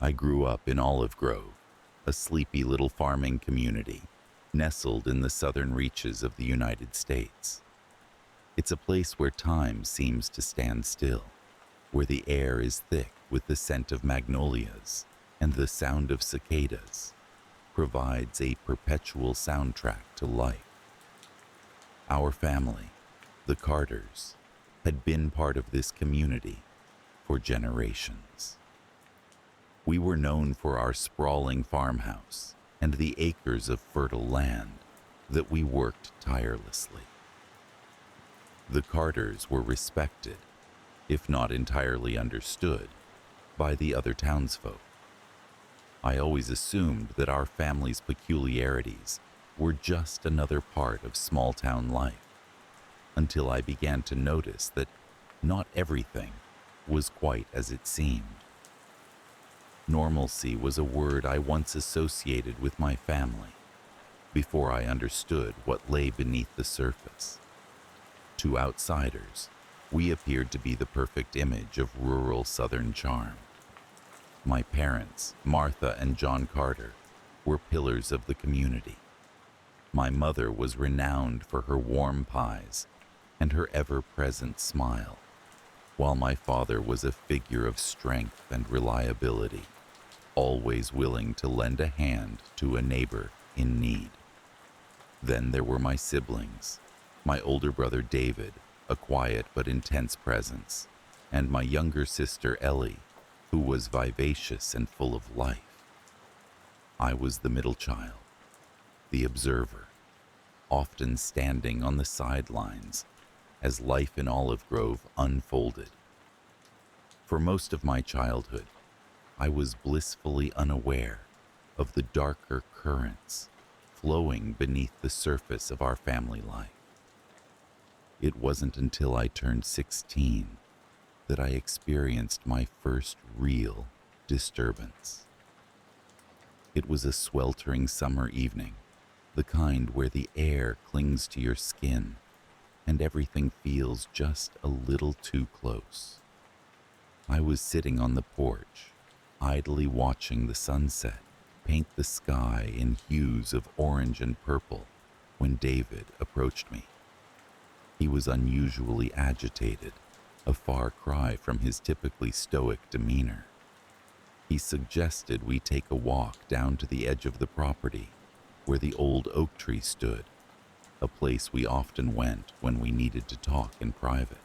I grew up in Olive Grove, a sleepy little farming community nestled in the southern reaches of the United States. It's a place where time seems to stand still, where the air is thick with the scent of magnolias and the sound of cicadas, provides a perpetual soundtrack to life. Our family, the Carters, had been part of this community for generations. We were known for our sprawling farmhouse and the acres of fertile land that we worked tirelessly. The Carters were respected, if not entirely understood, by the other townsfolk. I always assumed that our family's peculiarities were just another part of small-town life, until I began to notice that not everything was quite as it seemed. Normalcy was a word I once associated with my family, before I understood what lay beneath the surface. To outsiders, we appeared to be the perfect image of rural Southern charm. My parents, Martha and John Carter, were pillars of the community. My mother was renowned for her warm pies and her ever-present smile, while my father was a figure of strength and reliability, always willing to lend a hand to a neighbor in need. Then there were my siblings, my older brother David, a quiet but intense presence, and my younger sister Ellie, who was vivacious and full of life. I was the middle child, the observer, often standing on the sidelines as life in Olive Grove unfolded. For most of my childhood, I was blissfully unaware of the darker currents flowing beneath the surface of our family life. It wasn't until I turned 16 that I experienced my first real disturbance. It was a sweltering summer evening, the kind where the air clings to your skin and everything feels just a little too close. I was sitting on the porch, idly watching the sunset paint the sky in hues of orange and purple when David approached me. He was unusually agitated, a far cry from his typically stoic demeanor. He suggested we take a walk down to the edge of the property where the old oak tree stood, a place we often went when we needed to talk in private.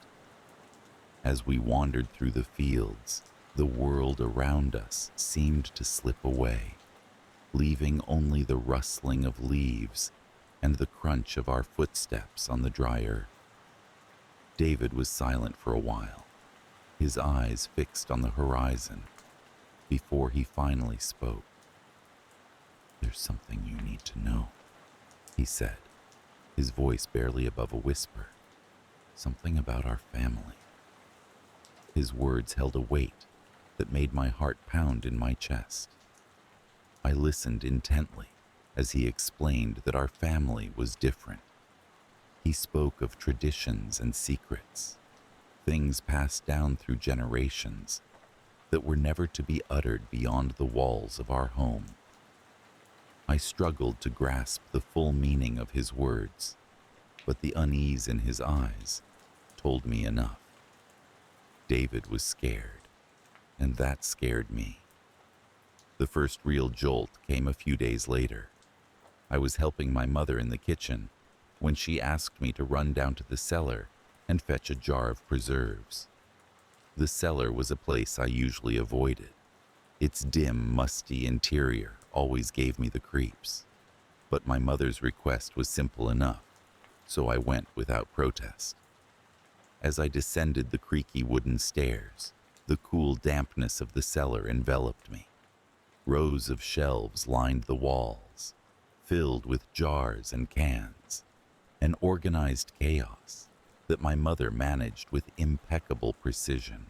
As we wandered through the fields, the world around us seemed to slip away, leaving only the rustling of leaves and the crunch of our footsteps on the dry earth. David was silent for a while, his eyes fixed on the horizon, before he finally spoke. "There's something you need to know," he said, his voice barely above a whisper. "Something about our family." His words held a weight that made my heart pound in my chest. I listened intently as he explained that our family was different. He spoke of traditions and secrets, things passed down through generations that were never to be uttered beyond the walls of our home. I struggled to grasp the full meaning of his words, but the unease in his eyes told me enough. David was scared, and that scared me. The first real jolt came a few days later. I was helping my mother in the kitchen when she asked me to run down to the cellar and fetch a jar of preserves. The cellar was a place I usually avoided. Its dim, musty interior always gave me the creeps. But my mother's request was simple enough, so I went without protest. As I descended the creaky wooden stairs, the cool dampness of the cellar enveloped me. Rows of shelves lined the walls, filled with jars and cans, an organized chaos that my mother managed with impeccable precision.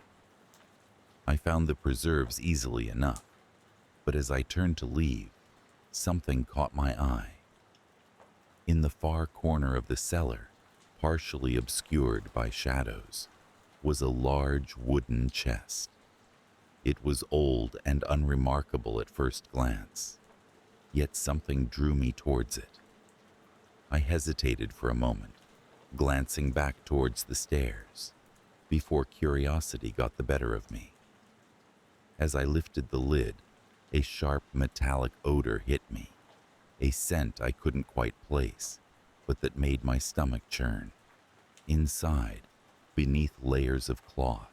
I found the preserves easily enough, but as I turned to leave, something caught my eye. In the far corner of the cellar, partially obscured by shadows, was a large wooden chest. It was old and unremarkable at first glance, yet something drew me towards it. I hesitated for a moment, glancing back towards the stairs, before curiosity got the better of me. As I lifted the lid, a sharp metallic odor hit me, a scent I couldn't quite place, but that made my stomach churn. Inside, beneath layers of cloth,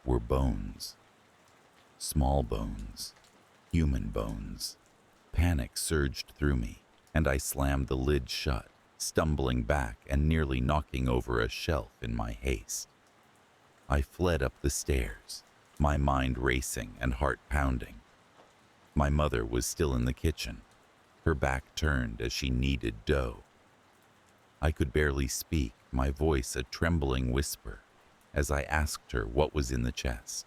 were bones. Small bones, human bones. Panic surged through me, and I slammed the lid shut, stumbling back and nearly knocking over a shelf in my haste. I fled up the stairs, my mind racing and heart pounding. My mother was still in the kitchen, her back turned as she kneaded dough. I could barely speak, my voice a trembling whisper, as I asked her what was in the chest.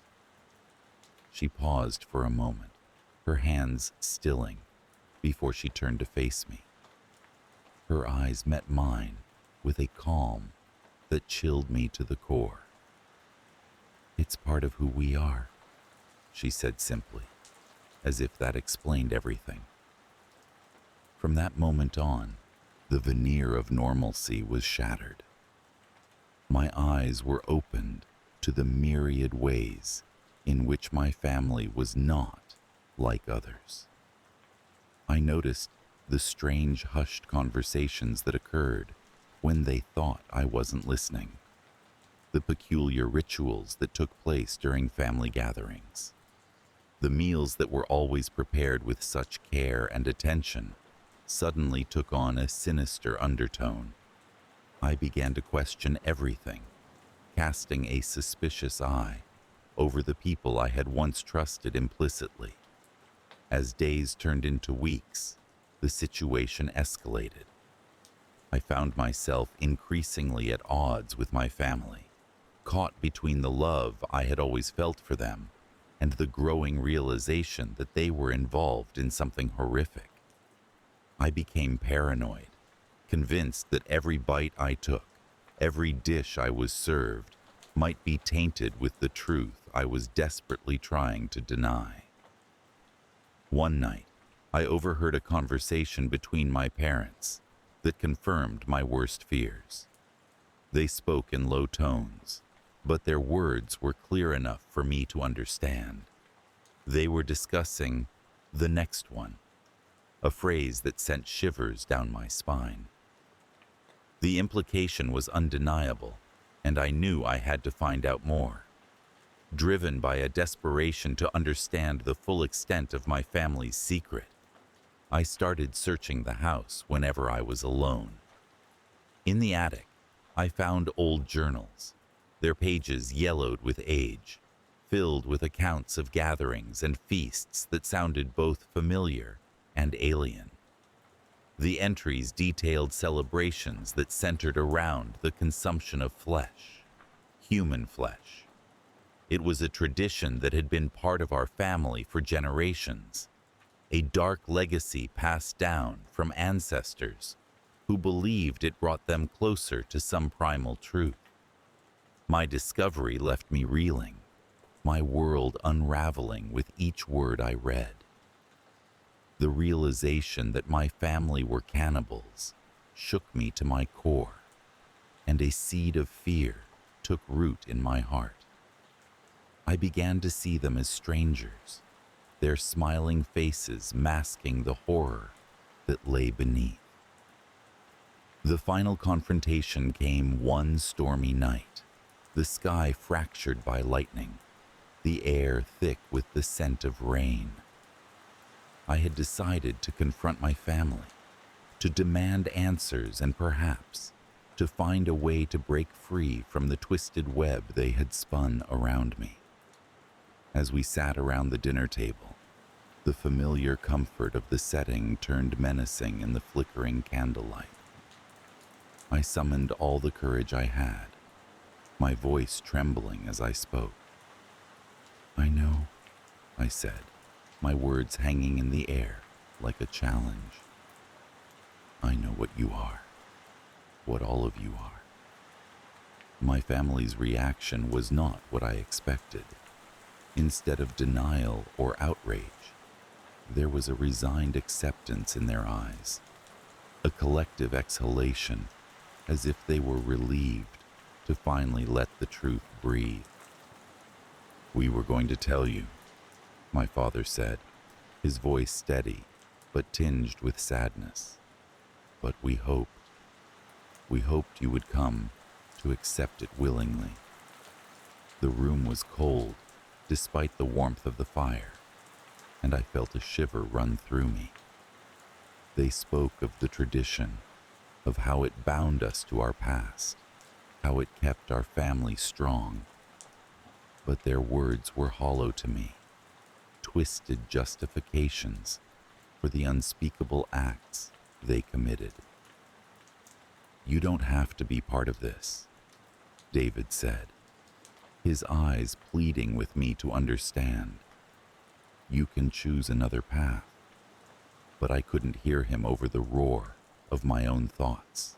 She paused for a moment, her hands stilling, before she turned to face me. Her eyes met mine with a calm that chilled me to the core. "It's part of who we are," she said simply, as if that explained everything. From that moment on, the veneer of normalcy was shattered. My eyes were opened to the myriad ways in which my family was not like others. I noticed the strange hushed conversations that occurred when they thought I wasn't listening, the peculiar rituals that took place during family gatherings, the meals that were always prepared with such care and attention suddenly took on a sinister undertone. I began to question everything, casting a suspicious eye over the people I had once trusted implicitly. As days turned into weeks, the situation escalated. I found myself increasingly at odds with my family, caught between the love I had always felt for them and the growing realization that they were involved in something horrific. I became paranoid, convinced that every bite I took, every dish I was served, might be tainted with the truth I was desperately trying to deny. One night, I overheard a conversation between my parents that confirmed my worst fears. They spoke in low tones, but their words were clear enough for me to understand. They were discussing the next one, a phrase that sent shivers down my spine. The implication was undeniable, and I knew I had to find out more. Driven by a desperation to understand the full extent of my family's secret, I started searching the house whenever I was alone. In the attic, I found old journals, their pages yellowed with age, filled with accounts of gatherings and feasts that sounded both familiar and alien. The entries detailed celebrations that centered around the consumption of flesh, human flesh. It was a tradition that had been part of our family for generations, a dark legacy passed down from ancestors who believed it brought them closer to some primal truth. My discovery left me reeling, my world unraveling with each word I read. The realization that my family were cannibals shook me to my core, and a seed of fear took root in my heart. I began to see them as strangers, their smiling faces masking the horror that lay beneath. The final confrontation came one stormy night, the sky fractured by lightning, the air thick with the scent of rain. I had decided to confront my family, to demand answers and perhaps to find a way to break free from the twisted web they had spun around me. As we sat around the dinner table, the familiar comfort of the setting turned menacing in the flickering candlelight. I summoned all the courage I had, my voice trembling as I spoke. "I know," I said, my words hanging in the air like a challenge. "I know what you are, what all of you are." My family's reaction was not what I expected. Instead of denial or outrage, there was a resigned acceptance in their eyes, a collective exhalation, as if they were relieved to finally let the truth breathe. "We were going to tell you," my father said, his voice steady but tinged with sadness. "But we hoped you would come to accept it willingly." The room was cold, despite the warmth of the fire, and I felt a shiver run through me. They spoke of the tradition, of how it bound us to our past, how it kept our family strong. But their words were hollow to me, twisted justifications for the unspeakable acts they committed. "You don't have to be part of this," David said, his eyes pleading with me to understand. "You can choose another path." But I couldn't hear him over the roar of my own thoughts,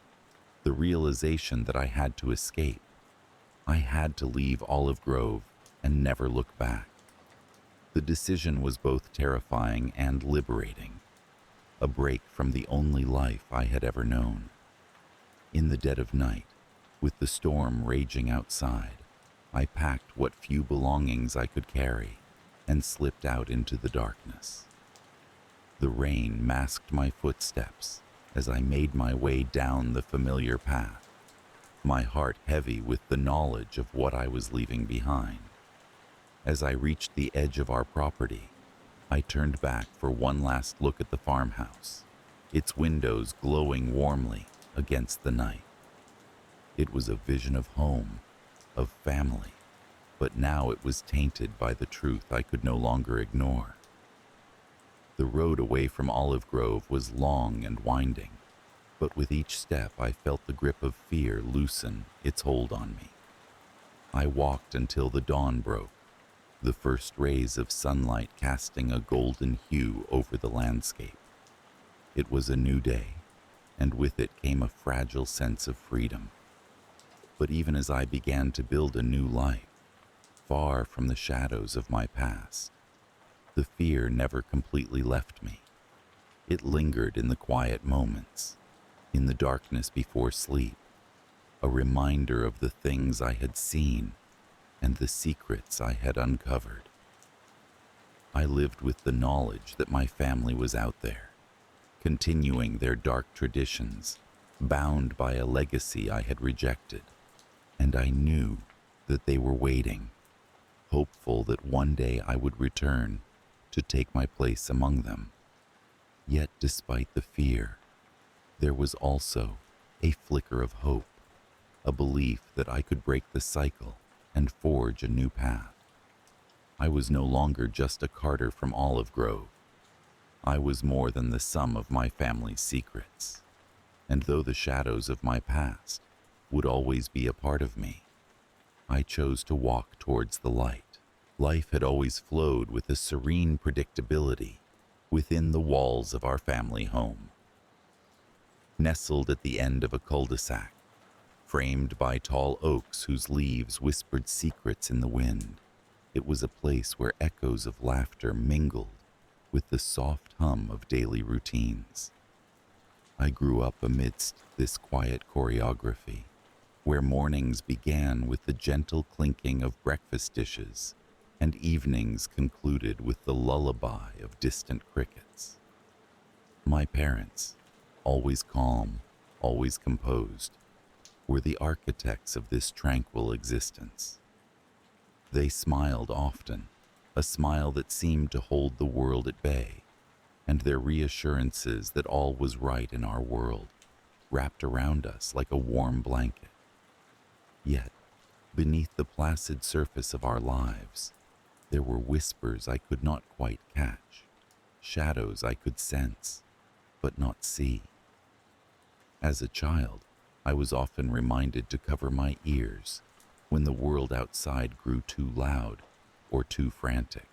the realization that I had to escape. I had to leave Olive Grove and never look back. The decision was both terrifying and liberating, a break from the only life I had ever known. In the dead of night, with the storm raging outside, I packed what few belongings I could carry and slipped out into the darkness. The rain masked my footsteps as I made my way down the familiar path, my heart heavy with the knowledge of what I was leaving behind. As I reached the edge of our property, I turned back for one last look at the farmhouse, its windows glowing warmly against the night. It was a vision of home, of family, but now it was tainted by the truth I could no longer ignore. The road away from Olive Grove was long and winding, but with each step I felt the grip of fear loosen its hold on me. I walked until the dawn broke, the first rays of sunlight casting a golden hue over the landscape. It was a new day, and with it came a fragile sense of freedom. But even as I began to build a new life, far from the shadows of my past, the fear never completely left me. It lingered in the quiet moments, in the darkness before sleep, a reminder of the things I had seen and the secrets I had uncovered. I lived with the knowledge that my family was out there, continuing their dark traditions, bound by a legacy I had rejected, and I knew that they were waiting, hopeful that one day I would return to take my place among them. Yet despite the fear, there was also a flicker of hope, a belief that I could break the cycle and forge a new path. I was no longer just a carter from Olive Grove. I was more than the sum of my family's secrets. And though the shadows of my past would always be a part of me, I chose to walk towards the light. Life had always flowed with a serene predictability within the walls of our family home. Nestled at the end of a cul-de-sac, framed by tall oaks whose leaves whispered secrets in the wind, it was a place where echoes of laughter mingled with the soft hum of daily routines. I grew up amidst this quiet choreography, where mornings began with the gentle clinking of breakfast dishes and evenings concluded with the lullaby of distant crickets. My parents, always calm, always composed, were the architects of this tranquil existence. They smiled often, a smile that seemed to hold the world at bay, and their reassurances that all was right in our world wrapped around us like a warm blanket. Yet, beneath the placid surface of our lives, there were whispers I could not quite catch, shadows I could sense, but not see. As a child, I was often reminded to cover my ears when the world outside grew too loud or too frantic.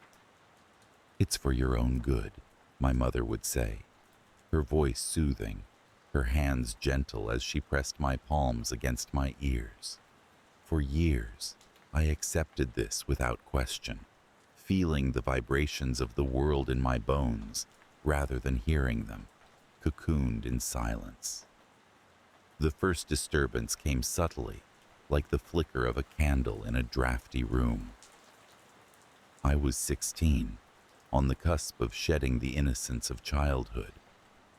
"It's for your own good," my mother would say, her voice soothing, her hands gentle as she pressed my palms against my ears. For years, I accepted this without question, feeling the vibrations of the world in my bones rather than hearing them, cocooned in silence. The first disturbance came subtly, like the flicker of a candle in a drafty room. I was 16, on the cusp of shedding the innocence of childhood,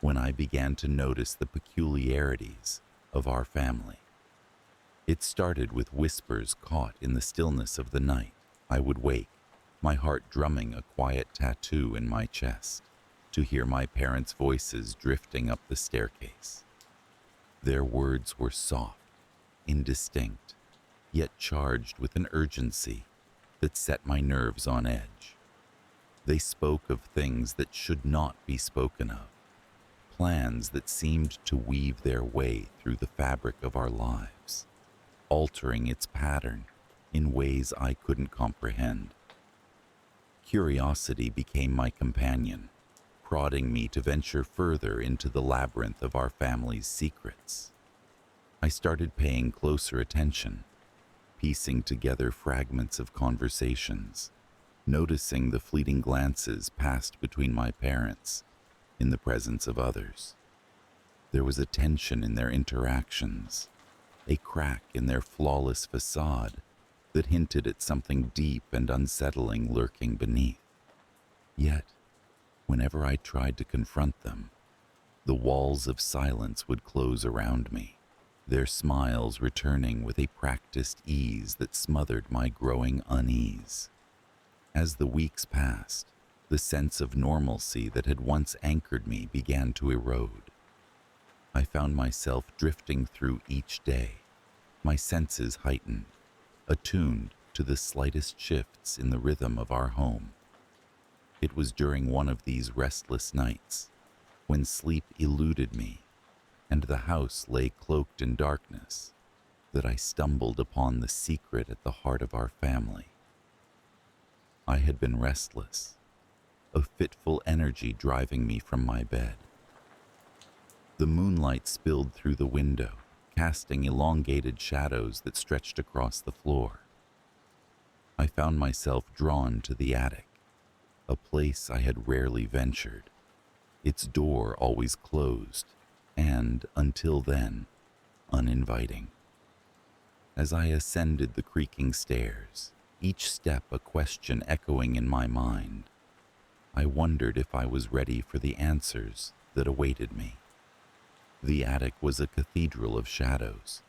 when I began to notice the peculiarities of our family. It started with whispers caught in the stillness of the night. I would wake, my heart drumming a quiet tattoo in my chest, to hear my parents' voices drifting up the staircase. Their words were soft, indistinct, yet charged with an urgency that set my nerves on edge. They spoke of things that should not be spoken of, plans that seemed to weave their way through the fabric of our lives, altering its pattern in ways I couldn't comprehend. Curiosity became my companion, prodding me to venture further into the labyrinth of our family's secrets. I started paying closer attention, piecing together fragments of conversations, noticing the fleeting glances passed between my parents in the presence of others. There was a tension in their interactions, a crack in their flawless facade that hinted at something deep and unsettling lurking beneath. Yet, whenever I tried to confront them, the walls of silence would close around me, their smiles returning with a practiced ease that smothered my growing unease. As the weeks passed, the sense of normalcy that had once anchored me began to erode. I found myself drifting through each day, my senses heightened, attuned to the slightest shifts in the rhythm of our home. It was during one of these restless nights, when sleep eluded me and the house lay cloaked in darkness, that I stumbled upon the secret at the heart of our family. I had been restless, a fitful energy driving me from my bed. The moonlight spilled through the window, casting elongated shadows that stretched across the floor. I found myself drawn to the attic, a place I had rarely ventured, its door always closed and, until then, uninviting. As I ascended the creaking stairs, each step a question echoing in my mind, I wondered if I was ready for the answers that awaited me. The attic was a cathedral of shadows,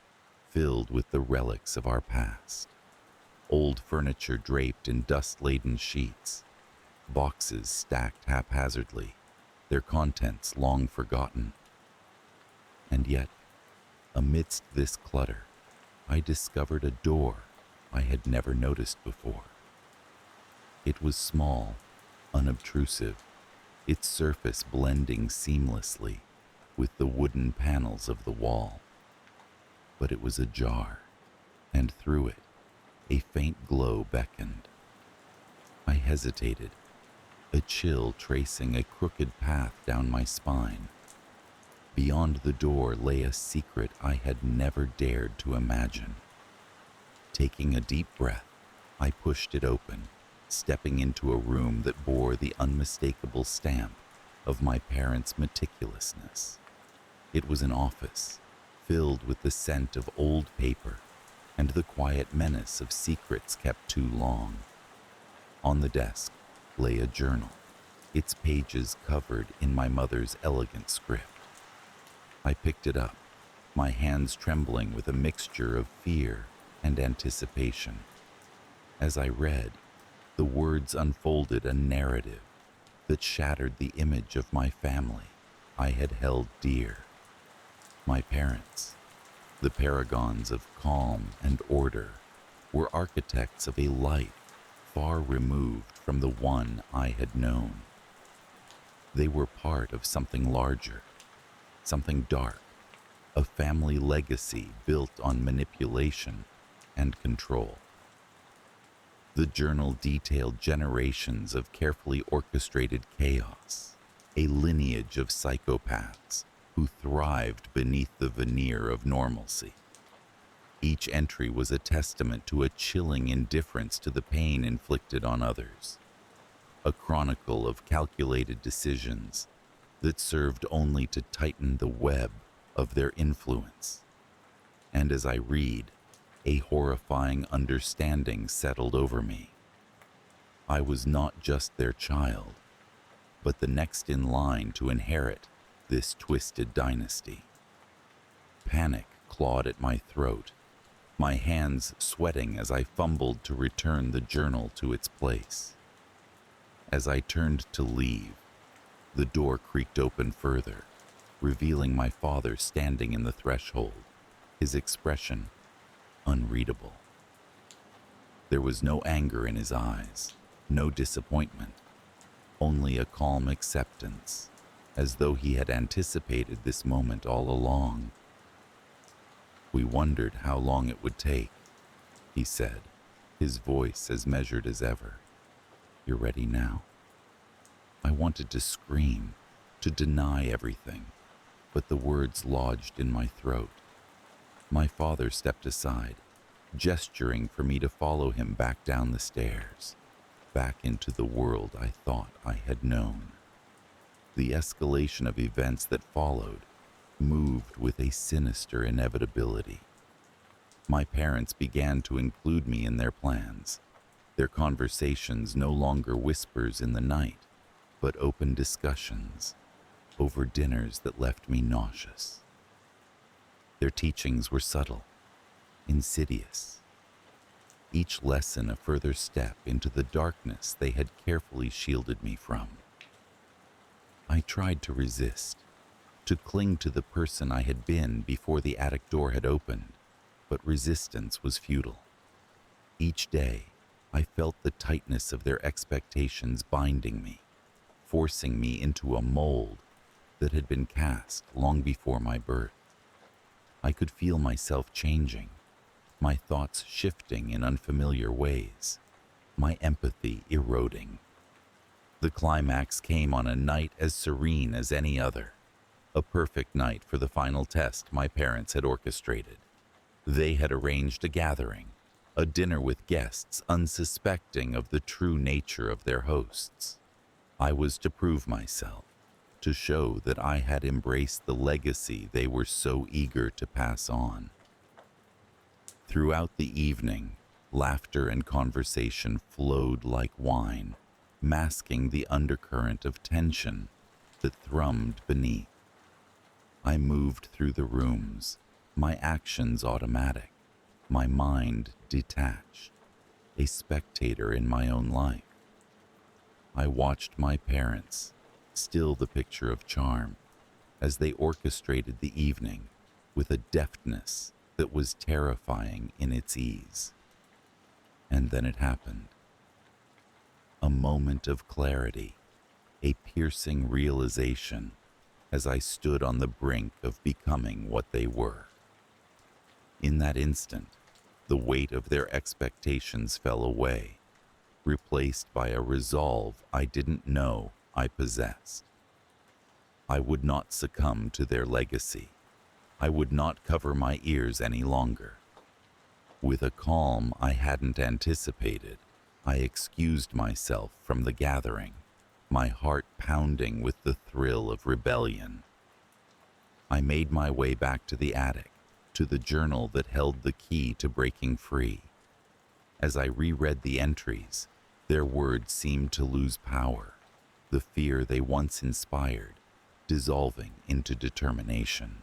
filled with the relics of our past. Old furniture draped in dust-laden sheets, boxes stacked haphazardly, their contents long forgotten. And yet, amidst this clutter, I discovered a door I had never noticed before. It was small, unobtrusive, its surface blending seamlessly with the wooden panels of the wall. But it was ajar, and through it, a faint glow beckoned. I hesitated, a chill tracing a crooked path down my spine. Beyond the door lay a secret I had never dared to imagine. Taking a deep breath, I pushed it open, stepping into a room that bore the unmistakable stamp of my parents' meticulousness. It was an office, filled with the scent of old paper and the quiet menace of secrets kept too long. On the desk lay a journal, its pages covered in my mother's elegant script. I picked it up, my hands trembling with a mixture of fear and anticipation. As I read, the words unfolded a narrative that shattered the image of my family I had held dear. My parents, the paragons of calm and order, were architects of a life far removed from the one I had known. They were part of something larger, something dark, a family legacy built on manipulation and control. The journal detailed generations of carefully orchestrated chaos, a lineage of psychopaths who thrived beneath the veneer of normalcy. Each entry was a testament to a chilling indifference to the pain inflicted on others, a chronicle of calculated decisions that served only to tighten the web of their influence. And as I read, a horrifying understanding settled over me. I was not just their child, but the next in line to inherit this twisted dynasty. Panic clawed at my throat, my hands sweating as I fumbled to return the journal to its place. As I turned to leave, the door creaked open further, revealing my father standing in the threshold, his expression unreadable. There was no anger in his eyes, no disappointment, only a calm acceptance, as though he had anticipated this moment all along. "We wondered how long it would take," he said, his voice as measured as ever. "You're ready now?" I wanted to scream, to deny everything, but the words lodged in my throat. My father stepped aside, gesturing for me to follow him back down the stairs, back into the world I thought I had known. The escalation of events that followed moved with a sinister inevitability. My parents began to include me in their plans, their conversations no longer whispers in the night, but open discussions over dinners that left me nauseous. Their teachings were subtle, insidious, each lesson a further step into the darkness they had carefully shielded me from. I tried to resist, to cling to the person I had been before the attic door had opened, but resistance was futile. Each day, I felt the tightness of their expectations binding me, forcing me into a mold that had been cast long before my birth. I could feel myself changing, my thoughts shifting in unfamiliar ways, my empathy eroding. The climax came on a night as serene as any other, a perfect night for the final test my parents had orchestrated. They had arranged a gathering, a dinner with guests unsuspecting of the true nature of their hosts. I was to prove myself, to show that I had embraced the legacy they were so eager to pass on. Throughout the evening, laughter and conversation flowed like wine, masking the undercurrent of tension that thrummed beneath. I moved through the rooms, my actions automatic, my mind detached, a spectator in my own life. I watched my parents, still the picture of charm, as they orchestrated the evening with a deftness that was terrifying in its ease. And then it happened. A moment of clarity, a piercing realization as I stood on the brink of becoming what they were. In that instant, the weight of their expectations fell away, replaced by a resolve I didn't know I possessed. I would not succumb to their legacy. I would not cover my ears any longer. With a calm I hadn't anticipated, I excused myself from the gathering, my heart pounding with the thrill of rebellion. I made my way back to the attic, to the journal that held the key to breaking free. As I reread the entries, their words seemed to lose power, the fear they once inspired dissolving into determination.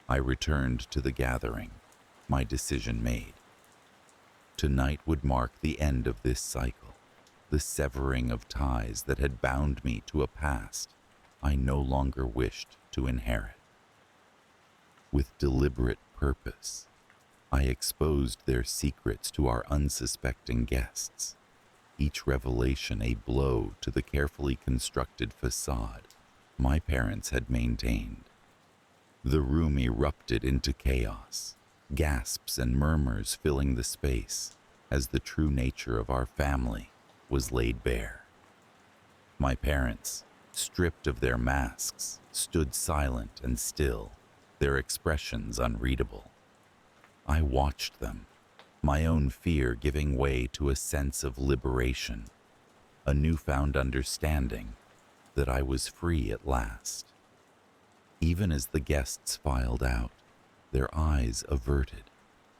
I returned to the gathering, my decision made. Tonight would mark the end of this cycle, the severing of ties that had bound me to a past I no longer wished to inherit. With deliberate purpose, I exposed their secrets to our unsuspecting guests, each revelation a blow to the carefully constructed facade my parents had maintained. The room erupted into chaos, gasps and murmurs filling the space as the true nature of our family was laid bare. My parents, stripped of their masks, stood silent and still, their expressions unreadable. I watched them, my own fear giving way to a sense of liberation. a newfound understanding that I was free at last. Even as the guests filed out, their eyes averted,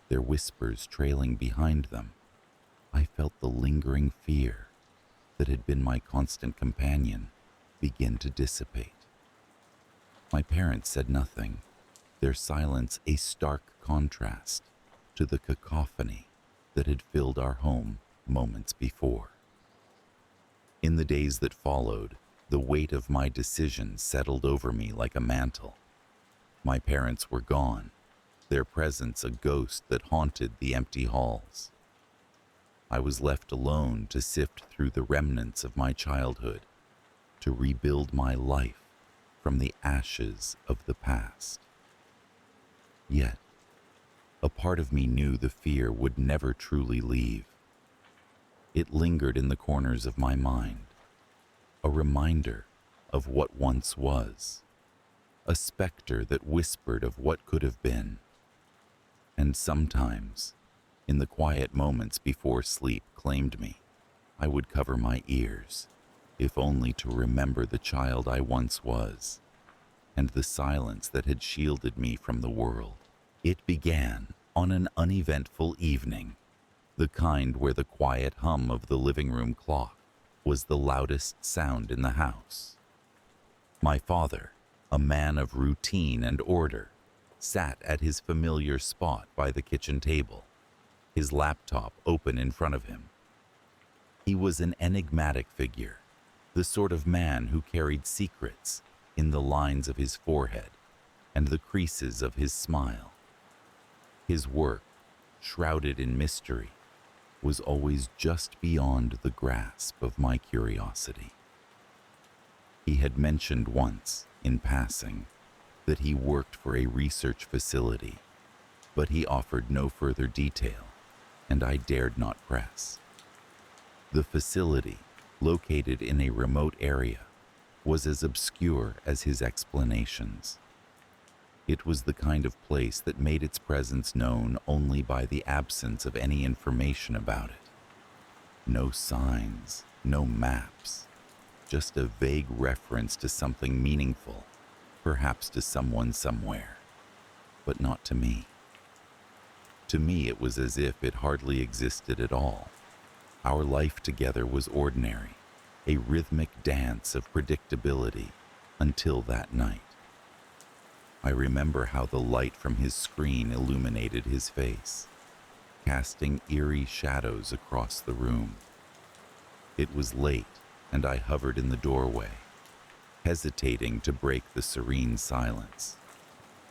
their whispers trailing behind them, I felt the lingering fear that had been my constant companion begin to dissipate. My parents said nothing, their silence a stark contrast to the cacophony that had filled our home moments before. In the days that followed, the weight of my decisions settled over me like a mantle. My parents were gone, their presence a ghost that haunted the empty halls. I was left alone to sift through the remnants of my childhood, to rebuild my life from the ashes of the past. Yet, a part of me knew the fear would never truly leave. It lingered in the corners of my mind, a reminder of what once was, a specter that whispered of what could have been. And sometimes, in the quiet moments before sleep claimed me, I would cover my ears, if only to remember the child I once was, and the silence that had shielded me from the world. It began on an uneventful evening, the kind where the quiet hum of the living room clock was the loudest sound in the house. My father, a man of routine and order, sat at his familiar spot by the kitchen table, his laptop open in front of him. He was an enigmatic figure, the sort of man who carried secrets in the lines of his forehead and the creases of his smile. His work, shrouded in mystery, was always just beyond the grasp of my curiosity. He had mentioned once, in passing, that he worked for a research facility, but he offered no further detail, and I dared not press. The facility, located in a remote area, was as obscure as his explanations. It was the kind of place that made its presence known only by the absence of any information about it. No signs, no maps, just a vague reference to something meaningful, perhaps to someone somewhere, but not to me. To me, it was as if it hardly existed at all. Our life together was ordinary, a rhythmic dance of predictability until that night. I remember how the light from his screen illuminated his face, casting eerie shadows across the room. It was late, and I hovered in the doorway, hesitating to break the serene silence.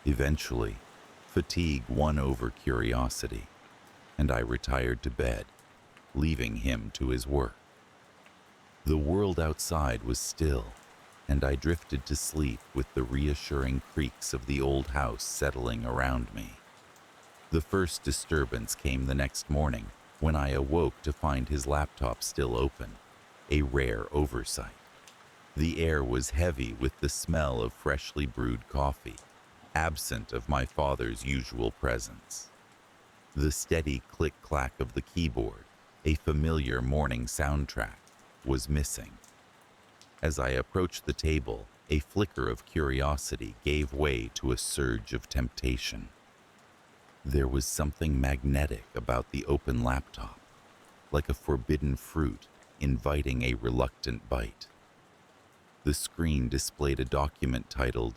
Eventually, fatigue won over curiosity, and I retired to bed, leaving him to his work. The world outside was still, and I drifted to sleep with the reassuring creaks of the old house settling around me. The first disturbance came the next morning when I awoke to find his laptop still open, a rare oversight. The air was heavy with the smell of freshly brewed coffee, absent of my father's usual presence. The steady click-clack of the keyboard, a familiar morning soundtrack, was missing. As I approached the table, a flicker of curiosity gave way to a surge of temptation. There was something magnetic about the open laptop, like a forbidden fruit inviting a reluctant bite. The screen displayed a document titled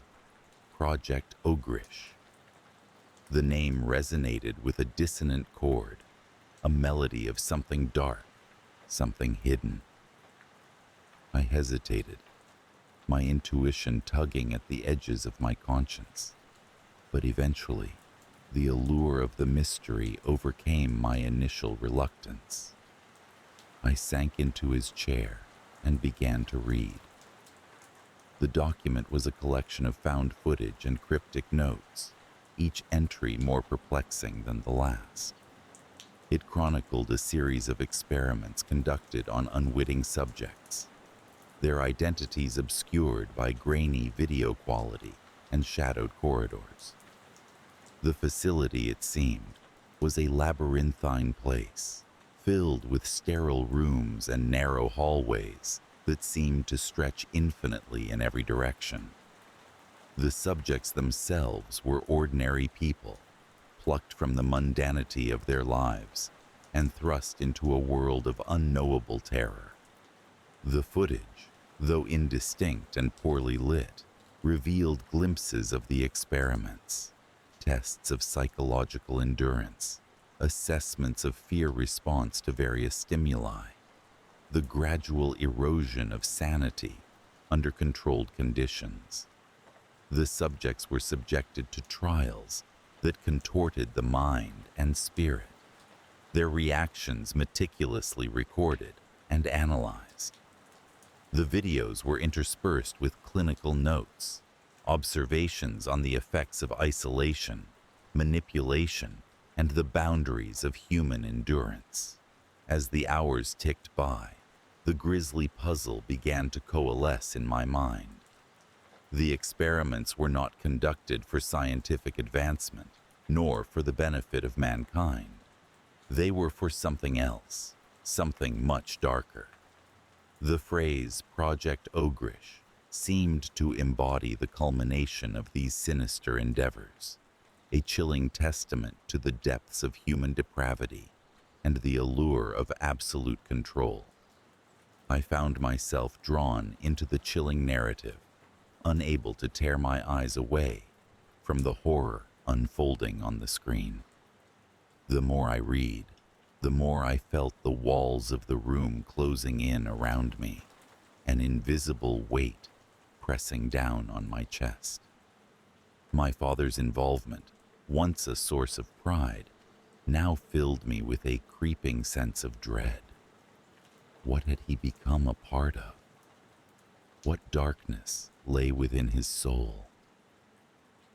Project Ogrish. The name resonated with a dissonant chord, a melody of something dark, something hidden. I hesitated, my intuition tugging at the edges of my conscience. But eventually, the allure of the mystery overcame my initial reluctance. I sank into his chair and began to read. The document was a collection of found footage and cryptic notes, each entry more perplexing than the last. It chronicled a series of experiments conducted on unwitting subjects, their identities obscured by grainy video quality and shadowed corridors. The facility, it seemed, was a labyrinthine place, filled with sterile rooms and narrow hallways that seemed to stretch infinitely in every direction. The subjects themselves were ordinary people, plucked from the mundanity of their lives and thrust into a world of unknowable terror. The footage, though indistinct and poorly lit, revealed glimpses of the experiments, tests of psychological endurance, assessments of fear response to various stimuli, the gradual erosion of sanity under controlled conditions. The subjects were subjected to trials that contorted the mind and spirit, their reactions meticulously recorded and analyzed. The videos were interspersed with clinical notes, observations on the effects of isolation, manipulation, and the boundaries of human endurance. As the hours ticked by, the grisly puzzle began to coalesce in my mind. The experiments were not conducted for scientific advancement, nor for the benefit of mankind. They were for something else, something much darker. The phrase Project Ogrish seemed to embody the culmination of these sinister endeavors, a chilling testament to the depths of human depravity and the allure of absolute control. I found myself drawn into the chilling narrative, unable to tear my eyes away from the horror unfolding on the screen. The more I read, the more I felt the walls of the room closing in around me, an invisible weight pressing down on my chest. My father's involvement, once a source of pride, now filled me with a creeping sense of dread. What had he become a part of? What darkness lay within his soul?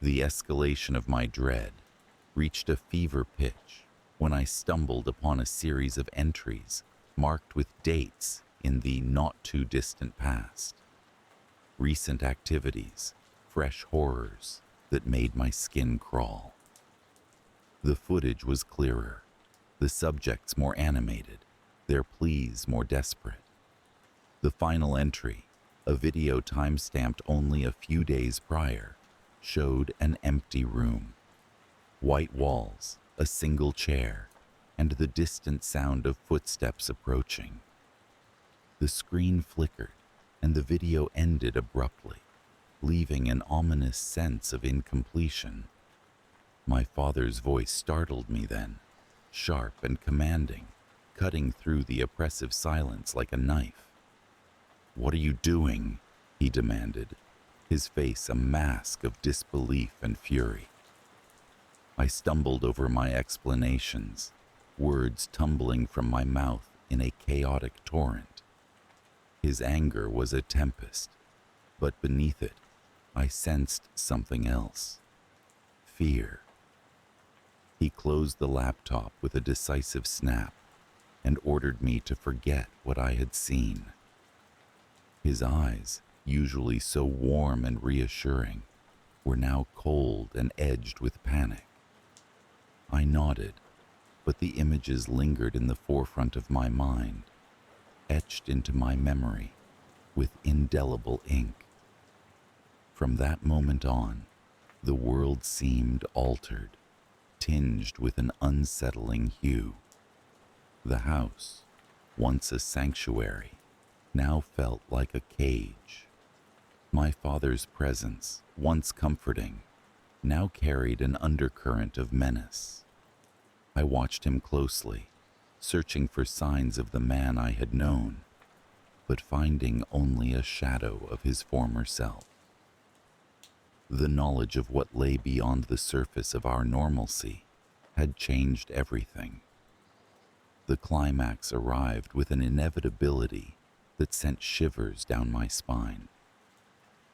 The escalation of my dread reached a fever pitch when I stumbled upon a series of entries marked with dates in the not-too-distant past. Recent activities, fresh horrors that made my skin crawl. The footage was clearer, the subjects more animated, their pleas more desperate. The final entry, a video time-stamped only a few days prior, showed an empty room. White walls, a single chair, and the distant sound of footsteps approaching. The screen flickered, and the video ended abruptly, leaving an ominous sense of incompletion. My father's voice startled me then, sharp and commanding, cutting through the oppressive silence like a knife. "What are you doing?" he demanded, his face a mask of disbelief and fury. I stumbled over my explanations, words tumbling from my mouth in a chaotic torrent. His anger was a tempest, but beneath it, I sensed something else. Fear. He closed the laptop with a decisive snap and ordered me to forget what I had seen. His eyes, usually so warm and reassuring, were now cold and edged with panic. I nodded, but the images lingered in the forefront of my mind, etched into my memory with indelible ink. From that moment on, the world seemed altered, tinged with an unsettling hue. The house, once a sanctuary, now felt like a cage. My father's presence, once comforting, now carried an undercurrent of menace. I watched him closely, searching for signs of the man I had known, but finding only a shadow of his former self. The knowledge of what lay beyond the surface of our normalcy had changed everything. The climax arrived with an inevitability that sent shivers down my spine.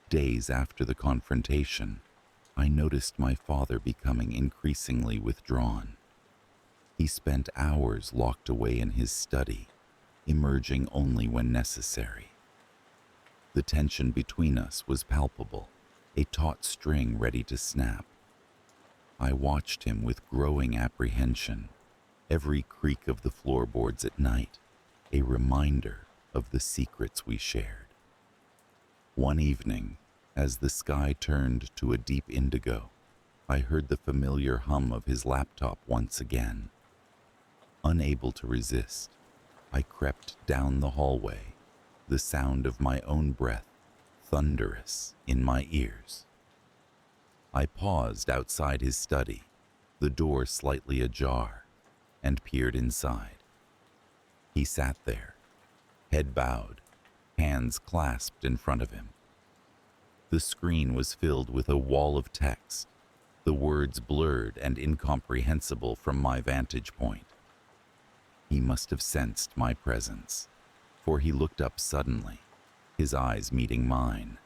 Days after the confrontation, I noticed my father becoming increasingly withdrawn. He spent hours locked away in his study, emerging only when necessary. The tension between us was palpable, a taut string ready to snap. I watched him with growing apprehension, every creak of the floorboards at night a reminder of the secrets we shared. One evening, as the sky turned to a deep indigo, I heard the familiar hum of his laptop once again. Unable to resist, I crept down the hallway, the sound of my own breath thunderous in my ears. I paused outside his study, the door slightly ajar, and peered inside. He sat there, head bowed, hands clasped in front of him. The screen was filled with a wall of text, the words blurred and incomprehensible from my vantage point. He must have sensed my presence, for he looked up suddenly, his eyes meeting mine.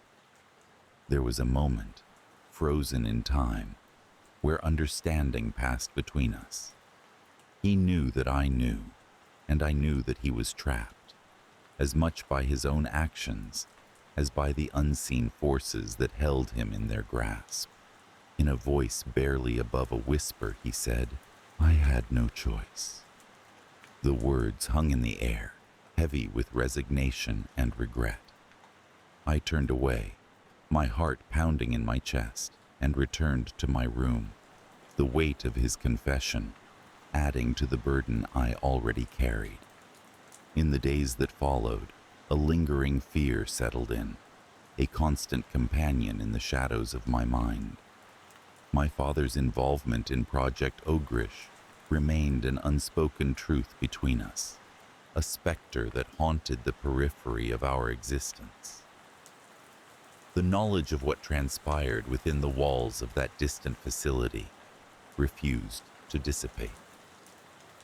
There was a moment, frozen in time, where understanding passed between us. He knew that I knew, and I knew that he was trapped, as much by his own actions as by the unseen forces that held him in their grasp. In a voice barely above a whisper, he said, "I had no choice." The words hung in the air, heavy with resignation and regret. I turned away, my heart pounding in my chest, and returned to my room, the weight of his confession adding to the burden I already carried. In the days that followed, a lingering fear settled in, a constant companion in the shadows of my mind. My father's involvement in Project Ogrish remained an unspoken truth between us, a specter that haunted the periphery of our existence. The knowledge of what transpired within the walls of that distant facility refused to dissipate,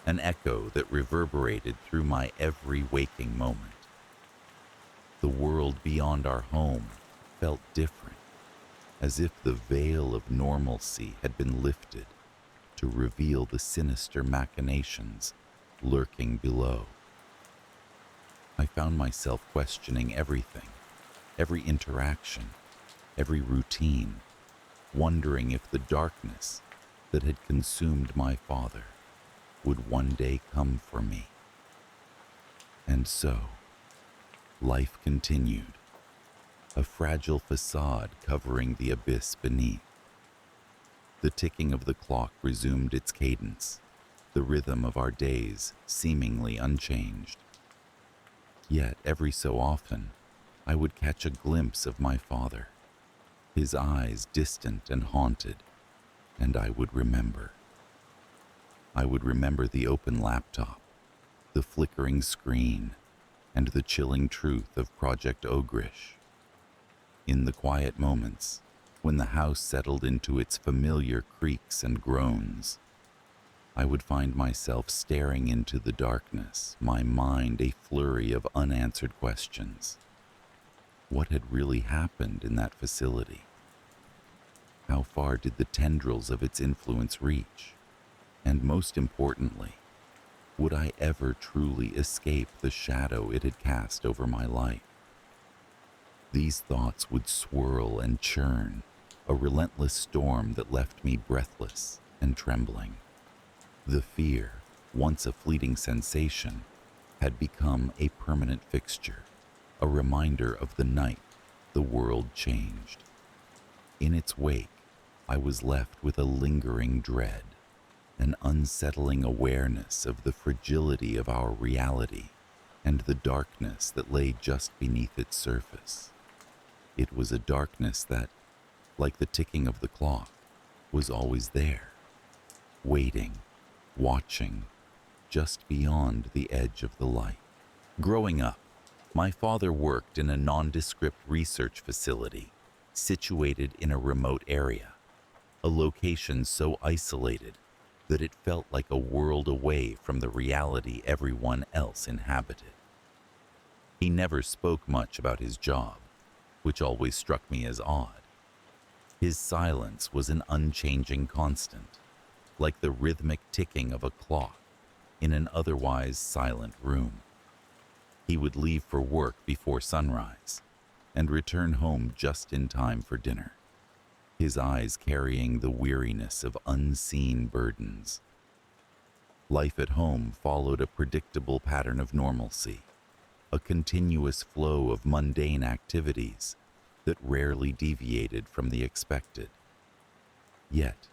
an echo that reverberated through my every waking moment. The world beyond our home felt different, as if the veil of normalcy had been lifted to reveal the sinister machinations lurking below. I found myself questioning everything, every interaction, every routine, wondering if the darkness that had consumed my father would one day come for me. And so, life continued, a fragile facade covering the abyss beneath. The ticking of the clock resumed its cadence, the rhythm of our days seemingly unchanged. Yet every so often, I would catch a glimpse of my father, his eyes distant and haunted, and I would remember. I would remember the open laptop, the flickering screen, and the chilling truth of Project Ogrish. In the quiet moments, when the house settled into its familiar creaks and groans, I would find myself staring into the darkness, my mind a flurry of unanswered questions. What had really happened in that facility? How far did the tendrils of its influence reach? And most importantly, would I ever truly escape the shadow it had cast over my life? These thoughts would swirl and churn, a relentless storm that left me breathless and trembling. The fear, once a fleeting sensation, had become a permanent fixture, a reminder of the night the world changed. In its wake, I was left with a lingering dread, an unsettling awareness of the fragility of our reality and the darkness that lay just beneath its surface. It was a darkness that, like the ticking of the clock, was always there, waiting, watching, just beyond the edge of the light. Growing up, my father worked in a nondescript research facility situated in a remote area, a location so isolated that it felt like a world away from the reality everyone else inhabited. He never spoke much about his job, which always struck me as odd. His silence was an unchanging constant, like the rhythmic ticking of a clock in an otherwise silent room. He would leave for work before sunrise and return home just in time for dinner, his eyes carrying the weariness of unseen burdens. Life at home followed a predictable pattern of normalcy, a continuous flow of mundane activities that rarely deviated from the expected. Yet,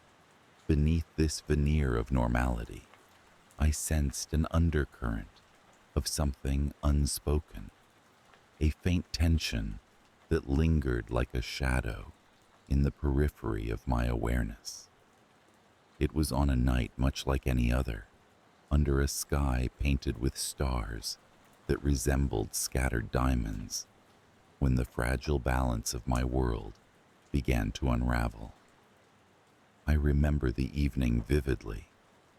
beneath this veneer of normality, I sensed an undercurrent of something unspoken, a faint tension that lingered like a shadow in the periphery of my awareness. It was on a night much like any other, under a sky painted with stars that resembled scattered diamonds, when the fragile balance of my world began to unravel. I remember the evening vividly.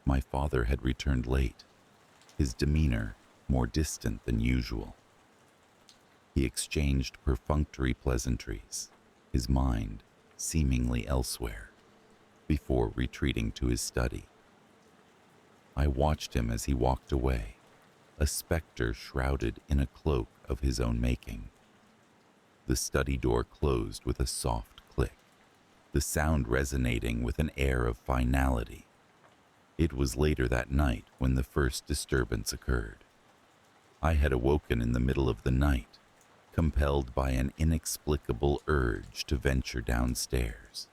My father had returned late, his demeanor more distant than usual. He exchanged perfunctory pleasantries, his mind seemingly elsewhere, before retreating to his study. I watched him as he walked away, a specter shrouded in a cloak of his own making. The study door closed with a soft click, the sound resonating with an air of finality. It was later that night when the first disturbance occurred. I had awoken in the middle of the night, compelled by an inexplicable urge to venture downstairs.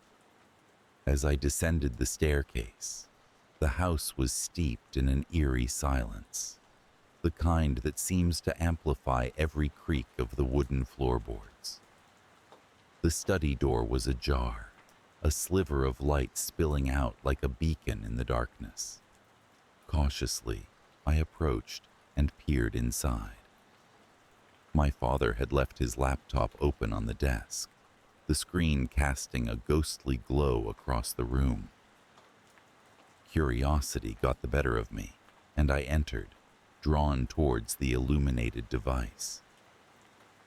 As I descended the staircase, the house was steeped in an eerie silence, the kind that seems to amplify every creak of the wooden floorboards. The study door was ajar, a sliver of light spilling out like a beacon in the darkness. Cautiously, I approached and peered inside. My father had left his laptop open on the desk, the screen casting a ghostly glow across the room. Curiosity got the better of me, and I entered, drawn towards the illuminated device.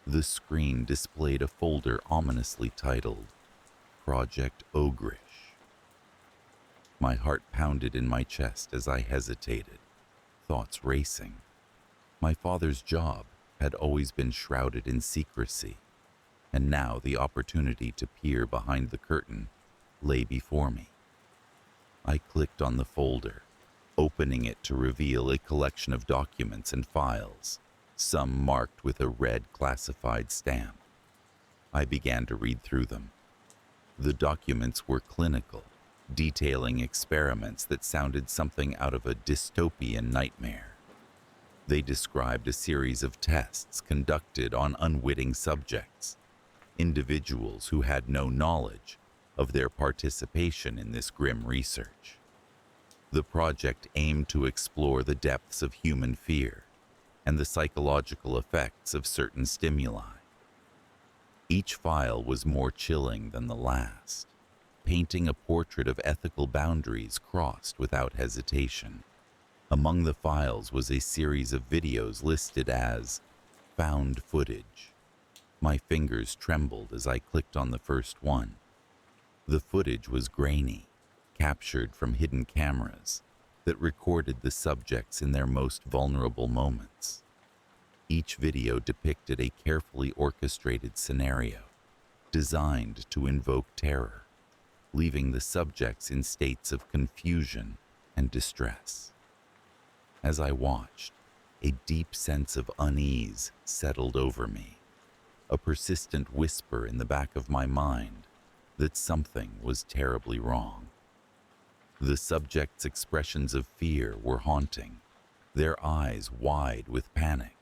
The screen displayed a folder ominously titled Project Ogrish. My heart pounded in my chest as I hesitated, thoughts racing. My father's job had always been shrouded in secrecy, and now the opportunity to peer behind the curtain lay before me. I clicked on the folder, opening it to reveal a collection of documents and files, some marked with a red classified stamp. I began to read through them. The documents were clinical, detailing experiments that sounded something out of a dystopian nightmare. They described a series of tests conducted on unwitting subjects, individuals who had no knowledge of their participation in this grim research. The project aimed to explore the depths of human fear and the psychological effects of certain stimuli. Each file was more chilling than the last, painting a portrait of ethical boundaries crossed without hesitation. Among the files was a series of videos listed as found footage. My fingers trembled as I clicked on the first one. The footage was grainy, captured from hidden cameras that recorded the subjects in their most vulnerable moments. Each video depicted a carefully orchestrated scenario designed to invoke terror, leaving the subjects in states of confusion and distress. As I watched, a deep sense of unease settled over me, a persistent whisper in the back of my mind that something was terribly wrong. The subjects' expressions of fear were haunting, their eyes wide with panic,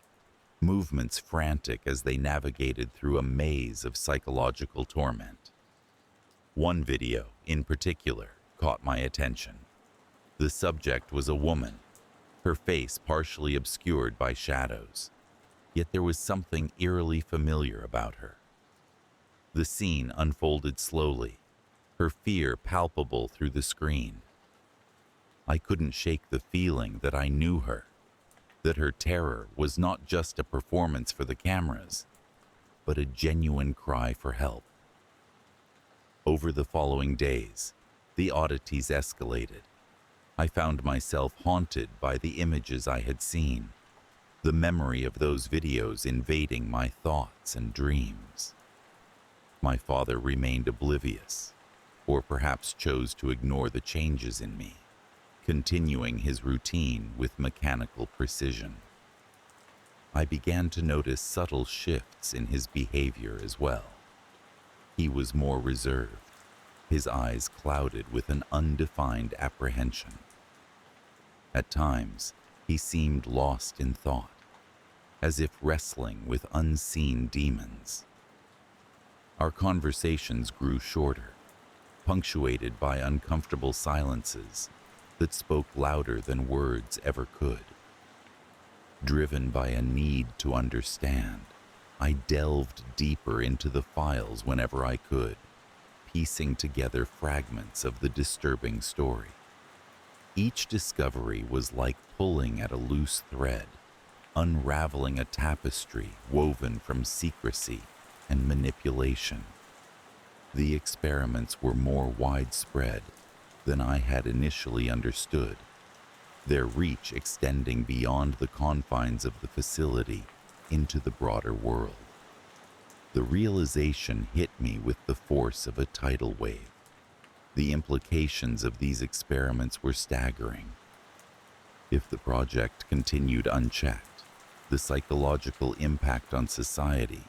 movements frantic as they navigated through a maze of psychological torment. One video, in particular, caught my attention. The subject was a woman, her face partially obscured by shadows, yet there was something eerily familiar about her. The scene unfolded slowly, her fear palpable through the screen. I couldn't shake the feeling that I knew her, that her terror was not just a performance for the cameras, but a genuine cry for help. Over the following days, the oddities escalated. I found myself haunted by the images I had seen, the memory of those videos invading my thoughts and dreams. My father remained oblivious, or perhaps chose to ignore the changes in me. continuing his routine with mechanical precision. I began to notice subtle shifts in his behavior as well. He was more reserved, his eyes clouded with an undefined apprehension. At times, he seemed lost in thought, as if wrestling with unseen demons. Our conversations grew shorter, punctuated by uncomfortable silences that spoke louder than words ever could. Driven by a need to understand, I delved deeper into the files whenever I could, piecing together fragments of the disturbing story. Each discovery was like pulling at a loose thread, unraveling a tapestry woven from secrecy and manipulation. The experiments were more widespread than I had initially understood, their reach extending beyond the confines of the facility into the broader world. The realization hit me with the force of a tidal wave. The implications of these experiments were staggering. If the project continued unchecked, the psychological impact on society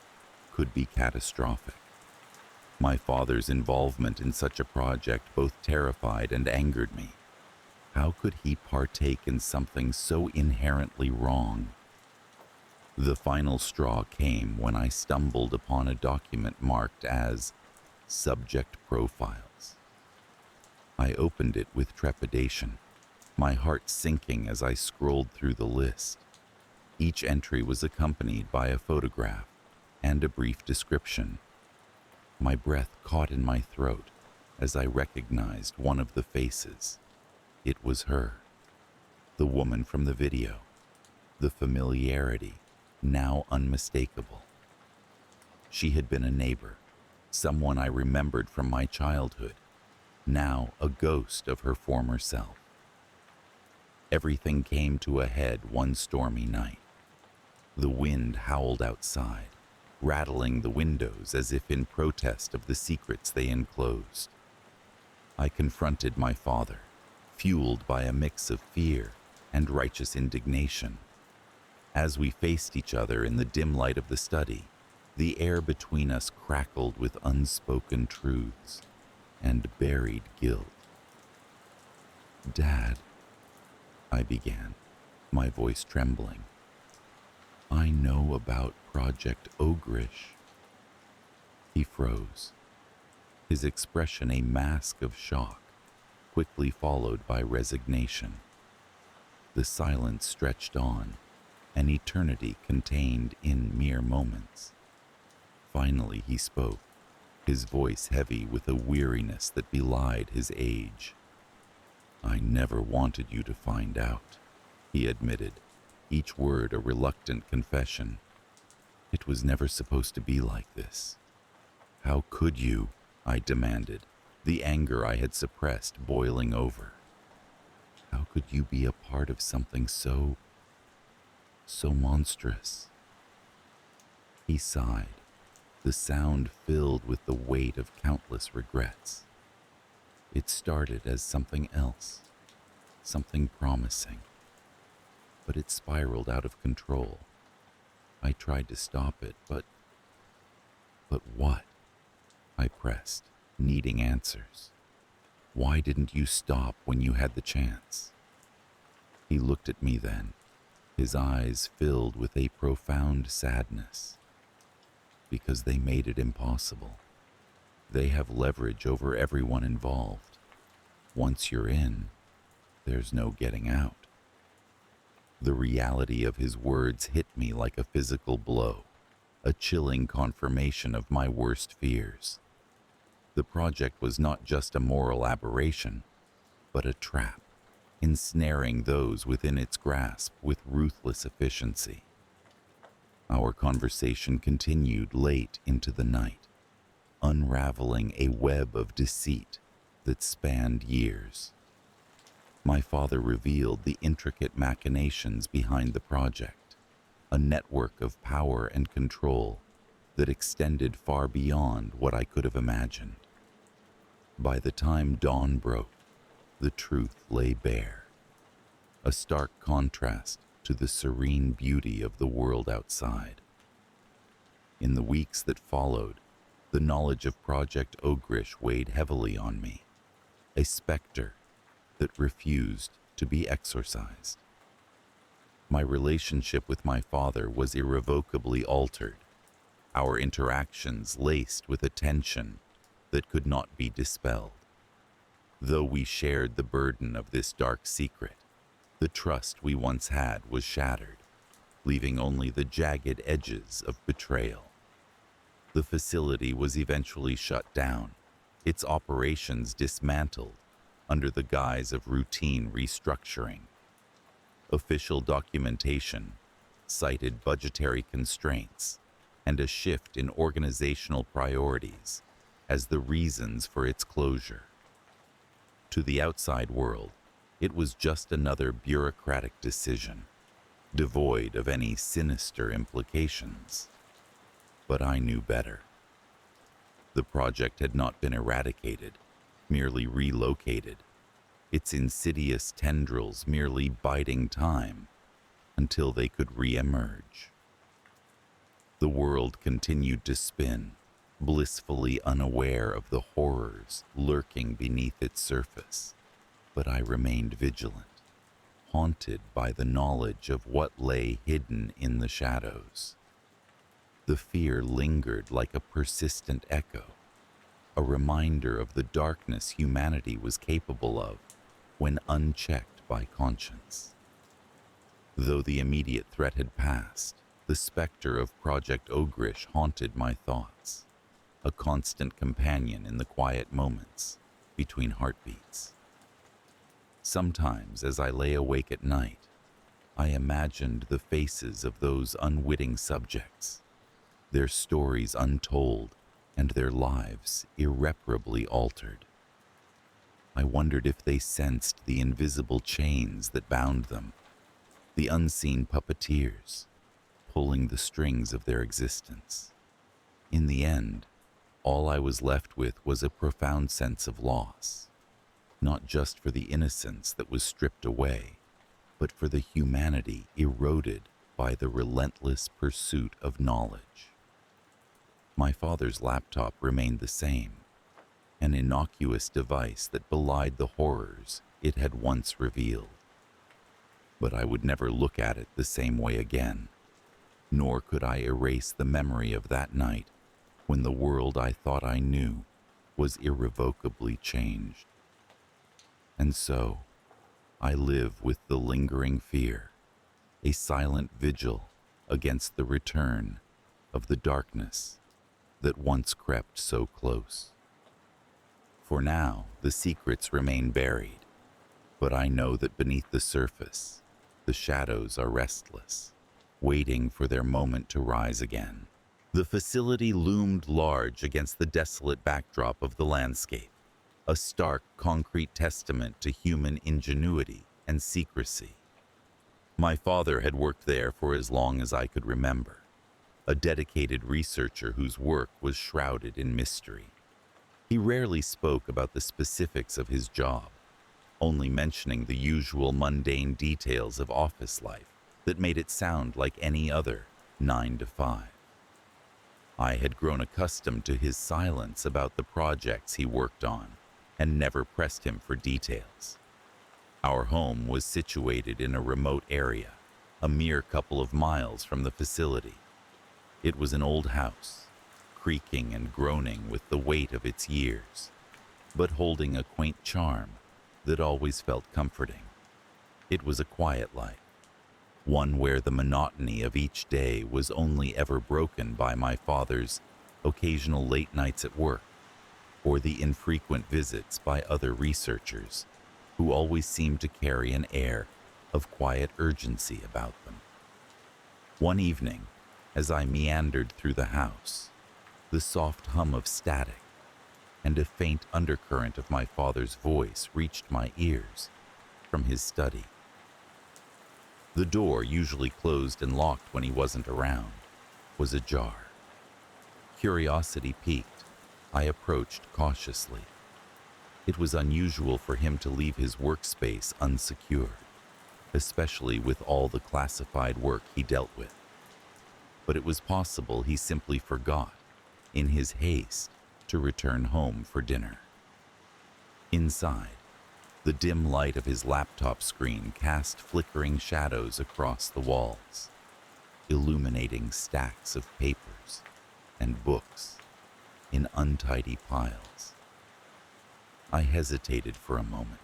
could be catastrophic. My father's involvement in such a project both terrified and angered me. How could he partake in something so inherently wrong? The final straw came when I stumbled upon a document marked as Subject Profiles. I opened it with trepidation, my heart sinking as I scrolled through the list. Each entry was accompanied by a photograph and a brief description. My breath caught in my throat as I recognized one of the faces. It was her, the woman from the video, the familiarity now unmistakable. She had been a neighbor, someone I remembered from my childhood, now a ghost of her former self. Everything came to a head one stormy night. The wind howled outside, rattling the windows as if in protest of the secrets they enclosed. I confronted my father, fueled by a mix of fear and righteous indignation. As we faced each other in the dim light of the study, the air between us crackled with unspoken truths and buried guilt. "Dad," I began, my voice trembling, "I know about Project Ogrish." He froze, his expression a mask of shock, quickly followed by resignation. The silence stretched on, an eternity contained in mere moments. Finally he spoke, his voice heavy with a weariness that belied his age. "I never wanted you to find out," he admitted, each word a reluctant confession. "It was never supposed to be like this." "How could you?" I demanded, the anger I had suppressed boiling over. "How could you be a part of something so monstrous?" He sighed, the sound filled with the weight of countless regrets. It started as something else, something promising, but it spiraled out of control. I tried to stop it, but what? I pressed, needing answers. "Why didn't you stop when you had the chance?" He looked at me then, his eyes filled with a profound sadness. "Because they made it impossible. They have leverage over everyone involved. Once you're in, there's no getting out." The reality of his words hit me like a physical blow, a chilling confirmation of my worst fears. The project was not just a moral aberration, but a trap, ensnaring those within its grasp with ruthless efficiency. Our conversation continued late into the night, unraveling a web of deceit that spanned years. My father revealed the intricate machinations behind the project, a network of power and control that extended far beyond what I could have imagined. By the time dawn broke, the truth lay bare. a stark contrast to the serene beauty of the world outside. In the weeks that followed, the knowledge of Project Ogrish weighed heavily on me, a specter that refused to be exorcised. My relationship with my father was irrevocably altered, our interactions laced with a tension that could not be dispelled. Though we shared the burden of this dark secret, the trust we once had was shattered, leaving only the jagged edges of betrayal. The facility was eventually shut down, its operations dismantled under the guise of routine restructuring. Official documentation cited budgetary constraints and a shift in organizational priorities as the reasons for its closure. To the outside world, it was just another bureaucratic decision, devoid of any sinister implications. But I knew better. The project had not been eradicated, merely relocated, its insidious tendrils merely biding time until they could re-emerge. The world continued to spin, blissfully unaware of the horrors lurking beneath its surface, but I remained vigilant, haunted by the knowledge of what lay hidden in the shadows. The fear lingered like a persistent echo, a reminder of the darkness humanity was capable of when unchecked by conscience. Though the immediate threat had passed, the specter of Project Ogrish haunted my thoughts, a constant companion in the quiet moments between heartbeats. Sometimes, as I lay awake at night, I imagined the faces of those unwitting subjects, their stories untold and their lives irreparably altered. I wondered if they sensed the invisible chains that bound them, the unseen puppeteers pulling the strings of their existence. In the end, all I was left with was a profound sense of loss, not just for the innocence that was stripped away, but for the humanity eroded by the relentless pursuit of knowledge. My father's laptop remained the same, an innocuous device that belied the horrors it had once revealed. But I would never look at it the same way again, nor could I erase the memory of that night when the world I thought I knew was irrevocably changed. And so, I live with the lingering fear, a silent vigil against the return of the darkness that once crept so close. For now, the secrets remain buried, but I know that beneath the surface, the shadows are restless, waiting for their moment to rise again. The facility loomed large against the desolate backdrop of the landscape, a stark, concrete testament to human ingenuity and secrecy. My father had worked there for as long as I could remember, a dedicated researcher whose work was shrouded in mystery. He rarely spoke about the specifics of his job, only mentioning the usual mundane details of office life that made it sound like any other 9 to 5. I had grown accustomed to his silence about the projects he worked on and never pressed him for details. Our home was situated in a remote area, a mere couple of miles from the facility. It was an old house, creaking and groaning with the weight of its years, but holding a quaint charm that always felt comforting. It was a quiet life, one where the monotony of each day was only ever broken by my father's occasional late nights at work, or the infrequent visits by other researchers who always seemed to carry an air of quiet urgency about them. One evening, as I meandered through the house, the soft hum of static and a faint undercurrent of my father's voice reached my ears from his study. The door, usually closed and locked when he wasn't around, was ajar. Curiosity piqued, I approached cautiously. It was unusual for him to leave his workspace unsecured. especially with all the classified work he dealt with. But it was possible he simply forgot, in his haste, to return home for dinner. Inside, the dim light of his laptop screen cast flickering shadows across the walls, illuminating stacks of papers and books in untidy piles. I hesitated for a moment,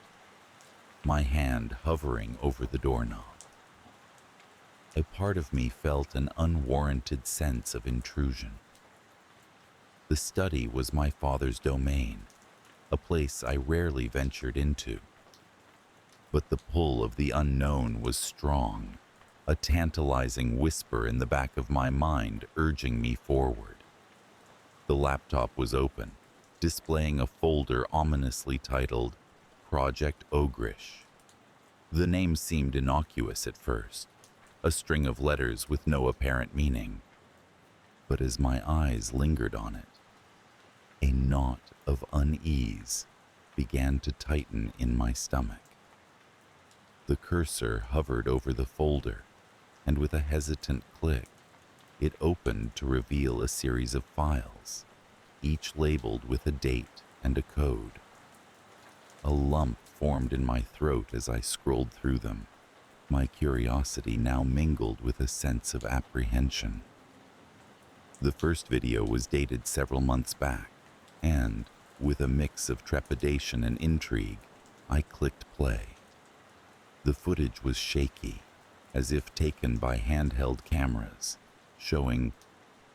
my hand hovering over the doorknob. A part of me felt an unwarranted sense of intrusion. The study was my father's domain, a place I rarely ventured into. But the pull of the unknown was strong, a tantalizing whisper in the back of my mind urging me forward. The laptop was open, displaying a folder ominously titled Project Ogrish. The name seemed innocuous at first, a string of letters with no apparent meaning. But as my eyes lingered on it, a knot of unease began to tighten in my stomach. The cursor hovered over the folder, and with a hesitant click, it opened to reveal a series of files, each labeled with a date and a code. A lump formed in my throat as I scrolled through them, my curiosity now mingled with a sense of apprehension. The first video was dated several months back, and, with a mix of trepidation and intrigue, I clicked play. The footage was shaky, as if taken by handheld cameras, showing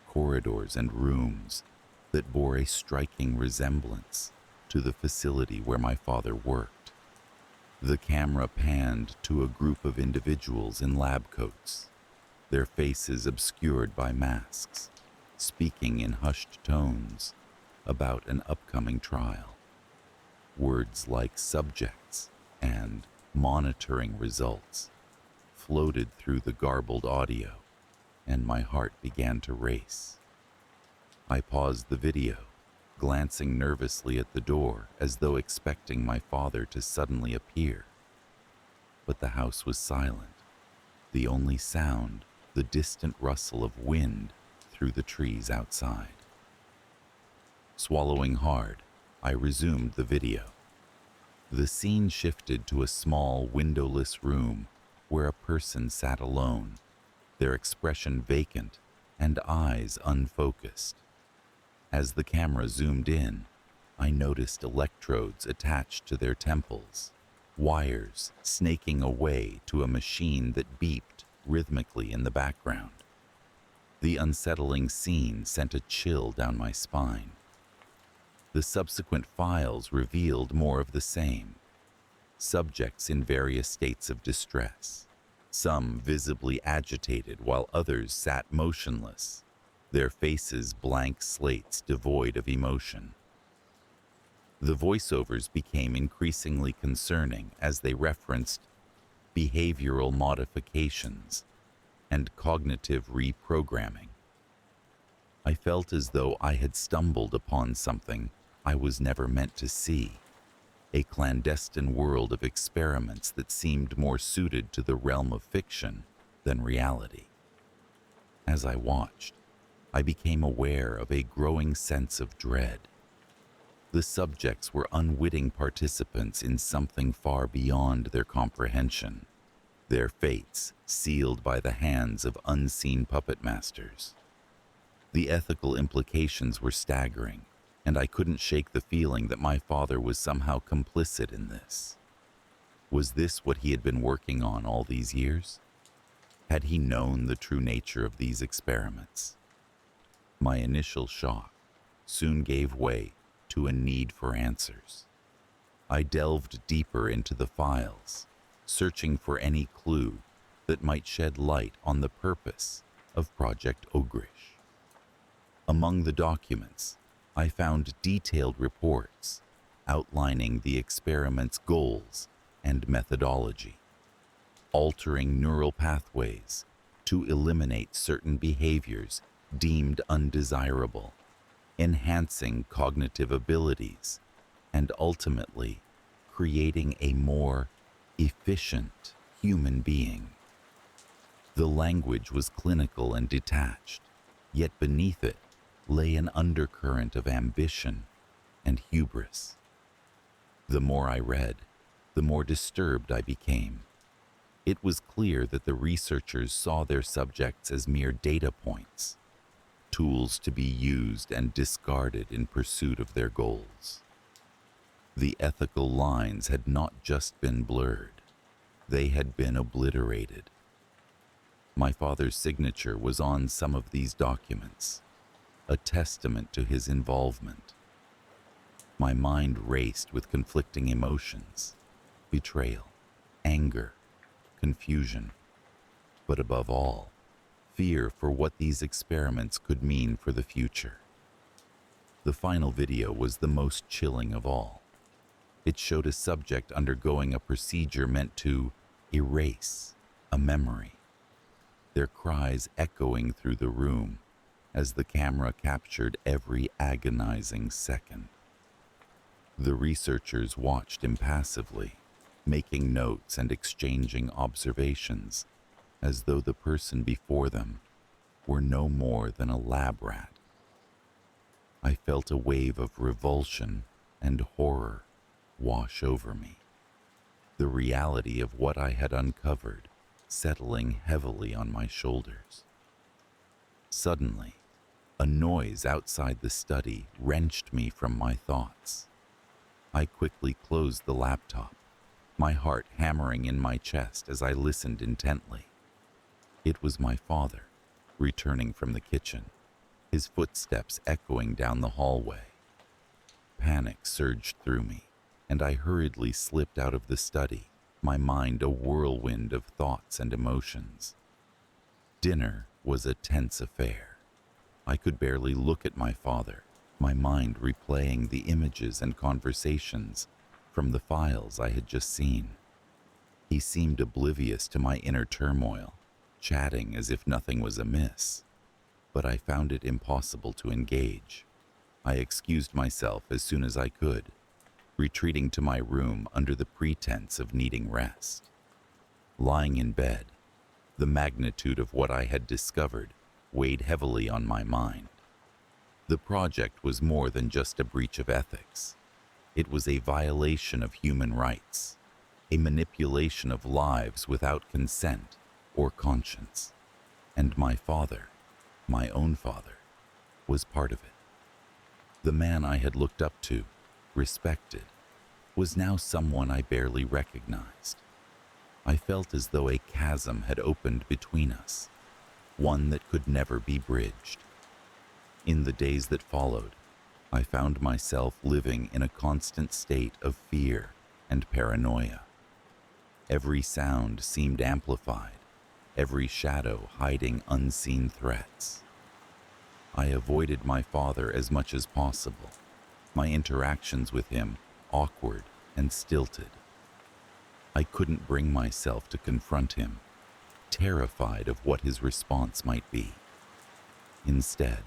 corridors and rooms that bore a striking resemblance to the facility where my father worked. The camera panned to a group of individuals in lab coats, their faces obscured by masks, speaking in hushed tones about an upcoming trial. Words like subjects and monitoring results floated through the garbled audio, and my heart began to race. I paused the video, glancing nervously at the door as though expecting my father to suddenly appear. But the house was silent, the only sound the distant rustle of wind through the trees outside. Swallowing hard, I resumed the video. The scene shifted to a small, windowless room where a person sat alone, their expression vacant and eyes unfocused. As the camera zoomed in, I noticed electrodes attached to their temples, wires snaking away to a machine that beeped rhythmically in the background. The unsettling scene sent a chill down my spine. The subsequent files revealed more of the same. Subjects in various states of distress, some visibly agitated while others sat motionless, their faces blank slates devoid of emotion. The voiceovers became increasingly concerning as they referenced behavioral modifications and cognitive reprogramming. I felt as though I had stumbled upon something I was never meant to see, a clandestine world of experiments that seemed more suited to the realm of fiction than reality. As I watched, I became aware of a growing sense of dread. The subjects were unwitting participants in something far beyond their comprehension, their fates sealed by the hands of unseen puppet masters. The ethical implications were staggering, and I couldn't shake the feeling that my father was somehow complicit in this. Was this what he had been working on all these years? Had he known the true nature of these experiments? My initial shock soon gave way to a need for answers. I delved deeper into the files, searching for any clue that might shed light on the purpose of Project Ogrish. Among the documents, I found detailed reports outlining the experiment's goals and methodology, altering neural pathways to eliminate certain behaviors deemed undesirable, enhancing cognitive abilities, and ultimately creating a more efficient human being. The language was clinical and detached, yet beneath it lay an undercurrent of ambition and hubris. The more I read, the more disturbed I became. It was clear that the researchers saw their subjects as mere data points, tools to be used and discarded in pursuit of their goals. The ethical lines had not just been blurred, they had been obliterated. My father's signature was on some of these documents, a testament to his involvement. My mind raced with conflicting emotions, betrayal, anger, confusion, but above all, fear for what these experiments could mean for the future. The final video was the most chilling of all. It showed a subject undergoing a procedure meant to erase a memory, their cries echoing through the room as the camera captured every agonizing second. The researchers watched impassively, making notes and exchanging observations as though the person before them were no more than a lab rat. I felt a wave of revulsion and horror wash over me, the reality of what I had uncovered settling heavily on my shoulders. Suddenly, a noise outside the study wrenched me from my thoughts. I quickly closed the laptop, my heart hammering in my chest as I listened intently. It was my father, returning from the kitchen, his footsteps echoing down the hallway. Panic surged through me, and I hurriedly slipped out of the study, my mind a whirlwind of thoughts and emotions. Dinner was a tense affair. I could barely look at my father, my mind replaying the images and conversations from the files I had just seen. He seemed oblivious to my inner turmoil, chatting as if nothing was amiss, but I found it impossible to engage. I excused myself as soon as I could, retreating to my room under the pretense of needing rest. Lying in bed, the magnitude of what I had discovered weighed heavily on my mind. The project was more than just a breach of ethics. It was a violation of human rights, a manipulation of lives without consent or conscience. And my father, my own father, was part of it. The man I had looked up to, respected, was now someone I barely recognized. I felt as though a chasm had opened between us, one that could never be bridged. In the days that followed, I found myself living in a constant state of fear and paranoia. Every sound seemed amplified, every shadow hiding unseen threats. I avoided my father as much as possible, my interactions with him awkward and stilted. I couldn't bring myself to confront him, terrified of what his response might be. Instead,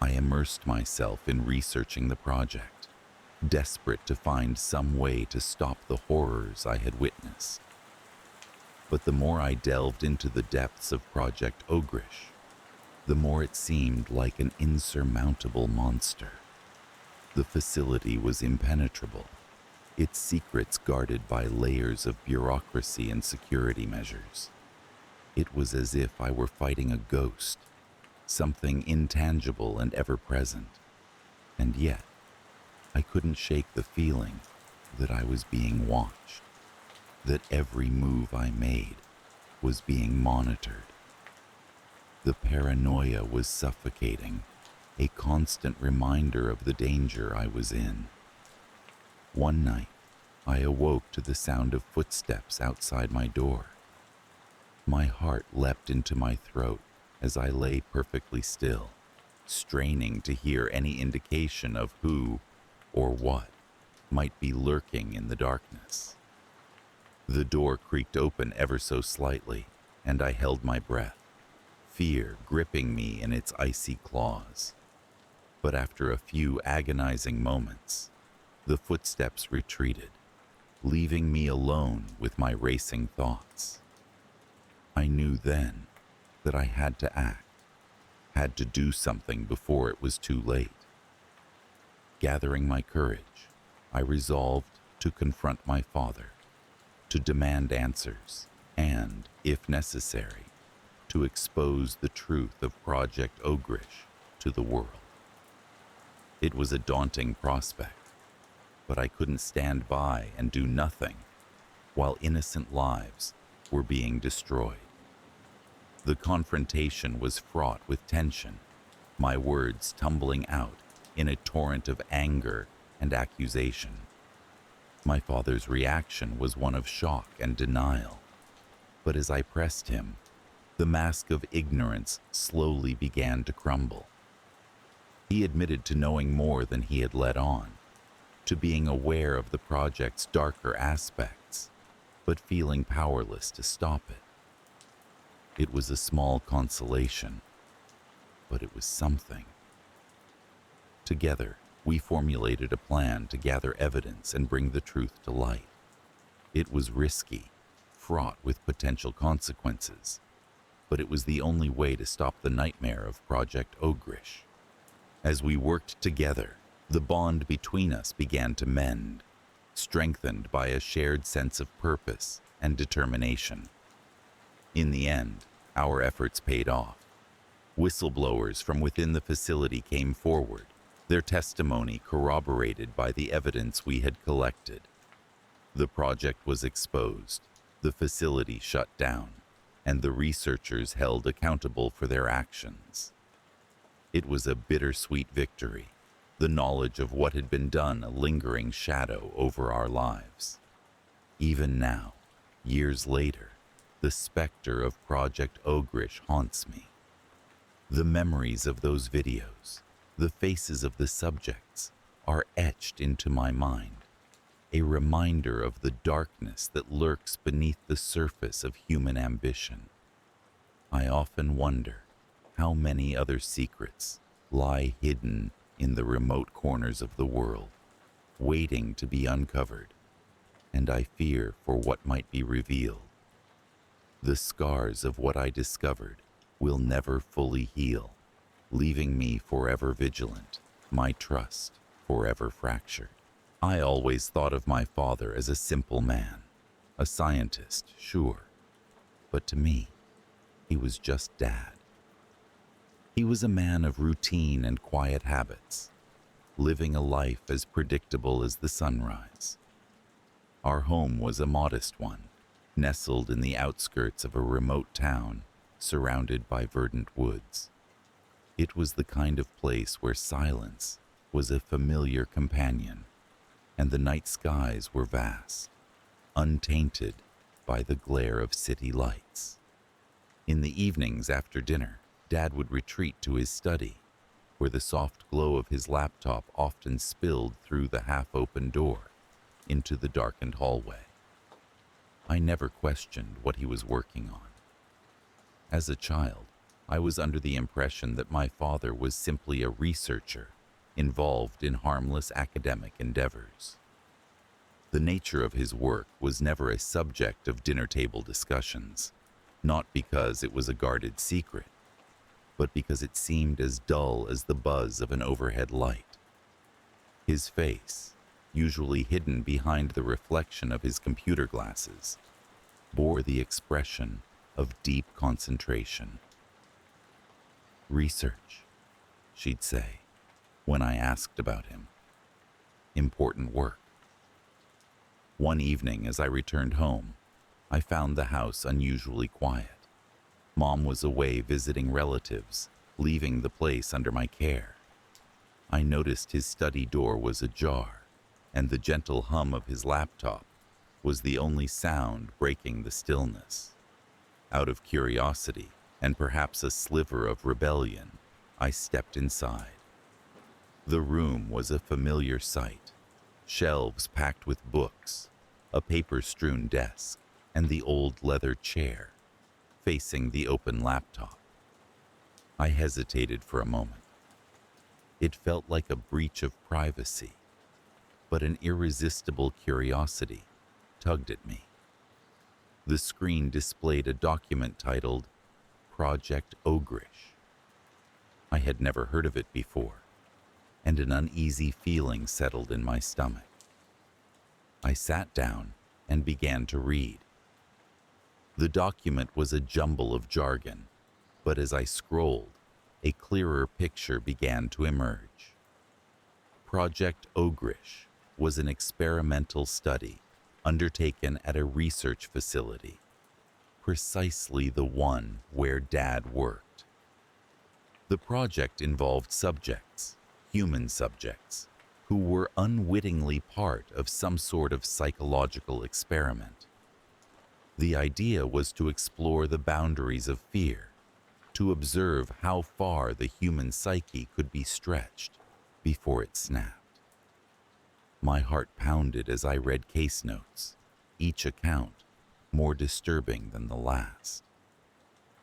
I immersed myself in researching the project, desperate to find some way to stop the horrors I had witnessed. But the more I delved into the depths of Project Ogrish, the more it seemed like an insurmountable monster. The facility was impenetrable, its secrets guarded by layers of bureaucracy and security measures. It was as if I were fighting a ghost, something intangible and ever-present. And yet, I couldn't shake the feeling that I was being watched, that every move I made was being monitored. The paranoia was suffocating, a constant reminder of the danger I was in. One night, I awoke to the sound of footsteps outside my door. My heart leapt into my throat as I lay perfectly still, straining to hear any indication of who or what might be lurking in the darkness. The door creaked open ever so slightly, and I held my breath, fear gripping me in its icy claws. But after a few agonizing moments, the footsteps retreated, leaving me alone with my racing thoughts. I knew then that I had to act, had to do something before it was too late. Gathering my courage, I resolved to confront my father, to demand answers, and, if necessary, to expose the truth of Project Ogrish to the world. It was a daunting prospect, but I couldn't stand by and do nothing while innocent lives were being destroyed. The confrontation was fraught with tension, my words tumbling out in a torrent of anger and accusation. My father's reaction was one of shock and denial, but as I pressed him, the mask of ignorance slowly began to crumble. He admitted to knowing more than he had let on, to being aware of the project's darker aspects, but feeling powerless to stop it. It was a small consolation, but it was something. Together, we formulated a plan to gather evidence and bring the truth to light. It was risky, fraught with potential consequences, but it was the only way to stop the nightmare of Project Ogrish. As we worked together, the bond between us began to mend, strengthened by a shared sense of purpose and determination. In the end, our efforts paid off. Whistleblowers from within the facility came forward, their testimony corroborated by the evidence we had collected. The project was exposed, the facility shut down, and the researchers held accountable for their actions. It was a bittersweet victory, the knowledge of what had been done a lingering shadow over our lives. Even now, years later, the specter of Project Ogrish haunts me. The memories of those videos, the faces of the subjects, are etched into my mind, a reminder of the darkness that lurks beneath the surface of human ambition. I often wonder how many other secrets lie hidden in the remote corners of the world, waiting to be uncovered, and I fear for what might be revealed. The scars of what I discovered will never fully heal, leaving me forever vigilant, my trust forever fractured. I always thought of my father as a simple man, a scientist, sure, but to me, he was just Dad. He was a man of routine and quiet habits, living a life as predictable as the sunrise. Our home was a modest one, nestled in the outskirts of a remote town, surrounded by verdant woods. It was the kind of place where silence was a familiar companion, and the night skies were vast, untainted by the glare of city lights. In the evenings after dinner, Dad would retreat to his study, where the soft glow of his laptop often spilled through the half-open door into the darkened hallway. I never questioned what he was working on. As a child, I was under the impression that my father was simply a researcher involved in harmless academic endeavors. The nature of his work was never a subject of dinner table discussions, not because it was a guarded secret, but because it seemed as dull as the buzz of an overhead light. His face, usually hidden behind the reflection of his computer glasses, bore the expression of deep concentration. Research, she'd say, when I asked about him. Important work. One evening as I returned home, I found the house unusually quiet. Mom was away visiting relatives, leaving the place under my care. I noticed his study door was ajar, and the gentle hum of his laptop was the only sound breaking the stillness. Out of curiosity, and perhaps a sliver of rebellion, I stepped inside. The room was a familiar sight, shelves packed with books, a paper-strewn desk, and the old leather chair facing the open laptop. I hesitated for a moment. It felt like a breach of privacy, but an irresistible curiosity tugged at me. The screen displayed a document titled Project Ogrish. I had never heard of it before, and an uneasy feeling settled in my stomach. I sat down and began to read. The document was a jumble of jargon, but as I scrolled, a clearer picture began to emerge. Project Ogrish was an experimental study undertaken at a research facility, precisely the one where Dad worked. The project involved subjects, human subjects, who were unwittingly part of some sort of psychological experiment. The idea was to explore the boundaries of fear, to observe how far the human psyche could be stretched before it snapped. My heart pounded as I read case notes, each account more disturbing than the last.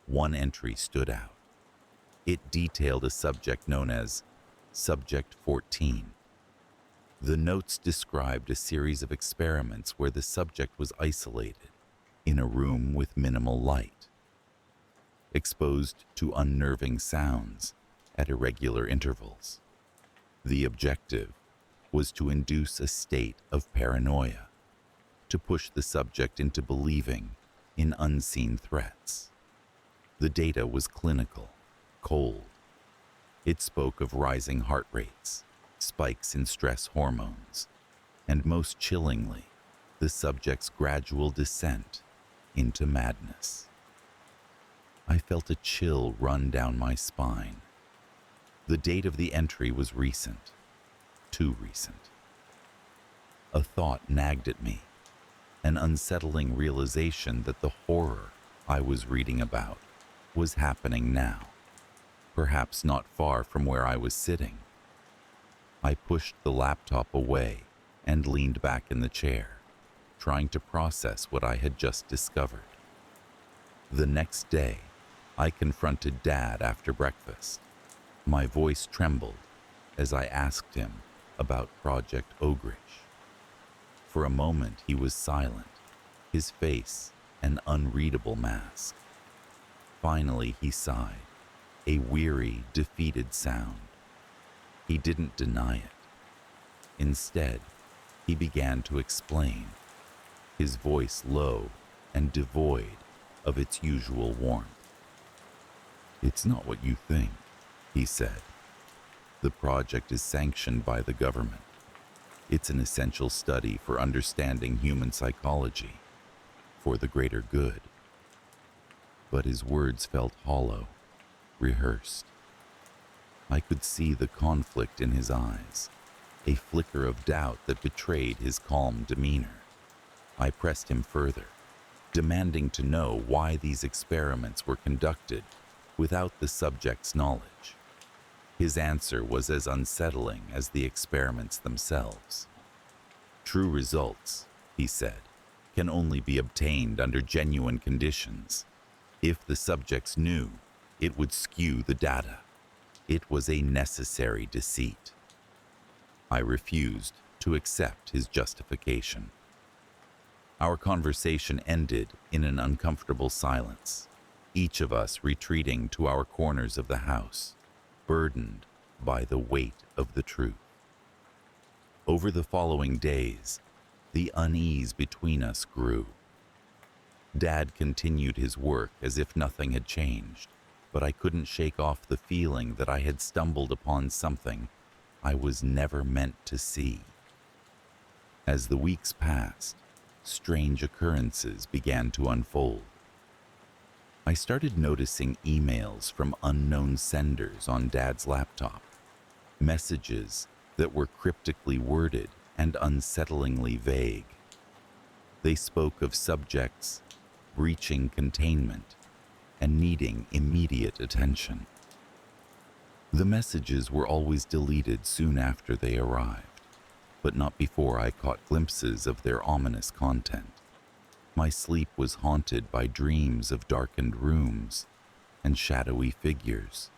One entry stood out. It detailed a subject known as Subject 14. The notes described a series of experiments where the subject was isolated in a room with minimal light, exposed to unnerving sounds at irregular intervals. The objective was to induce a state of paranoia, to push the subject into believing in unseen threats. The data was clinical, cold. It spoke of rising heart rates, spikes in stress hormones, and most chillingly, the subject's gradual descent into madness. I felt a chill run down my spine. The date of the entry was recent, too recent. A thought nagged at me, an unsettling realization that the horror I was reading about was happening now, perhaps not far from where I was sitting. I pushed the laptop away and leaned back in the chair, trying to process what I had just discovered. The next day, I confronted Dad after breakfast. My voice trembled as I asked him about Project Ogrish. For a moment, he was silent, his face an unreadable mask. Finally, he sighed, a weary, defeated sound. He didn't deny it. Instead, he began to explain, his voice low and devoid of its usual warmth. "It's not what you think," he said. "The project is sanctioned by the government. It's an essential study for understanding human psychology, for the greater good." But his words felt hollow, rehearsed. I could see the conflict in his eyes, a flicker of doubt that betrayed his calm demeanor. I pressed him further, demanding to know why these experiments were conducted without the subject's knowledge. His answer was as unsettling as the experiments themselves. "True results," he said, "can only be obtained under genuine conditions. If the subjects knew, it would skew the data. It was a necessary deceit." I refused to accept his justification. Our conversation ended in an uncomfortable silence, each of us retreating to our corners of the house, burdened by the weight of the truth. Over the following days, the unease between us grew. Dad continued his work as if nothing had changed, but I couldn't shake off the feeling that I had stumbled upon something I was never meant to see. As the weeks passed, strange occurrences began to unfold. I started noticing emails from unknown senders on Dad's laptop, messages that were cryptically worded and unsettlingly vague. They spoke of subjects breaching containment and needing immediate attention. The messages were always deleted soon after they arrived, but not before I caught glimpses of their ominous content. My sleep was haunted by dreams of darkened rooms and shadowy figures,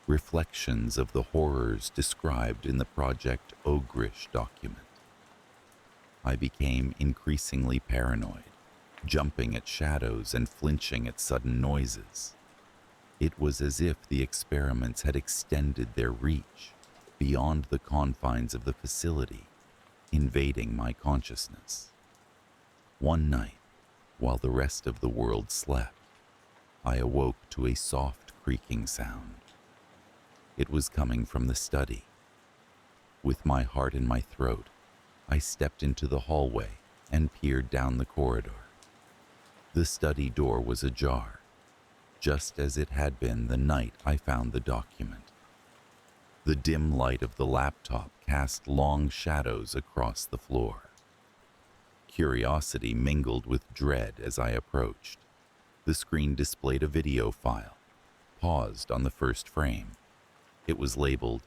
reflections of the horrors described in the Project Ogrish document. I became increasingly paranoid, jumping at shadows and flinching at sudden noises. It was as if the experiments had extended their reach beyond the confines of the facility, invading my consciousness. One night, while the rest of the world slept, I awoke to a soft creaking sound. It was coming from the study. With my heart in my throat, I stepped into the hallway and peered down the corridor. The study door was ajar, just as it had been the night I found the document. The dim light of the laptop cast long shadows across the floor. Curiosity mingled with dread as I approached. The screen displayed a video file, paused on the first frame. It was labeled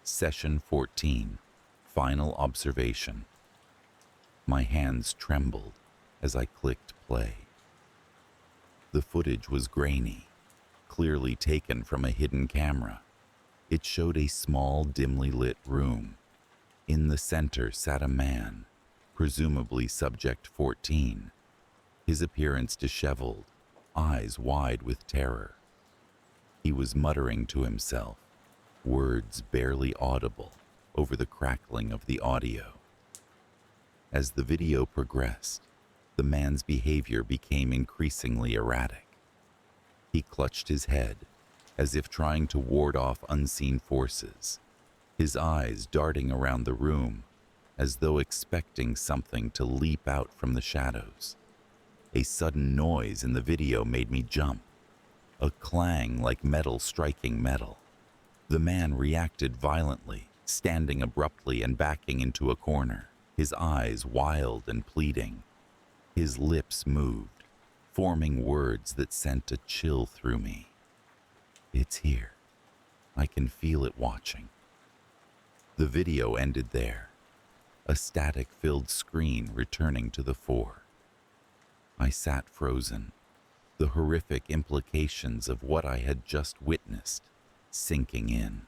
Session 14, Final Observation. My hands trembled as I clicked play. The footage was grainy, clearly taken from a hidden camera. It showed a small, dimly lit room. In the center sat a man, presumably Subject 14, his appearance disheveled, eyes wide with terror. He was muttering to himself, words barely audible over the crackling of the audio. As the video progressed, the man's behavior became increasingly erratic. He clutched his head, as if trying to ward off unseen forces, his eyes darting around the room, as though expecting something to leap out from the shadows. A sudden noise in the video made me jump, a clang like metal striking metal. The man reacted violently, standing abruptly and backing into a corner, his eyes wild and pleading. His lips moved, forming words that sent a chill through me. It's here. I can feel it watching. The video ended there, a static-filled screen returning to the fore. I sat frozen, the horrific implications of what I had just witnessed sinking in.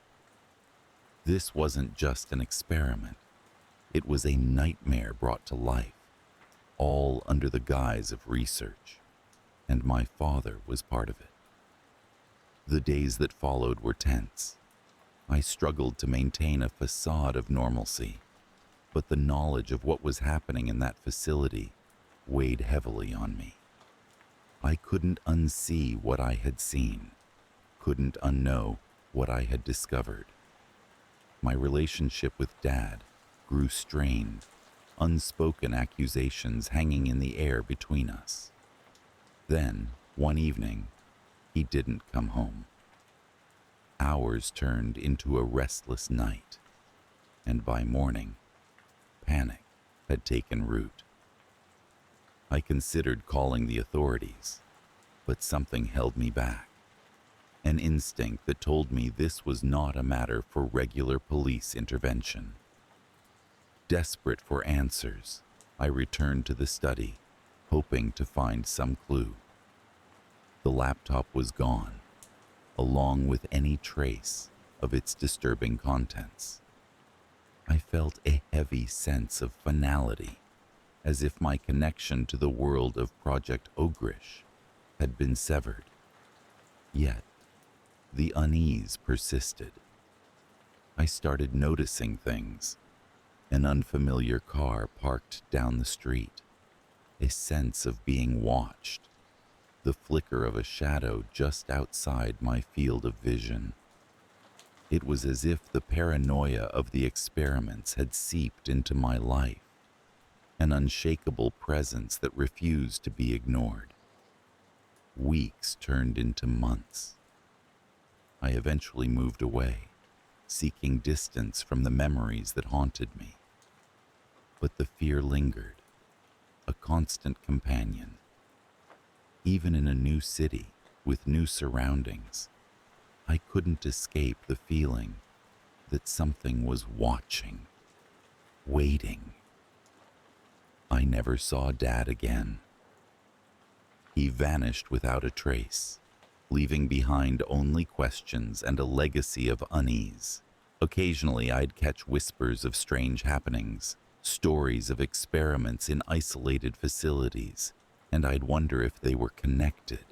This wasn't just an experiment. It was a nightmare brought to life, all under the guise of research, and my father was part of it. The days that followed were tense. I struggled to maintain a facade of normalcy, but the knowledge of what was happening in that facility weighed heavily on me. I couldn't unsee what I had seen, couldn't unknow what I had discovered. My relationship with Dad grew strained, unspoken accusations hanging in the air between us. Then, one evening, he didn't come home. Hours turned into a restless night, and by morning, panic had taken root. I considered calling the authorities, but something held me back. An instinct that told me this was not a matter for regular police intervention. Desperate for answers, I returned to the study, hoping to find some clue. The laptop was gone, along with any trace of its disturbing contents. I felt a heavy sense of finality, as if my connection to the world of Project Ogrish had been severed. Yet, the unease persisted. I started noticing things. An unfamiliar car parked down the street, a sense of being watched, the flicker of a shadow just outside my field of vision. It was as if the paranoia of the experiments had seeped into my life, an unshakable presence that refused to be ignored. Weeks turned into months. I eventually moved away, seeking distance from the memories that haunted me. But the fear lingered, a constant companion. Even in a new city, with new surroundings, I couldn't escape the feeling that something was watching, waiting. I never saw Dad again. He vanished without a trace, leaving behind only questions and a legacy of unease. Occasionally, I'd catch whispers of strange happenings, stories of experiments in isolated facilities, and I'd wonder if they were connected,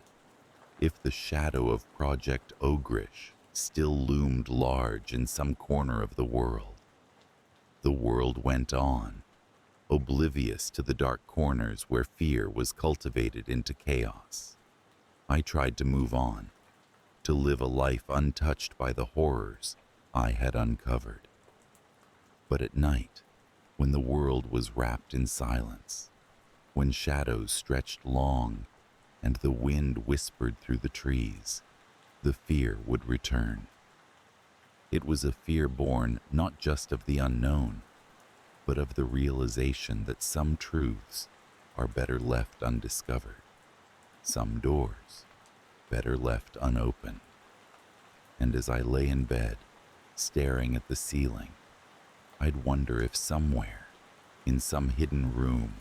if the shadow of Project Ogrish still loomed large in some corner of the world. The world went on, oblivious to the dark corners where fear was cultivated into chaos. I tried to move on, to live a life untouched by the horrors I had uncovered. But at night, when the world was wrapped in silence, when shadows stretched long and the wind whispered through the trees, the fear would return. It was a fear born not just of the unknown, but of the realization that some truths are better left undiscovered, some doors better left unopened. And as I lay in bed, staring at the ceiling, I'd wonder if somewhere, in some hidden room,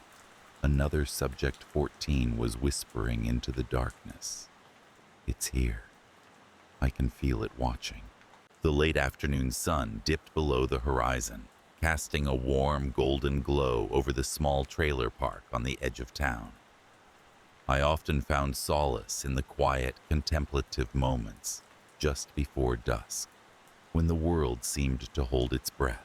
another Subject 14 was whispering into the darkness. It's here. I can feel it watching. The late afternoon sun dipped below the horizon, casting a warm golden glow over the small trailer park on the edge of town. I often found solace in the quiet, contemplative moments just before dusk, when the world seemed to hold its breath.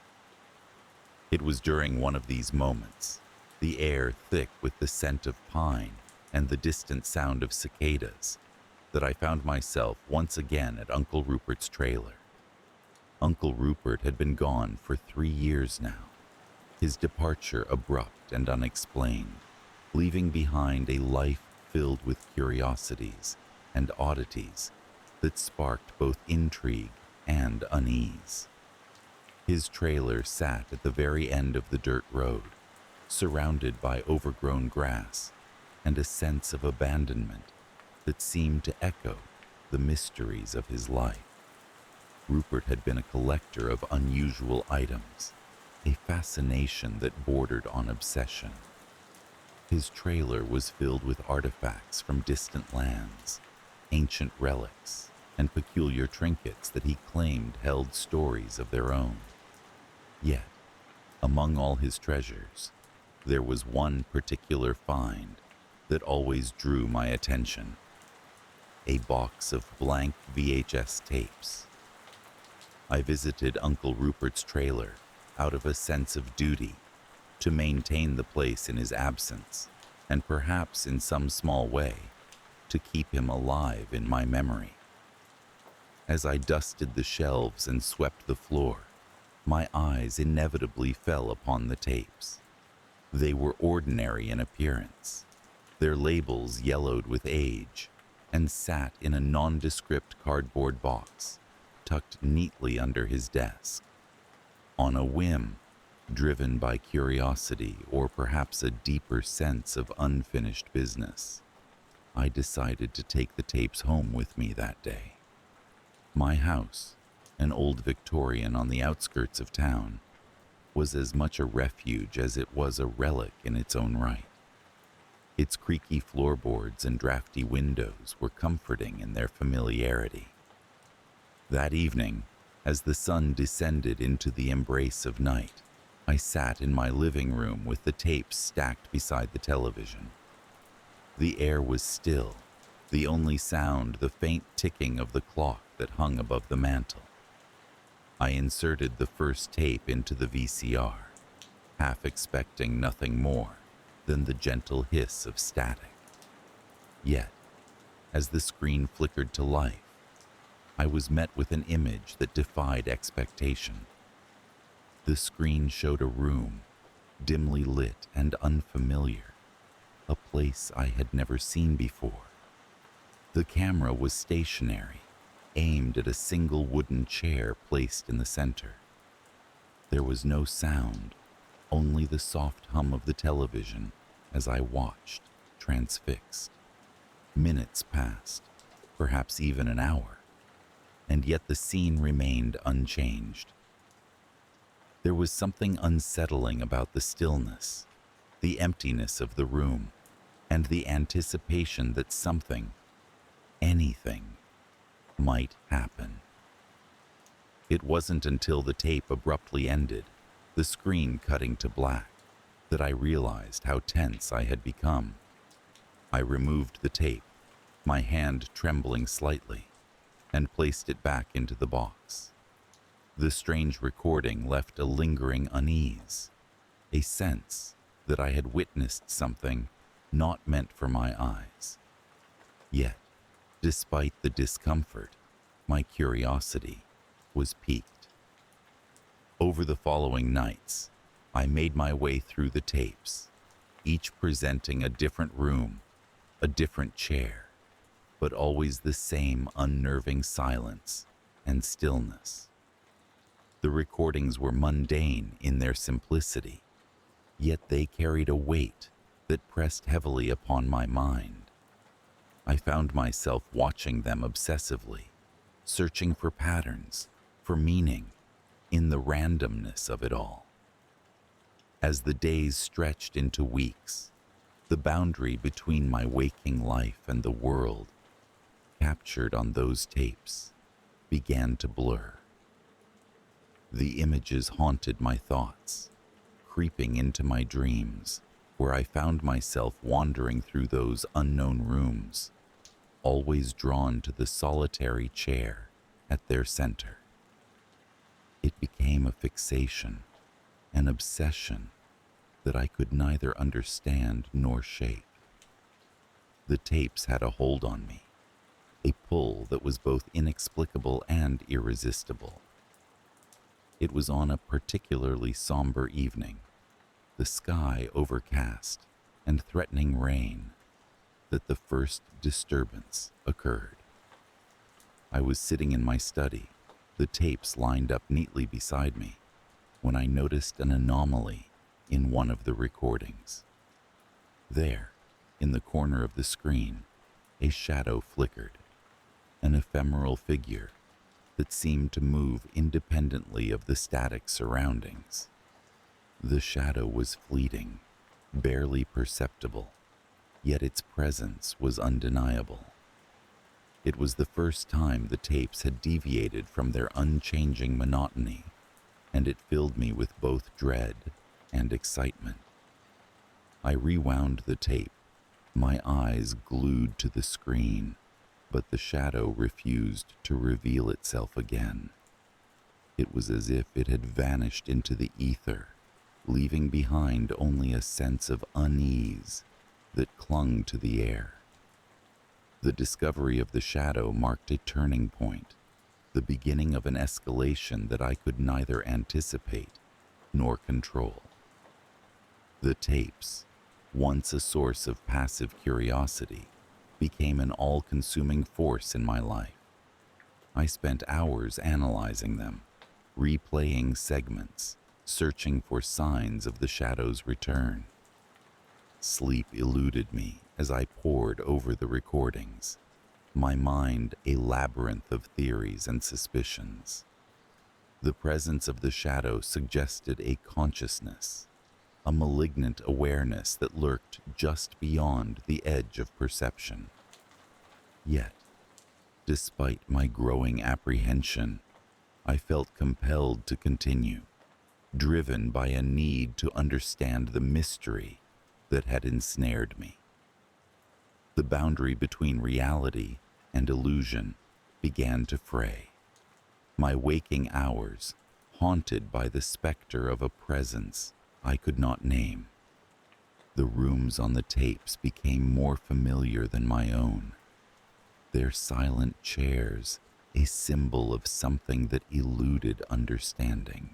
It was during one of these moments, the air thick with the scent of pine and the distant sound of cicadas, that I found myself once again at Uncle Rupert's trailer. Uncle Rupert had been gone for 3 years now, his departure abrupt and unexplained, leaving behind a life filled with curiosities and oddities that sparked both intrigue and unease. His trailer sat at the very end of the dirt road, surrounded by overgrown grass and a sense of abandonment that seemed to echo the mysteries of his life. Rupert had been a collector of unusual items, a fascination that bordered on obsession. His trailer was filled with artifacts from distant lands, ancient relics, and peculiar trinkets that he claimed held stories of their own. Yet, among all his treasures, there was one particular find that always drew my attention: a box of blank VHS tapes. I visited Uncle Rupert's trailer out of a sense of duty to maintain the place in his absence, and perhaps in some small way to keep him alive in my memory. As I dusted the shelves and swept the floor, my eyes inevitably fell upon the tapes. They were ordinary in appearance, their labels yellowed with age, and sat in a nondescript cardboard box, tucked neatly under his desk. On a whim, driven by curiosity or perhaps a deeper sense of unfinished business, I decided to take the tapes home with me that day. My house, an old Victorian on the outskirts of town, was as much a refuge as it was a relic in its own right. Its creaky floorboards and drafty windows were comforting in their familiarity. That evening, as the sun descended into the embrace of night, I sat in my living room with the tapes stacked beside the television. The air was still, the only sound the faint ticking of the clock that hung above the mantel. I inserted the first tape into the VCR, half expecting nothing more than the gentle hiss of static. Yet, as the screen flickered to life, I was met with an image that defied expectation. The screen showed a room, dimly lit and unfamiliar, a place I had never seen before. The camera was stationary, aimed at a single wooden chair placed in the center. There was no sound, only the soft hum of the television as I watched, transfixed. Minutes passed, perhaps even an hour, and yet the scene remained unchanged. There was something unsettling about the stillness, the emptiness of the room, and the anticipation that something, anything, might happen. It wasn't until the tape abruptly ended, the screen cutting to black, that I realized how tense I had become. I removed the tape, my hand trembling slightly, and placed it back into the box. The strange recording left a lingering unease, a sense that I had witnessed something not meant for my eyes. Yet, despite the discomfort, my curiosity was piqued. Over the following nights, I made my way through the tapes, each presenting a different room, a different chair, but always the same unnerving silence and stillness. The recordings were mundane in their simplicity, yet they carried a weight that pressed heavily upon my mind. I found myself watching them obsessively, searching for patterns, for meaning, in the randomness of it all. As the days stretched into weeks, the boundary between my waking life and the world, captured on those tapes, began to blur. The images haunted my thoughts, creeping into my dreams, where I found myself wandering through those unknown rooms, always drawn to the solitary chair at their center. It became a fixation, an obsession that I could neither understand nor shake. The tapes had a hold on me, a pull that was both inexplicable and irresistible. It was on a particularly somber evening, the sky overcast and threatening rain, that the first disturbance occurred. I was sitting in my study, the tapes lined up neatly beside me, when I noticed an anomaly in one of the recordings. There, in the corner of the screen, a shadow flickered, an ephemeral figure that seemed to move independently of the static surroundings. The shadow was fleeting, barely perceptible, yet its presence was undeniable. It was the first time the tapes had deviated from their unchanging monotony, and it filled me with both dread and excitement. I rewound the tape, my eyes glued to the screen, but the shadow refused to reveal itself again. It was as if it had vanished into the ether, leaving behind only a sense of unease that clung to the air. The discovery of the shadow marked a turning point, the beginning of an escalation that I could neither anticipate nor control. The tapes, once a source of passive curiosity, became an all-consuming force in my life. I spent hours analyzing them, replaying segments, searching for signs of the shadow's return. Sleep eluded me as I pored over the recordings, my mind a labyrinth of theories and suspicions. The presence of the shadow suggested a consciousness, a malignant awareness that lurked just beyond the edge of perception. Yet, despite my growing apprehension, I felt compelled to continue, driven by a need to understand the mystery that had ensnared me. The boundary between reality and illusion began to fray, my waking hours haunted by the specter of a presence I could not name. The rooms on the tapes became more familiar than my own, their silent chairs a symbol of something that eluded understanding.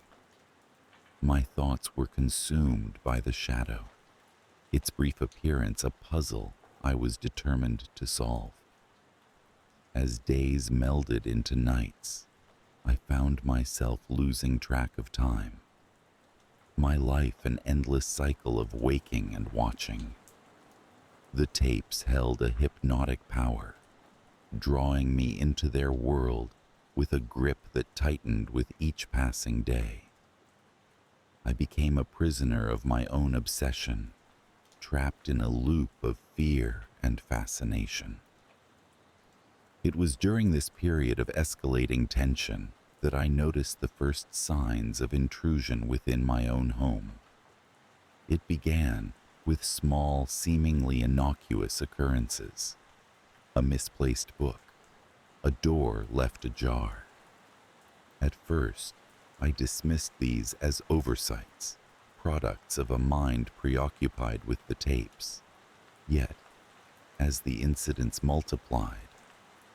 My thoughts were consumed by the shadow, its brief appearance a puzzle I was determined to solve. As days melded into nights, I found myself losing track of time, my life an endless cycle of waking and watching. The tapes held a hypnotic power, drawing me into their world with a grip that tightened with each passing day. I became a prisoner of my own obsession, trapped in a loop of fear and fascination. It was during this period of escalating tension that I noticed the first signs of intrusion within my own home. It began with small, seemingly innocuous occurrences. A misplaced book, a door left ajar. At first, I dismissed these as oversights, products of a mind preoccupied with the tapes. Yet, as the incidents multiplied,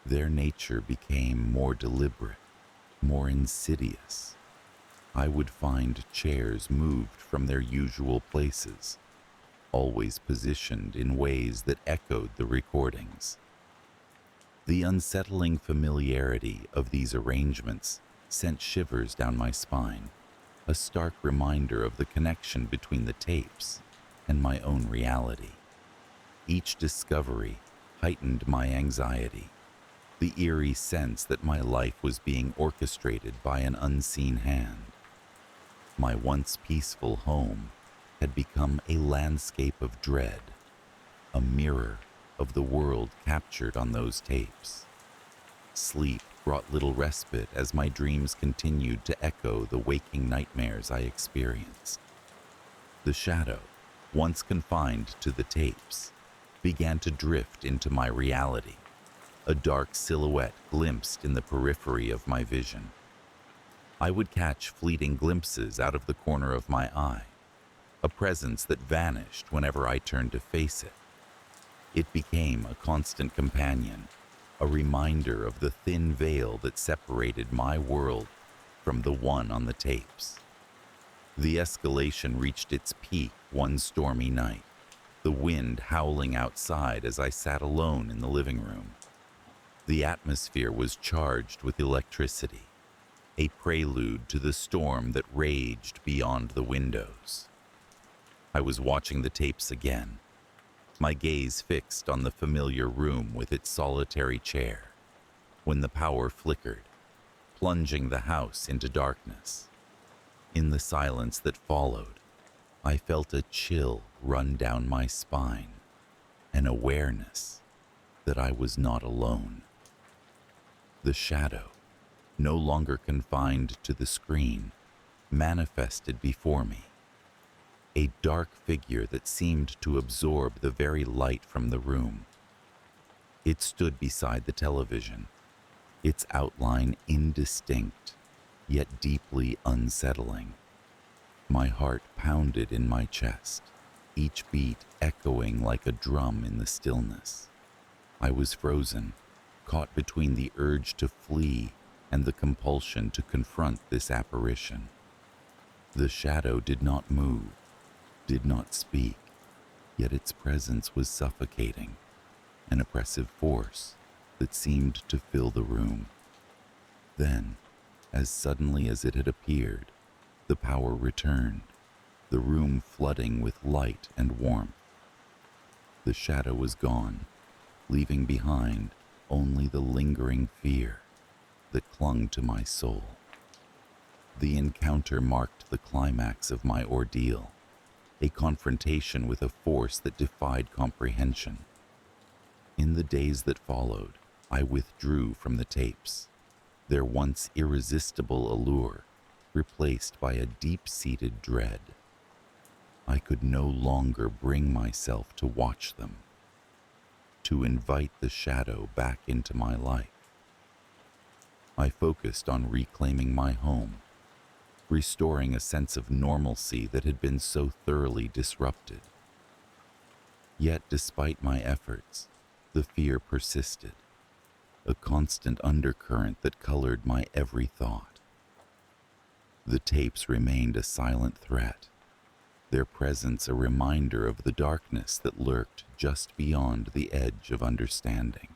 their nature became more deliberate, more insidious. I would find chairs moved from their usual places, always positioned in ways that echoed the recordings. The unsettling familiarity of these arrangements sent shivers down my spine, a stark reminder of the connection between the tapes and my own reality. Each discovery heightened my anxiety, the eerie sense that my life was being orchestrated by an unseen hand. My once peaceful home had become a landscape of dread, a mirror of the world captured on those tapes. Sleep brought little respite as my dreams continued to echo the waking nightmares I experienced. The shadow, once confined to the tapes, began to drift into my reality, a dark silhouette glimpsed in the periphery of my vision. I would catch fleeting glimpses out of the corner of my eye, a presence that vanished whenever I turned to face it. It became a constant companion, a reminder of the thin veil that separated my world from the one on the tapes. The escalation reached its peak one stormy night, the wind howling outside as I sat alone in the living room. The atmosphere was charged with electricity, a prelude to the storm that raged beyond the windows. I was watching the tapes again, my gaze fixed on the familiar room with its solitary chair, when the power flickered, plunging the house into darkness. In the silence that followed, I felt a chill run down my spine, an awareness that I was not alone. The shadow, no longer confined to the screen, manifested before me, a dark figure that seemed to absorb the very light from the room. It stood beside the television, its outline indistinct, yet deeply unsettling. My heart pounded in my chest, each beat echoing like a drum in the stillness. I was frozen, caught between the urge to flee and the compulsion to confront this apparition. The shadow did not move, did not speak, yet its presence was suffocating, an oppressive force that seemed to fill the room. Then, as suddenly as it had appeared, the power returned, the room flooding with light and warmth. The shadow was gone, leaving behind only the lingering fear that clung to my soul. The encounter marked the climax of my ordeal, a confrontation with a force that defied comprehension. In the days that followed, I withdrew from the tapes, their once irresistible allure replaced by a deep-seated dread. I could no longer bring myself to watch them, to invite the shadow back into my life. I focused on reclaiming my home, restoring a sense of normalcy that had been so thoroughly disrupted. Yet, despite my efforts, the fear persisted, a constant undercurrent that colored my every thought. The tapes remained a silent threat, their presence a reminder of the darkness that lurked just beyond the edge of understanding.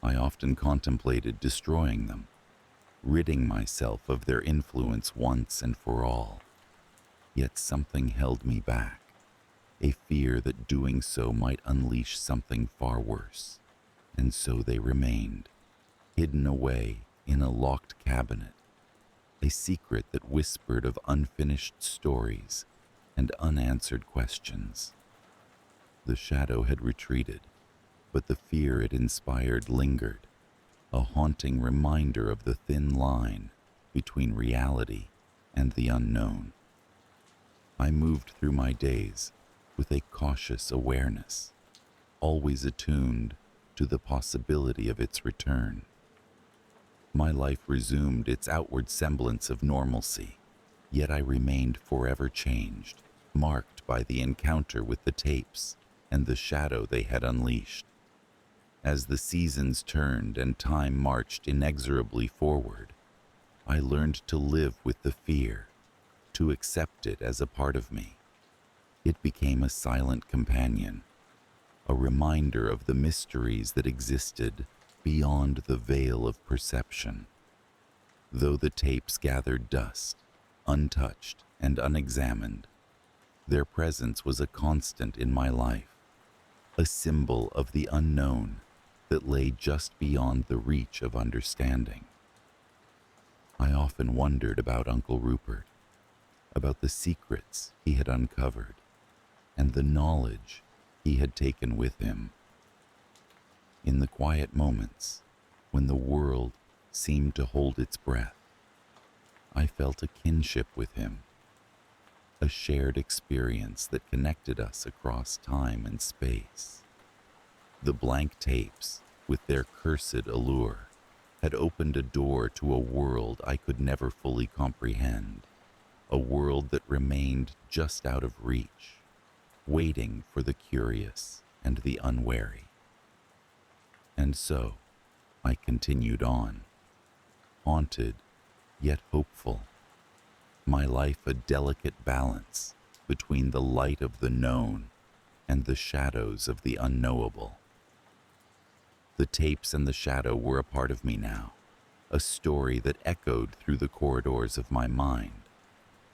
I often contemplated destroying them, ridding myself of their influence once and for all. Yet something held me back, a fear that doing so might unleash something far worse, and so they remained, hidden away in a locked cabinet, a secret that whispered of unfinished stories and unanswered questions. The shadow had retreated, but the fear it inspired lingered, a haunting reminder of the thin line between reality and the unknown. I moved through my days, with a cautious awareness, always attuned to the possibility of its return. My life resumed its outward semblance of normalcy, yet I remained forever changed, marked by the encounter with the tapes and the shadow they had unleashed. As the seasons turned and time marched inexorably forward, I learned to live with the fear, to accept it as a part of me. It became a silent companion, a reminder of the mysteries that existed beyond the veil of perception. Though the tapes gathered dust, untouched and unexamined, their presence was a constant in my life, a symbol of the unknown that lay just beyond the reach of understanding. I often wondered about Uncle Rupert, about the secrets he had uncovered, and the knowledge he had taken with him. In the quiet moments, when the world seemed to hold its breath, I felt a kinship with him, a shared experience that connected us across time and space. The blank tapes, with their cursed allure, had opened a door to a world I could never fully comprehend, a world that remained just out of reach, waiting for the curious and the unwary. And so, I continued on, haunted yet hopeful, my life a delicate balance between the light of the known and the shadows of the unknowable. The tapes and the shadow were a part of me now, a story that echoed through the corridors of my mind,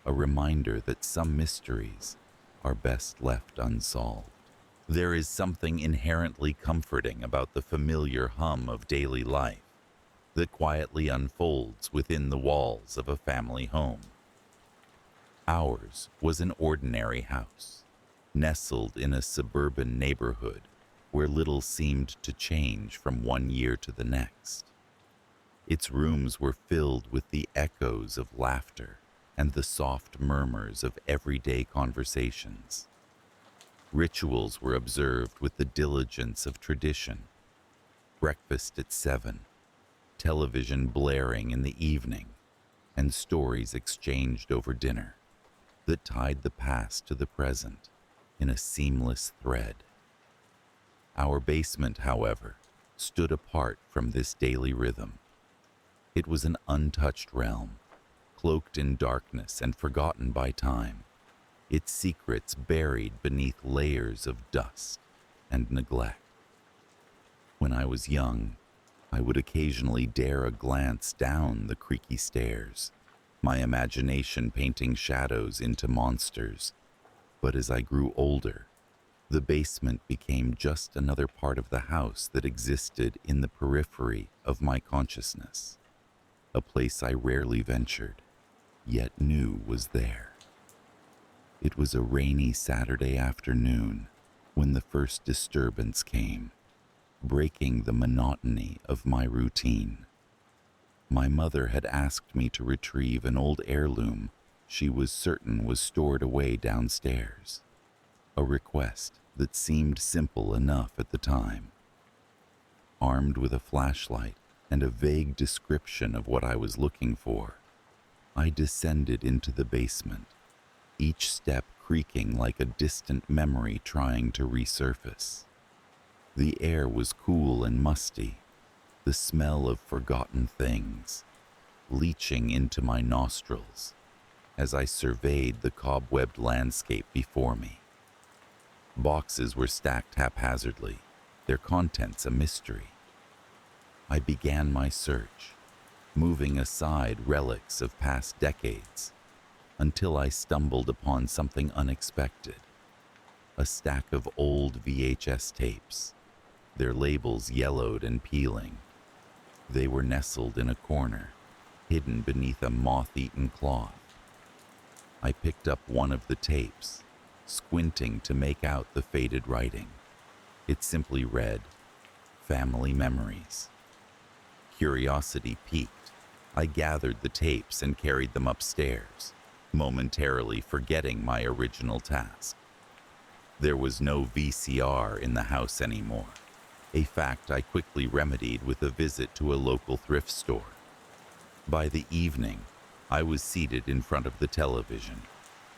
a reminder that some mysteries are best left unsolved. There is something inherently comforting about the familiar hum of daily life that quietly unfolds within the walls of a family home. Ours was an ordinary house, nestled in a suburban neighborhood where little seemed to change from one year to the next. Its rooms were filled with the echoes of laughter and the soft murmurs of everyday conversations. Rituals were observed with the diligence of tradition. Breakfast at 7, television blaring in the evening, and stories exchanged over dinner that tied the past to the present in a seamless thread. Our basement, however, stood apart from this daily rhythm. It was an untouched realm, cloaked in darkness and forgotten by time, its secrets buried beneath layers of dust and neglect. When I was young, I would occasionally dare a glance down the creaky stairs, my imagination painting shadows into monsters. But as I grew older, the basement became just another part of the house that existed in the periphery of my consciousness, a place I rarely ventured, yet knew was there. It was a rainy Saturday afternoon when the first disturbance came, breaking the monotony of my routine. My mother had asked me to retrieve an old heirloom she was certain was stored away downstairs, a request that seemed simple enough at the time. Armed with a flashlight and a vague description of what I was looking for, I descended into the basement, each step creaking like a distant memory trying to resurface. The air was cool and musty, the smell of forgotten things leaching into my nostrils as I surveyed the cobwebbed landscape before me. Boxes were stacked haphazardly, their contents a mystery. I began my search, moving aside relics of past decades, until I stumbled upon something unexpected. A stack of old VHS tapes, their labels yellowed and peeling. They were nestled in a corner, hidden beneath a moth-eaten cloth. I picked up one of the tapes, squinting to make out the faded writing. It simply read, "Family Memories." Curiosity piqued. I gathered the tapes and carried them upstairs, momentarily forgetting my original task. There was no VCR in the house anymore, a fact I quickly remedied with a visit to a local thrift store. By the evening, I was seated in front of the television,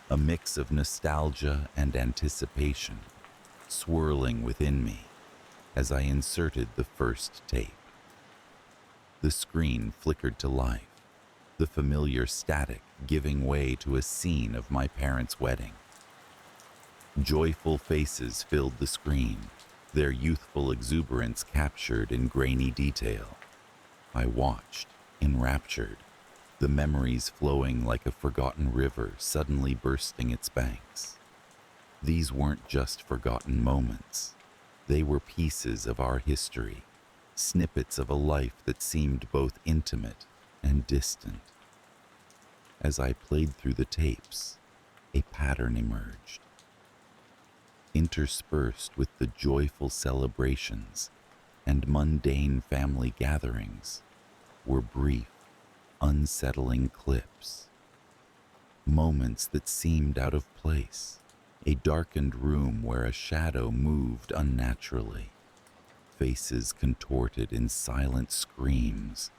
a mix of nostalgia and anticipation swirling within me as I inserted the first tape. The screen flickered to life, the familiar static giving way to a scene of my parents' wedding. Joyful faces filled the screen, their youthful exuberance captured in grainy detail. I watched, enraptured, the memories flowing like a forgotten river suddenly bursting its banks. These weren't just forgotten moments. They were pieces of our history, snippets of a life that seemed both intimate and distant. As I played through the tapes, a pattern emerged. Interspersed with the joyful celebrations and mundane family gatherings were brief, unsettling clips. Moments that seemed out of place, a darkened room where a shadow moved unnaturally, faces contorted in silent screams,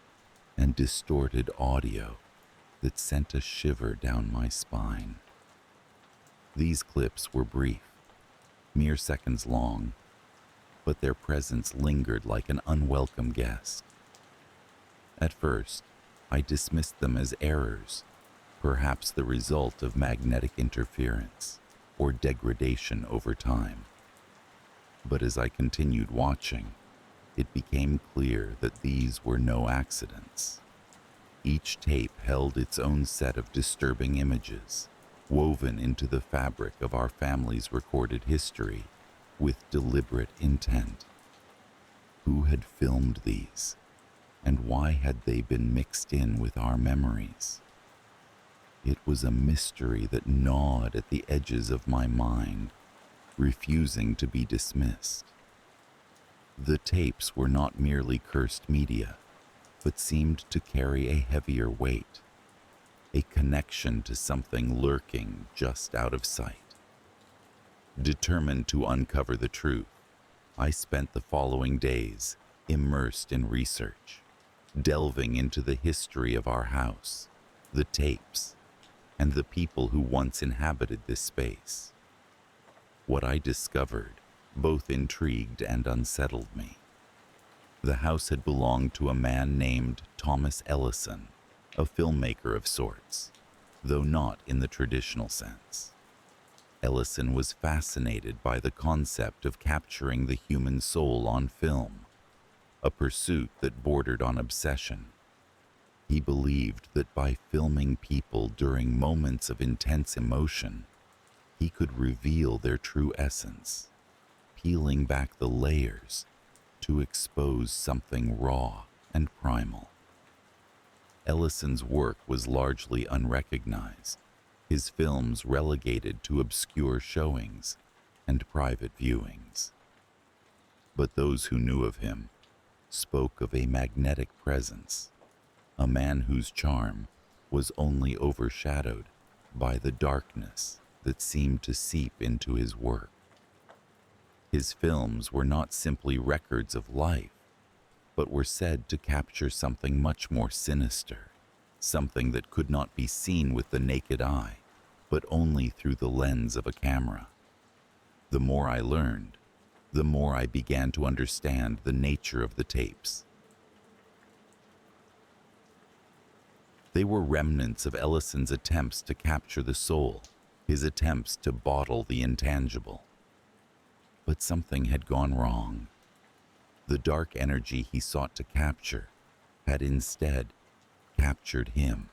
and distorted audio that sent a shiver down my spine. These clips were brief, mere seconds long, but their presence lingered like an unwelcome guest. At first, I dismissed them as errors, perhaps the result of magnetic interference or degradation over time. But as I continued watching, it became clear that these were no accidents. Each tape held its own set of disturbing images, woven into the fabric of our family's recorded history with deliberate intent. Who had filmed these, and why had they been mixed in with our memories? It was a mystery that gnawed at the edges of my mind, refusing to be dismissed. The tapes were not merely cursed media, but seemed to carry a heavier weight, a connection to something lurking just out of sight. Determined to uncover the truth, I spent the following days immersed in research, delving into the history of our house, the tapes, and the people who once inhabited this space. What I discovered both intrigued and unsettled me. The house had belonged to a man named Thomas Ellison, a filmmaker of sorts, though not in the traditional sense. Ellison was fascinated by the concept of capturing the human soul on film, a pursuit that bordered on obsession. He believed that by filming people during moments of intense emotion, he could reveal their true essence, peeling back the layers to expose something raw and primal. Ellison's work was largely unrecognized, his films relegated to obscure showings and private viewings. But those who knew of him spoke of a magnetic presence, a man whose charm was only overshadowed by the darkness that seemed to seep into his work. His films were not simply records of life, but were said to capture something much more sinister, something that could not be seen with the naked eye, but only through the lens of a camera. The more I learned, the more I began to understand the nature of the tapes. They were remnants of Ellison's attempts to capture the soul, his attempts to bottle the intangible. But something had gone wrong. The dark energy he sought to capture had instead captured him,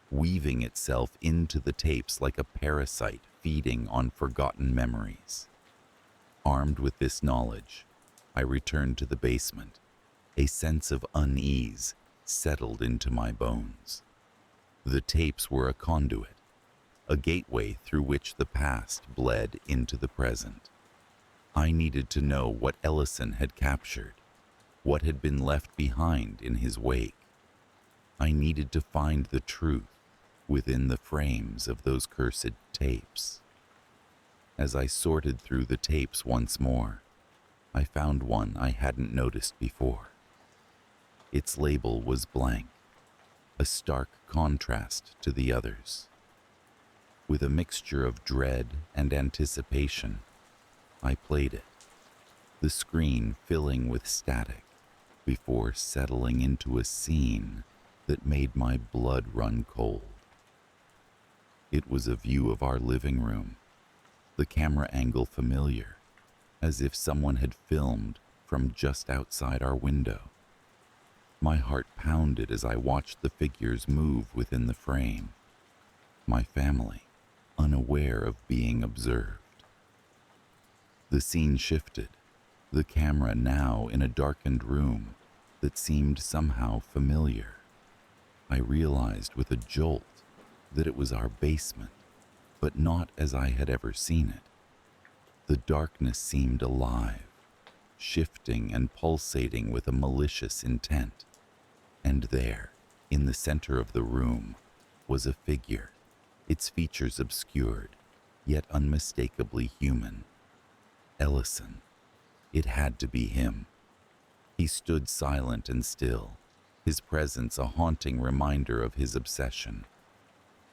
weaving itself into the tapes like a parasite feeding on forgotten memories. Armed with this knowledge, I returned to the basement. A sense of unease settled into my bones. The tapes were a conduit, a gateway through which the past bled into the present. I needed to know what Ellison had captured, what had been left behind in his wake. I needed to find the truth within the frames of those cursed tapes. As I sorted through the tapes once more, I found one I hadn't noticed before. Its label was blank, a stark contrast to the others. With a mixture of dread and anticipation, I played it, the screen filling with static, before settling into a scene that made my blood run cold. It was a view of our living room, the camera angle familiar, as if someone had filmed from just outside our window. My heart pounded as I watched the figures move within the frame, my family unaware of being observed. The scene shifted, the camera now in a darkened room that seemed somehow familiar. I realized with a jolt that it was our basement, but not as I had ever seen it. The darkness seemed alive, shifting and pulsating with a malicious intent. And there, in the center of the room, was a figure, its features obscured, yet unmistakably human. Ellison. It had to be him. He stood silent and still, his presence a haunting reminder of his obsession.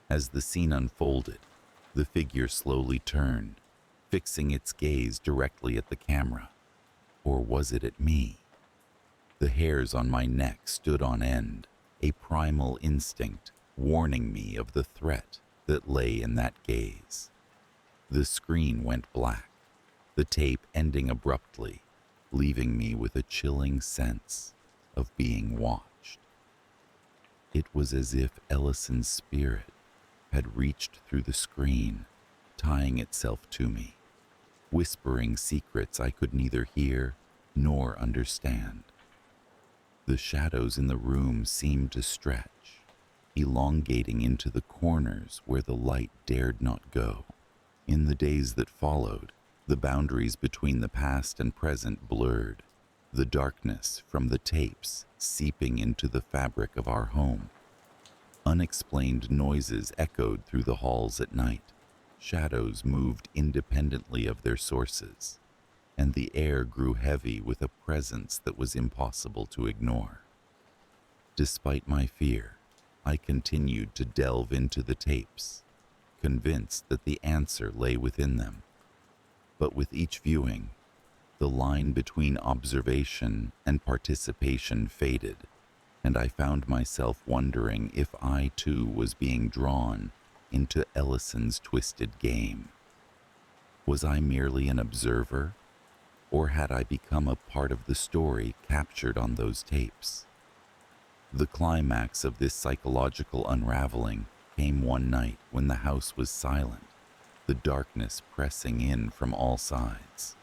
As the scene unfolded, the figure slowly turned, fixing its gaze directly at the camera. Or was it at me? The hairs on my neck stood on end, a primal instinct warning me of the threat that lay in that gaze. The screen went black, the tape ending abruptly, leaving me with a chilling sense of being watched. It was as if Ellison's spirit had reached through the screen, tying itself to me, whispering secrets I could neither hear nor understand. The shadows in the room seemed to stretch, elongating into the corners where the light dared not go. In the days that followed, the boundaries between the past and present blurred, the darkness from the tapes seeping into the fabric of our home. Unexplained noises echoed through the halls at night. Shadows moved independently of their sources, and the air grew heavy with a presence that was impossible to ignore. Despite my fear, I continued to delve into the tapes, convinced that the answer lay within them. But with each viewing, the line between observation and participation faded, and I found myself wondering if I too was being drawn into Ellison's twisted game. Was I merely an observer, or had I become a part of the story captured on those tapes? The climax of this psychological unraveling came one night when the house was silent, the darkness pressing in from all sides.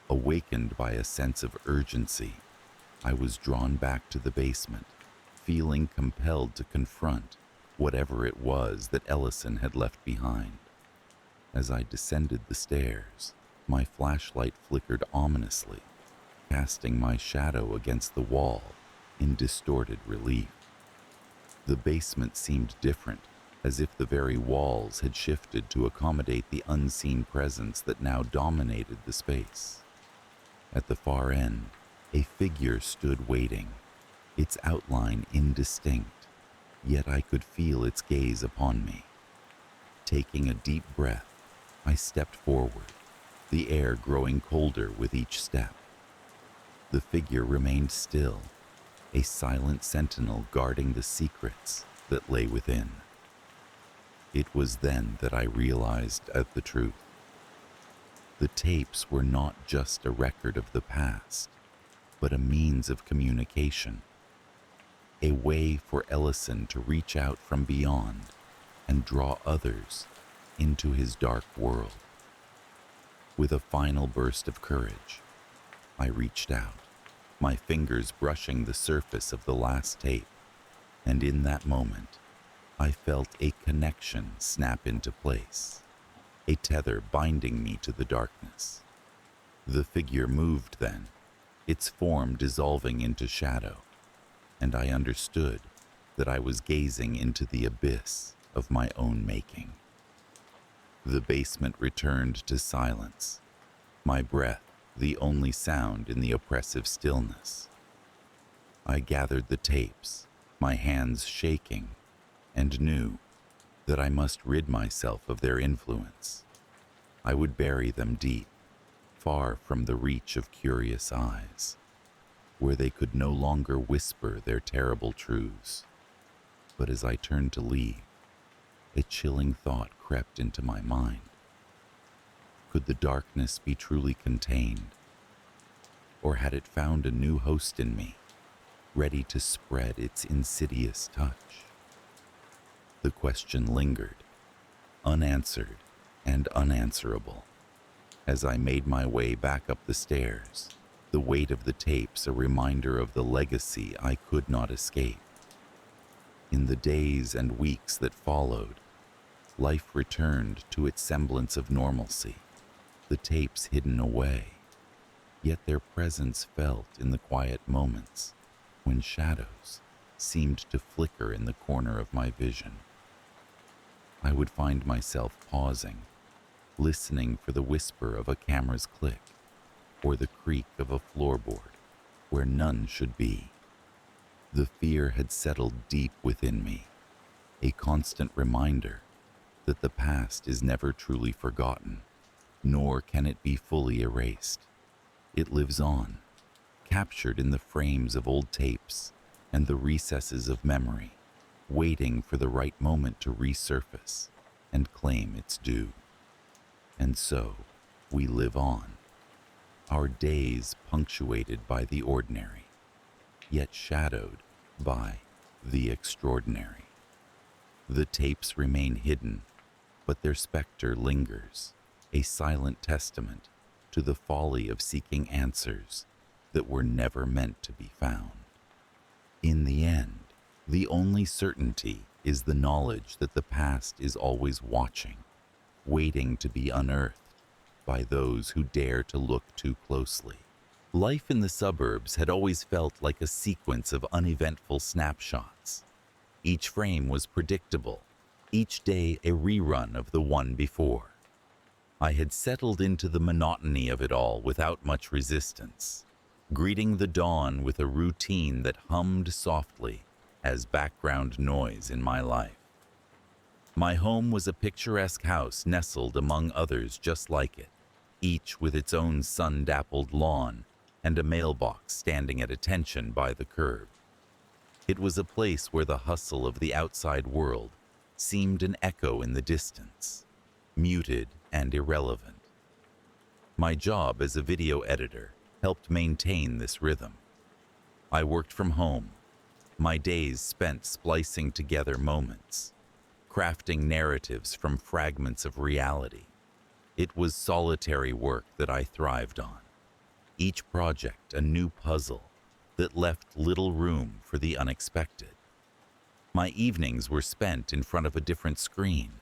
Awakened by a sense of urgency, I was drawn back to the basement, feeling compelled to confront whatever it was that Ellison had left behind. As I descended the stairs, my flashlight flickered ominously, casting my shadow against the wall in distorted relief. The basement seemed different, as if the very walls had shifted to accommodate the unseen presence that now dominated the space. At the far end, a figure stood waiting, its outline indistinct, yet I could feel its gaze upon me. Taking a deep breath, I stepped forward, the air growing colder with each step. The figure remained still, a silent sentinel guarding the secrets that lay within. It was then that I realized the truth. The tapes were not just a record of the past, but a means of communication, a way for Ellison to reach out from beyond and draw others into his dark world. With a final burst of courage, I reached out, my fingers brushing the surface of the last tape, and in that moment, I felt a connection snap into place, a tether binding me to the darkness. The figure moved then, its form dissolving into shadow, and I understood that I was gazing into the abyss of my own making. The basement returned to silence, my breath the only sound in the oppressive stillness. I gathered the tapes, my hands shaking, and knew that I must rid myself of their influence. I would bury them deep, far from the reach of curious eyes, where they could no longer whisper their terrible truths. But as I turned to leave, a chilling thought crept into my mind. Could the darkness be truly contained? Or had it found a new host in me, ready to spread its insidious touch? The question lingered, unanswered and unanswerable. As I made my way back up the stairs, the weight of the tapes a reminder of the legacy I could not escape. In the days and weeks that followed, life returned to its semblance of normalcy, the tapes hidden away, yet their presence felt in the quiet moments when shadows seemed to flicker in the corner of my vision. I would find myself pausing, listening for the whisper of a camera's click or the creak of a floorboard where none should be. The fear had settled deep within me, a constant reminder that the past is never truly forgotten, nor can it be fully erased. It lives on, captured in the frames of old tapes and the recesses of memory, waiting for the right moment to resurface and claim its due. And so, we live on, our days punctuated by the ordinary, yet shadowed by the extraordinary. The tapes remain hidden, but their specter lingers, a silent testament to the folly of seeking answers that were never meant to be found. In the end, the only certainty is the knowledge that the past is always watching, waiting to be unearthed by those who dare to look too closely. Life in the suburbs had always felt like a sequence of uneventful snapshots. Each frame was predictable, each day a rerun of the one before. I had settled into the monotony of it all without much resistance, greeting the dawn with a routine that hummed softly as background noise in my life. My home was a picturesque house nestled among others just like it, each with its own sun-dappled lawn and a mailbox standing at attention by the curb. It was a place where the hustle of the outside world seemed an echo in the distance, muted and irrelevant. My job as a video editor helped maintain this rhythm. I worked from home, my days spent splicing together moments, crafting narratives from fragments of reality. It was solitary work that I thrived on, each project a new puzzle that left little room for the unexpected. My evenings were spent in front of a different screen,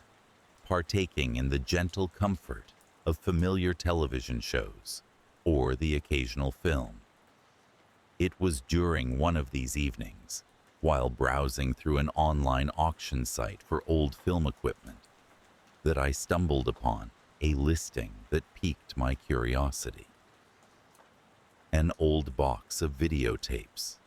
partaking in the gentle comfort of familiar television shows or the occasional film. It was during one of these evenings, while browsing through an online auction site for old film equipment, that I stumbled upon a listing that piqued my curiosity. An old box of videotapes,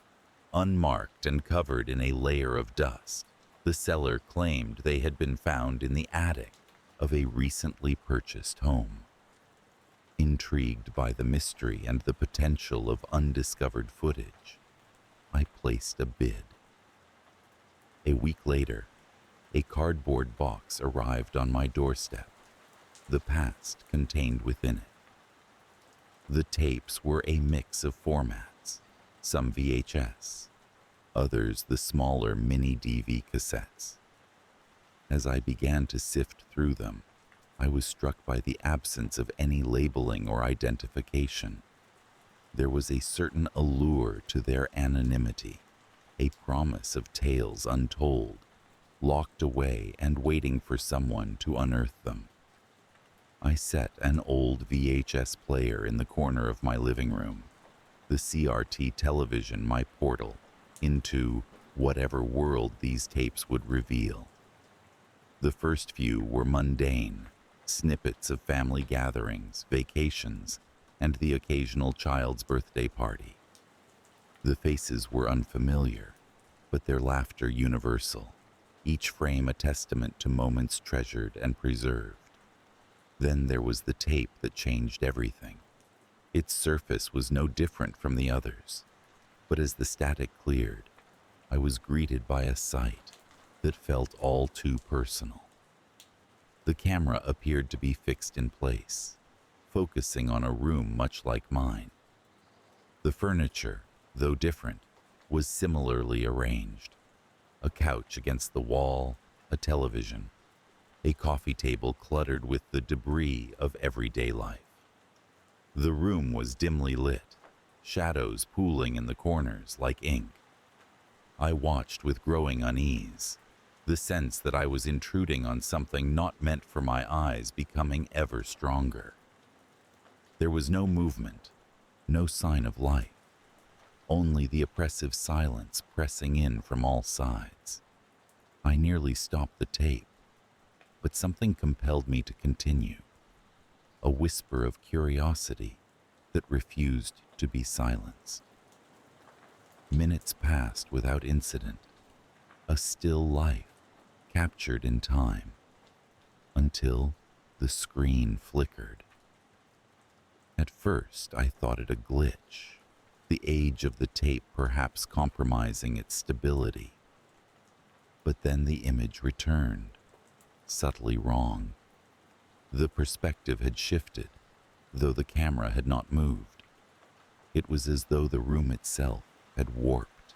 unmarked and covered in a layer of dust. The seller claimed they had been found in the attic of a recently purchased home. Intrigued by the mystery and the potential of undiscovered footage, I placed a bid. A week later, a cardboard box arrived on my doorstep, the past contained within it. The tapes were a mix of formats, some VHS, others the smaller mini DV cassettes. As I began to sift through them, I was struck by the absence of any labeling or identification. There was a certain allure to their anonymity, a promise of tales untold, locked away and waiting for someone to unearth them. I set an old VHS player in the corner of my living room, the CRT television my portal into whatever world these tapes would reveal. The first few were mundane, snippets of family gatherings, vacations, and the occasional child's birthday party. The faces were unfamiliar, but their laughter universal, each frame a testament to moments treasured and preserved. Then there was the tape that changed everything. Its surface was no different from the others, but as the static cleared, I was greeted by a sight that felt all too personal. The camera appeared to be fixed in place, focusing on a room much like mine. The furniture, though different, was similarly arranged. A couch against the wall, a television, a coffee table cluttered with the debris of everyday life. The room was dimly lit, shadows pooling in the corners like ink. I watched with growing unease, the sense that I was intruding on something not meant for my eyes becoming ever stronger. There was no movement, no sign of life, only the oppressive silence pressing in from all sides. I nearly stopped the tape, but something compelled me to continue, a whisper of curiosity that refused to be silenced. Minutes passed without incident, a still life captured in time, until the screen flickered. At first, I thought it a glitch, the age of the tape perhaps compromising its stability. But then the image returned, subtly wrong. The perspective had shifted, though the camera had not moved. It was as though the room itself had warped,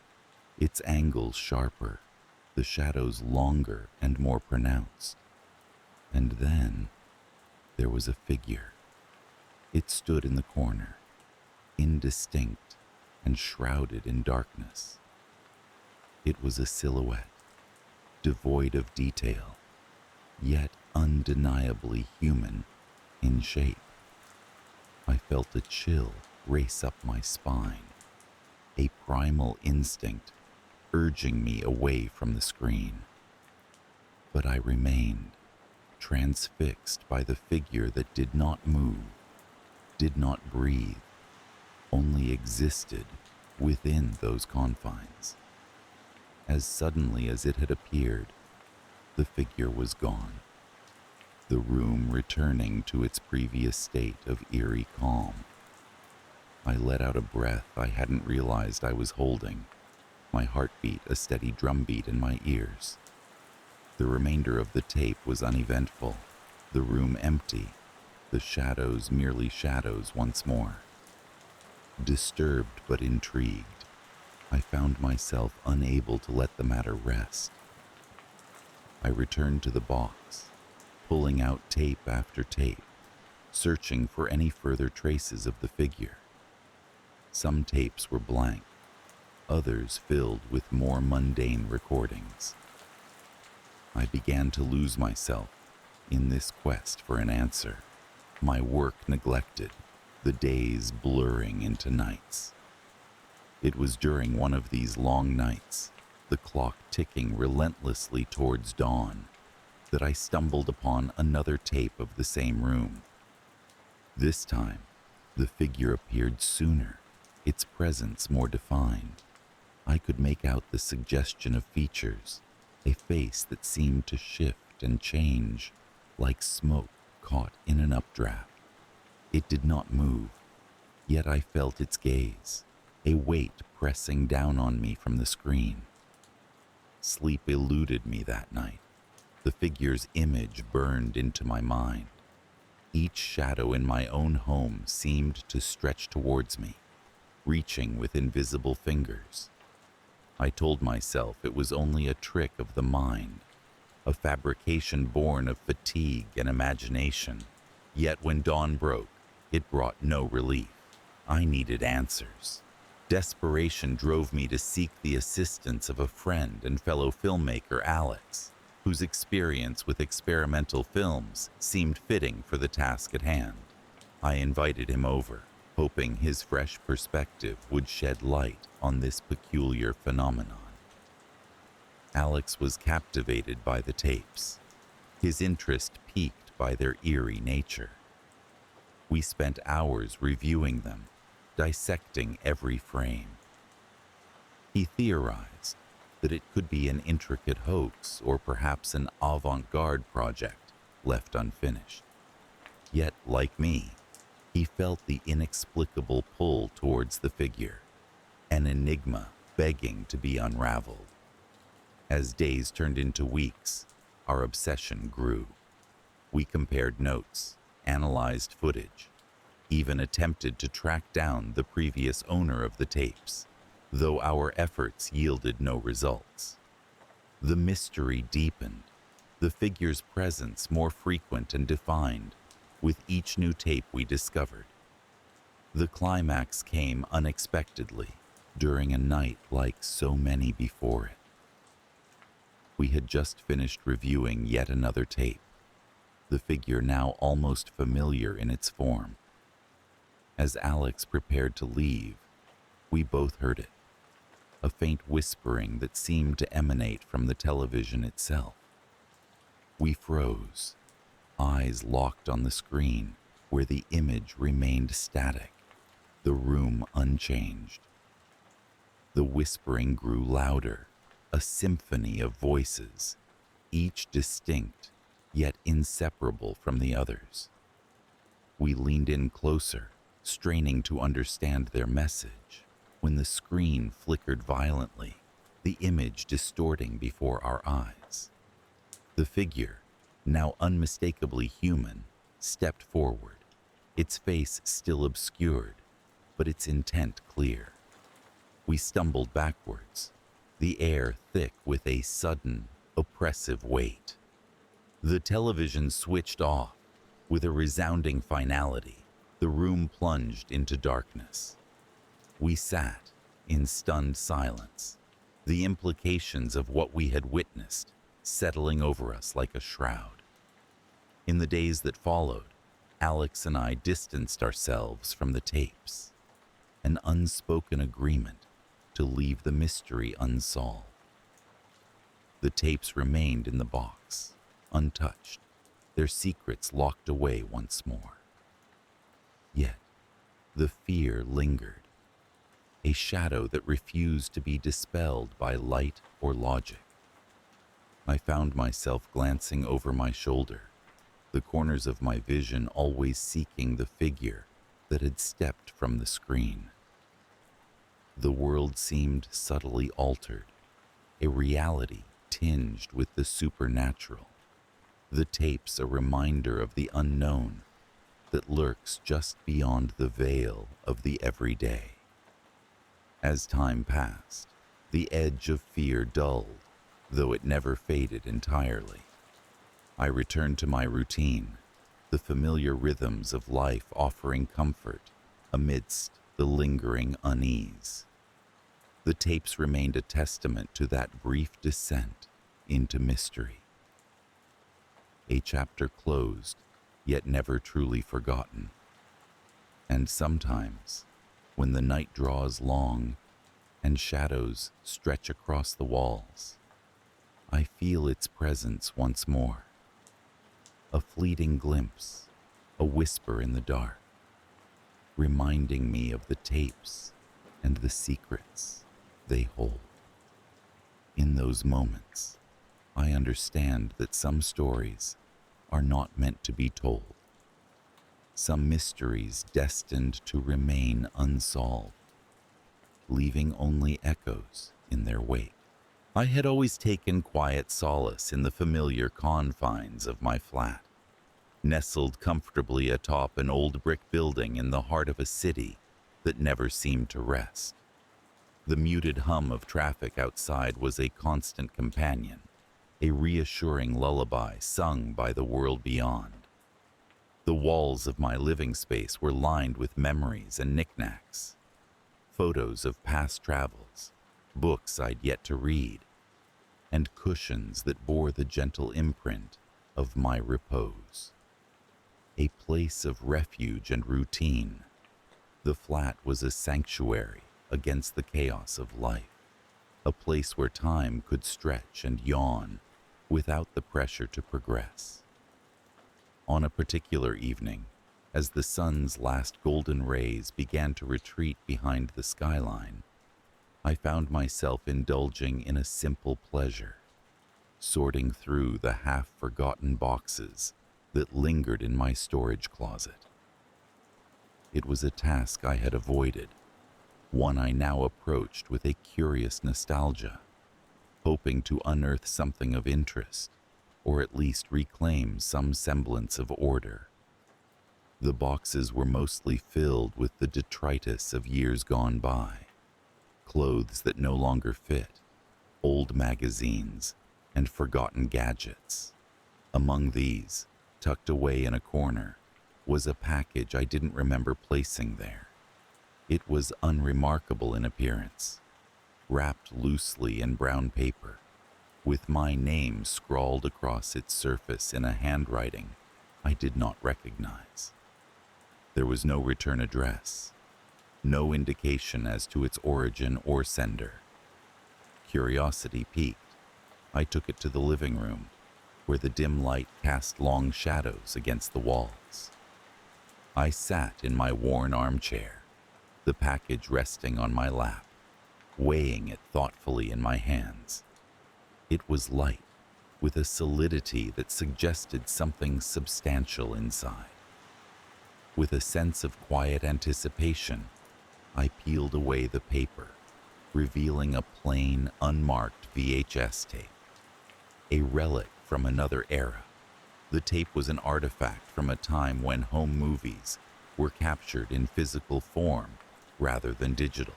its angles sharper, the shadows longer and more pronounced. And then there was a figure. It stood in the corner, indistinct and shrouded in darkness. It was a silhouette, devoid of detail, yet undeniably human in shape. I felt a chill race up my spine, a primal instinct urging me away from the screen. But I remained, transfixed by the figure that did not move, did not breathe, only existed within those confines. As suddenly as it had appeared, the figure was gone, the room returning to its previous state of eerie calm. I let out a breath I hadn't realized I was holding, my heartbeat a steady drumbeat in my ears. The remainder of the tape was uneventful, the room empty, the shadows merely shadows once more. Disturbed but intrigued, I found myself unable to let the matter rest. I returned to the box, pulling out tape after tape, searching for any further traces of the figure. Some tapes were blank, others filled with more mundane recordings. I began to lose myself in this quest for an answer, my work neglected, the days blurring into nights. It was during one of these long nights, the clock ticking relentlessly towards dawn, that I stumbled upon another tape of the same room. This time, the figure appeared sooner, its presence more defined. I could make out the suggestion of features, a face that seemed to shift and change, like smoke caught in an updraft. It did not move, yet I felt its gaze, a weight pressing down on me from the screen. Sleep eluded me that night. The figure's image burned into my mind. Each shadow in my own home seemed to stretch towards me, reaching with invisible fingers. I told myself it was only a trick of the mind, a fabrication born of fatigue and imagination. Yet when dawn broke, it brought no relief. I needed answers. Desperation drove me to seek the assistance of a friend and fellow filmmaker, Alex, whose experience with experimental films seemed fitting for the task at hand. I invited him over, hoping his fresh perspective would shed light on this peculiar phenomenon. Alex was captivated by the tapes, his interest piqued by their eerie nature. We spent hours reviewing them, dissecting every frame. He theorized that it could be an intricate hoax or perhaps an avant-garde project left unfinished. Yet, like me, he felt the inexplicable pull towards the figure, an enigma begging to be unraveled. As days turned into weeks, our obsession grew. We compared notes, analyzed footage, even attempted to track down the previous owner of the tapes, though our efforts yielded no results. The mystery deepened, the figure's presence more frequent and defined with each new tape we discovered. The climax came unexpectedly during a night like so many before it. We had just finished reviewing yet another tape, the figure now almost familiar in its form. As Alex prepared to leave, we both heard it, a faint whispering that seemed to emanate from the television itself. We froze, eyes locked on the screen where the image remained static, the room unchanged. The whispering grew louder, a symphony of voices, each distinct yet inseparable from the others. We leaned in closer, straining to understand their message, when the screen flickered violently, the image distorting before our eyes. The figure, now unmistakably human, stepped forward, its face still obscured, but its intent clear. We stumbled backwards, the air thick with a sudden, oppressive weight. The television switched off. With a resounding finality, the room plunged into darkness. We sat in stunned silence, the implications of what we had witnessed settling over us like a shroud. In the days that followed, Alex and I distanced ourselves from the tapes, an unspoken agreement to leave the mystery unsolved. The tapes remained in the box, untouched, their secrets locked away once more. Yet, the fear lingered, a shadow that refused to be dispelled by light or logic. I found myself glancing over my shoulder, the corners of my vision always seeking the figure that had stepped from the screen. The world seemed subtly altered, a reality tinged with the supernatural, the tapes a reminder of the unknown that lurks just beyond the veil of the everyday. As time passed, the edge of fear dulled, though it never faded entirely. I returned to my routine, the familiar rhythms of life offering comfort amidst the lingering unease. The tapes remained a testament to that brief descent into mystery. A chapter closed, yet never truly forgotten. And sometimes, when the night draws long and shadows stretch across the walls, I feel its presence once more. A fleeting glimpse, a whisper in the dark, reminding me of the tapes and the secrets they hold. In those moments, I understand that some stories are not meant to be told, some mysteries destined to remain unsolved, leaving only echoes in their wake. I had always taken quiet solace in the familiar confines of my flat, nestled comfortably atop an old brick building in the heart of a city that never seemed to rest. The muted hum of traffic outside was a constant companion, a reassuring lullaby sung by the world beyond. The walls of my living space were lined with memories and knickknacks, photos of past travels, books I'd yet to read, and cushions that bore the gentle imprint of my repose. A place of refuge and routine, the flat was a sanctuary against the chaos of life, a place where time could stretch and yawn without the pressure to progress. On a particular evening, as the sun's last golden rays began to retreat behind the skyline, I found myself indulging in a simple pleasure, sorting through the half-forgotten boxes that lingered in my storage closet. It was a task I had avoided, one I now approached with a curious nostalgia, hoping to unearth something of interest, or at least reclaim some semblance of order. The boxes were mostly filled with the detritus of years gone by, clothes that no longer fit, old magazines, and forgotten gadgets. Among these, tucked away in a corner, was a package I didn't remember placing there. It was unremarkable in appearance, wrapped loosely in brown paper, with my name scrawled across its surface in a handwriting I did not recognize. There was no return address, no indication as to its origin or sender. Curiosity piqued, I took it to the living room, where the dim light cast long shadows against the walls. I sat in my worn armchair, the package resting on my lap, weighing it thoughtfully in my hands. It was light, with a solidity that suggested something substantial inside. With a sense of quiet anticipation, I peeled away the paper, revealing a plain, unmarked VHS tape, a relic from another era. The tape was an artifact from a time when home movies were captured in physical form rather than digital,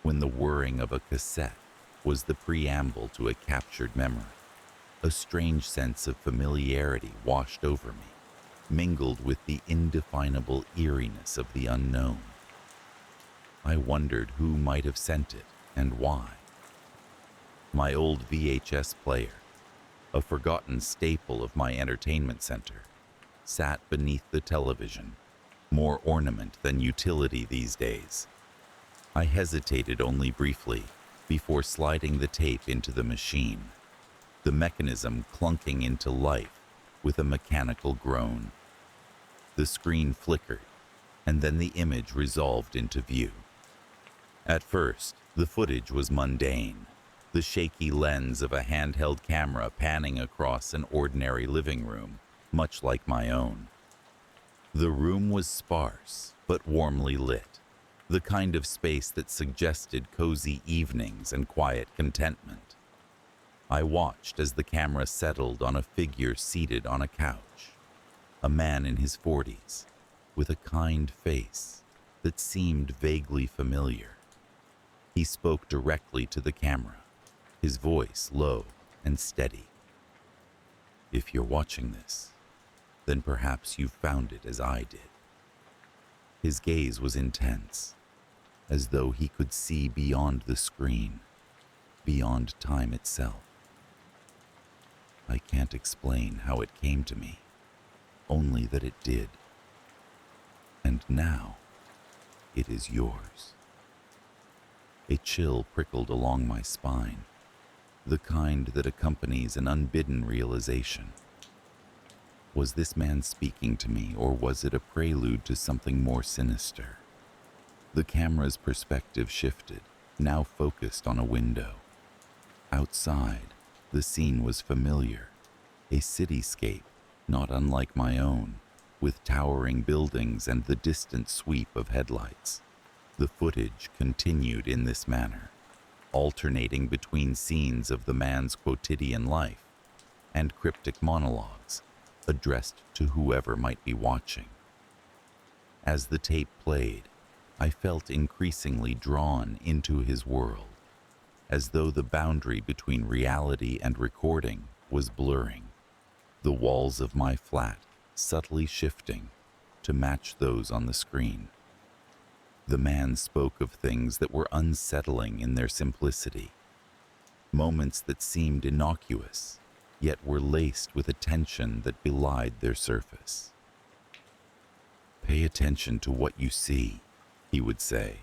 when the whirring of a cassette was the preamble to a captured memory. A strange sense of familiarity washed over me, mingled with the indefinable eeriness of the unknown. I wondered who might have sent it and why. My old VHS player, a forgotten staple of my entertainment center, sat beneath the television, more ornament than utility these days. I hesitated only briefly before sliding the tape into the machine, the mechanism clunking into life with a mechanical groan. The screen flickered, and then the image resolved into view. At first, the footage was mundane, the shaky lens of a handheld camera panning across an ordinary living room, much like my own. The room was sparse, but warmly lit, the kind of space that suggested cozy evenings and quiet contentment. I watched as the camera settled on a figure seated on a couch, a man in his 40s, with a kind face that seemed vaguely familiar. He spoke directly to the camera, his voice low and steady. "If you're watching this, then perhaps you've found it as I did." His gaze was intense, as though he could see beyond the screen, beyond time itself. I can't explain how it came to me, only that it did. And now, it is yours. A chill prickled along my spine, the kind that accompanies an unbidden realization. Was this man speaking to me, or was it a prelude to something more sinister? The camera's perspective shifted, now focused on a window. Outside, the scene was familiar, a cityscape not unlike my own, with towering buildings and the distant sweep of headlights. The footage continued in this manner, alternating between scenes of the man's quotidian life and cryptic monologues addressed to whoever might be watching. As the tape played, I felt increasingly drawn into his world, as though the boundary between reality and recording was blurring, the walls of my flat subtly shifting to match those on the screen. The man spoke of things that were unsettling in their simplicity, moments that seemed innocuous, yet were laced with a tension that belied their surface. "Pay attention to what you see," he would say,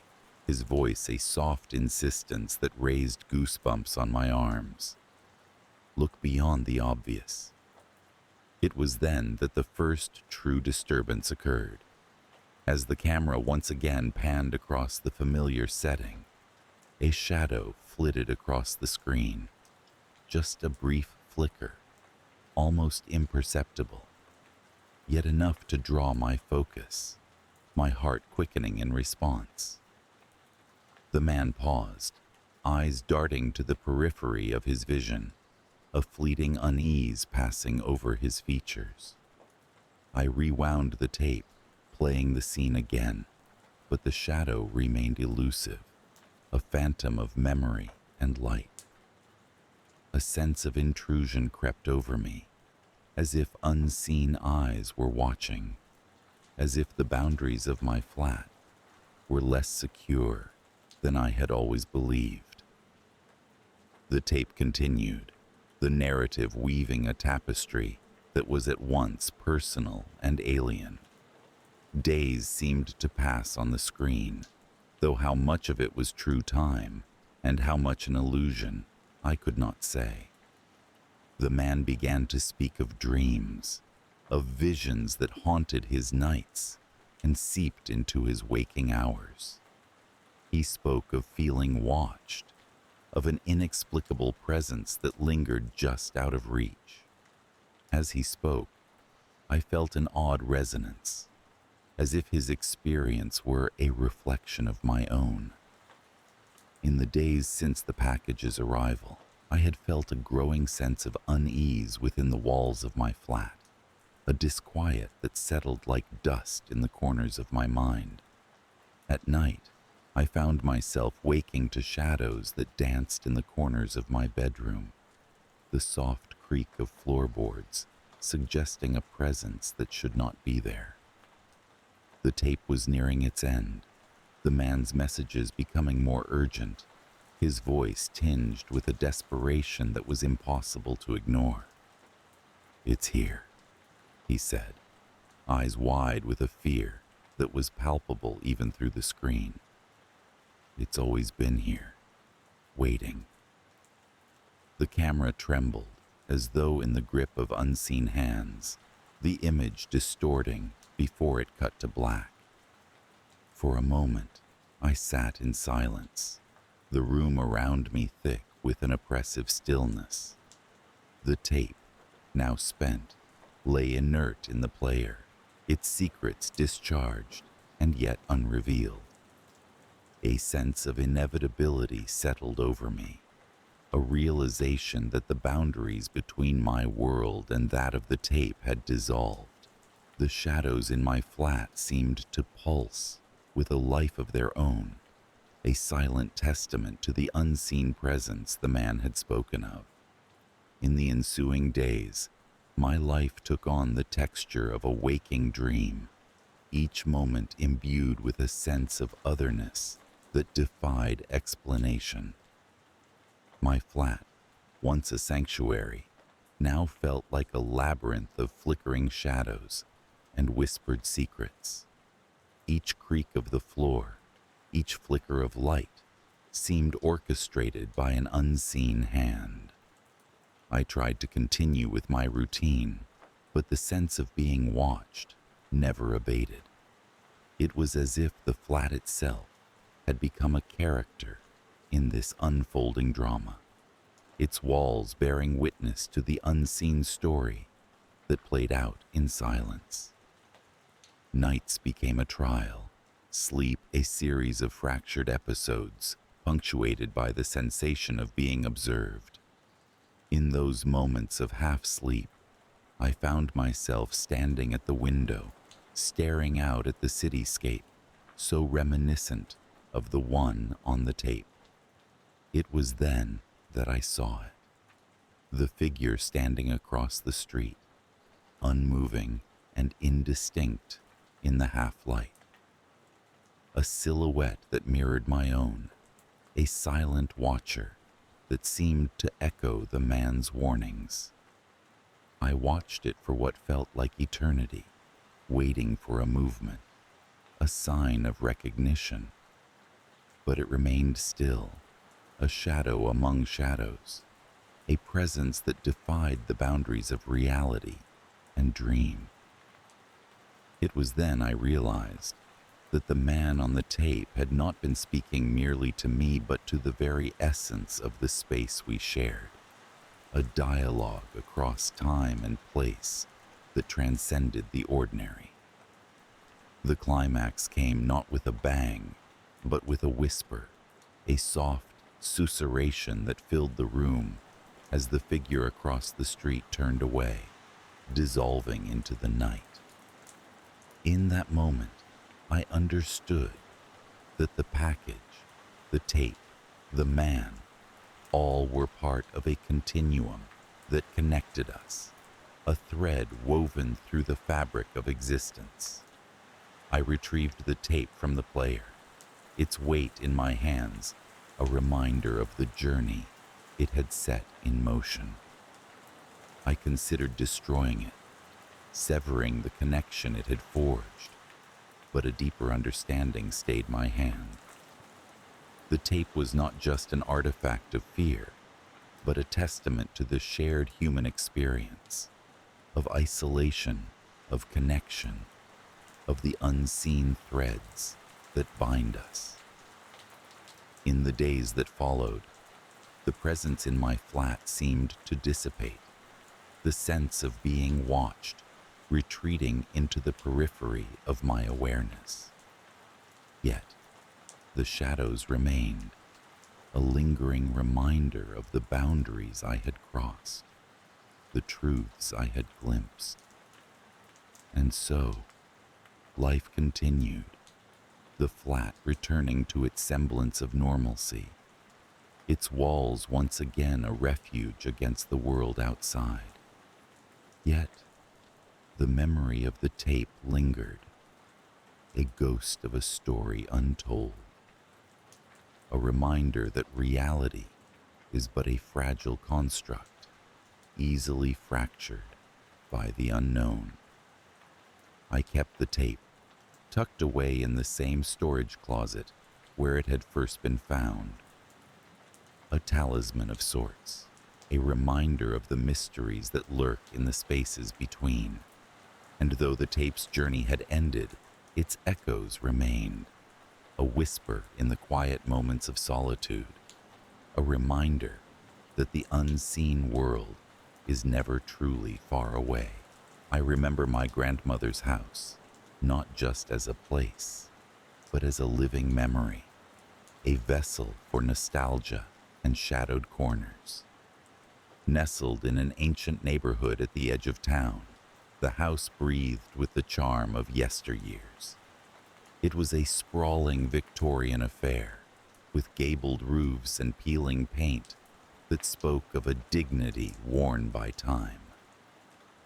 his voice a soft insistence that raised goosebumps on my arms. "Look beyond the obvious. It was then that the first true disturbance occurred. As the camera once again panned across the familiar setting, a shadow flitted across the screen. Just a brief flicker, almost imperceptible, yet enough to draw my focus, my heart quickening in response. The man paused, eyes darting to the periphery of his vision, a fleeting unease passing over his features. I rewound the tape, playing the scene again, but the shadow remained elusive, a phantom of memory and light. A sense of intrusion crept over me, as if unseen eyes were watching, as if the boundaries of my flat were less secure than I had always believed. The tape continued, the narrative weaving a tapestry that was at once personal and alien. Days seemed to pass on the screen, though how much of it was true time and how much an illusion I could not say. The man began to speak of dreams, of visions that haunted his nights and seeped into his waking hours. He spoke of feeling watched, of an inexplicable presence that lingered just out of reach. As he spoke, I felt an odd resonance, as if his experience were a reflection of my own. In the days since the package's arrival, I had felt a growing sense of unease within the walls of my flat, a disquiet that settled like dust in the corners of my mind. At night, I found myself waking to shadows that danced in the corners of my bedroom, the soft creak of floorboards suggesting a presence that should not be there. The tape was nearing its end, the man's messages becoming more urgent, his voice tinged with a desperation that was impossible to ignore. "It's here," he said, eyes wide with a fear that was palpable even through the screen. "It's always been here, waiting." The camera trembled, as though in the grip of unseen hands, the image distorting before it cut to black. For a moment, I sat in silence, the room around me thick with an oppressive stillness. The tape, now spent, lay inert in the player, its secrets discharged and yet unrevealed. A sense of inevitability settled over me, a realization that the boundaries between my world and that of the tape had dissolved. The shadows in my flat seemed to pulse with a life of their own, a silent testament to the unseen presence the man had spoken of. In the ensuing days, my life took on the texture of a waking dream, each moment imbued with a sense of otherness that defied explanation. My flat, once a sanctuary, now felt like a labyrinth of flickering shadows and whispered secrets. Each creak of the floor, each flicker of light, seemed orchestrated by an unseen hand. I tried to continue with my routine, but the sense of being watched never abated. It was as if the flat itself had become a character in this unfolding drama, its walls bearing witness to the unseen story that played out in silence. Nights became a trial, sleep a series of fractured episodes punctuated by the sensation of being observed. In those moments of half-sleep, I found myself standing at the window, staring out at the cityscape, so reminiscent of the one on the tape. It was then that I saw it. The figure standing across the street, unmoving and indistinct in the half-light. A silhouette that mirrored my own, a silent watcher that seemed to echo the man's warnings. I watched it for what felt like eternity, waiting for a movement, a sign of recognition. But it remained still, a shadow among shadows, a presence that defied the boundaries of reality and dream. It was then I realized that the man on the tape had not been speaking merely to me, but to the very essence of the space we shared, a dialogue across time and place that transcended the ordinary. The climax came not with a bang, but with a whisper, a soft susurration that filled the room as the figure across the street turned away, dissolving into the night. In that moment, I understood that the package, the tape, the man, all were part of a continuum that connected us, a thread woven through the fabric of existence. I retrieved the tape from the player, its weight in my hands, a reminder of the journey it had set in motion. I considered destroying it, severing the connection it had forged, but a deeper understanding stayed my hand. The tape was not just an artifact of fear, but a testament to the shared human experience, of isolation, of connection, of the unseen threads that bind us. In the days that followed, the presence in my flat seemed to dissipate, the sense of being watched retreating into the periphery of my awareness. Yet, the shadows remained, a lingering reminder of the boundaries I had crossed, the truths I had glimpsed. And so, life continued, the flat returning to its semblance of normalcy, its walls once again a refuge against the world outside. Yet, the memory of the tape lingered, a ghost of a story untold, a reminder that reality is but a fragile construct, easily fractured by the unknown. I kept the tape, tucked away in the same storage closet where it had first been found. A talisman of sorts, a reminder of the mysteries that lurk in the spaces between. And though the tape's journey had ended, its echoes remained, a whisper in the quiet moments of solitude, a reminder that the unseen world is never truly far away. I remember my grandmother's house, not just as a place, but as a living memory, a vessel for nostalgia and shadowed corners. Nestled in an ancient neighborhood at the edge of town, the house breathed with the charm of yesteryears. It was a sprawling Victorian affair, with gabled roofs and peeling paint that spoke of a dignity worn by time.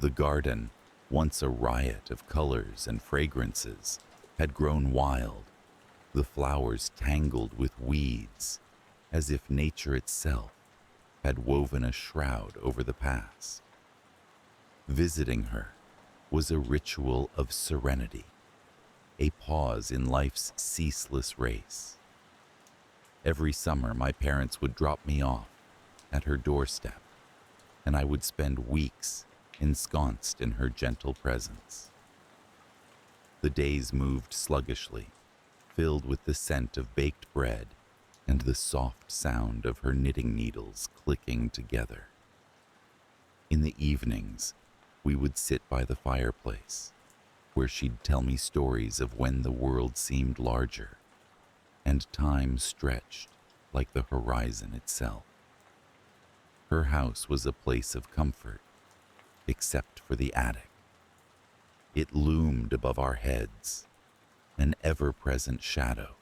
The garden, once a riot of colors and fragrances, had grown wild, the flowers tangled with weeds, as if nature itself had woven a shroud over the past. Visiting her was a ritual of serenity, a pause in life's ceaseless race. Every summer, my parents would drop me off at her doorstep, and I would spend weeks ensconced in her gentle presence. The days moved sluggishly, filled with the scent of baked bread and the soft sound of her knitting needles clicking together. In the evenings, we would sit by the fireplace, where she'd tell me stories of when the world seemed larger and time stretched like the horizon itself. Her house was a place of comfort, except for the attic. It loomed above our heads, an ever-present shadow,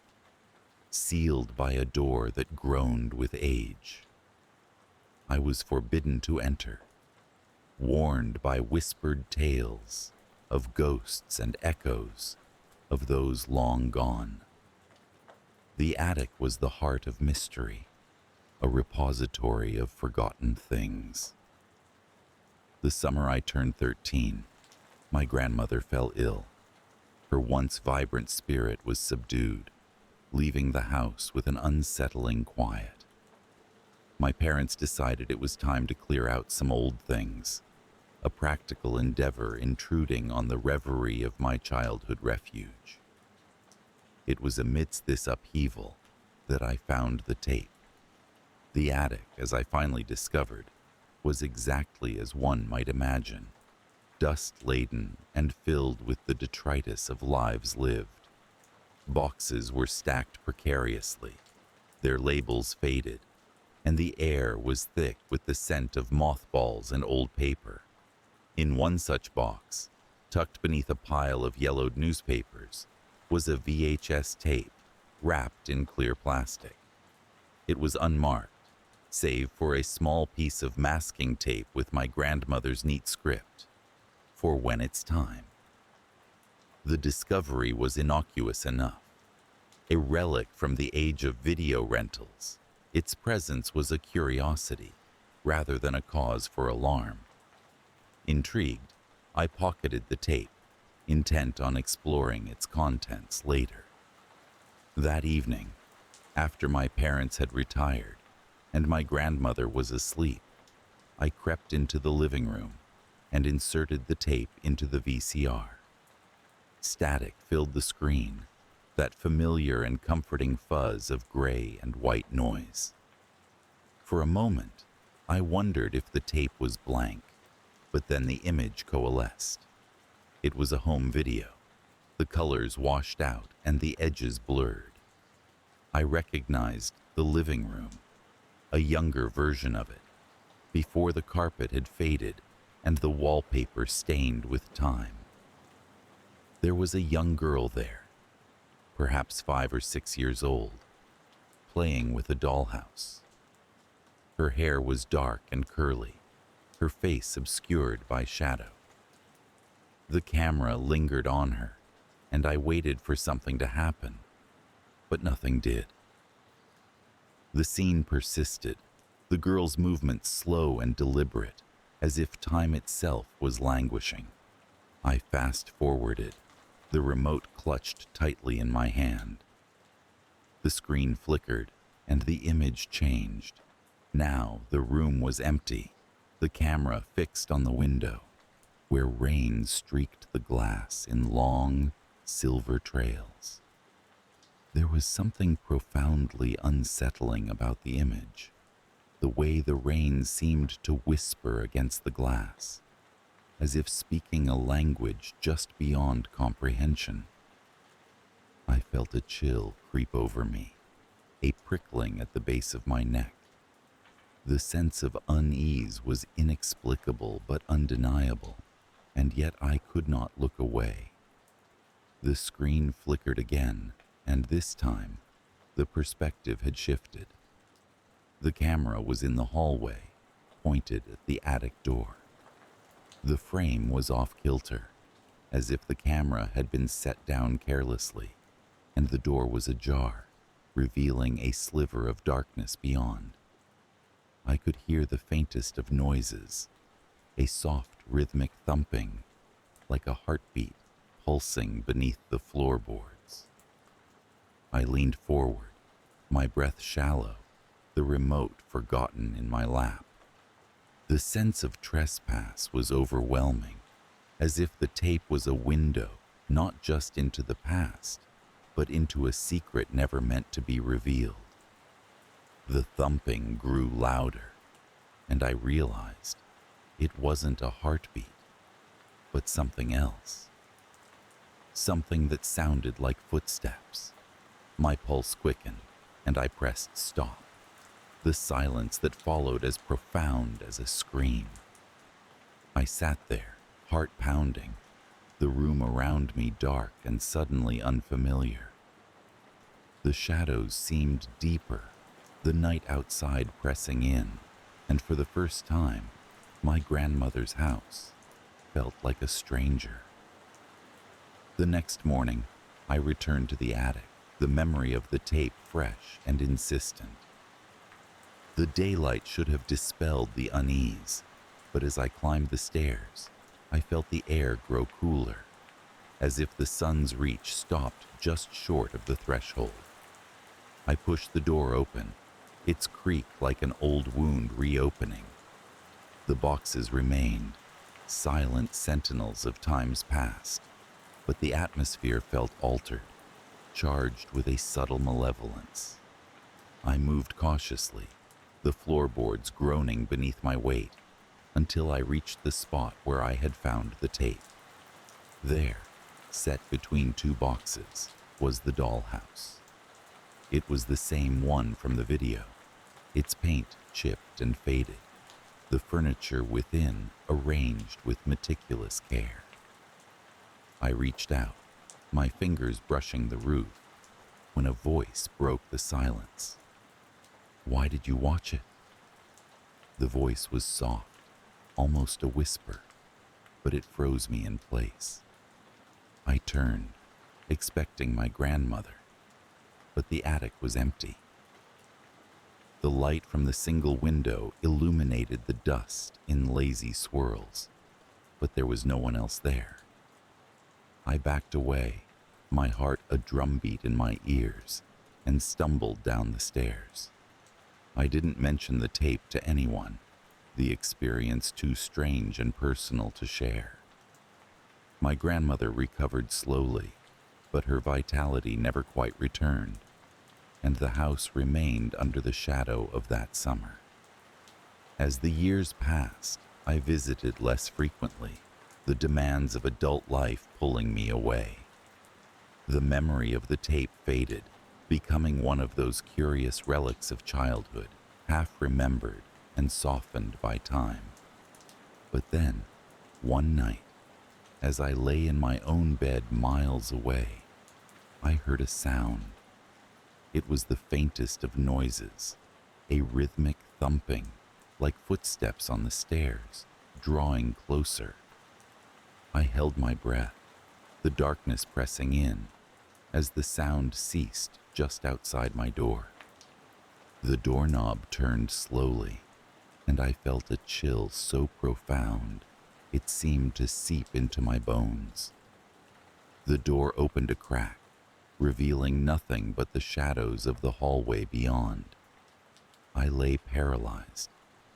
sealed by a door that groaned with age. I was forbidden to enter, warned by whispered tales of ghosts and echoes of those long gone. The attic was the heart of mystery, a repository of forgotten things. The summer I turned 13, my grandmother fell ill. Her once vibrant spirit was subdued, leaving the house with an unsettling quiet. My parents decided it was time to clear out some old things, a practical endeavor intruding on the reverie of my childhood refuge. It was amidst this upheaval that I found the tape. The attic, as I finally discovered, was exactly as one might imagine, dust-laden and filled with the detritus of lives lived. Boxes were stacked precariously, their labels faded, and the air was thick with the scent of mothballs and old paper. In one such box, tucked beneath a pile of yellowed newspapers, was a VHS tape wrapped in clear plastic. It was unmarked, save for a small piece of masking tape with my grandmother's neat script, "For when it's time." The discovery was innocuous enough. A relic from the age of video rentals, its presence was a curiosity rather than a cause for alarm. Intrigued, I pocketed the tape, intent on exploring its contents later. That evening, after my parents had retired and my grandmother was asleep, I crept into the living room and inserted the tape into the VCR. Static filled the screen, that familiar and comforting fuzz of gray and white noise. For a moment, I wondered if the tape was blank, but then the image coalesced. It was a home video, the colors washed out and the edges blurred. I recognized the living room, a younger version of it, before the carpet had faded and the wallpaper stained with time. There was a young girl there, perhaps 5 or 6 years old, playing with a dollhouse. Her hair was dark and curly, her face obscured by shadow. The camera lingered on her, and I waited for something to happen, but nothing did. The scene persisted, the girl's movements slow and deliberate, as if time itself was languishing. I fast-forwarded, the remote clutched tightly in my hand. The screen flickered, and the image changed. Now the room was empty, the camera fixed on the window, where rain streaked the glass in long, silver trails. There was something profoundly unsettling about the image, the way the rain seemed to whisper against the glass, as if speaking a language just beyond comprehension. I felt a chill creep over me, a prickling at the base of my neck. The sense of unease was inexplicable but undeniable, and yet I could not look away. The screen flickered again, and this time, the perspective had shifted. The camera was in the hallway, pointed at the attic door. The frame was off-kilter, as if the camera had been set down carelessly, and the door was ajar, revealing a sliver of darkness beyond. I could hear the faintest of noises, a soft rhythmic thumping, like a heartbeat pulsing beneath the floorboards. I leaned forward, my breath shallow, the remote forgotten in my lap. The sense of trespass was overwhelming, as if the tape was a window not just into the past, but into a secret never meant to be revealed. The thumping grew louder, and I realized it wasn't a heartbeat, but something else. Something that sounded like footsteps. My pulse quickened, and I pressed stop. The silence that followed as profound as a scream. I sat there, heart pounding, the room around me dark and suddenly unfamiliar. The shadows seemed deeper, the night outside pressing in, and for the first time, my grandmother's house felt like a stranger. The next morning, I returned to the attic, the memory of the tape fresh and insistent. The daylight should have dispelled the unease, but as I climbed the stairs, I felt the air grow cooler, as if the sun's reach stopped just short of the threshold. I pushed the door open, its creak like an old wound reopening. The boxes remained, silent sentinels of times past, but the atmosphere felt altered, charged with a subtle malevolence. I moved cautiously, the floorboards groaning beneath my weight, until I reached the spot where I had found the tape. There, set between two boxes, was the dollhouse. It was the same one from the video, its paint chipped and faded, the furniture within arranged with meticulous care. I reached out, my fingers brushing the roof, when a voice broke the silence. "Why did you watch it?" The voice was soft, almost a whisper, but it froze me in place. I turned, expecting my grandmother, but the attic was empty. The light from the single window illuminated the dust in lazy swirls, but there was no one else there. I backed away, my heart a drumbeat in my ears, and stumbled down the stairs. I didn't mention the tape to anyone, the experience too strange and personal to share. My grandmother recovered slowly, but her vitality never quite returned, and the house remained under the shadow of that summer. As the years passed, I visited less frequently, the demands of adult life pulling me away. The memory of the tape faded, becoming one of those curious relics of childhood, half remembered and softened by time. But then, one night, as I lay in my own bed miles away, I heard a sound. It was the faintest of noises, a rhythmic thumping, like footsteps on the stairs, drawing closer. I held my breath, the darkness pressing in, as the sound ceased just outside my door. The doorknob turned slowly, and I felt a chill so profound it seemed to seep into my bones. The door opened a crack, revealing nothing but the shadows of the hallway beyond. I lay paralyzed,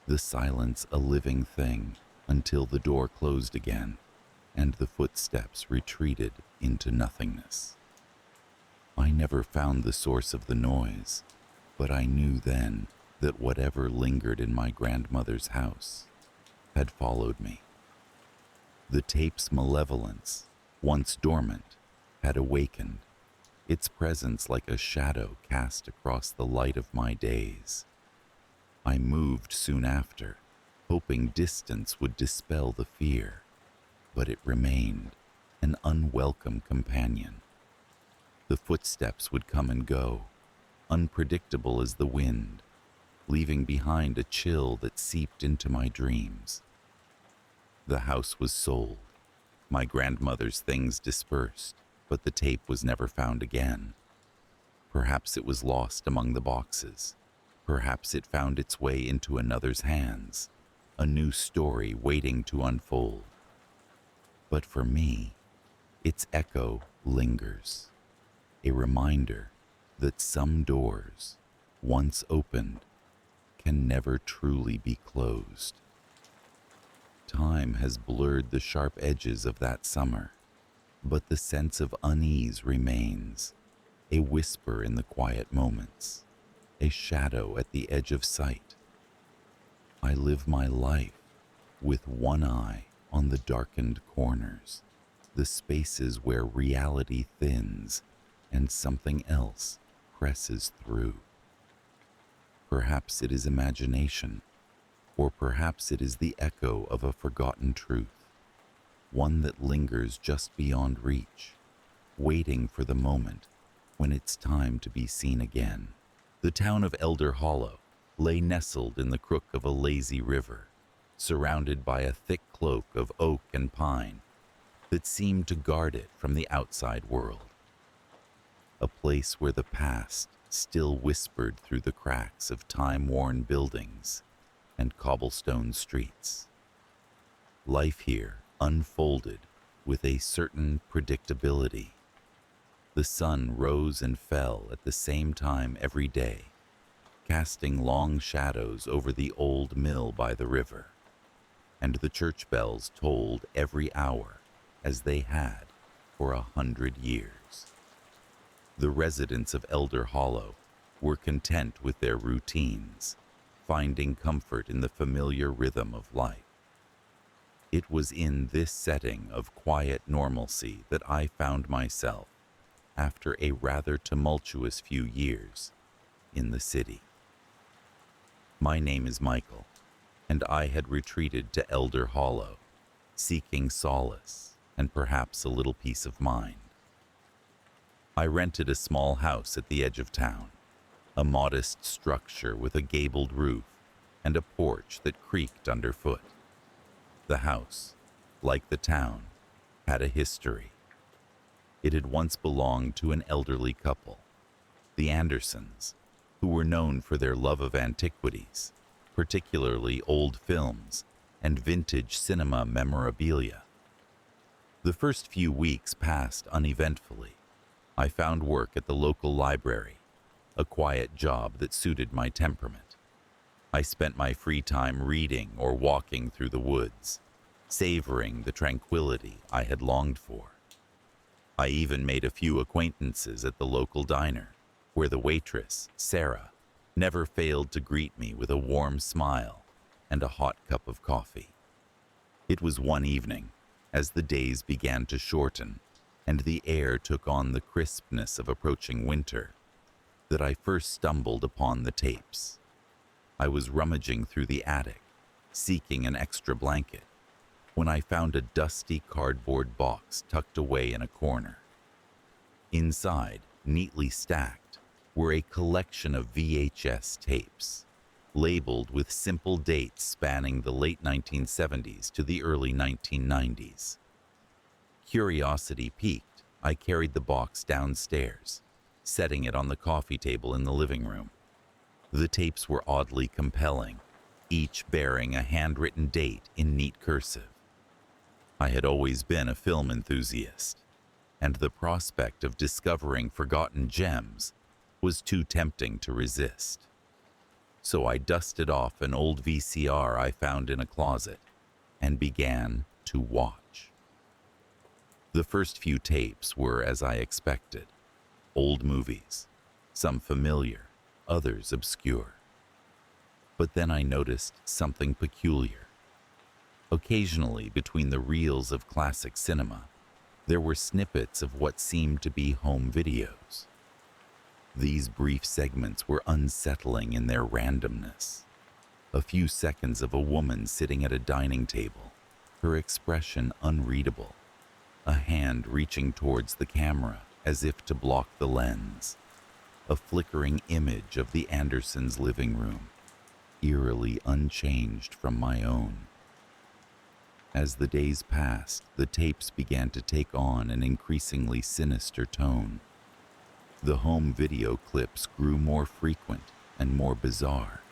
the silence a living thing, until the door closed again, and the footsteps retreated into nothingness. I never found the source of the noise, but I knew then that whatever lingered in my grandmother's house had followed me. The tape's malevolence, once dormant, had awakened, its presence like a shadow cast across the light of my days. I moved soon after, hoping distance would dispel the fear, but it remained, an unwelcome companion. The footsteps would come and go, unpredictable as the wind, leaving behind a chill that seeped into my dreams. The house was sold, my grandmother's things dispersed, but the tape was never found again. Perhaps it was lost among the boxes. Perhaps it found its way into another's hands, a new story waiting to unfold. But for me, its echo lingers, a reminder that some doors, once opened, can never truly be closed. Time has blurred the sharp edges of that summer, but the sense of unease remains, a whisper in the quiet moments, a shadow at the edge of sight. I live my life with one eye on the darkened corners, the spaces where reality thins and something else presses through. Perhaps it is imagination, or perhaps it is the echo of a forgotten truth, one that lingers just beyond reach, waiting for the moment when it's time to be seen again. The town of Elder Hollow lay nestled in the crook of a lazy river, surrounded by a thick cloak of oak and pine that seemed to guard it from the outside world. A place where the past still whispered through the cracks of time-worn buildings and cobblestone streets. Life here unfolded with a certain predictability. The sun rose and fell at the same time every day, casting long shadows over the old mill by the river. and the church bells tolled every hour as they had for 100 years. The residents of Elder Hollow were content with their routines, finding comfort in the familiar rhythm of life. It was in this setting of quiet normalcy that I found myself after a rather tumultuous few years in the city. My name is Michael, and I had retreated to Elder Hollow, seeking solace and perhaps a little peace of mind. I rented a small house at the edge of town, a modest structure with a gabled roof and a porch that creaked underfoot. The house, like the town, had a history. It had once belonged to an elderly couple, the Andersons, who were known for their love of antiquities, particularly old films and vintage cinema memorabilia. The first few weeks passed uneventfully. I found work at the local library, a quiet job that suited my temperament. I spent my free time reading or walking through the woods, savoring the tranquility I had longed for. I even made a few acquaintances at the local diner, where the waitress, Sarah, never failed to greet me with a warm smile and a hot cup of coffee. It was one evening, as the days began to shorten and the air took on the crispness of approaching winter, that I first stumbled upon the tapes. I was rummaging through the attic, seeking an extra blanket, when I found a dusty cardboard box tucked away in a corner. Inside, neatly stacked, were a collection of VHS tapes, labeled with simple dates spanning the late 1970s to the early 1990s. Curiosity piqued, I carried the box downstairs, setting it on the coffee table in the living room. The tapes were oddly compelling, each bearing a handwritten date in neat cursive. I had always been a film enthusiast, and the prospect of discovering forgotten gems was too tempting to resist. So I dusted off an old VCR I found in a closet and began to watch. The first few tapes were as I expected, old movies, some familiar, others obscure. But then I noticed something peculiar. Occasionally, between the reels of classic cinema, there were snippets of what seemed to be home videos. These brief segments were unsettling in their randomness. A few seconds of a woman sitting at a dining table, her expression unreadable, a hand reaching towards the camera as if to block the lens, a flickering image of the Andersons' living room, eerily unchanged from my own. As the days passed, the tapes began to take on an increasingly sinister tone. The home video clips grew more frequent and more bizarre.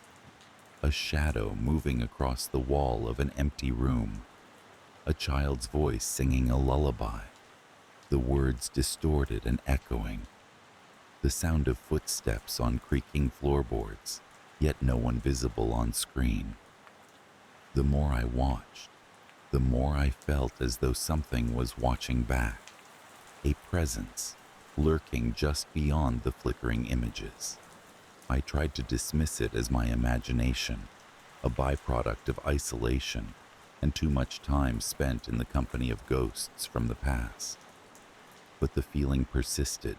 A shadow moving across the wall of an empty room, a child's voice singing a lullaby, the words distorted and echoing, the sound of footsteps on creaking floorboards, yet no one visible on screen. The more I watched, the more I felt as though something was watching back, a presence lurking just beyond the flickering images. I tried to dismiss it as my imagination, a byproduct of isolation and too much time spent in the company of ghosts from the past. But the feeling persisted,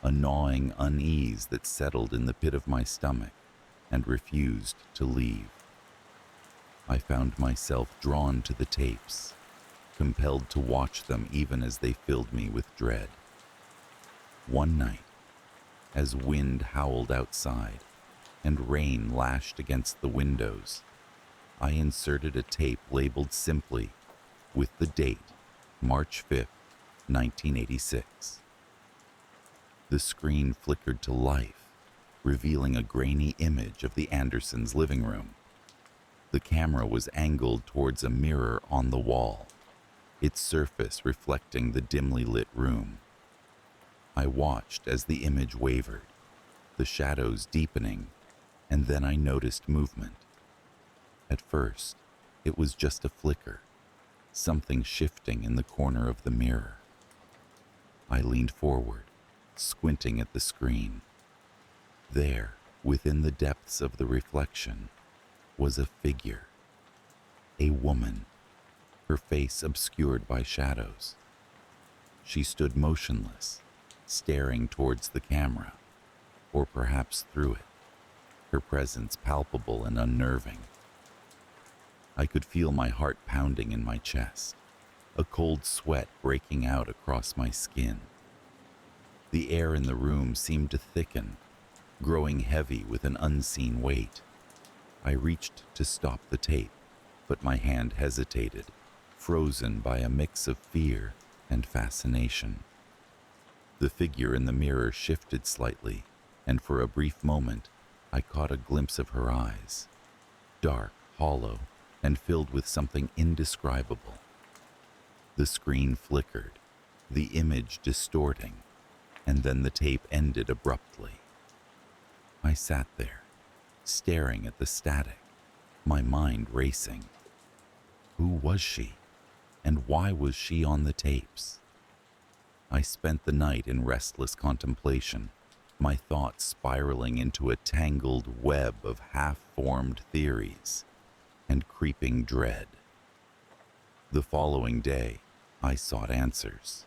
a gnawing unease that settled in the pit of my stomach and refused to leave. I found myself drawn to the tapes, compelled to watch them even as they filled me with dread. One night, as wind howled outside and rain lashed against the windows, I inserted a tape labeled simply with the date March 5th, 1986. The screen flickered to life, revealing a grainy image of the Andersons' living room. The camera was angled towards a mirror on the wall, its surface reflecting the dimly lit room. I watched as the image wavered, the shadows deepening, and then I noticed movement. At first, It was just a flicker, something shifting in the corner of the mirror. I leaned forward, squinting at the screen. There, within the depths of the reflection, was a figure. A woman, her face obscured by shadows. She stood motionless, staring towards the camera, or perhaps through it, her presence palpable and unnerving. I could feel my heart pounding in my chest, a cold sweat breaking out across my skin. The air in the room seemed to thicken, growing heavy with an unseen weight. I reached to stop the tape, but my hand hesitated, frozen by a mix of fear and fascination. The figure in the mirror shifted slightly, and for a brief moment, I caught a glimpse of her eyes, dark, hollow, and filled with something indescribable. The screen flickered, the image distorting, and then the tape ended abruptly. I sat there, staring at the static, my mind racing. Who was she, and why was she on the tapes? I spent the night in restless contemplation, my thoughts spiraling into a tangled web of half-formed theories and creeping dread. The following day, I sought answers.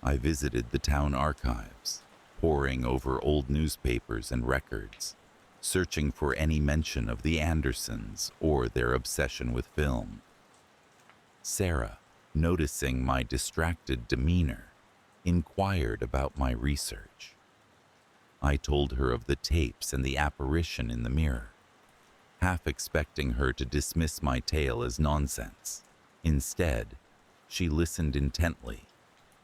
I visited the town archives, poring over old newspapers and records, searching for any mention of the Andersons or their obsession with film. Sarah, noticing my distracted demeanor, inquired about my research. I told her of the tapes and the apparition in the mirror, half expecting her to dismiss my tale as nonsense. Instead, she listened intently,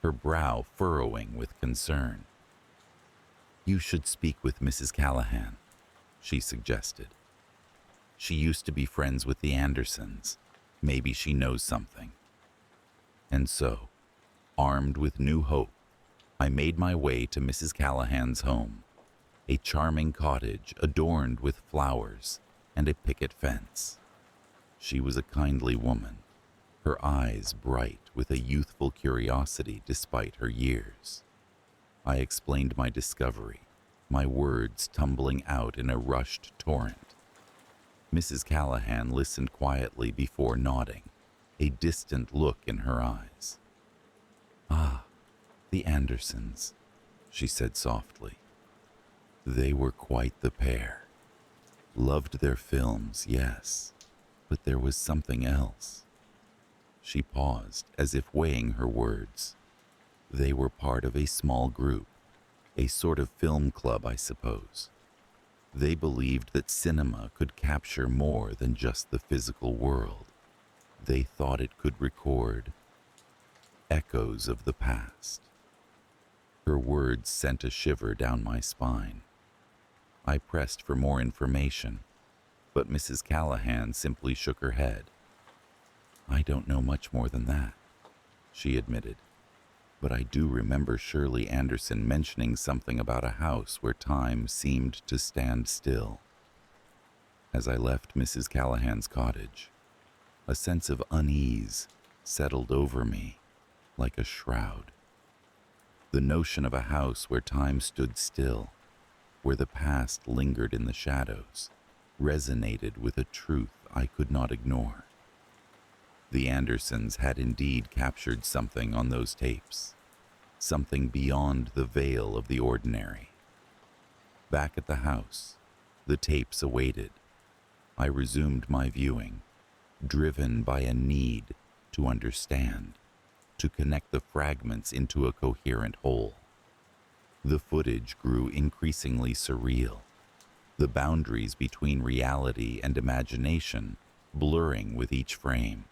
her brow furrowing with concern. "You should speak with Mrs. Callahan," she suggested. "She used to be friends with the Andersons. Maybe she knows something." And so, armed with new hope, I made my way to Mrs. Callahan's home, a charming cottage adorned with flowers and a picket fence. She was a kindly woman, her eyes bright with a youthful curiosity despite her years. I explained my discovery, my words tumbling out in a rushed torrent. Mrs. Callahan listened quietly before nodding, a distant look in her eyes. "Ah, the Andersons," she said softly. "They were quite the pair. Loved their films, yes, but there was something else." She paused, as if weighing her words. "They were part of a small group, a sort of film club, I suppose. They believed that cinema could capture more than just the physical world. They thought it could record echoes of the past." Her words sent a shiver down my spine. I pressed for more information, but Mrs. Callahan simply shook her head. "I don't know much more than that," she admitted, "but I do remember Shirley Anderson mentioning something about a house where time seemed to stand still." As I left Mrs. Callahan's cottage, a sense of unease settled over me like a shroud. The notion of a house where time stood still, where the past lingered in the shadows, resonated with a truth I could not ignore. The Andersons had indeed captured something on those tapes, something beyond the veil of the ordinary. Back at the house, the tapes awaited. I resumed my viewing, driven by a need to understand, to connect the fragments into a coherent whole. The footage grew increasingly surreal, the boundaries between reality and imagination blurring with each frame.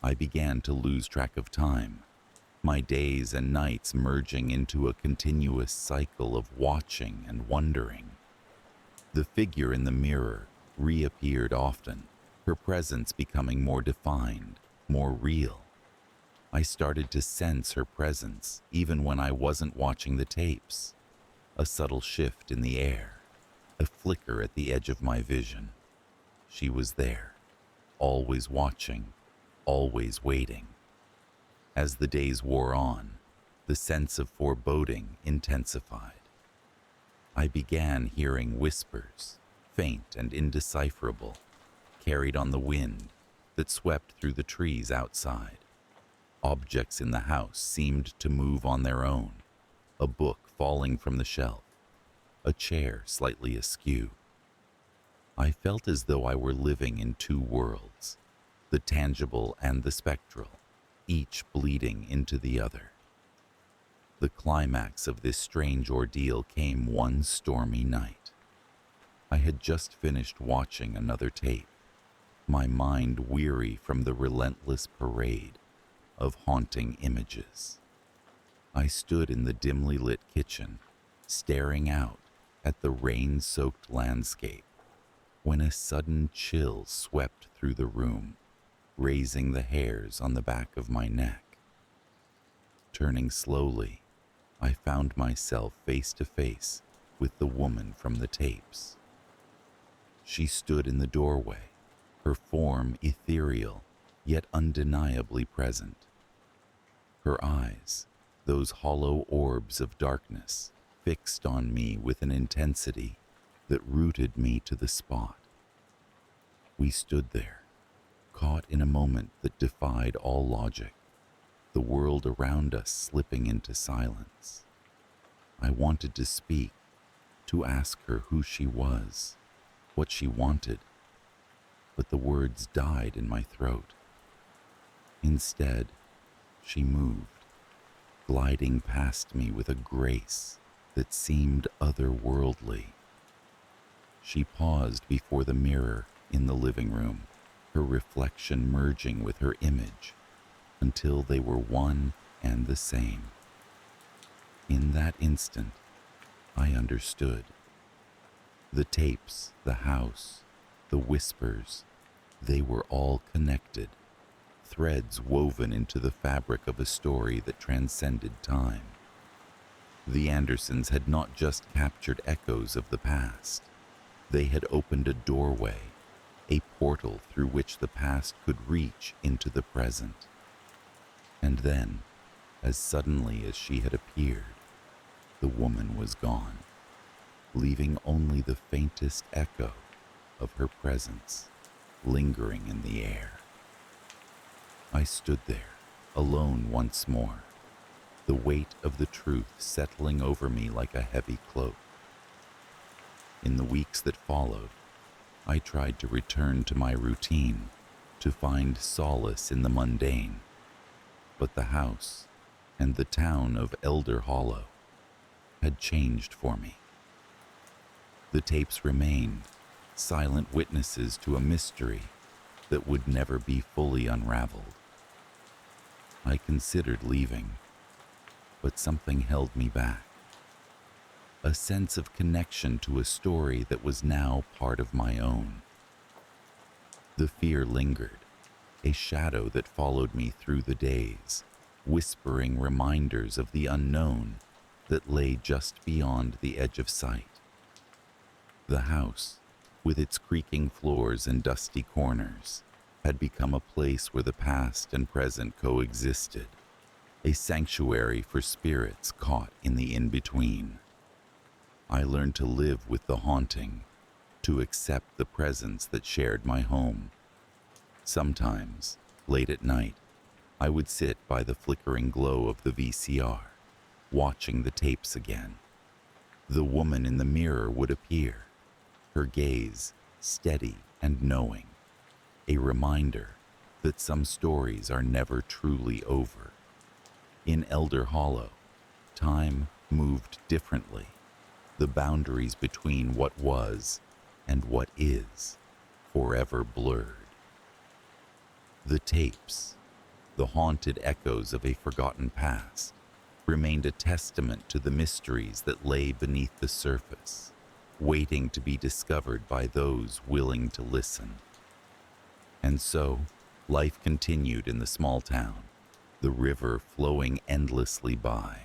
I began to lose track of time, my days and nights merging into a continuous cycle of watching and wondering. The figure in the mirror reappeared often, her presence becoming more defined, more real. I started to sense her presence even when I wasn't watching the tapes. A subtle shift in the air, a flicker at the edge of my vision. She was there, always watching, always waiting. As the days wore on, the sense of foreboding intensified. I began hearing whispers, faint and indecipherable, carried on the wind that swept through the trees outside. Objects in the house seemed to move on their own, a book falling from the shelf, a chair slightly askew. I felt as though I were living in two worlds, the tangible and the spectral, each bleeding into the other. The climax of this strange ordeal came one stormy night. I had just finished watching another tape, my mind weary from the relentless parade of haunting images. I stood in the dimly lit kitchen, staring out at the rain-soaked landscape, when a sudden chill swept through the room, raising the hairs on the back of my neck. Turning slowly, I found myself face to face with the woman from the tapes. She stood in the doorway, her form ethereal yet undeniably present. Her eyes, those hollow orbs of darkness, fixed on me with an intensity that rooted me to the spot. We stood there, caught in a moment that defied all logic, the world around us slipping into silence. I wanted to speak, to ask her who she was, what she wanted, but the words died in my throat. Instead, she moved, gliding past me with a grace that seemed otherworldly. She paused before the mirror in the living room, her reflection merging with her image until they were one and the same. In that instant, I understood. The tapes, the house, the whispers, they were all connected, threads woven into the fabric of a story that transcended time. The Andersons had not just captured echoes of the past. They had opened a doorway, a portal through which the past could reach into the present. And then, as suddenly as she had appeared, the woman was gone, leaving only the faintest echo of her presence lingering in the air. I stood there, alone once more, the weight of the truth settling over me like a heavy cloak. In the weeks that followed, I tried to return to my routine, to find solace in the mundane, but the house and the town of Elder Hollow had changed for me. The tapes remained, silent witnesses to a mystery that would never be fully unraveled. I considered leaving, but something held me back. A sense of connection to a story that was now part of my own. The fear lingered, a shadow that followed me through the days, whispering reminders of the unknown that lay just beyond the edge of sight. The house, with its creaking floors and dusty corners, had become a place where the past and present coexisted, a sanctuary for spirits caught in the in-between. I learned to live with the haunting, to accept the presence that shared my home. Sometimes, late at night, I would sit by the flickering glow of the VCR, watching the tapes again. The woman in the mirror would appear, her gaze steady and knowing, a reminder that some stories are never truly over. In Elder Hollow, time moved differently, the boundaries between what was and what is forever blurred. The tapes, the haunted echoes of a forgotten past, remained a testament to the mysteries that lay beneath the surface, waiting to be discovered by those willing to listen. And so, life continued in the small town, the river flowing endlessly by,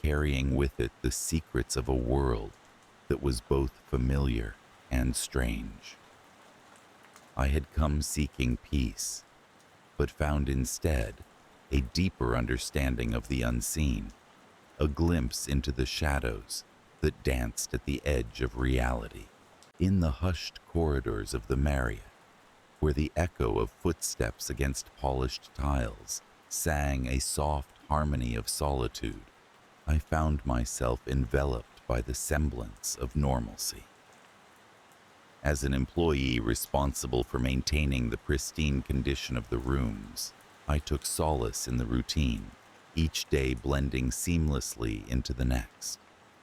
carrying with it the secrets of a world that was both familiar and strange. I had come seeking peace, but found instead a deeper understanding of the unseen, a glimpse into the shadows that danced at the edge of reality. In the hushed corridors of the Marriott, where the echo of footsteps against polished tiles sang a soft harmony of solitude, I found myself enveloped by the semblance of normalcy. As an employee responsible for maintaining the pristine condition of the rooms, I took solace in the routine, each day blending seamlessly into the next,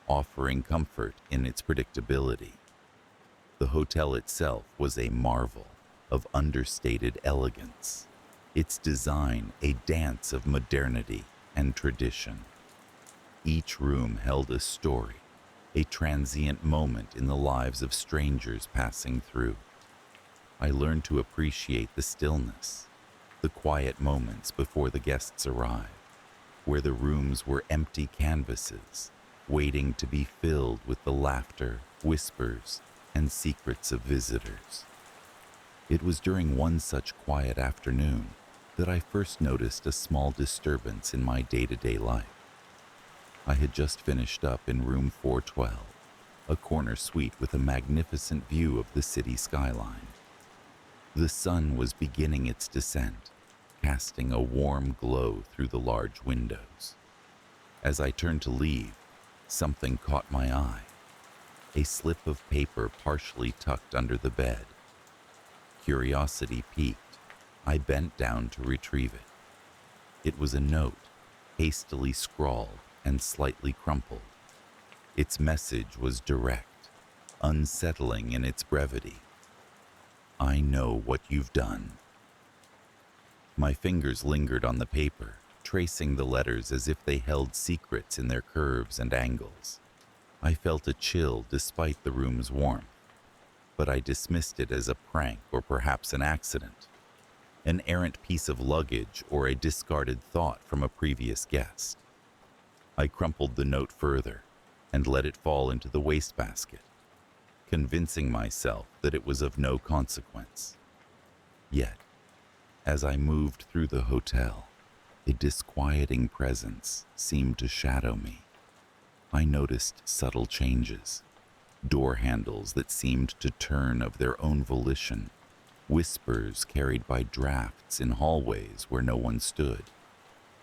offering comfort in its predictability. The hotel itself was a marvel of understated elegance, its design a dance of modernity and tradition. Each room held a story, a transient moment in the lives of strangers passing through. I learned to appreciate the stillness, the quiet moments before the guests arrived, where the rooms were empty canvases, waiting to be filled with the laughter, whispers, and secrets of visitors. It was during one such quiet afternoon that I first noticed a small disturbance in my day-to-day life. I had just finished up in room 412, a corner suite with a magnificent view of the city skyline. The sun was beginning its descent, casting a warm glow through the large windows. As I turned to leave, something caught my eye. A slip of paper partially tucked under the bed. Curiosity piqued, I bent down to retrieve it. It was a note, hastily scrawled and slightly crumpled. Its message was direct, unsettling in its brevity. I know what you've done. My fingers lingered on the paper, tracing the letters as if they held secrets in their curves and angles. I felt a chill despite the room's warmth, but I dismissed it as a prank or perhaps an accident, an errant piece of luggage or a discarded thought from a previous guest. I crumpled the note further and let it fall into the wastebasket, convincing myself that it was of no consequence. Yet, as I moved through the hotel, a disquieting presence seemed to shadow me. I noticed subtle changes, door handles that seemed to turn of their own volition, whispers carried by drafts in hallways where no one stood,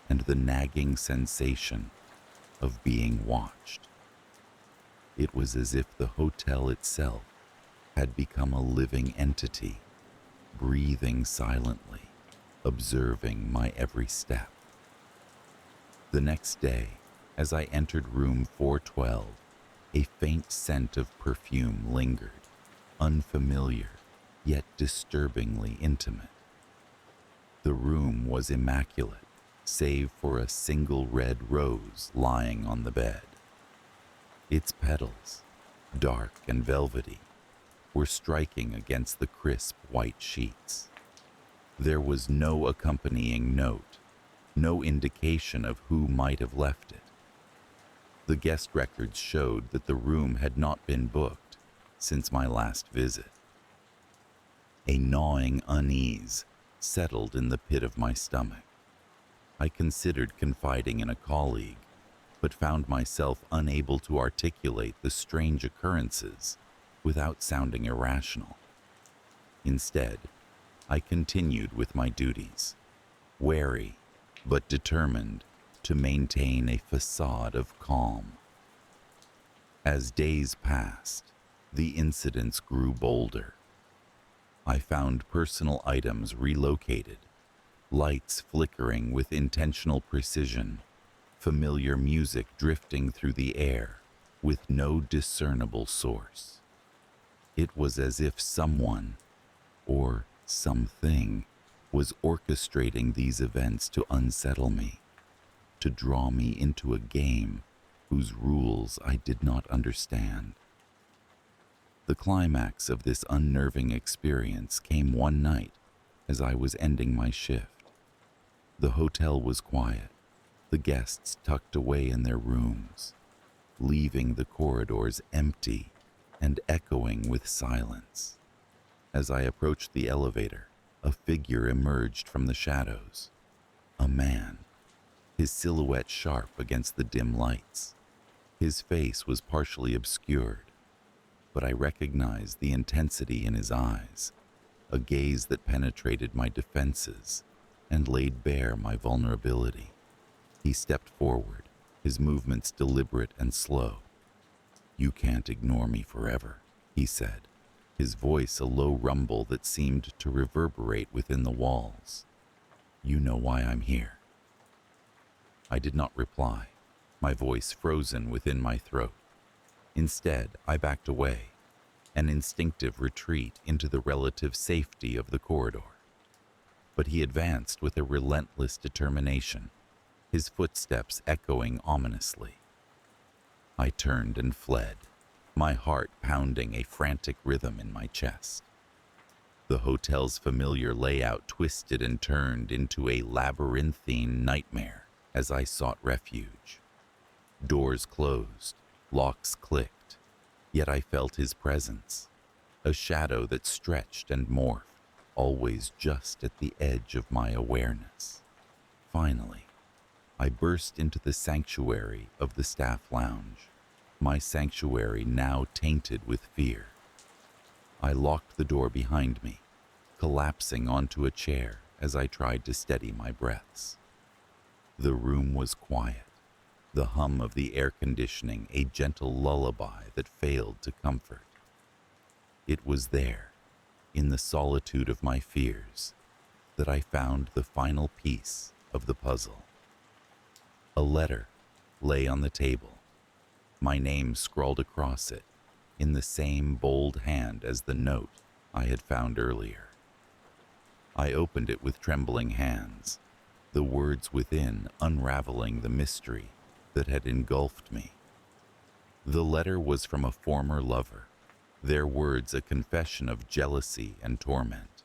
and the nagging sensation of being watched. It was as if the hotel itself had become a living entity, breathing silently, observing my every step. The next day, as I entered room 412, a faint scent of perfume lingered, unfamiliar, yet disturbingly intimate. The room was immaculate, save for a single red rose lying on the bed. Its petals, dark and velvety, were striking against the crisp white sheets. There was no accompanying note, no indication of who might have left it. The guest records showed that the room had not been booked since my last visit. A gnawing unease settled in the pit of my stomach. I considered confiding in a colleague, but found myself unable to articulate the strange occurrences without sounding irrational. Instead, I continued with my duties, wary but determined to maintain a facade of calm. As days passed, the incidents grew bolder. I found personal items relocated, lights flickering with intentional precision, familiar music drifting through the air with no discernible source. It was as if someone, or something, was orchestrating these events to unsettle me, to draw me into a game whose rules I did not understand. The climax of this unnerving experience came one night as I was ending my shift. The hotel was quiet, the guests tucked away in their rooms, leaving the corridors empty and echoing with silence. As I approached the elevator, a figure emerged from the shadows. A man, his silhouette sharp against the dim lights. His face was partially obscured, but I recognized the intensity in his eyes, a gaze that penetrated my defenses and laid bare my vulnerability. He stepped forward, his movements deliberate and slow. "You can't ignore me forever," he said, his voice a low rumble that seemed to reverberate within the walls. "You know why I'm here." I did not reply, my voice frozen within my throat. Instead, I backed away, an instinctive retreat into the relative safety of the corridor. But he advanced with a relentless determination, his footsteps echoing ominously. I turned and fled, my heart pounding a frantic rhythm in my chest. The hotel's familiar layout twisted and turned into a labyrinthine nightmare as I sought refuge. Doors closed, locks clicked, yet I felt his presence, a shadow that stretched and morphed, always just at the edge of my awareness. Finally, I burst into the sanctuary of the staff lounge, my sanctuary now tainted with fear. I locked the door behind me, collapsing onto a chair as I tried to steady my breaths. The room was quiet, the hum of the air conditioning a gentle lullaby that failed to comfort. It was there, in the solitude of my fears, that I found the final piece of the puzzle. A letter lay on the table, my name scrawled across it, in the same bold hand as the note I had found earlier. I opened it with trembling hands, the words within unraveling the mystery that had engulfed me. The letter was from a former lover, their words a confession of jealousy and torment.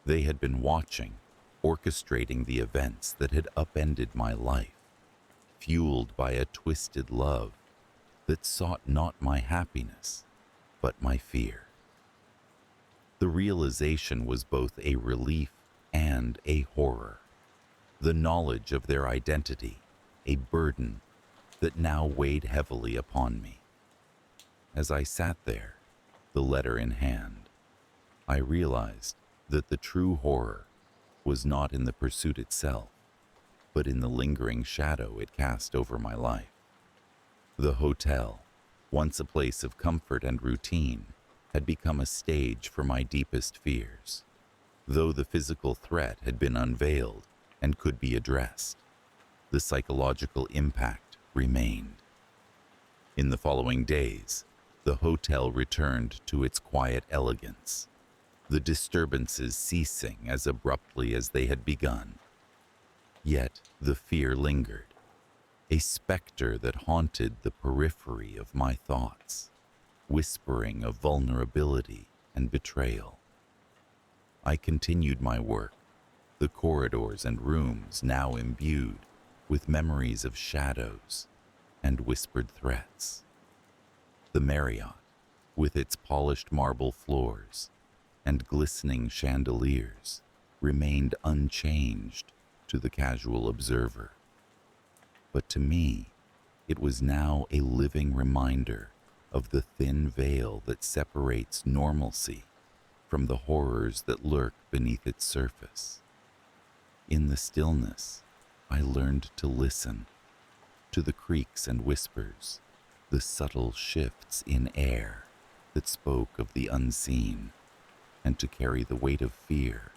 They had been watching, orchestrating the events that had upended my life, fueled by a twisted love that sought not my happiness, but my fear. The realization was both a relief and a horror. The knowledge of their identity, a burden that now weighed heavily upon me. As I sat there, the letter in hand, I realized that the true horror was not in the pursuit itself, but in the lingering shadow it cast over my life. The hotel, once a place of comfort and routine, had become a stage for my deepest fears. Though the physical threat had been unveiled and could be addressed, the psychological impact remained. In the following days, the hotel returned to its quiet elegance, the disturbances ceasing as abruptly as they had begun. Yet the fear lingered, a specter that haunted the periphery of my thoughts, whispering of vulnerability and betrayal. I continued my work, the corridors and rooms now imbued with memories of shadows and whispered threats. The Marriott, with its polished marble floors and glistening chandeliers, remained unchanged to the casual observer. But to me, it was now a living reminder of the thin veil that separates normalcy from the horrors that lurk beneath its surface. In the stillness, I learned to listen to the creaks and whispers, the subtle shifts in air that spoke of the unseen, and to carry the weight of fear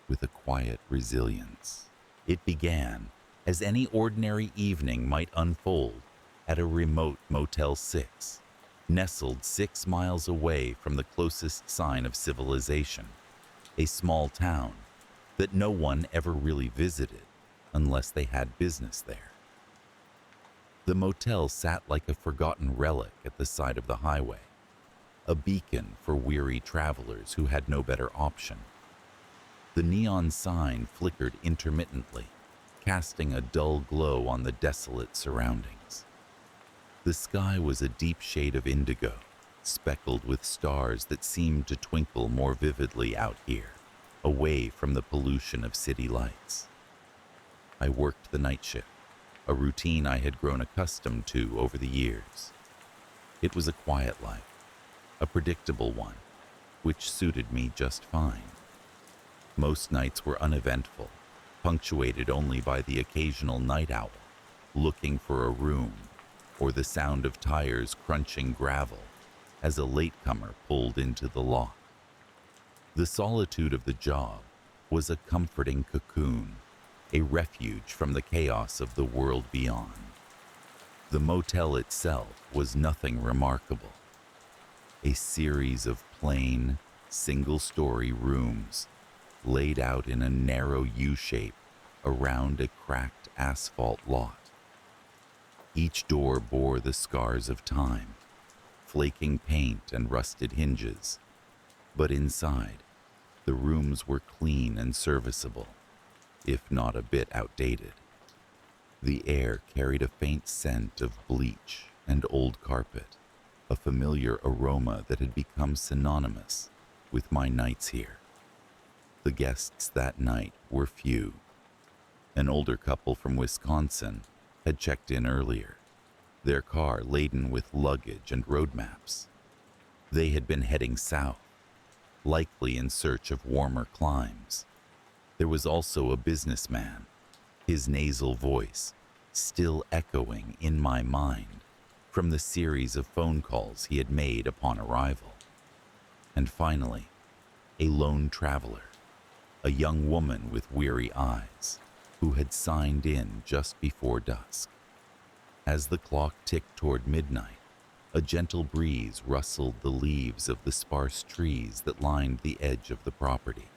with a quiet resilience. It began as any ordinary evening might unfold at a remote Motel 6, nestled 6 miles away from the closest sign of civilization, a small town that no one ever really visited unless they had business there. The motel sat like a forgotten relic at the side of the highway, a beacon for weary travelers who had no better option. The neon sign flickered intermittently, casting a dull glow on the desolate surroundings. The sky was a deep shade of indigo, speckled with stars that seemed to twinkle more vividly out here, away from the pollution of city lights. I worked the night shift, a routine I had grown accustomed to over the years. It was a quiet life, a predictable one, which suited me just fine. Most nights were uneventful, punctuated only by the occasional night owl looking for a room or the sound of tires crunching gravel as a latecomer pulled into the lock. The solitude of the job was a comforting cocoon, a refuge from the chaos of the world beyond. The motel itself was nothing remarkable. A series of plain, single-story rooms laid out in a narrow U-shape around a cracked asphalt lot. Each door bore the scars of time, flaking paint and rusted hinges, but inside, the rooms were clean and serviceable, if not a bit outdated. The air carried a faint scent of bleach and old carpet, a familiar aroma that had become synonymous with my nights here. The guests that night were few. An older couple from Wisconsin had checked in earlier, their car laden with luggage and road maps. They had been heading south, likely in search of warmer climes. There was also a businessman, his nasal voice still echoing in my mind from the series of phone calls he had made upon arrival. And finally, a lone traveler, a young woman with weary eyes, who had signed in just before dusk. As the clock ticked toward midnight, a gentle breeze rustled the leaves of the sparse trees that lined the edge of the property.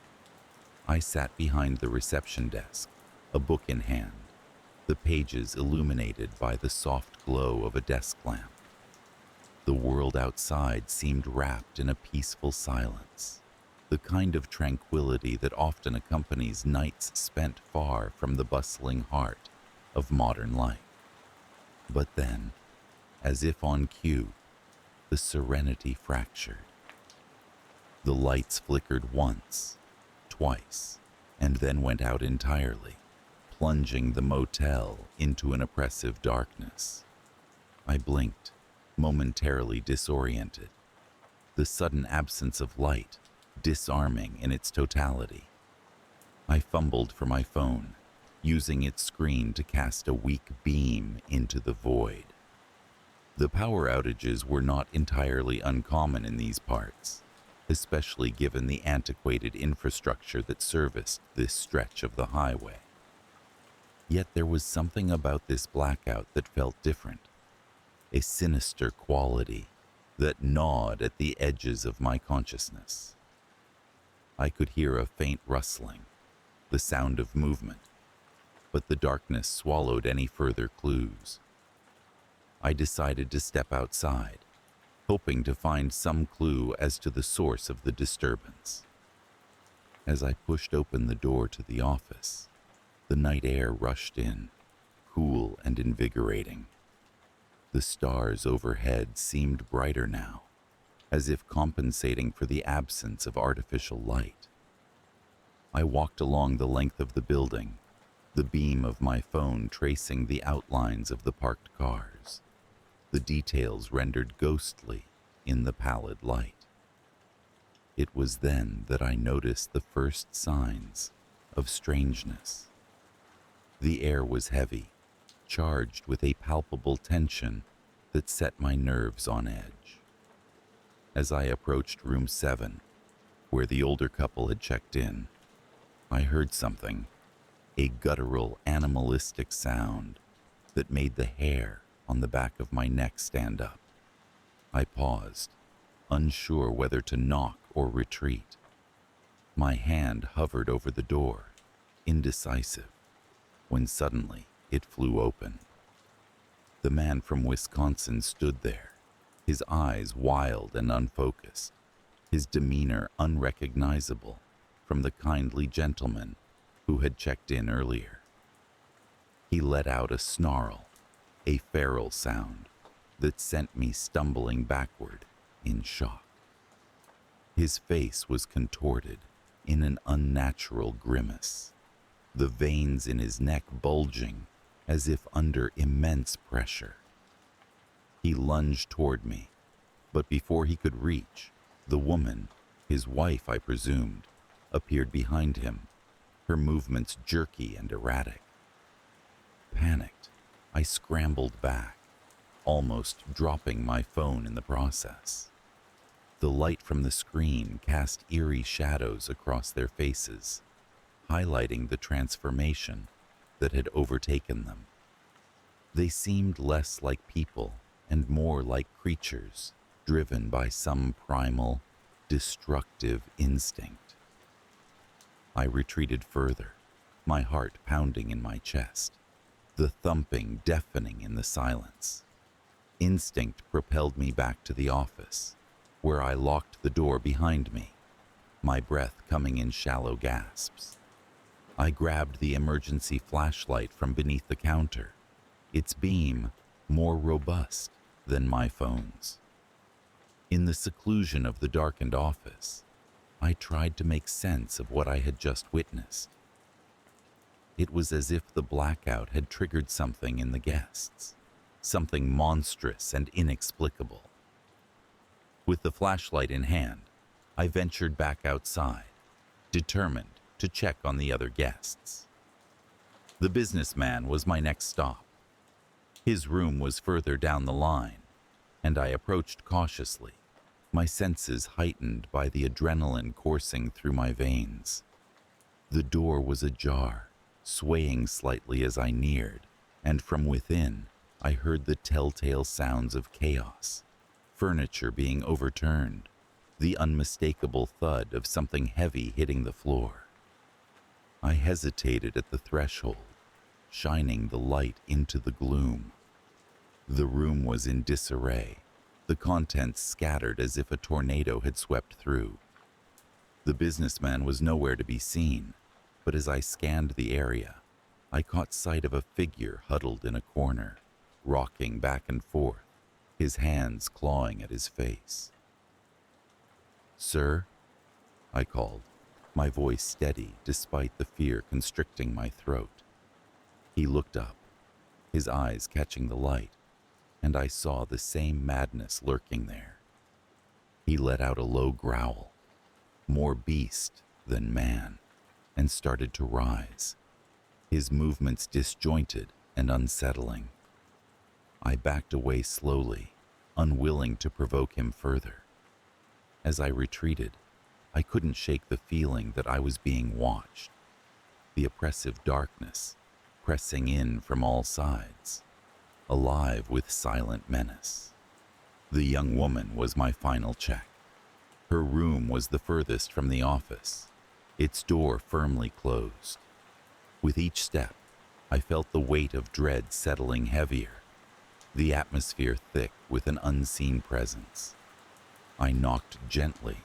I sat behind the reception desk, a book in hand, the pages illuminated by the soft glow of a desk lamp. The world outside seemed wrapped in a peaceful silence, the kind of tranquility that often accompanies nights spent far from the bustling heart of modern life. But then, as if on cue, the serenity fractured. The lights flickered once, twice, and then went out entirely, plunging the motel into an oppressive darkness. I blinked, momentarily disoriented, the sudden absence of light disarming in its totality. I fumbled for my phone, using its screen to cast a weak beam into the void. The power outages were not entirely uncommon in these parts, especially given the antiquated infrastructure that serviced this stretch of the highway. Yet there was something about this blackout that felt different, a sinister quality that gnawed at the edges of my consciousness. I could hear a faint rustling, the sound of movement, but the darkness swallowed any further clues. I decided to step outside, hoping to find some clue as to the source of the disturbance. As I pushed open the door to the office, the night air rushed in, cool and invigorating. The stars overhead seemed brighter now, as if compensating for the absence of artificial light. I walked along the length of the building, the beam of my phone tracing the outlines of the parked cars, the details rendered ghostly in the pallid light. It was then that I noticed the first signs of strangeness. The air was heavy, charged with a palpable tension that set my nerves on edge. As I approached room 7, where the older couple had checked in, I heard something, a guttural, animalistic sound that made the hair on the back of my neck stand up. I paused, unsure whether to knock or retreat. My hand hovered over the door, indecisive, when suddenly it flew open. The man from Wisconsin stood there, his eyes wild and unfocused, his demeanor unrecognizable from the kindly gentleman who had checked in earlier. He let out a snarl, a feral sound that sent me stumbling backward in shock. His face was contorted in an unnatural grimace, the veins in his neck bulging as if under immense pressure. He lunged toward me, but before he could reach, the woman, his wife I presumed, appeared behind him, her movements jerky and erratic. Panicked, I scrambled back, almost dropping my phone in the process. The light from the screen cast eerie shadows across their faces, highlighting the transformation that had overtaken them. They seemed less like people and more like creatures driven by some primal, destructive instinct. I retreated further, my heart pounding in my chest, the thumping deafening in the silence. Instinct propelled me back to the office, where I locked the door behind me, my breath coming in shallow gasps. I grabbed the emergency flashlight from beneath the counter, its beam more robust than my phone's. In the seclusion of the darkened office, I tried to make sense of what I had just witnessed. It was as if the blackout had triggered something in the guests, something monstrous and inexplicable. With the flashlight in hand, I ventured back outside, determined to check on the other guests. The businessman was my next stop. His room was further down the line, and I approached cautiously, my senses heightened by the adrenaline coursing through my veins. The door was ajar, swaying slightly as I neared, and from within, I heard the telltale sounds of chaos, furniture being overturned, the unmistakable thud of something heavy hitting the floor. I hesitated at the threshold, shining the light into the gloom. The room was in disarray, the contents scattered as if a tornado had swept through. The businessman was nowhere to be seen, but as I scanned the area, I caught sight of a figure huddled in a corner, rocking back and forth, his hands clawing at his face. "Sir?" I called, my voice steady despite the fear constricting my throat. He looked up, his eyes catching the light, and I saw the same madness lurking there. He let out a low growl, more beast than man, and started to rise, his movements disjointed and unsettling. I backed away slowly, unwilling to provoke him further. As I retreated, I couldn't shake the feeling that I was being watched, the oppressive darkness pressing in from all sides, alive with silent menace. The young woman was my final check. Her room was the furthest from the office, its door firmly closed. With each step, I felt the weight of dread settling heavier, the atmosphere thick with an unseen presence. I knocked gently,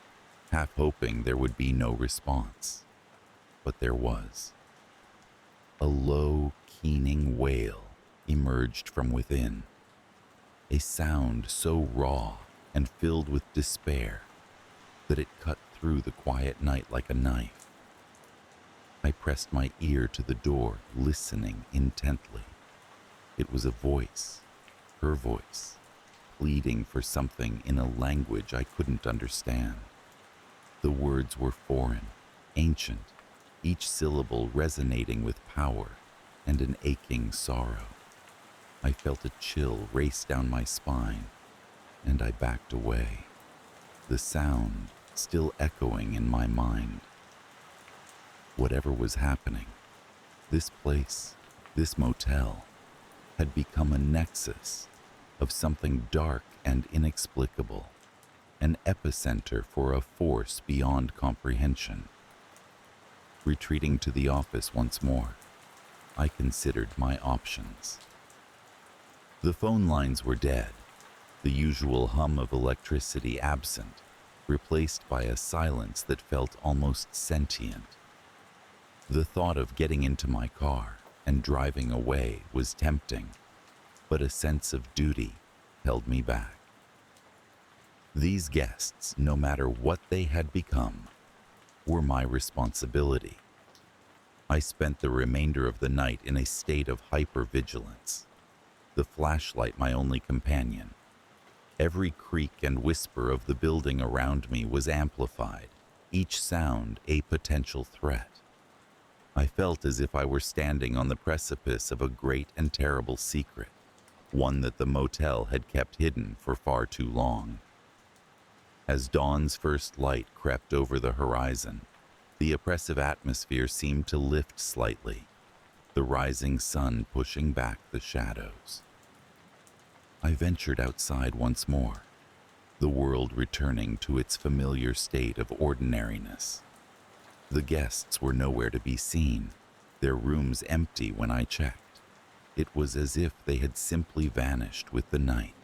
half hoping there would be no response. But there was. A low, keening wail emerged from within, a sound so raw and filled with despair that it cut through the quiet night like a knife. I pressed my ear to the door, listening intently. It was a voice, her voice, pleading for something in a language I couldn't understand. The words were foreign, ancient, each syllable resonating with power and an aching sorrow. I felt a chill race down my spine, and I backed away, the sound still echoing in my mind. Whatever was happening, this place, this motel, had become a nexus of something dark and inexplicable, an epicenter for a force beyond comprehension. Retreating to the office once more, I considered my options. The phone lines were dead, the usual hum of electricity absent, replaced by a silence that felt almost sentient. The thought of getting into my car and driving away was tempting, but a sense of duty held me back. These guests, no matter what they had become, were my responsibility. I spent the remainder of the night in a state of hypervigilance, the flashlight my only companion. Every creak and whisper of the building around me was amplified, each sound a potential threat. I felt as if I were standing on the precipice of a great and terrible secret, one that the motel had kept hidden for far too long. As dawn's first light crept over the horizon, the oppressive atmosphere seemed to lift slightly, the rising sun pushing back the shadows. I ventured outside once more, the world returning to its familiar state of ordinariness. The guests were nowhere to be seen, their rooms empty when I checked. It was as if they had simply vanished with the night,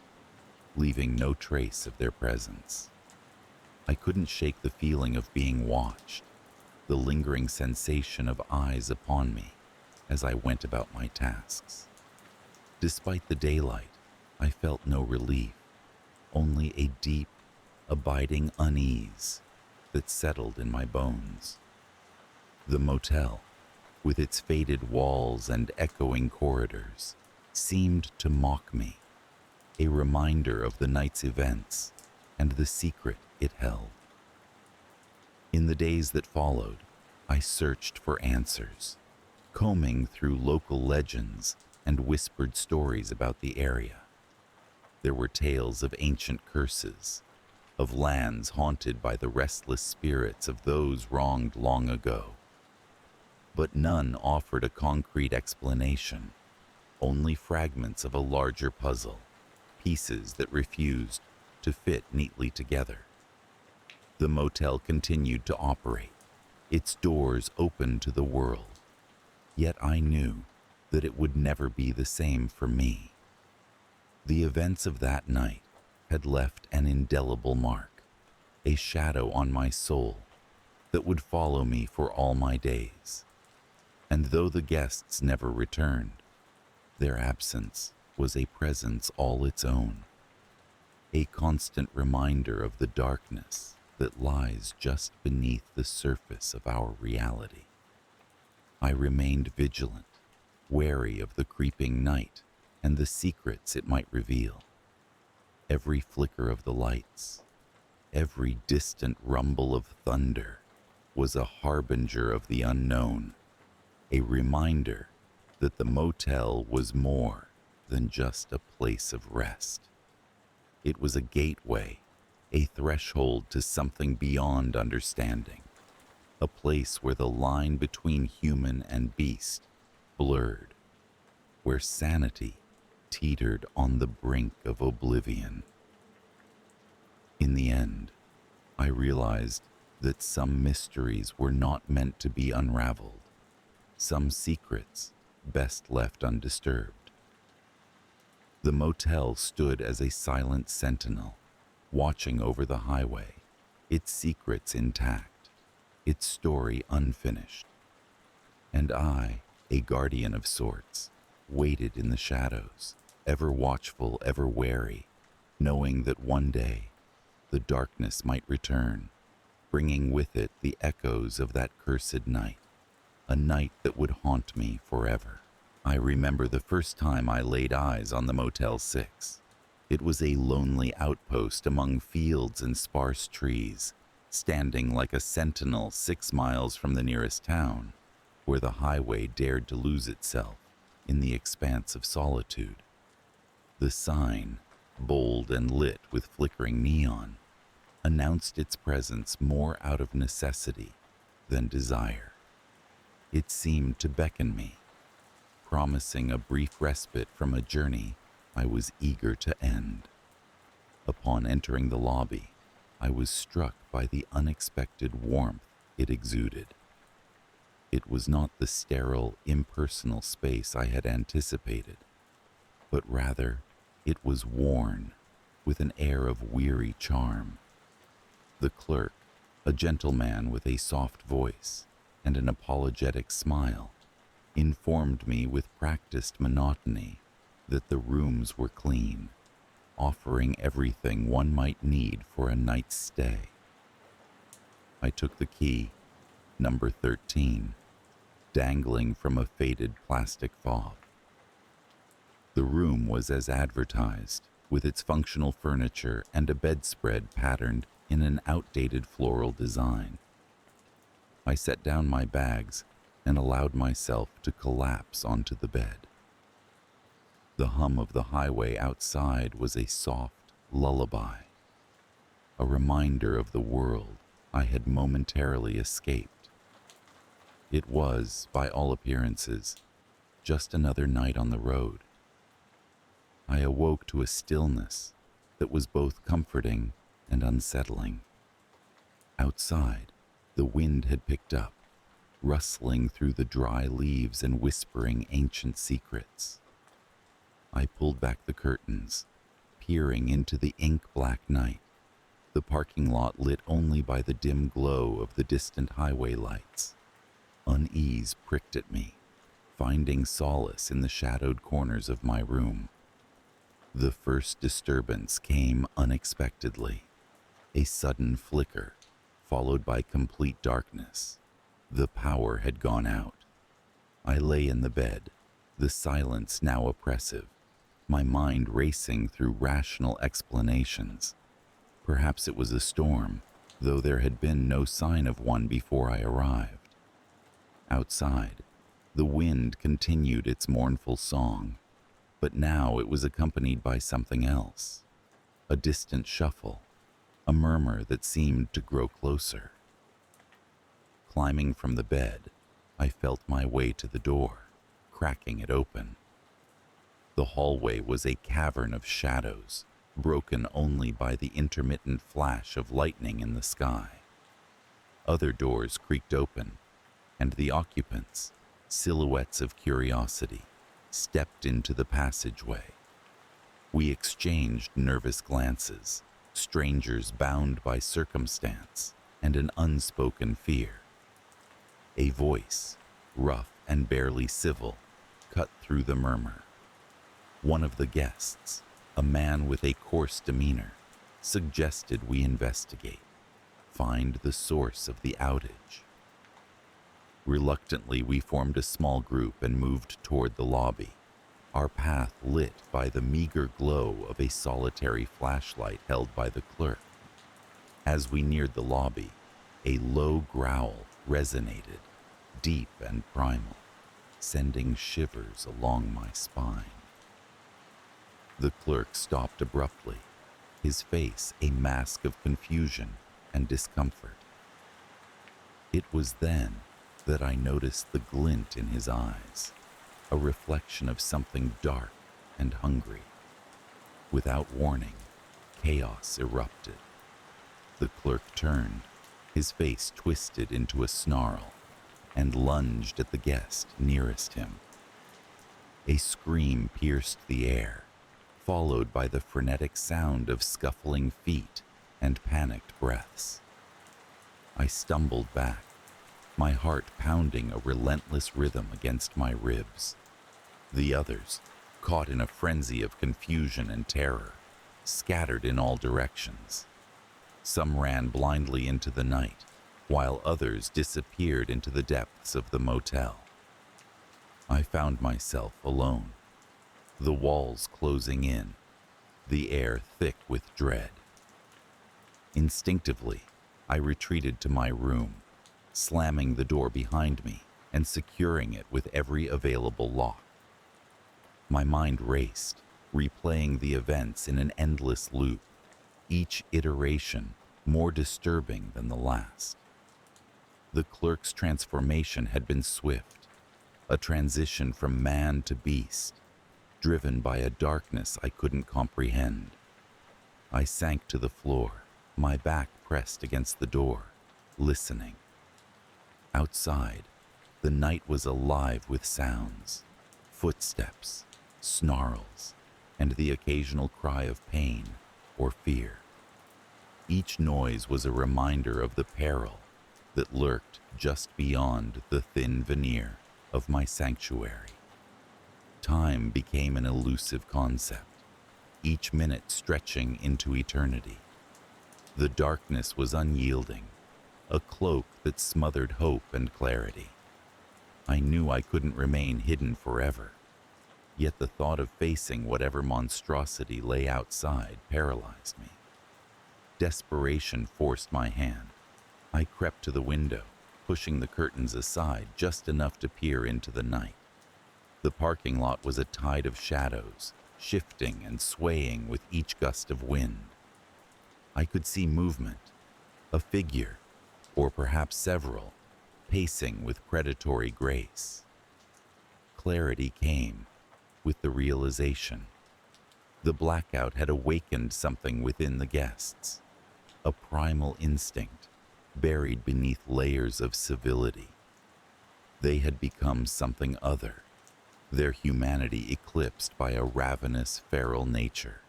leaving no trace of their presence. I couldn't shake the feeling of being watched, the lingering sensation of eyes upon me as I went about my tasks. Despite the daylight, I felt no relief, only a deep, abiding unease that settled in my bones. The motel, with its faded walls and echoing corridors, seemed to mock me, a reminder of the night's events and the secret it held. In the days that followed, I searched for answers, combing through local legends and whispered stories about the area. There were tales of ancient curses, of lands haunted by the restless spirits of those wronged long ago. But none offered a concrete explanation, only fragments of a larger puzzle, pieces that refused to fit neatly together. The motel continued to operate, its doors open to the world, yet I knew that it would never be the same for me. The events of that night had left an indelible mark, a shadow on my soul that would follow me for all my days. And though the guests never returned, their absence was a presence all its own, a constant reminder of the darkness that lies just beneath the surface of our reality. I remained vigilant, wary of the creeping night and the secrets it might reveal. Every flicker of the lights, every distant rumble of thunder was a harbinger of the unknown, a reminder that the motel was more than just a place of rest. It was a gateway, a threshold to something beyond understanding, a place where the line between human and beast blurred, where sanity teetered on the brink of oblivion. In the end, I realized that some mysteries were not meant to be unraveled, some secrets best left undisturbed. The motel stood as a silent sentinel, watching over the highway, its secrets intact, its story unfinished. And I, a guardian of sorts, waited in the shadows, ever watchful, ever wary, knowing that one day the darkness might return, bringing with it the echoes of that cursed night, a night that would haunt me forever. I remember the first time I laid eyes on the Motel 6. It was a lonely outpost among fields and sparse trees, standing like a sentinel 6 miles from the nearest town, where the highway dared to lose itself in the expanse of solitude. The sign, bold and lit with flickering neon, announced its presence more out of necessity than desire. It seemed to beckon me, promising a brief respite from a journey I was eager to end. Upon entering the lobby, I was struck by the unexpected warmth it exuded. It was not the sterile, impersonal space I had anticipated, but rather it was worn with an air of weary charm. The clerk, a gentleman with a soft voice and an apologetic smile, informed me with practiced monotony that the rooms were clean, offering everything one might need for a night's stay. I took the key, number 13, dangling from a faded plastic fob. The room was as advertised, with its functional furniture and a bedspread patterned in an outdated floral design. I set down my bags and allowed myself to collapse onto the bed. The hum of the highway outside was a soft lullaby, a reminder of the world I had momentarily escaped. It was, by all appearances, just another night on the road. I awoke to a stillness that was both comforting and unsettling. Outside, the wind had picked up, rustling through the dry leaves and whispering ancient secrets. I pulled back the curtains, peering into the ink-black night, the parking lot lit only by the dim glow of the distant highway lights. Unease pricked at me, finding solace in the shadowed corners of my room. The first disturbance came unexpectedly, a sudden flicker, followed by complete darkness. The power had gone out. I lay in the bed, the silence now oppressive, my mind racing through rational explanations. Perhaps it was a storm, though there had been no sign of one before I arrived. Outside, the wind continued its mournful song, but now it was accompanied by something else, a distant shuffle, a murmur that seemed to grow closer. Climbing from the bed, I felt my way to the door, cracking it open. The hallway was a cavern of shadows, broken only by the intermittent flash of lightning in the sky. Other doors creaked open, and the occupants, silhouettes of curiosity, stepped into the passageway. We exchanged nervous glances, strangers bound by circumstance and an unspoken fear. A voice, rough and barely civil, cut through the murmur. One of the guests, a man with a coarse demeanor, suggested we investigate, find the source of the outage. Reluctantly, we formed a small group and moved toward the lobby, our path lit by the meager glow of a solitary flashlight held by the clerk. As we neared the lobby, a low growl resonated, deep and primal, sending shivers along my spine. The clerk stopped abruptly, his face a mask of confusion and discomfort. It was then that I noticed the glint in his eyes, a reflection of something dark and hungry. Without warning, chaos erupted. The clerk turned, his face twisted into a snarl, and lunged at the guest nearest him. A scream pierced the air, followed by the frenetic sound of scuffling feet and panicked breaths. I stumbled back, my heart pounding a relentless rhythm against my ribs. The others, caught in a frenzy of confusion and terror, scattered in all directions. Some ran blindly into the night, while others disappeared into the depths of the motel. I found myself alone, the walls closing in, the air thick with dread. Instinctively, I retreated to my room, slamming the door behind me and securing it with every available lock. My mind raced, replaying the events in an endless loop, each iteration more disturbing than the last. The clerk's transformation had been swift, a transition from man to beast, driven by a darkness I couldn't comprehend. I sank to the floor, my back pressed against the door, listening. Outside, the night was alive with sounds, footsteps, snarls, and the occasional cry of pain or fear. Each noise was a reminder of the peril that lurked just beyond the thin veneer of my sanctuary. Time became an elusive concept, each minute stretching into eternity. The darkness was unyielding, a cloak that smothered hope and clarity. I knew I couldn't remain hidden forever, yet the thought of facing whatever monstrosity lay outside paralyzed me. Desperation forced my hand. I crept to the window, pushing the curtains aside just enough to peer into the night. The parking lot was a tide of shadows, shifting and swaying with each gust of wind. I could see movement, a figure, or perhaps several, pacing with predatory grace. Clarity came with the realization. The blackout had awakened something within the guests, a primal instinct buried beneath layers of civility. They had become something other, their humanity eclipsed by a ravenous, feral nature.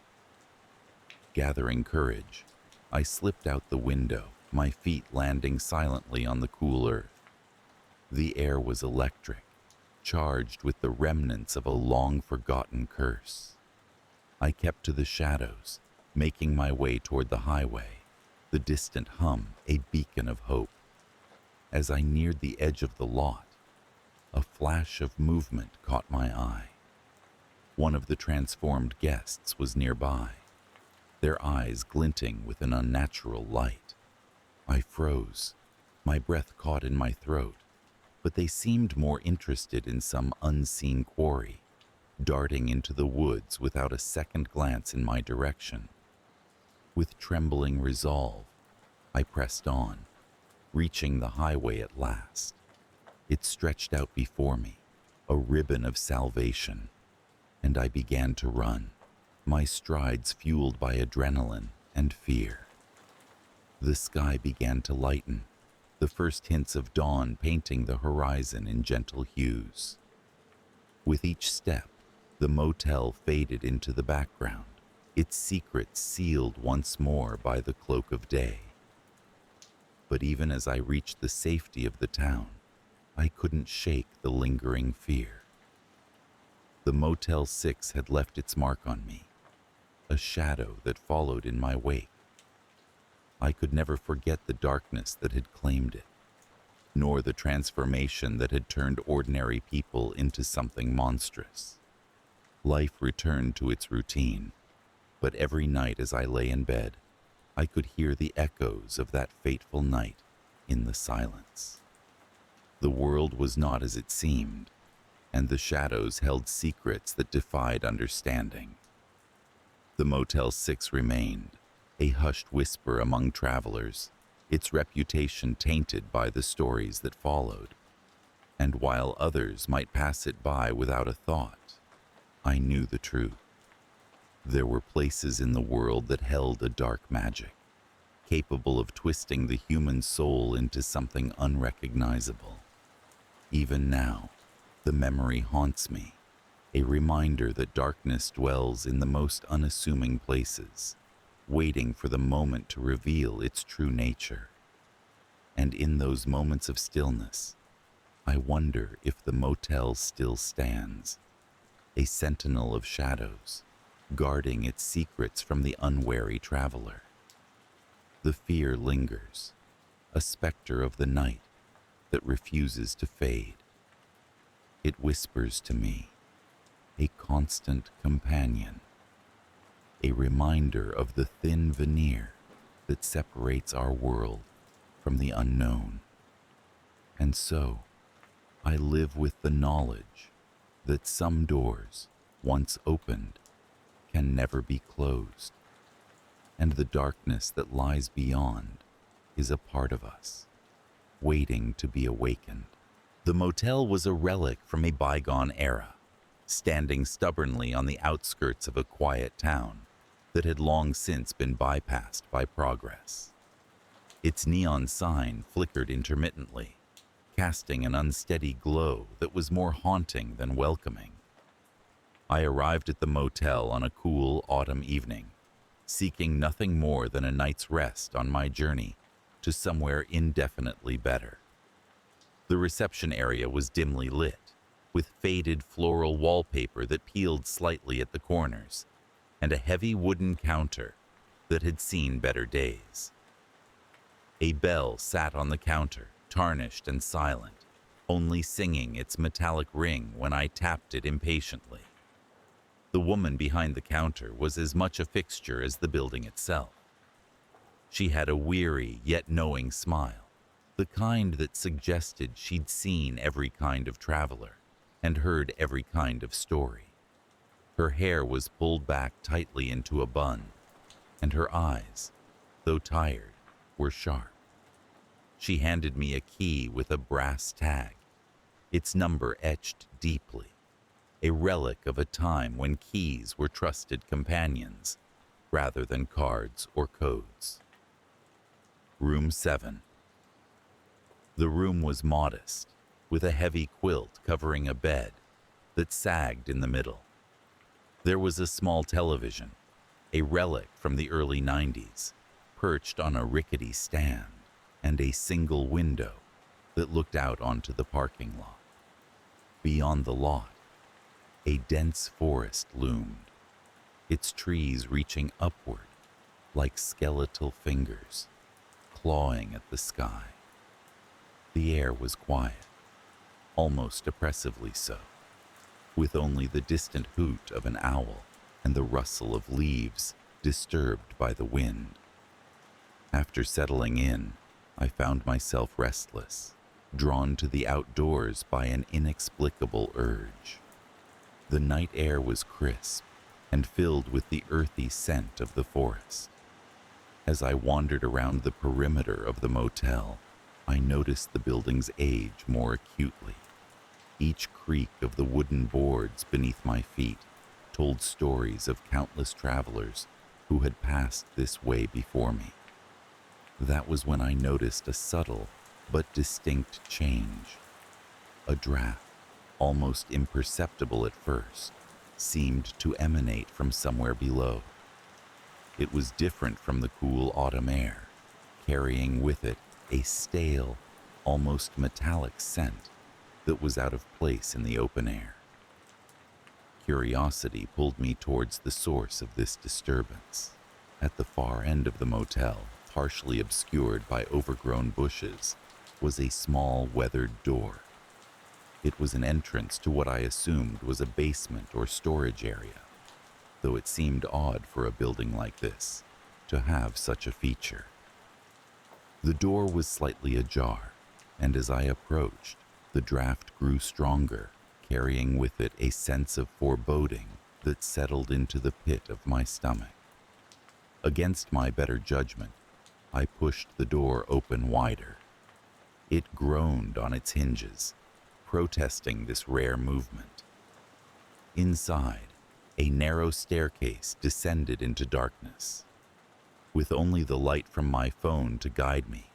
Gathering courage, I slipped out the window, my feet landing silently on the cool earth. The air was electric, charged with the remnants of a long-forgotten curse. I kept to the shadows, making my way toward the highway, the distant hum a beacon of hope. As I neared the edge of the lot, a flash of movement caught my eye. One of the transformed guests was nearby, their eyes glinting with an unnatural light. I froze, my breath caught in my throat, but they seemed more interested in some unseen quarry, darting into the woods without a second glance in my direction. With trembling resolve, I pressed on, reaching the highway at last. It stretched out before me, a ribbon of salvation, and I began to run, my strides fueled by adrenaline and fear. The sky began to lighten, the first hints of dawn painting the horizon in gentle hues. With each step, the motel faded into the background, its secrets sealed once more by the cloak of day. But even as I reached the safety of the town, I couldn't shake the lingering fear. The Motel 6 had left its mark on me, a shadow that followed in my wake. I could never forget the darkness that had claimed it, nor the transformation that had turned ordinary people into something monstrous. Life returned to its routine, but every night as I lay in bed, I could hear the echoes of that fateful night in the silence. The world was not as it seemed, and the shadows held secrets that defied understanding. The Motel 6 remained, a hushed whisper among travelers, its reputation tainted by the stories that followed. And while others might pass it by without a thought, I knew the truth. There were places in the world that held a dark magic, capable of twisting the human soul into something unrecognizable. Even now, the memory haunts me, a reminder that darkness dwells in the most unassuming places, waiting for the moment to reveal its true nature. And in those moments of stillness, I wonder if the motel still stands, a sentinel of shadows, guarding its secrets from the unwary traveler. The fear lingers, a specter of the night that refuses to fade. It whispers to me, a constant companion, a reminder of the thin veneer that separates our world from the unknown. And so, I live with the knowledge that some doors, once opened, can never be closed, and the darkness that lies beyond is a part of us, waiting to be awakened. The motel was a relic from a bygone era, standing stubbornly on the outskirts of a quiet town that had long since been bypassed by progress. Its neon sign flickered intermittently, casting an unsteady glow that was more haunting than welcoming. I arrived at the motel on a cool autumn evening, seeking nothing more than a night's rest on my journey to somewhere indefinitely better. The reception area was dimly lit, with faded floral wallpaper that peeled slightly at the corners, and a heavy wooden counter that had seen better days. A bell sat on the counter, tarnished and silent, only singing its metallic ring when I tapped it impatiently. The woman behind the counter was as much a fixture as the building itself. She had a weary yet knowing smile, the kind that suggested she'd seen every kind of traveler and heard every kind of story. Her hair was pulled back tightly into a bun, and her eyes, though tired, were sharp. She handed me a key with a brass tag, its number etched deeply, a relic of a time when keys were trusted companions rather than cards or codes. Room 7. The room was modest, with a heavy quilt covering a bed that sagged in the middle. There was a small television, a relic from the early 90s, perched on a rickety stand, and a single window that looked out onto the parking lot. Beyond the lot, a dense forest loomed, its trees reaching upward like skeletal fingers, clawing at the sky. The air was quiet, almost oppressively so, with only the distant hoot of an owl and the rustle of leaves disturbed by the wind. After settling in, I found myself restless, drawn to the outdoors by an inexplicable urge. The night air was crisp and filled with the earthy scent of the forest. As I wandered around the perimeter of the motel, I noticed the building's age more acutely. Each creak of the wooden boards beneath my feet told stories of countless travelers who had passed this way before me. That was when I noticed a subtle but distinct change. A draft, almost imperceptible at first, seemed to emanate from somewhere below. It was different from the cool autumn air, carrying with it a stale, almost metallic scent that was out of place in the open air. Curiosity pulled me towards the source of this disturbance. At the far end of the motel, partially obscured by overgrown bushes, was a small weathered door. It was an entrance to what I assumed was a basement or storage area, though it seemed odd for a building like this to have such a feature. The door was slightly ajar, and as I approached, the draft grew stronger, carrying with it a sense of foreboding that settled into the pit of my stomach. Against my better judgment, I pushed the door open wider. It groaned on its hinges, protesting this rare movement. Inside, a narrow staircase descended into darkness. With only the light from my phone to guide me,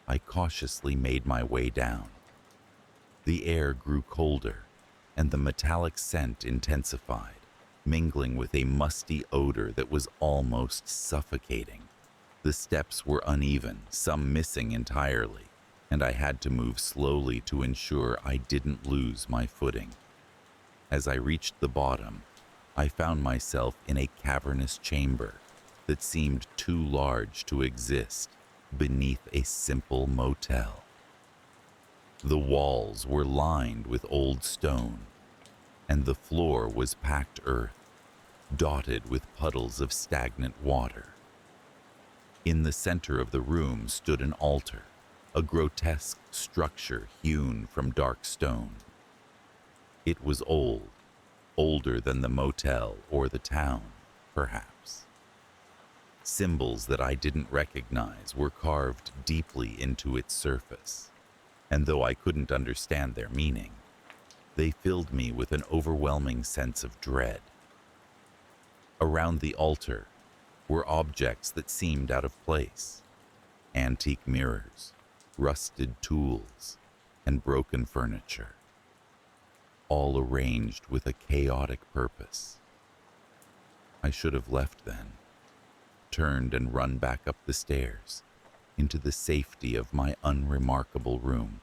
I cautiously made my way down. The air grew colder, and the metallic scent intensified, mingling with a musty odor that was almost suffocating. The steps were uneven, some missing entirely, and I had to move slowly to ensure I didn't lose my footing. As I reached the bottom, I found myself in a cavernous chamber that seemed too large to exist beneath a simple motel. The walls were lined with old stone, and the floor was packed earth, dotted with puddles of stagnant water. In the center of the room stood an altar, a grotesque structure hewn from dark stone. It was old, older than the motel or the town, perhaps. Symbols that I didn't recognize were carved deeply into its surface, and though I couldn't understand their meaning, they filled me with an overwhelming sense of dread. Around the altar were objects that seemed out of place: antique mirrors, rusted tools, and broken furniture, all arranged with a chaotic purpose. I should have left then, turned and run back up the stairs into the safety of my unremarkable room.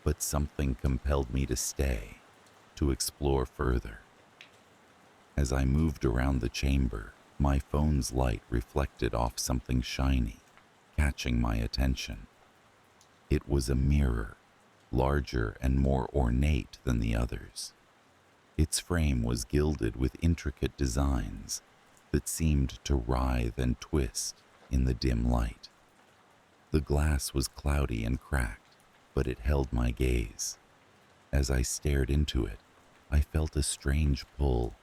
But something compelled me to stay, to explore further. As I moved around the chamber, my phone's light reflected off something shiny, catching my attention. It was a mirror, larger and more ornate than the others. Its frame was gilded with intricate designs that seemed to writhe and twist in the dim light. The glass was cloudy and cracked, but it held my gaze. As I stared into it, I felt a strange pull,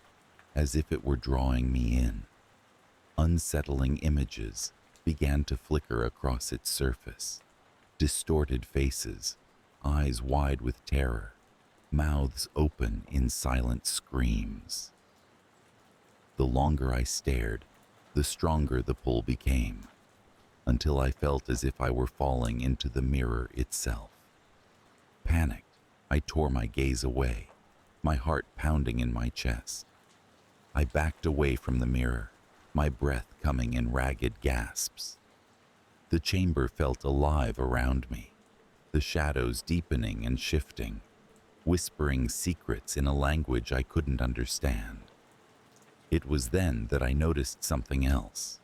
as if it were drawing me in. Unsettling images began to flicker across its surface. Distorted faces, eyes wide with terror, mouths open in silent screams. The longer I stared, the stronger the pull became, until I felt as if I were falling into the mirror itself. Panicked, I tore my gaze away, my heart pounding in my chest. I backed away from the mirror, my breath coming in ragged gasps. The chamber felt alive around me, the shadows deepening and shifting, whispering secrets in a language I couldn't understand. It was then that I noticed something else,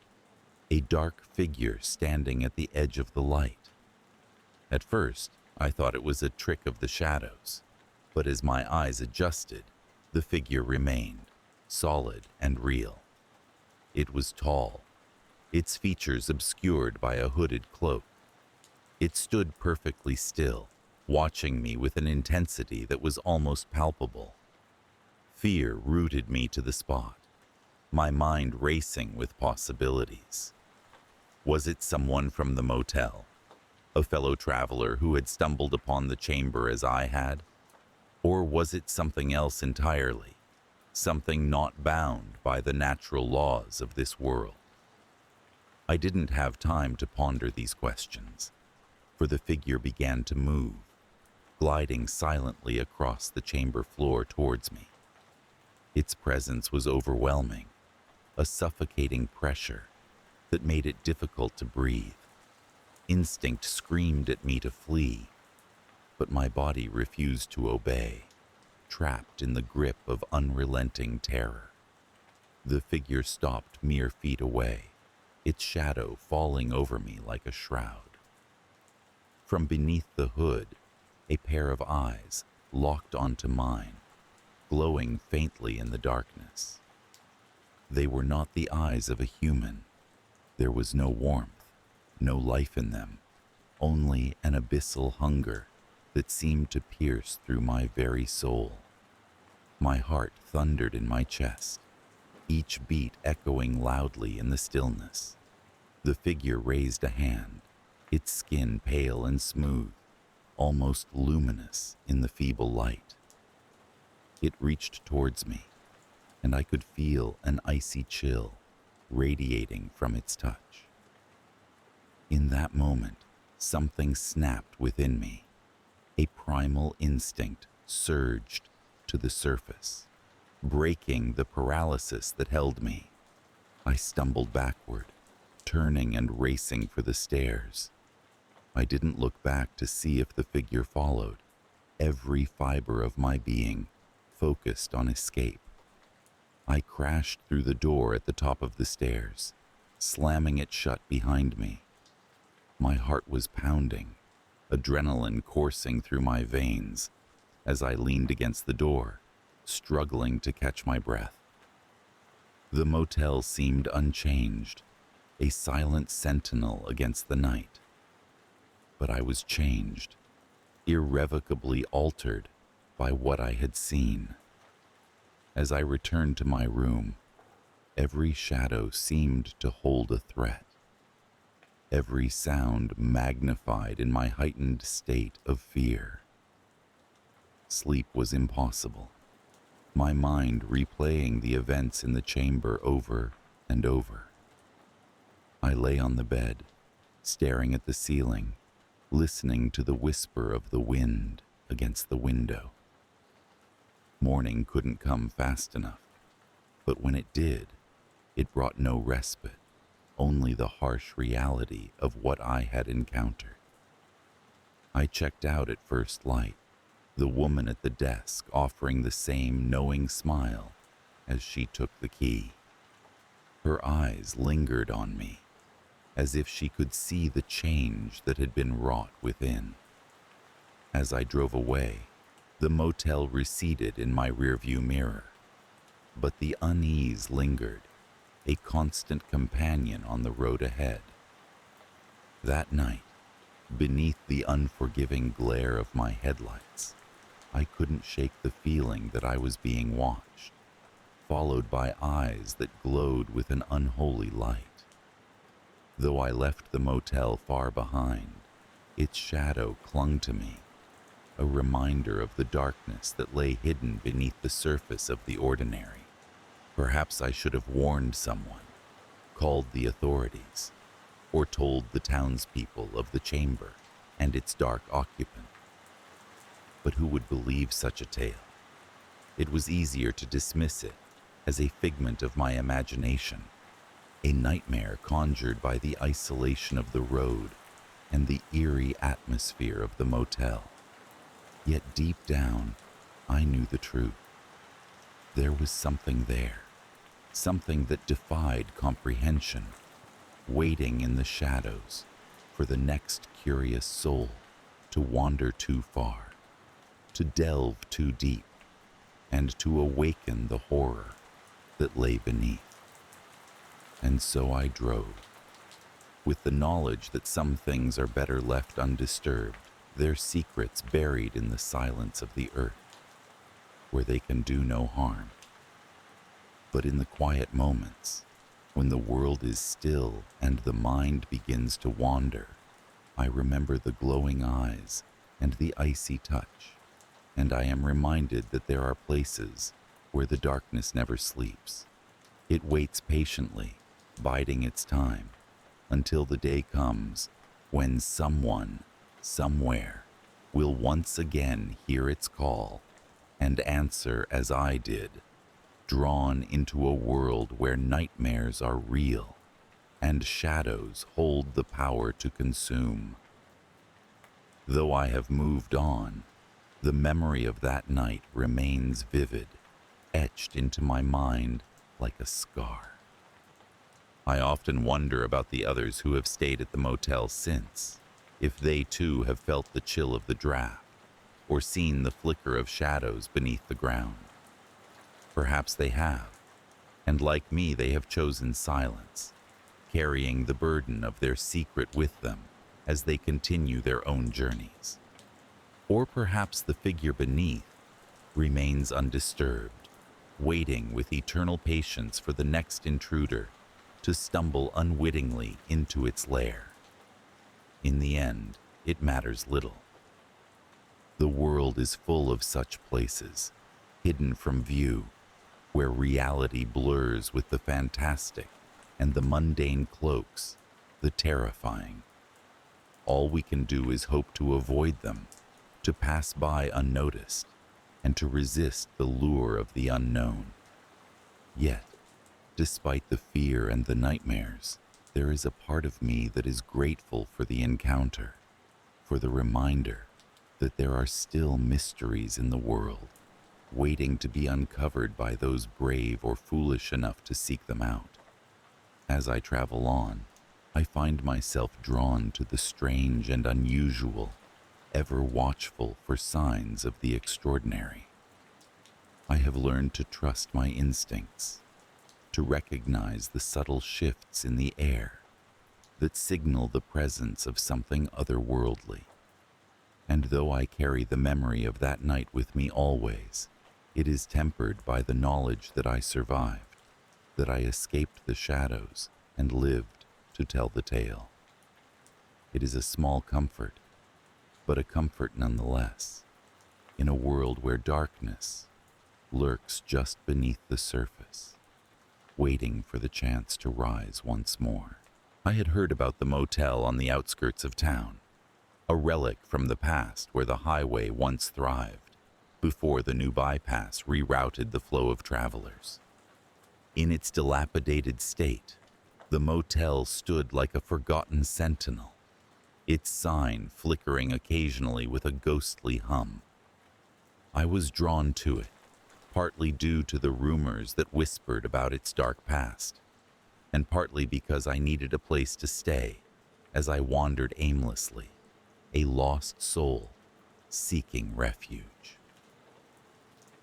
a dark figure standing at the edge of the light. At first, I thought it was a trick of the shadows, but as my eyes adjusted, the figure remained, solid and real. It was tall, its features obscured by a hooded cloak. It stood perfectly still, watching me with an intensity that was almost palpable. Fear rooted me to the spot, my mind racing with possibilities. Was it someone from the motel, a fellow traveler who had stumbled upon the chamber as I had? Or was it something else entirely, something not bound by the natural laws of this world? I didn't have time to ponder these questions, for the figure began to move, gliding silently across the chamber floor towards me. Its presence was overwhelming, a suffocating pressure that made it difficult to breathe. Instinct screamed at me to flee, but my body refused to obey, trapped in the grip of unrelenting terror. The figure stopped mere feet away, its shadow falling over me like a shroud. From beneath the hood, a pair of eyes locked onto mine, glowing faintly in the darkness. They were not the eyes of a human. There was no warmth, no life in them, only an abyssal hunger that seemed to pierce through my very soul. My heart thundered in my chest, each beat echoing loudly in the stillness. The figure raised a hand, its skin pale and smooth, almost luminous in the feeble light. It reached towards me, and I could feel an icy chill radiating from its touch. In that moment, something snapped within me. A primal instinct surged to the surface, breaking the paralysis that held me. I stumbled backward, turning and racing for the stairs. I didn't look back to see if the figure followed, every fiber of my being focused on escape. I crashed through the door at the top of the stairs, slamming it shut behind me. My heart was pounding, adrenaline coursing through my veins as I leaned against the door, struggling to catch my breath. The motel seemed unchanged, a silent sentinel against the night. But I was changed, irrevocably altered by what I had seen. As I returned to my room, every shadow seemed to hold a threat. Every sound magnified in my heightened state of fear. Sleep was impossible, my mind replaying the events in the chamber over and over. I lay on the bed, staring at the ceiling, listening to the whisper of the wind against the window. Morning couldn't come fast enough, but when it did, it brought no respite, only the harsh reality of what I had encountered. I checked out at first light, the woman at the desk offering the same knowing smile, as she took the key. Her eyes lingered on me, as if she could see the change that had been wrought within. As I drove away, the motel receded in my rearview mirror, but the unease lingered, a constant companion on the road ahead. That night, beneath the unforgiving glare of my headlights, I couldn't shake the feeling that I was being watched, followed by eyes that glowed with an unholy light. Though I left the motel far behind, its shadow clung to me, a reminder of the darkness that lay hidden beneath the surface of the ordinary. Perhaps I should have warned someone, called the authorities, or told the townspeople of the chamber and its dark occupant. But who would believe such a tale? It was easier to dismiss it as a figment of my imagination, a nightmare conjured by the isolation of the road and the eerie atmosphere of the motel. Yet deep down, I knew the truth. There was something there, something that defied comprehension, waiting in the shadows for the next curious soul to wander too far, to delve too deep, and to awaken the horror that lay beneath. And so I drove, with the knowledge that some things are better left undisturbed, their secrets buried in the silence of the earth, where they can do no harm. But in the quiet moments, when the world is still and the mind begins to wander, I remember the glowing eyes and the icy touch, and I am reminded that there are places where the darkness never sleeps. It waits patiently, biding its time, until the day comes when someone, somewhere, will once again hear its call and answer as I did, drawn into a world where nightmares are real and shadows hold the power to consume. Though I have moved on, the memory of that night remains vivid, etched into my mind like a scar. I often wonder about the others who have stayed at the motel since, if they too have felt the chill of the draft or seen the flicker of shadows beneath the ground. Perhaps they have, and like me they have chosen silence, carrying the burden of their secret with them as they continue their own journeys. Or perhaps the figure beneath remains undisturbed, waiting with eternal patience for the next intruder to stumble unwittingly into its lair. In the end, it matters little. The world is full of such places, hidden from view, where reality blurs with the fantastic and the mundane cloaks the terrifying. All we can do is hope to avoid them, to pass by unnoticed, and to resist the lure of the unknown. Yet, despite the fear and the nightmares, there is a part of me that is grateful for the encounter, for the reminder that there are still mysteries in the world, waiting to be uncovered by those brave or foolish enough to seek them out. As I travel on, I find myself drawn to the strange and unusual, ever watchful for signs of the extraordinary. I have learned to trust my instincts, to recognize the subtle shifts in the air that signal the presence of something otherworldly. And though I carry the memory of that night with me always, it is tempered by the knowledge that I survived, that I escaped the shadows and lived to tell the tale. It is a small comfort, but a comfort nonetheless, in a world where darkness lurks just beneath the surface, waiting for the chance to rise once more. I had heard about the motel on the outskirts of town, a relic from the past where the highway once thrived, before the new bypass rerouted the flow of travelers. In its dilapidated state, the motel stood like a forgotten sentinel, its sign flickering occasionally with a ghostly hum. I was drawn to it, partly due to the rumors that whispered about its dark past, and partly because I needed a place to stay as I wandered aimlessly, a lost soul seeking refuge.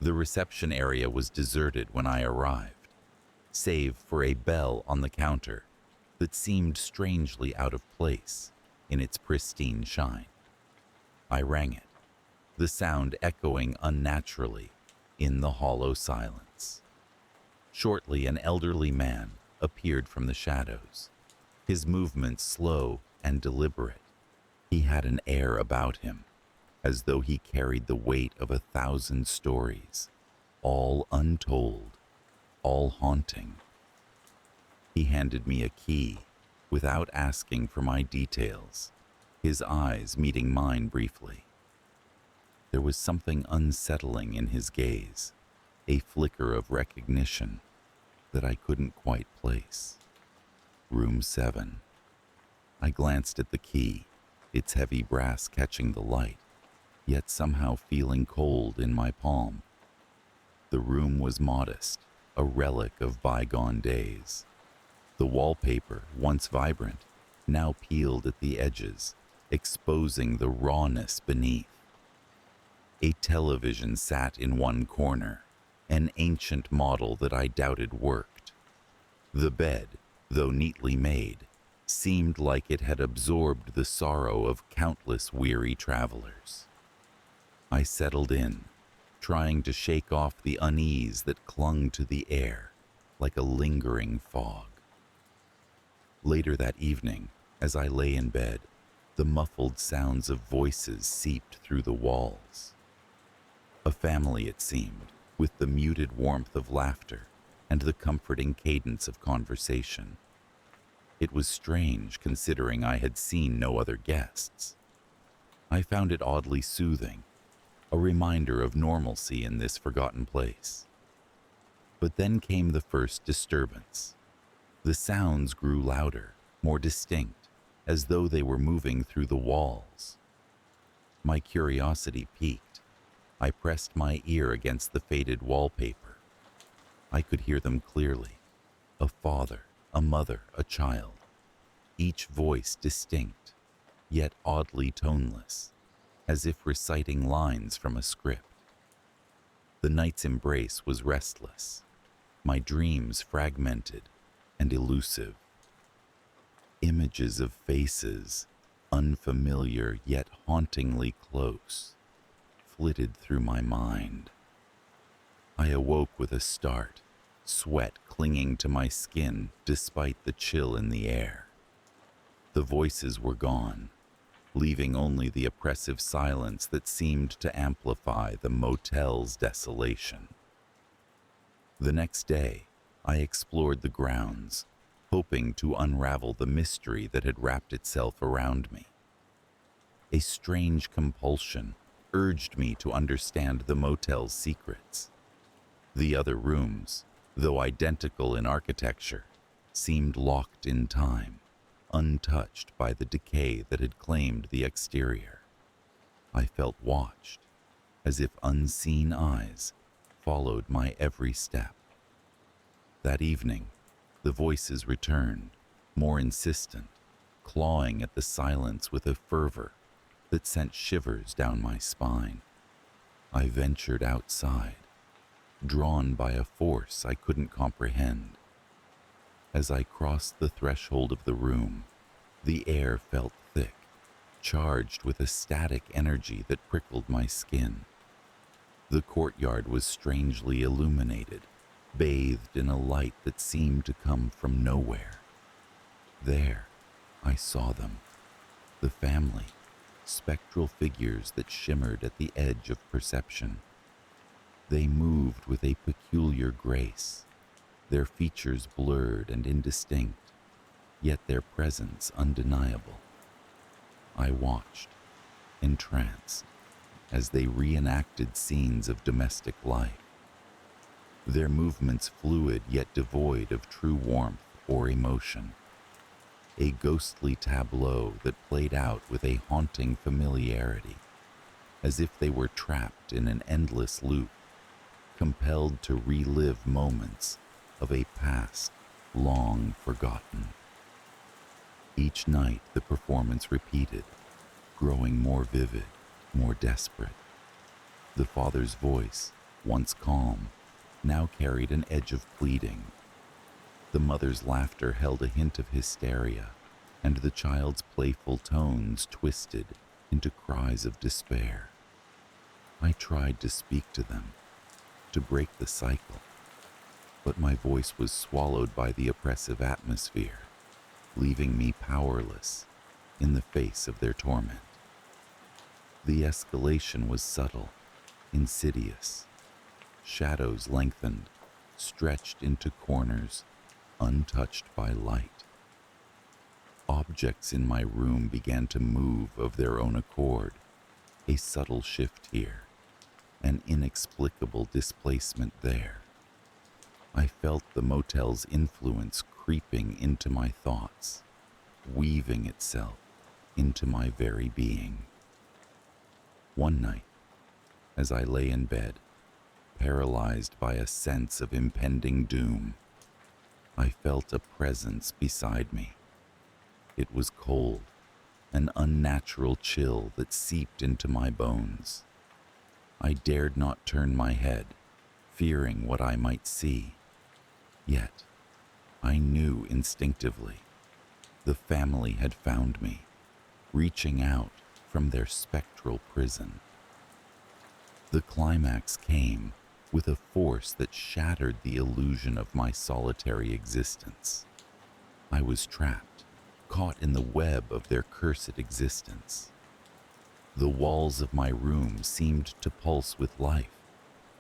The reception area was deserted when I arrived, save for a bell on the counter that seemed strangely out of place in its pristine shine. I rang it, the sound echoing unnaturally in the hollow silence. Shortly, an elderly man appeared from the shadows, his movements slow and deliberate. He had an air about him, as though he carried the weight of 1,000 stories, all untold, all haunting. He handed me a key without asking for my details, his eyes meeting mine briefly. There was something unsettling in his gaze, a flicker of recognition that I couldn't quite place. Room 7. I glanced at the key, its heavy brass catching the light, yet somehow feeling cold in my palm. The room was modest, a relic of bygone days. The wallpaper, once vibrant, now peeled at the edges, exposing the rawness beneath. A television sat in one corner, an ancient model that I doubted worked. The bed, though neatly made, seemed like it had absorbed the sorrow of countless weary travelers. I settled in, trying to shake off the unease that clung to the air like a lingering fog. Later that evening, as I lay in bed, the muffled sounds of voices seeped through the walls. A family, it seemed, with the muted warmth of laughter and the comforting cadence of conversation. It was strange considering I had seen no other guests. I found it oddly soothing, a reminder of normalcy in this forgotten place. But then came the first disturbance. The sounds grew louder, more distinct, as though they were moving through the walls. My curiosity piqued. I pressed my ear against the faded wallpaper. I could hear them clearly. A father, a mother, a child. Each voice distinct, yet oddly toneless, as if reciting lines from a script. The night's embrace was restless, my dreams fragmented and elusive. Images of faces, unfamiliar yet hauntingly close, flitted through my mind. I awoke with a start, sweat clinging to my skin despite the chill in the air. The voices were gone, leaving only the oppressive silence that seemed to amplify the motel's desolation. The next day, I explored the grounds, hoping to unravel the mystery that had wrapped itself around me. A strange compulsion urged me to understand the motel's secrets. The other rooms, though identical in architecture, seemed locked in time, untouched by the decay that had claimed the exterior. I felt watched, as if unseen eyes followed my every step. That evening, the voices returned, more insistent, clawing at the silence with a fervor that sent shivers down my spine. I ventured outside, drawn by a force I couldn't comprehend. As I crossed the threshold of the room, the air felt thick, charged with a static energy that prickled my skin. The courtyard was strangely illuminated, bathed in a light that seemed to come from nowhere. There, I saw them, the family, spectral figures that shimmered at the edge of perception. They moved with a peculiar grace, their features blurred and indistinct, yet their presence undeniable. I watched, entranced, as they reenacted scenes of domestic life, their movements fluid yet devoid of true warmth or emotion. A ghostly tableau that played out with a haunting familiarity, as if they were trapped in an endless loop, compelled to relive moments of a past long forgotten. Each night the performance repeated, growing more vivid, more desperate. The father's voice, once calm, now carried an edge of pleading. The mother's laughter held a hint of hysteria, and the child's playful tones twisted into cries of despair. I tried to speak to them, to break the cycle, but my voice was swallowed by the oppressive atmosphere, leaving me powerless in the face of their torment. The escalation was subtle, insidious. Shadows lengthened, stretched into corners, untouched by light. Objects in my room began to move of their own accord, a subtle shift here, an inexplicable displacement there. I felt the motel's influence creeping into my thoughts, weaving itself into my very being. One night, as I lay in bed, paralyzed by a sense of impending doom, I felt a presence beside me. It was cold, an unnatural chill that seeped into my bones. I dared not turn my head, fearing what I might see. Yet, I knew instinctively the family had found me, reaching out from their spectral prison. The climax came with a force that shattered the illusion of my solitary existence. I was trapped, caught in the web of their cursed existence. The walls of my room seemed to pulse with life,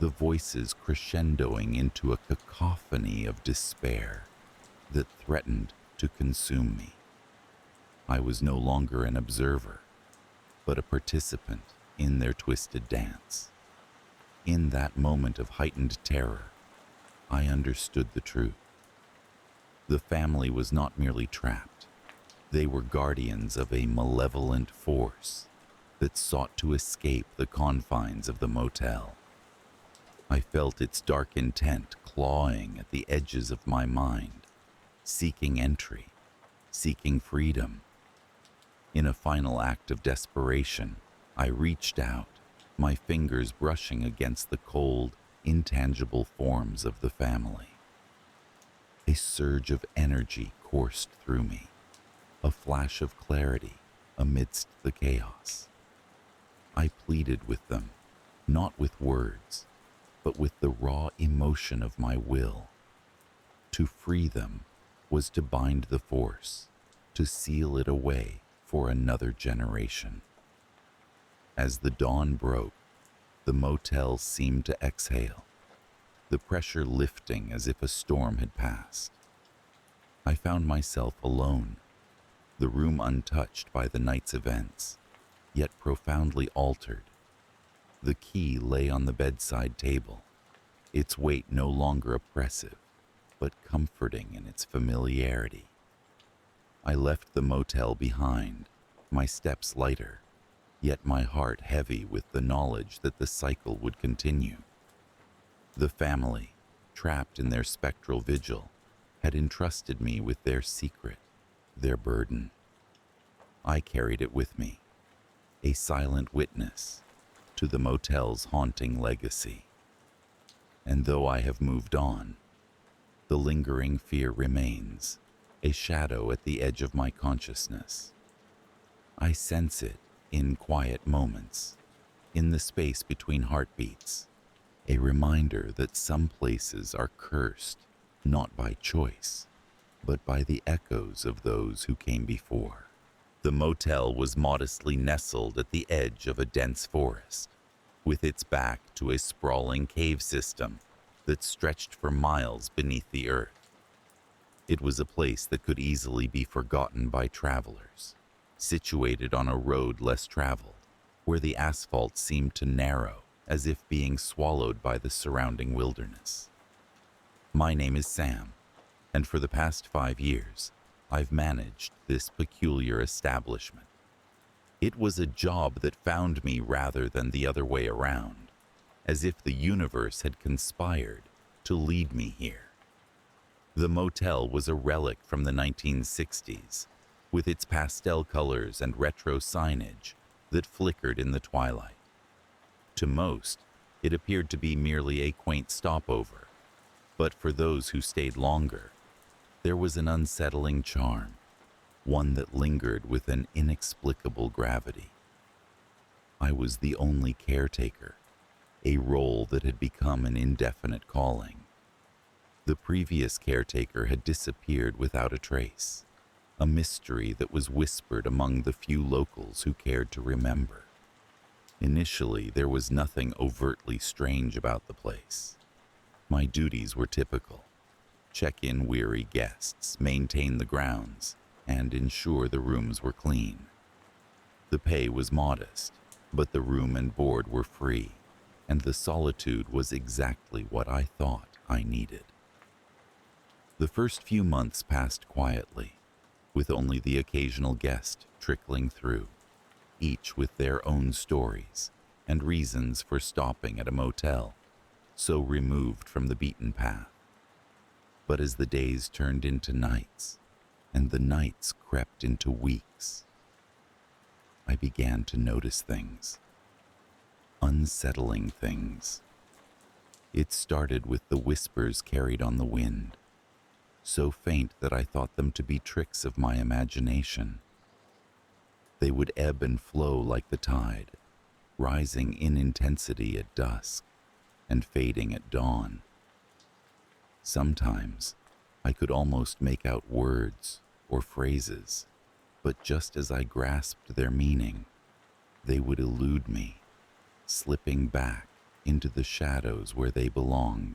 the voices crescendoing into a cacophony of despair that threatened to consume me. I was no longer an observer, but a participant in their twisted dance. In that moment of heightened terror, I understood the truth. The family was not merely trapped. They were guardians of a malevolent force that sought to escape the confines of the motel. I felt its dark intent clawing at the edges of my mind, seeking entry, seeking freedom. In a final act of desperation, I reached out, my fingers brushing against the cold, intangible forms of the family. A surge of energy coursed through me, a flash of clarity amidst the chaos. I pleaded with them, not with words, but with the raw emotion of my will. To free them was to bind the force, to seal it away for another generation. As the dawn broke, the motel seemed to exhale, the pressure lifting as if a storm had passed. I found myself alone, the room untouched by the night's events, yet profoundly altered. The key lay on the bedside table, its weight no longer oppressive, but comforting in its familiarity. I left the motel behind, my steps lighter, yet my heart heavy with the knowledge that the cycle would continue. The family, trapped in their spectral vigil, had entrusted me with their secret, their burden. I carried it with me, a silent witness to the motel's haunting legacy. And though I have moved on, the lingering fear remains, a shadow at the edge of my consciousness. I sense it in quiet moments, in the space between heartbeats, a reminder that some places are cursed not by choice, but by the echoes of those who came before. The motel was modestly nestled at the edge of a dense forest, with its back to a sprawling cave system that stretched for miles beneath the earth. It was a place that could easily be forgotten by travelers, situated on a road less traveled, where the asphalt seemed to narrow as if being swallowed by the surrounding wilderness. My name is Sam, and for the past 5 years, I've managed this peculiar establishment. It was a job that found me rather than the other way around. as if the universe had conspired to lead me here. The motel was a relic from the 1960s, with its pastel colors and retro signage that flickered in the twilight. To most, it appeared to be merely a quaint stopover, but for those who stayed longer, there was an unsettling charm, one that lingered with an inexplicable gravity. I was the only caretaker, a role that had become an indefinite calling. The previous caretaker had disappeared without a trace, a mystery that was whispered among the few locals who cared to remember. Initially, there was nothing overtly strange about the place. My duties were typical: check in weary guests, maintain the grounds, and ensure the rooms were clean. The pay was modest, but the room and board were free, and the solitude was exactly what I thought I needed. The first few months passed quietly, with only the occasional guest trickling through, each with their own stories and reasons for stopping at a motel so removed from the beaten path. But as the days turned into nights, and the nights crept into weeks, I began to notice things. Unsettling things. It started with the whispers carried on the wind, so faint that I thought them to be tricks of my imagination. They would ebb and flow like the tide, rising in intensity at dusk and fading at dawn. Sometimes I could almost make out words or phrases, but just as I grasped their meaning, they would elude me, slipping back into the shadows where they belonged.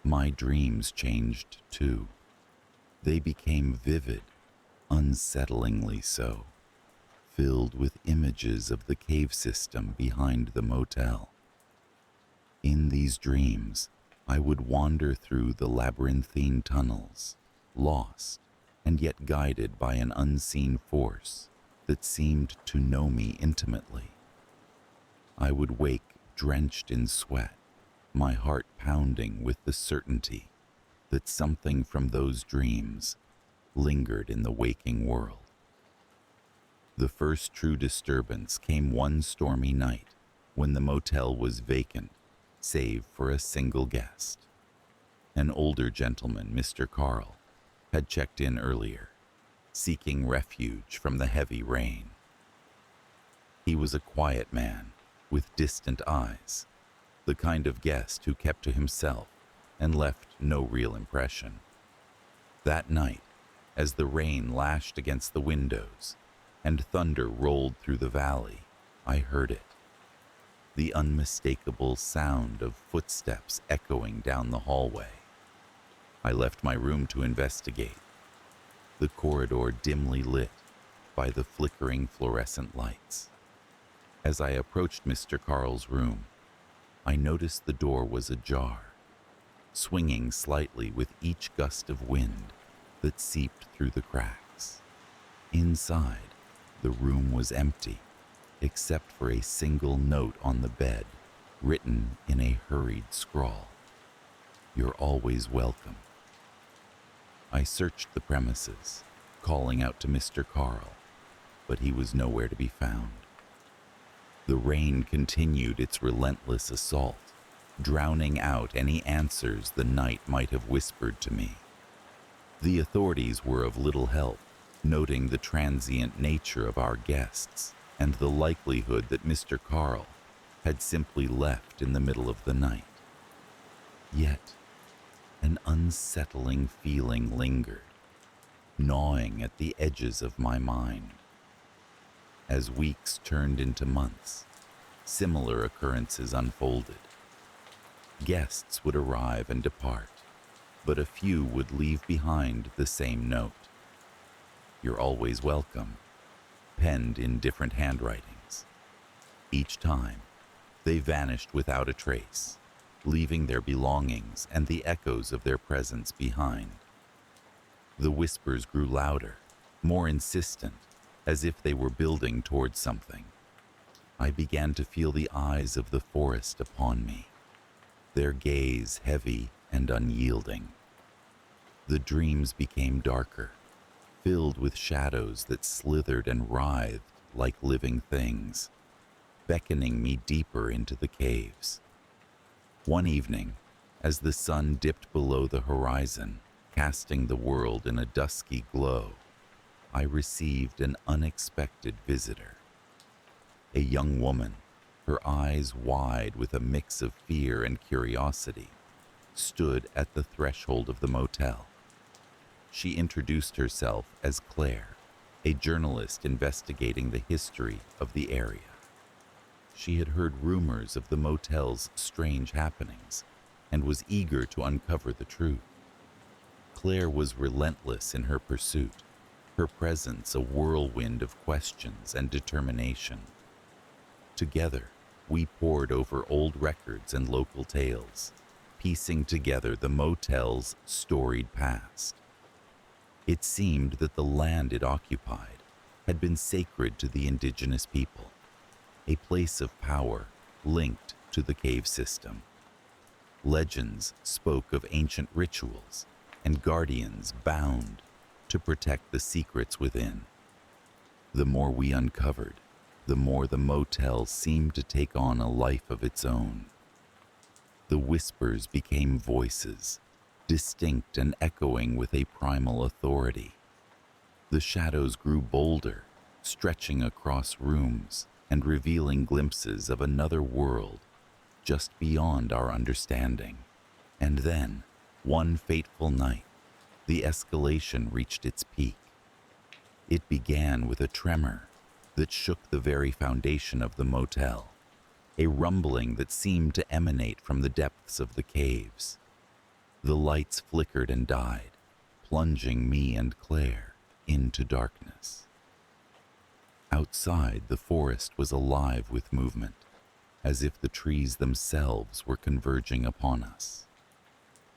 My dreams changed too. They became vivid, unsettlingly so, filled with images of the cave system behind the motel. In these dreams, I would wander through the labyrinthine tunnels, lost and yet guided by an unseen force that seemed to know me intimately. I would wake drenched in sweat, my heart pounding with the certainty that something from those dreams lingered in the waking world. The first true disturbance came one stormy night when the motel was vacant, save for a single guest. An older gentleman, Mr. Carl, had checked in earlier, seeking refuge from the heavy rain. He was a quiet man with distant eyes, the kind of guest who kept to himself and left no real impression. That night, as the rain lashed against the windows and thunder rolled through the valley, I heard it. The unmistakable sound of footsteps echoing down the hallway. I left my room to investigate, the corridor dimly lit by the flickering fluorescent lights. As I approached Mr. Carl's room, I noticed the door was ajar, swinging slightly with each gust of wind that seeped through the cracks. Inside, the room was empty, except for a single note on the bed, written in a hurried scrawl. "You're always welcome." I searched the premises, calling out to Mr. Carl, but he was nowhere to be found. The rain continued its relentless assault, drowning out any answers the night might have whispered to me. The authorities were of little help, noting the transient nature of our guests and the likelihood that Mr. Carl had simply left in the middle of the night. Yet, an unsettling feeling lingered, gnawing at the edges of my mind. As weeks turned into months, similar occurrences unfolded. Guests would arrive and depart, but a few would leave behind the same note. "You're always welcome," penned in different handwritings. Each time, they vanished without a trace, leaving their belongings and the echoes of their presence behind. The whispers grew louder, more insistent, as if they were building towards something. I began to feel the eyes of the forest upon me, their gaze heavy and unyielding. The dreams became darker, filled with shadows that slithered and writhed like living things, beckoning me deeper into the caves. One evening, as the sun dipped below the horizon, casting the world in a dusky glow, I received an unexpected visitor. A young woman, her eyes wide with a mix of fear and curiosity, stood at the threshold of the motel. She introduced herself as Claire, a journalist investigating the history of the area. She had heard rumors of the motel's strange happenings and was eager to uncover the truth. Claire was relentless in her pursuit, her presence a whirlwind of questions and determination. Together, we pored over old records and local tales, piecing together the motel's storied past. It seemed that the land it occupied had been sacred to the indigenous people, a place of power linked to the cave system. Legends spoke of ancient rituals and guardians bound to protect the secrets within. The more we uncovered, the more the motel seemed to take on a life of its own. The whispers became voices, distinct and echoing with a primal authority. The shadows grew bolder, stretching across rooms and revealing glimpses of another world just beyond our understanding. And then, one fateful night, the escalation reached its peak. It began with a tremor that shook the very foundation of the motel, a rumbling that seemed to emanate from the depths of the caves. The lights flickered and died, plunging me and Claire into darkness. Outside, the forest was alive with movement, as if the trees themselves were converging upon us.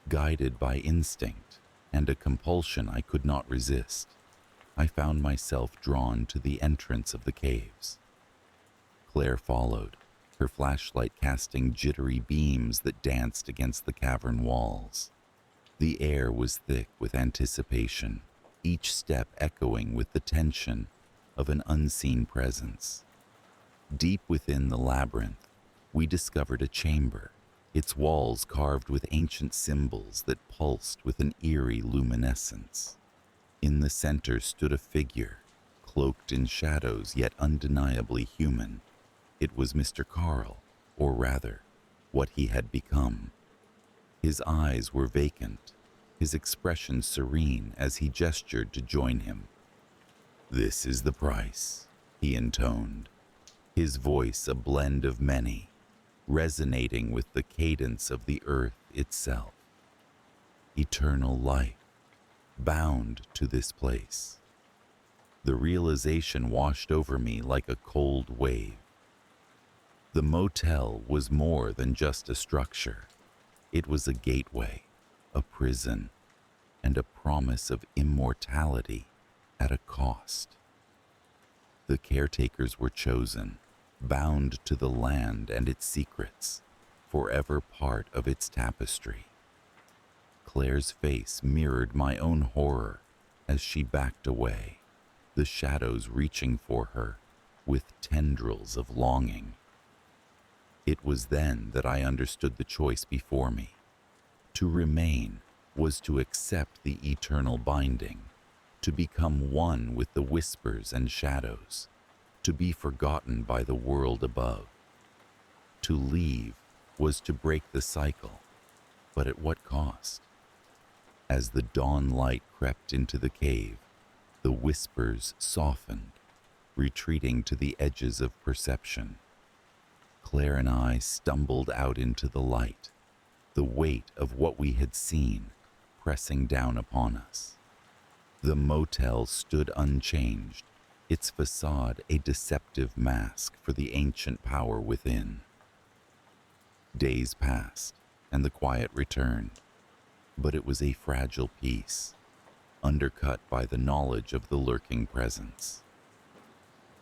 Guided by instinct and a compulsion I could not resist, I found myself drawn to the entrance of the caves. Claire followed, her flashlight casting jittery beams that danced against the cavern walls. The air was thick with anticipation, each step echoing with the tension of an unseen presence. Deep within the labyrinth, we discovered a chamber, its walls carved with ancient symbols that pulsed with an eerie luminescence. In the center stood a figure, cloaked in shadows yet undeniably human. It was Mr. Carl, or rather, what he had become. His eyes were vacant, his expression serene as he gestured to join him. "This is the price," he intoned, his voice a blend of many, resonating with the cadence of the earth itself. Eternal life, bound to this place. The realization washed over me like a cold wave. The motel was more than just a structure. It was a gateway, a prison, and a promise of immortality at a cost. The caretakers were chosen, bound to the land and its secrets, forever part of its tapestry. Claire's face mirrored my own horror as she backed away, the shadows reaching for her with tendrils of longing. It was then that I understood the choice before me. To remain was to accept the eternal binding, to become one with the whispers and shadows, to be forgotten by the world above. To leave was to break the cycle, but at what cost? As the dawn light crept into the cave, the whispers softened, retreating to the edges of perception. Claire and I stumbled out into the light, the weight of what we had seen pressing down upon us. The motel stood unchanged, its facade a deceptive mask for the ancient power within. Days passed, and the quiet returned, but it was a fragile peace, undercut by the knowledge of the lurking presence.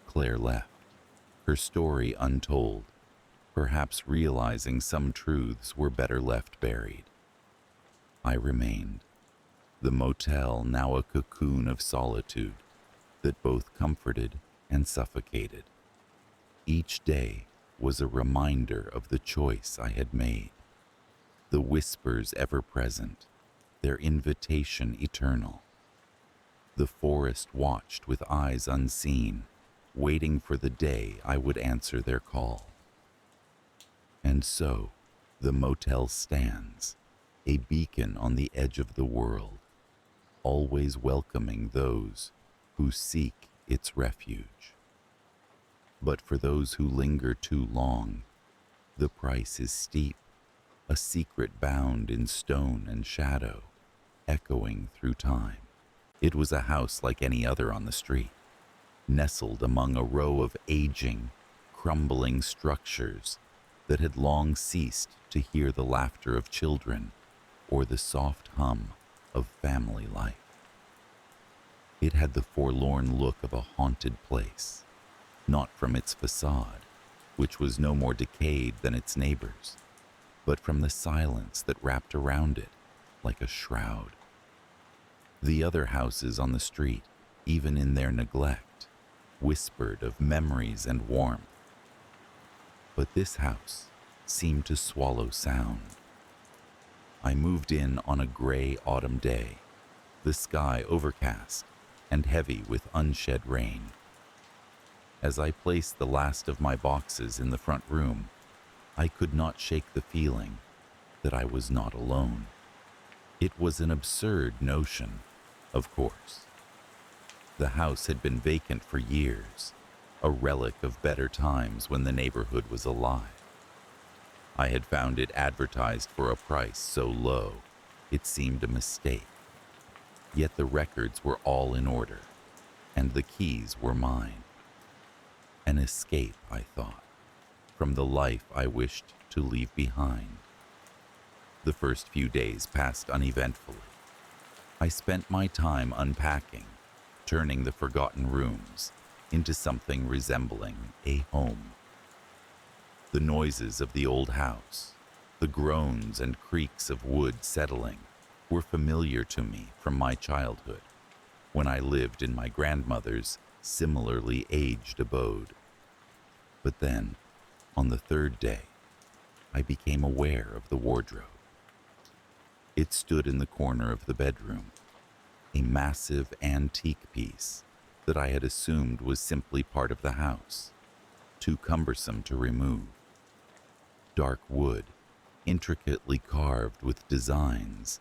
Claire left, her story untold, perhaps realizing some truths were better left buried. I remained, the motel now a cocoon of solitude that both comforted and suffocated. Each day was a reminder of the choice I had made, the whispers ever present, their invitation eternal. The forest watched with eyes unseen, waiting for the day I would answer their call. And so, the motel stands, a beacon on the edge of the world, always welcoming those who seek its refuge. But for those who linger too long, the price is steep, a secret bound in stone and shadow, echoing through time. It was a house like any other on the street, nestled among a row of aging, crumbling structures that had long ceased to hear the laughter of children or the soft hum of family life. It had the forlorn look of a haunted place, not from its facade, which was no more decayed than its neighbors, but from the silence that wrapped around it like a shroud. The other houses on the street, even in their neglect, whispered of memories and warmth. But this house seemed to swallow sound. I moved in on a gray autumn day, the sky overcast and heavy with unshed rain. As I placed the last of my boxes in the front room, I could not shake the feeling that I was not alone. It was an absurd notion, of course. The house had been vacant for years, a relic of better times when the neighborhood was alive. I had found it advertised for a price so low, it seemed a mistake. Yet the records were all in order, and the keys were mine. An escape, I thought, from the life I wished to leave behind. The first few days passed uneventfully. I spent my time unpacking, turning the forgotten rooms into something resembling a home. The noises of the old house, the groans and creaks of wood settling, were familiar to me from my childhood, when I lived in my grandmother's similarly aged abode. But then, on the third day, I became aware of the wardrobe. It stood in the corner of the bedroom, a massive antique piece that I had assumed was simply part of the house, too cumbersome to remove. Dark wood, intricately carved with designs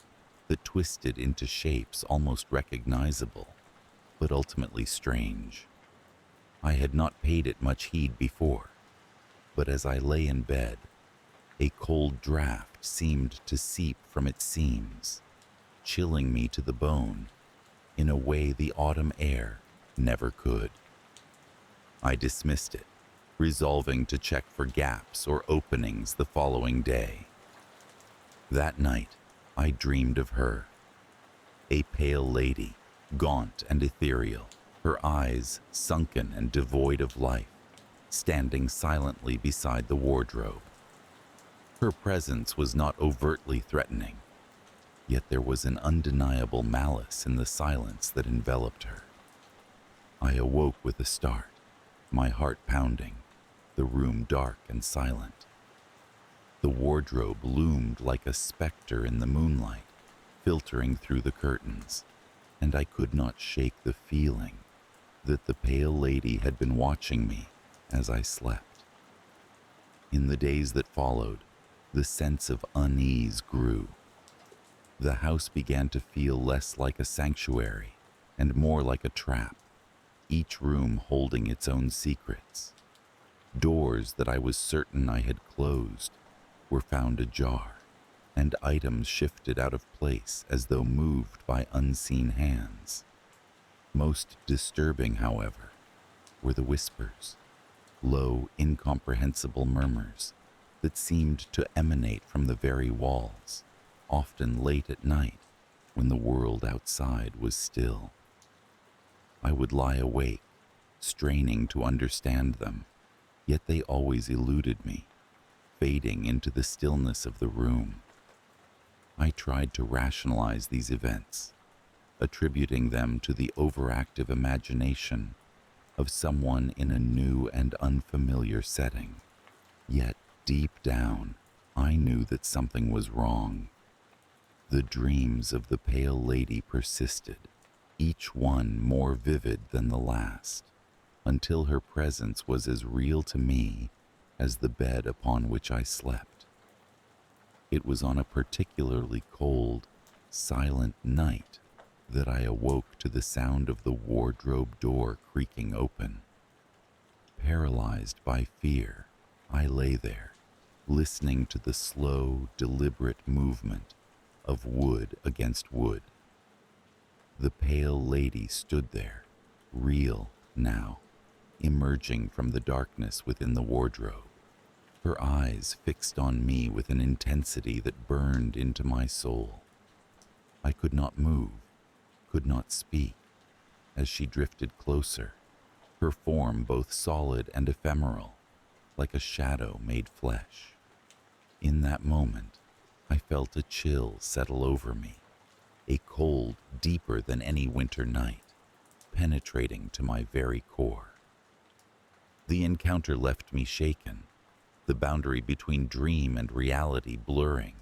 that twisted into shapes almost recognizable, but ultimately strange. I had not paid it much heed before, but as I lay in bed, a cold draft seemed to seep from its seams, chilling me to the bone in a way the autumn air never could. I dismissed it, resolving to check for gaps or openings the following day. That night, I dreamed of her, a pale lady, gaunt and ethereal, her eyes sunken and devoid of life, standing silently beside the wardrobe. Her presence was not overtly threatening, yet there was an undeniable malice in the silence that enveloped her. I awoke with a start, my heart pounding, the room dark and silent. The wardrobe loomed like a specter in the moonlight, filtering through the curtains, and I could not shake the feeling that the pale lady had been watching me as I slept. In the days that followed, the sense of unease grew. The house began to feel less like a sanctuary and more like a trap, each room holding its own secrets. Doors that I was certain I had closed were found ajar, and items shifted out of place as though moved by unseen hands. Most disturbing, however, were the whispers, low, incomprehensible murmurs that seemed to emanate from the very walls, often late at night when the world outside was still. I would lie awake, straining to understand them, yet they always eluded me, fading into the stillness of the room. I tried to rationalize these events, attributing them to the overactive imagination of someone in a new and unfamiliar setting. Yet, deep down, I knew that something was wrong. The dreams of the pale lady persisted, each one more vivid than the last, until her presence was as real to me as the bed upon which I slept. It was on a particularly cold, silent night that I awoke to the sound of the wardrobe door creaking open. Paralyzed by fear, I lay there, listening to the slow, deliberate movement of wood against wood. The pale lady stood there, real now, emerging from the darkness within the wardrobe, her eyes fixed on me with an intensity that burned into my soul. I could not move, could not speak, as she drifted closer, her form both solid and ephemeral, like a shadow made flesh. In that moment, I felt a chill settle over me, a cold deeper than any winter night, penetrating to my very core. The encounter left me shaken, the boundary between dream and reality blurring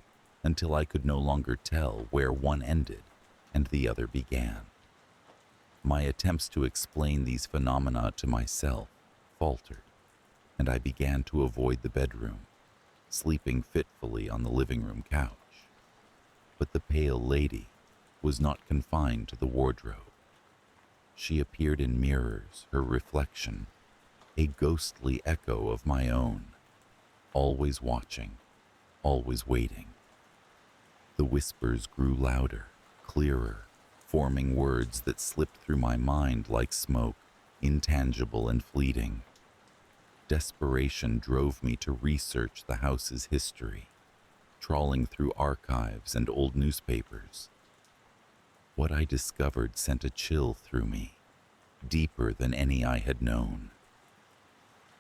until I could no longer tell where one ended and the other began. My attempts to explain these phenomena to myself faltered, and I began to avoid the bedroom, sleeping fitfully on the living room couch. But the pale lady was not confined to the wardrobe. She appeared in mirrors, her reflection, a ghostly echo of my own, always watching, always waiting. The whispers grew louder, clearer, forming words that slipped through my mind like smoke, intangible and fleeting. Desperation drove me to research the house's history, trawling through archives and old newspapers. What I discovered sent a chill through me, deeper than any I had known.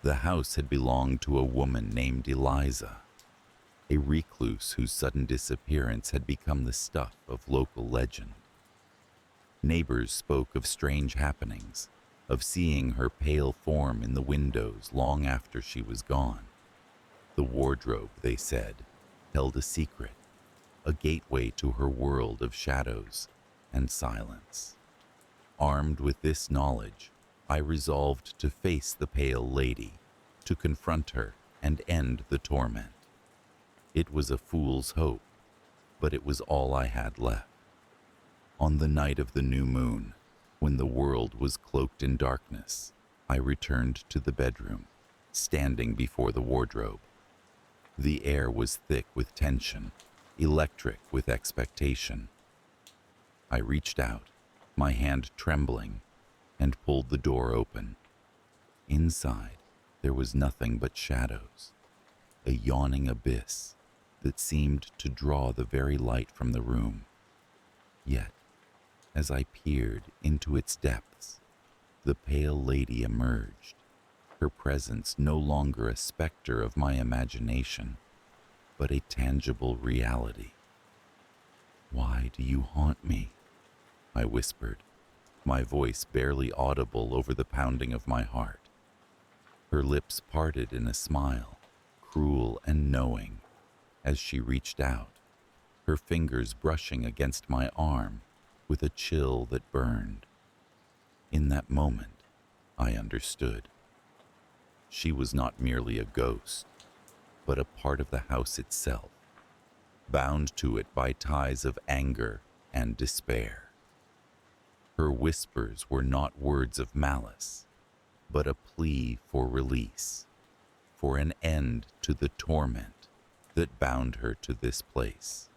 The house had belonged to a woman named Eliza, a recluse whose sudden disappearance had become the stuff of local legend. Neighbors spoke of strange happenings, of seeing her pale form in the windows long after she was gone. The wardrobe, they said, held a secret, a gateway to her world of shadows and silence. Armed with this knowledge, I resolved to face the pale lady, to confront her and end the torment. It was a fool's hope, but it was all I had left. On the night of the new moon, when the world was cloaked in darkness, I returned to the bedroom, standing before the wardrobe. The air was thick with tension, electric with expectation. I reached out, my hand trembling, and pulled the door open. Inside, there was nothing but shadows, a yawning abyss that seemed to draw the very light from the room. Yet, as I peered into its depths, the pale lady emerged, her presence no longer a specter of my imagination, but a tangible reality. "Why do you haunt me?" I whispered, my voice barely audible over the pounding of my heart. Her lips parted in a smile, cruel and knowing, as she reached out, her fingers brushing against my arm with a chill that burned. In that moment, I understood. She was not merely a ghost, but a part of the house itself, bound to it by ties of anger and despair. Her whispers were not words of malice, but a plea for release, for an end to the torment that bound her to this place.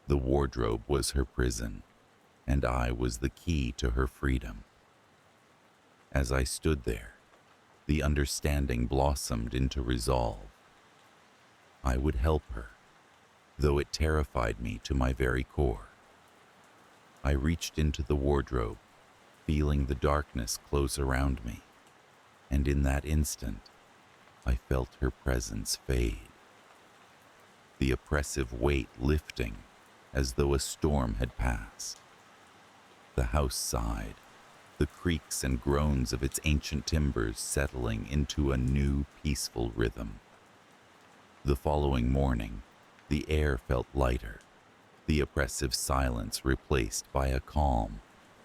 The wardrobe was her prison, and I was the key to her freedom. As I stood there, the understanding blossomed into resolve. I would help her, though it terrified me to my very core. I reached into the wardrobe, feeling the darkness close around me, and in that instant, I felt her presence fade, the oppressive weight lifting as though a storm had passed. The house sighed, the creaks and groans of its ancient timbers settling into a new, peaceful rhythm. The following morning, the air felt lighter, the oppressive silence replaced by a calm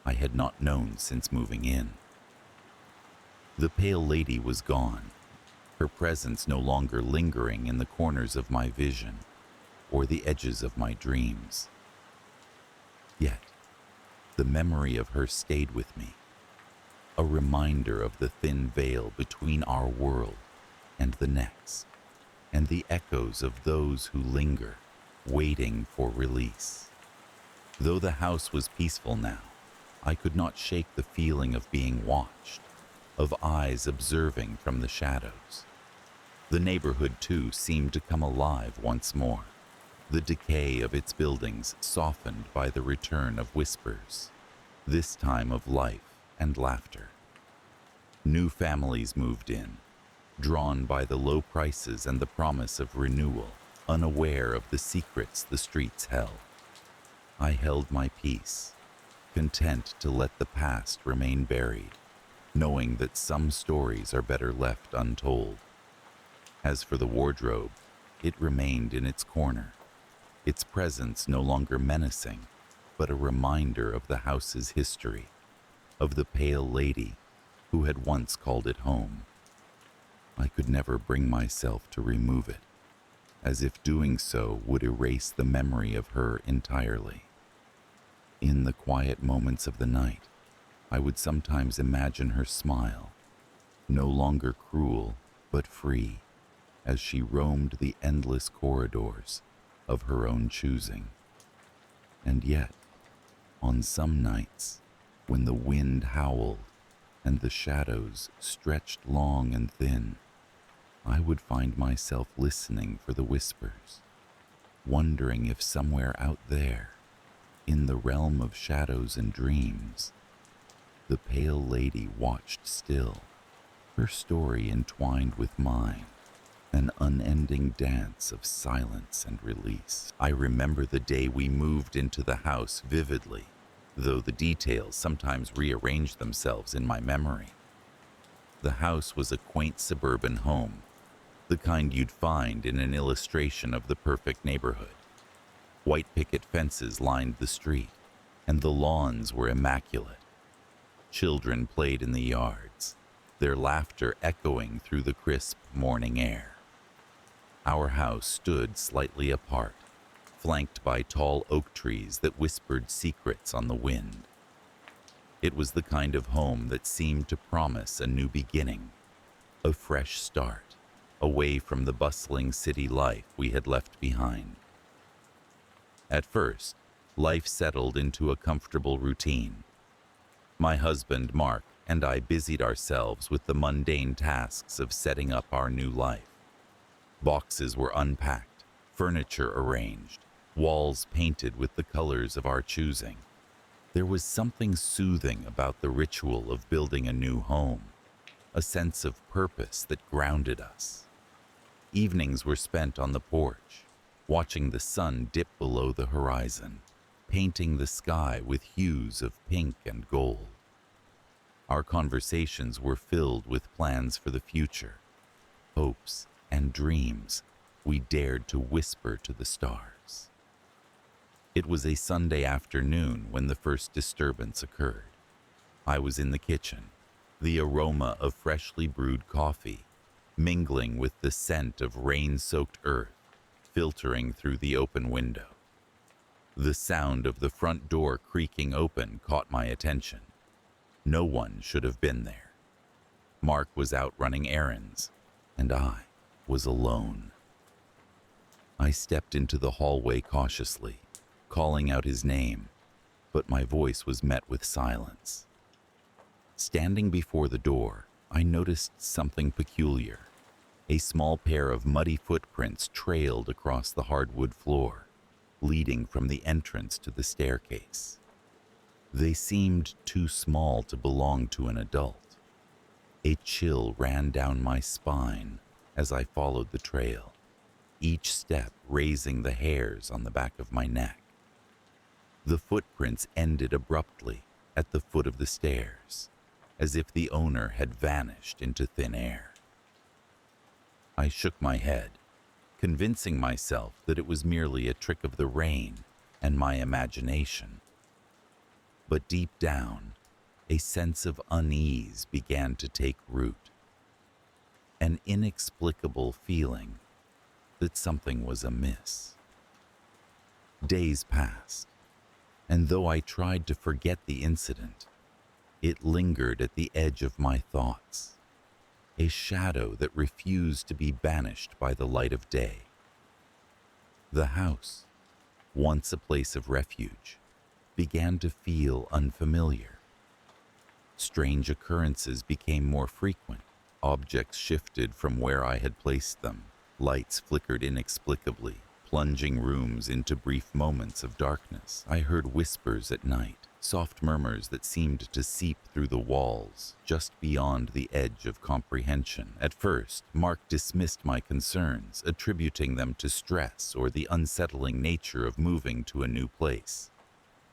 I had not known since moving in. The pale lady was gone, her presence no longer lingering in the corners of my vision or the edges of my dreams. Yet, the memory of her stayed with me, a reminder of the thin veil between our world and the next, and the echoes of those who linger, waiting for release. Though the house was peaceful now, I could not shake the feeling of being watched, of eyes observing from the shadows. The neighborhood, too, seemed to come alive once more, the decay of its buildings softened by the return of whispers, this time of life and laughter. New families moved in, drawn by the low prices and the promise of renewal, unaware of the secrets the streets held. I held my peace, content to let the past remain buried, knowing that some stories are better left untold. As for the wardrobe, it remained in its corner, its presence no longer menacing, but a reminder of the house's history, of the pale lady who had once called it home. I could never bring myself to remove it, as if doing so would erase the memory of her entirely. In the quiet moments of the night, I would sometimes imagine her smile, no longer cruel but free, as she roamed the endless corridors of her own choosing. And yet, on some nights, when the wind howled and the shadows stretched long and thin, I would find myself listening for the whispers, wondering if somewhere out there, in the realm of shadows and dreams, the pale lady watched still, her story entwined with mine, an unending dance of silence and release. I remember the day we moved into the house vividly, though the details sometimes rearrange themselves in my memory. The house was a quaint suburban home, the kind you'd find in an illustration of the perfect neighborhood. White picket fences lined the street, and the lawns were immaculate. Children played in the yards, their laughter echoing through the crisp morning air. Our house stood slightly apart, flanked by tall oak trees that whispered secrets on the wind. It was the kind of home that seemed to promise a new beginning, a fresh start, away from the bustling city life we had left behind. At first, life settled into a comfortable routine. My husband, Mark, and I busied ourselves with the mundane tasks of setting up our new life. Boxes were unpacked, furniture arranged, walls painted with the colors of our choosing. There was something soothing about the ritual of building a new home, a sense of purpose that grounded us. Evenings were spent on the porch, watching the sun dip below the horizon, painting the sky with hues of pink and gold. Our conversations were filled with plans for the future, hopes and dreams we dared to whisper to the stars. It was a Sunday afternoon when the first disturbance occurred. I was in the kitchen, the aroma of freshly brewed coffee mingling with the scent of rain-soaked earth filtering through the open window. The sound of the front door creaking open caught my attention. No one should have been there. Mark was out running errands, and I was alone. I stepped into the hallway cautiously, calling out his name, but my voice was met with silence. Standing before the door, I noticed something peculiar. A small pair of muddy footprints trailed across the hardwood floor, leading from the entrance to the staircase. They seemed too small to belong to an adult. A chill ran down my spine, as I followed the trail, each step raising the hairs on the back of my neck. The footprints ended abruptly at the foot of the stairs, as if the owner had vanished into thin air. I shook my head, convincing myself that it was merely a trick of the rain and my imagination. But deep down, a sense of unease began to take root. An inexplicable feeling that something was amiss. Days passed, and though I tried to forget the incident, it lingered at the edge of my thoughts, a shadow that refused to be banished by the light of day. The house, once a place of refuge, began to feel unfamiliar. Strange occurrences became more frequent. Objects shifted from where I had placed them. Lights flickered inexplicably, plunging rooms into brief moments of darkness. I heard whispers at night, soft murmurs that seemed to seep through the walls, just beyond the edge of comprehension. At first, Mark dismissed my concerns, attributing them to stress or the unsettling nature of moving to a new place.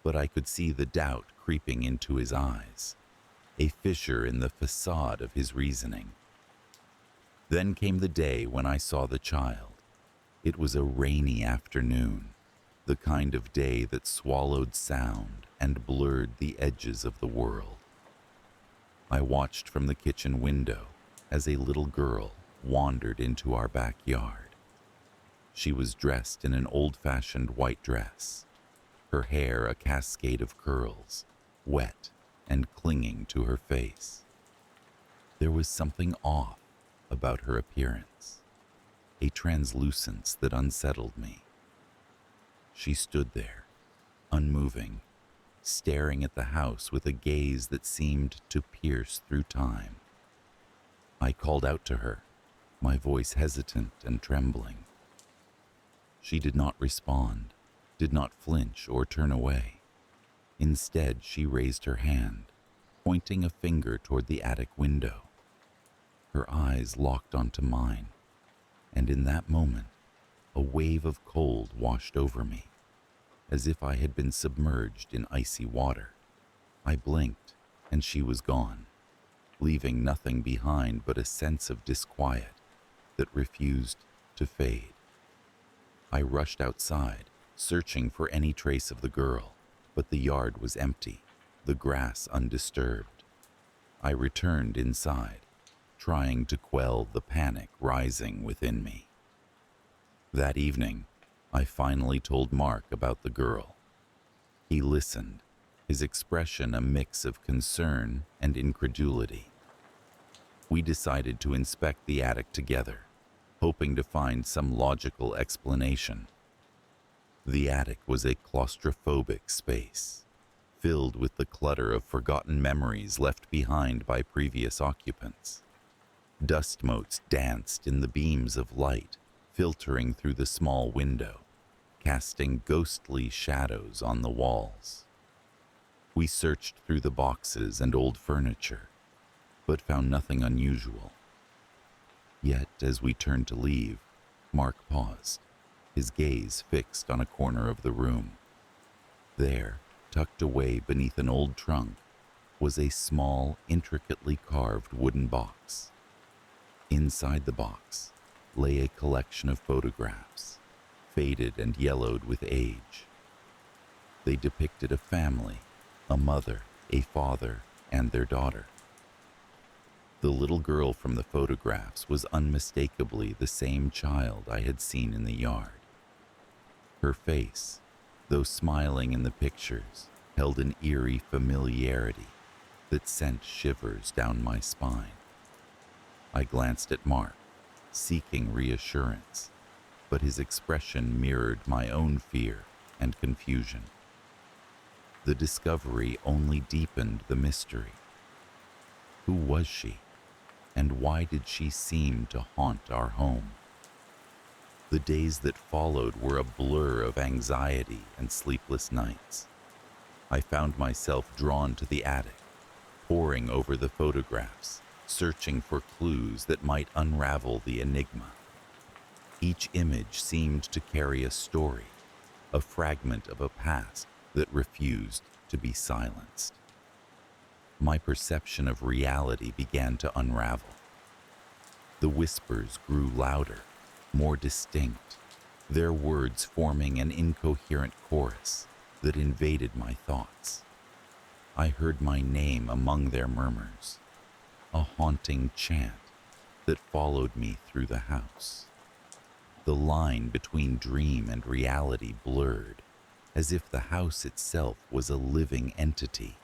But I could see the doubt creeping into his eyes, a fissure in the facade of his reasoning. Then came the day when I saw the child. It was a rainy afternoon, the kind of day that swallowed sound and blurred the edges of the world. I watched from the kitchen window as a little girl wandered into our backyard. She was dressed in an old-fashioned white dress, her hair a cascade of curls, wet and clinging to her face. There was something off about her appearance, a translucence that unsettled me. She stood there, unmoving, staring at the house with a gaze that seemed to pierce through time. I called out to her, my voice hesitant and trembling. She did not respond, did not flinch or turn away. Instead, she raised her hand, pointing a finger toward the attic window. Her eyes locked onto mine, and in that moment, a wave of cold washed over me, as if I had been submerged in icy water. I blinked, and she was gone, leaving nothing behind but a sense of disquiet that refused to fade. I rushed outside, searching for any trace of the girl, but the yard was empty, the grass undisturbed. I returned inside, trying to quell the panic rising within me. That evening, I finally told Mark about the girl. He listened, his expression a mix of concern and incredulity. We decided to inspect the attic together, hoping to find some logical explanation. The attic was a claustrophobic space, filled with the clutter of forgotten memories left behind by previous occupants. Dust motes danced in the beams of light, filtering through the small window, casting ghostly shadows on the walls. We searched through the boxes and old furniture, but found nothing unusual. Yet, as we turned to leave, Mark paused, his gaze fixed on a corner of the room. There, tucked away beneath an old trunk, was a small, intricately carved wooden box. Inside the box lay a collection of photographs, faded and yellowed with age. They depicted a family, a mother, a father, and their daughter. The little girl from the photographs was unmistakably the same child I had seen in the yard. Her face, though smiling in the pictures, held an eerie familiarity that sent shivers down my spine. I glanced at Mark, seeking reassurance, but his expression mirrored my own fear and confusion. The discovery only deepened the mystery. Who was she, and why did she seem to haunt our home? The days that followed were a blur of anxiety and sleepless nights. I found myself drawn to the attic, poring over the photographs, searching for clues that might unravel the enigma. Each image seemed to carry a story, a fragment of a past that refused to be silenced. My perception of reality began to unravel. The whispers grew louder, more distinct, their words forming an incoherent chorus that invaded my thoughts. I heard my name among their murmurs, a haunting chant that followed me through the house. The line between dream and reality blurred, as if the house itself was a living entity,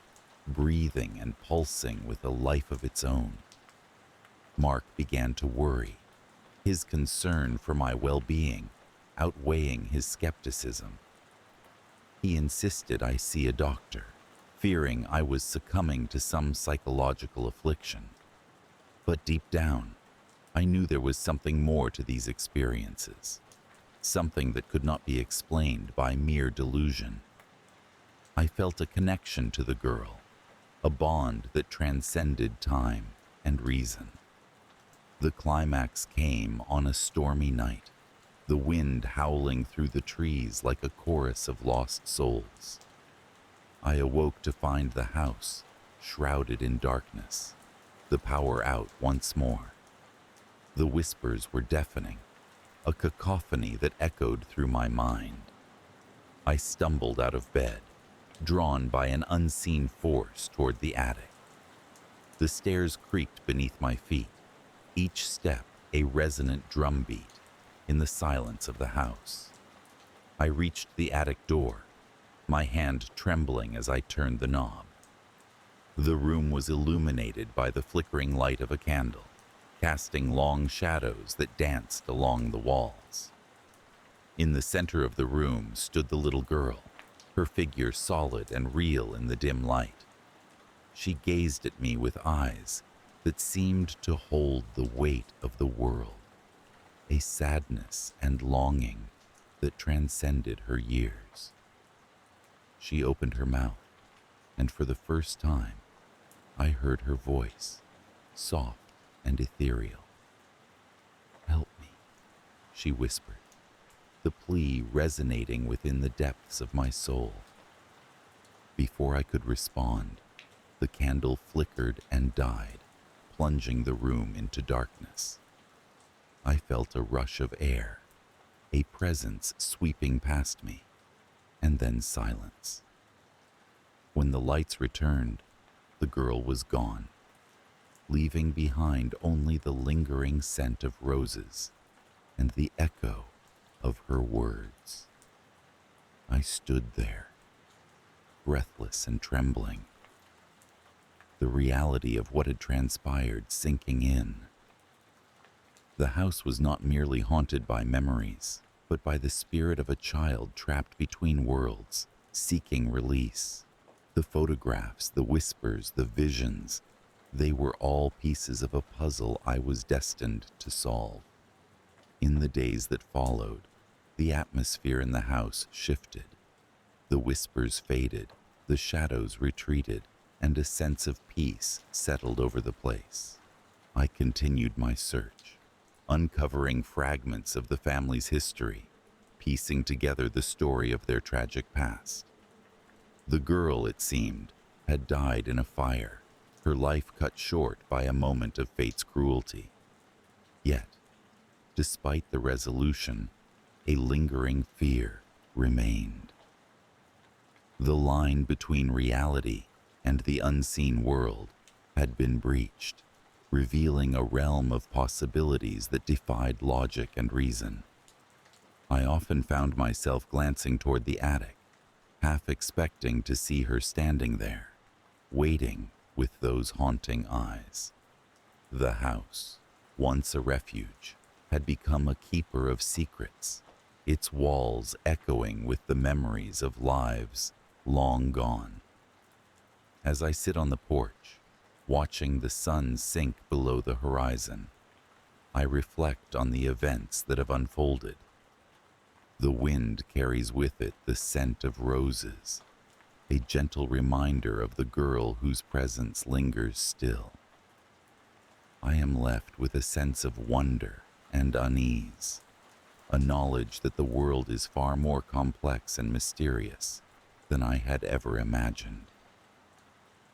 breathing and pulsing with a life of its own. Mark began to worry, his concern for my well-being outweighing his skepticism. He insisted I see a doctor, fearing I was succumbing to some psychological affliction. But deep down, I knew there was something more to these experiences, something that could not be explained by mere delusion. I felt a connection to the girl, a bond that transcended time and reason. The climax came on a stormy night, the wind howling through the trees like a chorus of lost souls. I awoke to find the house shrouded in darkness, the power out once more. The whispers were deafening, a cacophony that echoed through my mind. I stumbled out of bed, drawn by an unseen force toward the attic. The stairs creaked beneath my feet, each step a resonant drumbeat in the silence of the house. I reached the attic door, my hand trembling as I turned the knob. The room was illuminated by the flickering light of a candle, casting long shadows that danced along the walls. In the center of the room stood the little girl, her figure solid and real in the dim light. She gazed at me with eyes that seemed to hold the weight of the world, a sadness and longing that transcended her years. She opened her mouth, and for the first time, I heard her voice, soft and ethereal. "Help me," she whispered, the plea resonating within the depths of my soul. Before I could respond, the candle flickered and died, plunging the room into darkness. I felt a rush of air, a presence sweeping past me, and then silence. When the lights returned, the girl was gone, leaving behind only the lingering scent of roses and the echo of her words. I stood there, breathless and trembling, the reality of what had transpired sinking in. The house was not merely haunted by memories, but by the spirit of a child trapped between worlds, seeking release. The photographs, the whispers, the visions, they were all pieces of a puzzle I was destined to solve. In the days that followed, the atmosphere in the house shifted. The whispers faded, the shadows retreated, and a sense of peace settled over the place. I continued my search, uncovering fragments of the family's history, piecing together the story of their tragic past. The girl, it seemed, had died in a fire, her life cut short by a moment of fate's cruelty. Yet, despite the resolution, a lingering fear remained. The line between reality and the unseen world had been breached, revealing a realm of possibilities that defied logic and reason. I often found myself glancing toward the attic, half expecting to see her standing there, waiting with those haunting eyes. The house, once a refuge, had become a keeper of secrets, its walls echoing with the memories of lives long gone. As I sit on the porch, watching the sun sink below the horizon, I reflect on the events that have unfolded. The wind carries with it the scent of roses, a gentle reminder of the girl whose presence lingers still. I am left with a sense of wonder and unease, a knowledge that the world is far more complex and mysterious than I had ever imagined.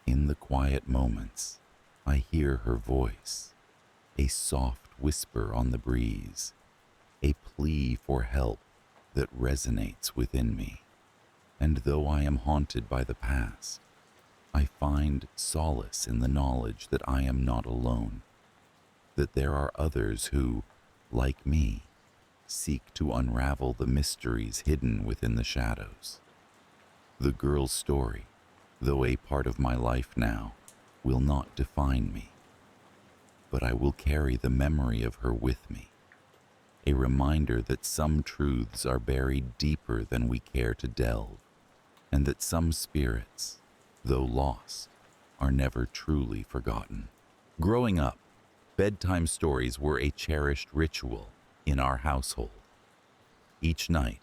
In the quiet moments, I hear her voice, a soft whisper on the breeze, a plea for help that resonates within me. And though I am haunted by the past, I find solace in the knowledge that I am not alone, that there are others who, like me, seek to unravel the mysteries hidden within the shadows. The girl's story, though a part of my life now, will not define me, but I will carry the memory of her with me, a reminder that some truths are buried deeper than we care to delve, and that some spirits, though lost, are never truly forgotten. Growing up, bedtime stories were a cherished ritual in our household. Each night,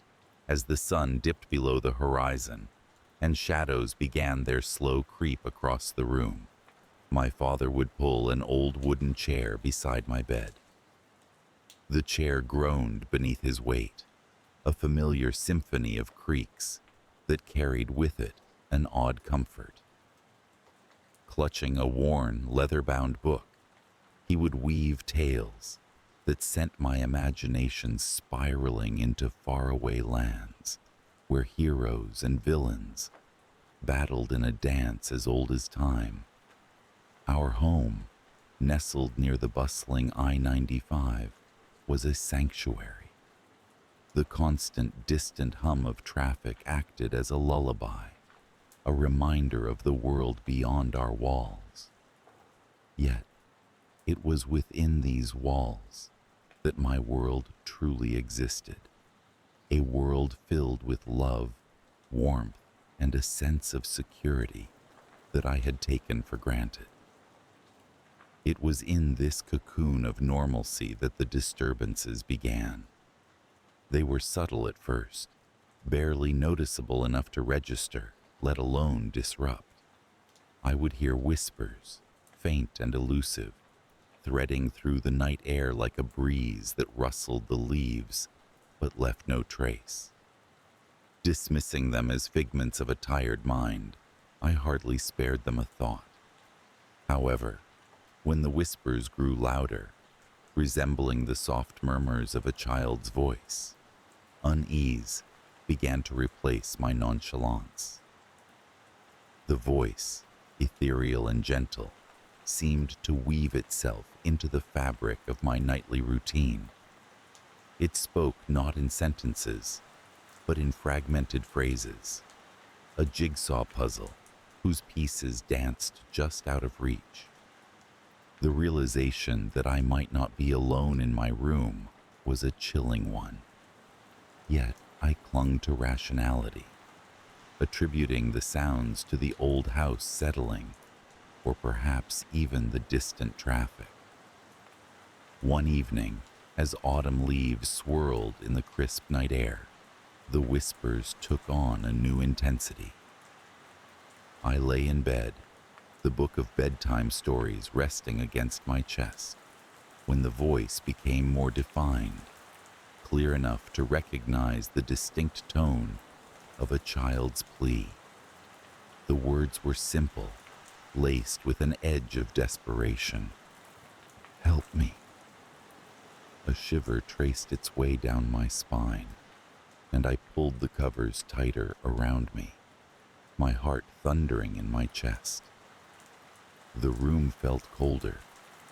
as the sun dipped below the horizon and shadows began their slow creep across the room, my father would pull an old wooden chair beside my bed. The chair groaned beneath his weight, a familiar symphony of creaks that carried with it an odd comfort. Clutching a worn, leather-bound book, he would weave tales that sent my imagination spiraling into faraway lands where heroes and villains battled in a dance as old as time. Our home, nestled near the bustling I-95, was a sanctuary. The constant, distant hum of traffic acted as a lullaby, a reminder of the world beyond our walls. Yet, it was within these walls that my world truly existed, a world filled with love, warmth, and a sense of security that I had taken for granted. It was in this cocoon of normalcy that the disturbances began. They were subtle at first, barely noticeable enough to register, let alone disrupt. I would hear whispers, faint and elusive, threading through the night air like a breeze that rustled the leaves but left no trace. Dismissing them as figments of a tired mind, I hardly spared them a thought. However, when the whispers grew louder, resembling the soft murmurs of a child's voice, unease began to replace my nonchalance. The voice, ethereal and gentle, seemed to weave itself into the fabric of my nightly routine. It spoke not in sentences, but in fragmented phrases, a jigsaw puzzle whose pieces danced just out of reach. The realization that I might not be alone in my room was a chilling one. Yet I clung to rationality, attributing the sounds to the old house settling, or perhaps even the distant traffic. One evening, as autumn leaves swirled in the crisp night air, the whispers took on a new intensity. I lay in bed, the book of bedtime stories resting against my chest, when the voice became more defined, clear enough to recognize the distinct tone of a child's plea. The words were simple, laced with an edge of desperation. "Help me." A shiver traced its way down my spine, and I pulled the covers tighter around me, my heart thundering in my chest. The room felt colder,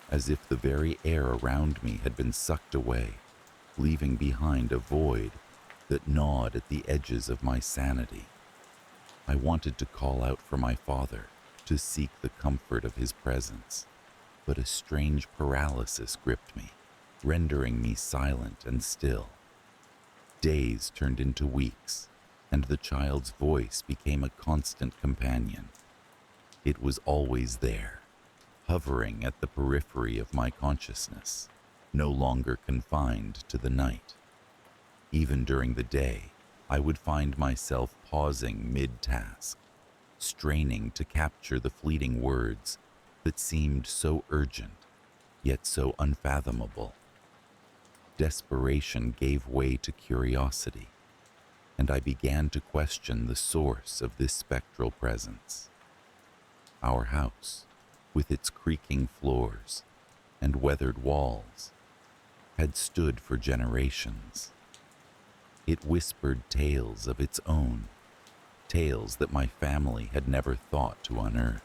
as if the very air around me had been sucked away, leaving behind a void that gnawed at the edges of my sanity. I wanted to call out for my father, to seek the comfort of his presence, but a strange paralysis gripped me, rendering me silent and still. Days turned into weeks, and the child's voice became a constant companion. It was always there, hovering at the periphery of my consciousness, no longer confined to the night. Even during the day, I would find myself pausing mid-task, straining to capture the fleeting words that seemed so urgent, yet so unfathomable. Desperation gave way to curiosity, and I began to question the source of this spectral presence. Our house, with its creaking floors and weathered walls, had stood for generations. It whispered tales of its own, tales that my family had never thought to unearth.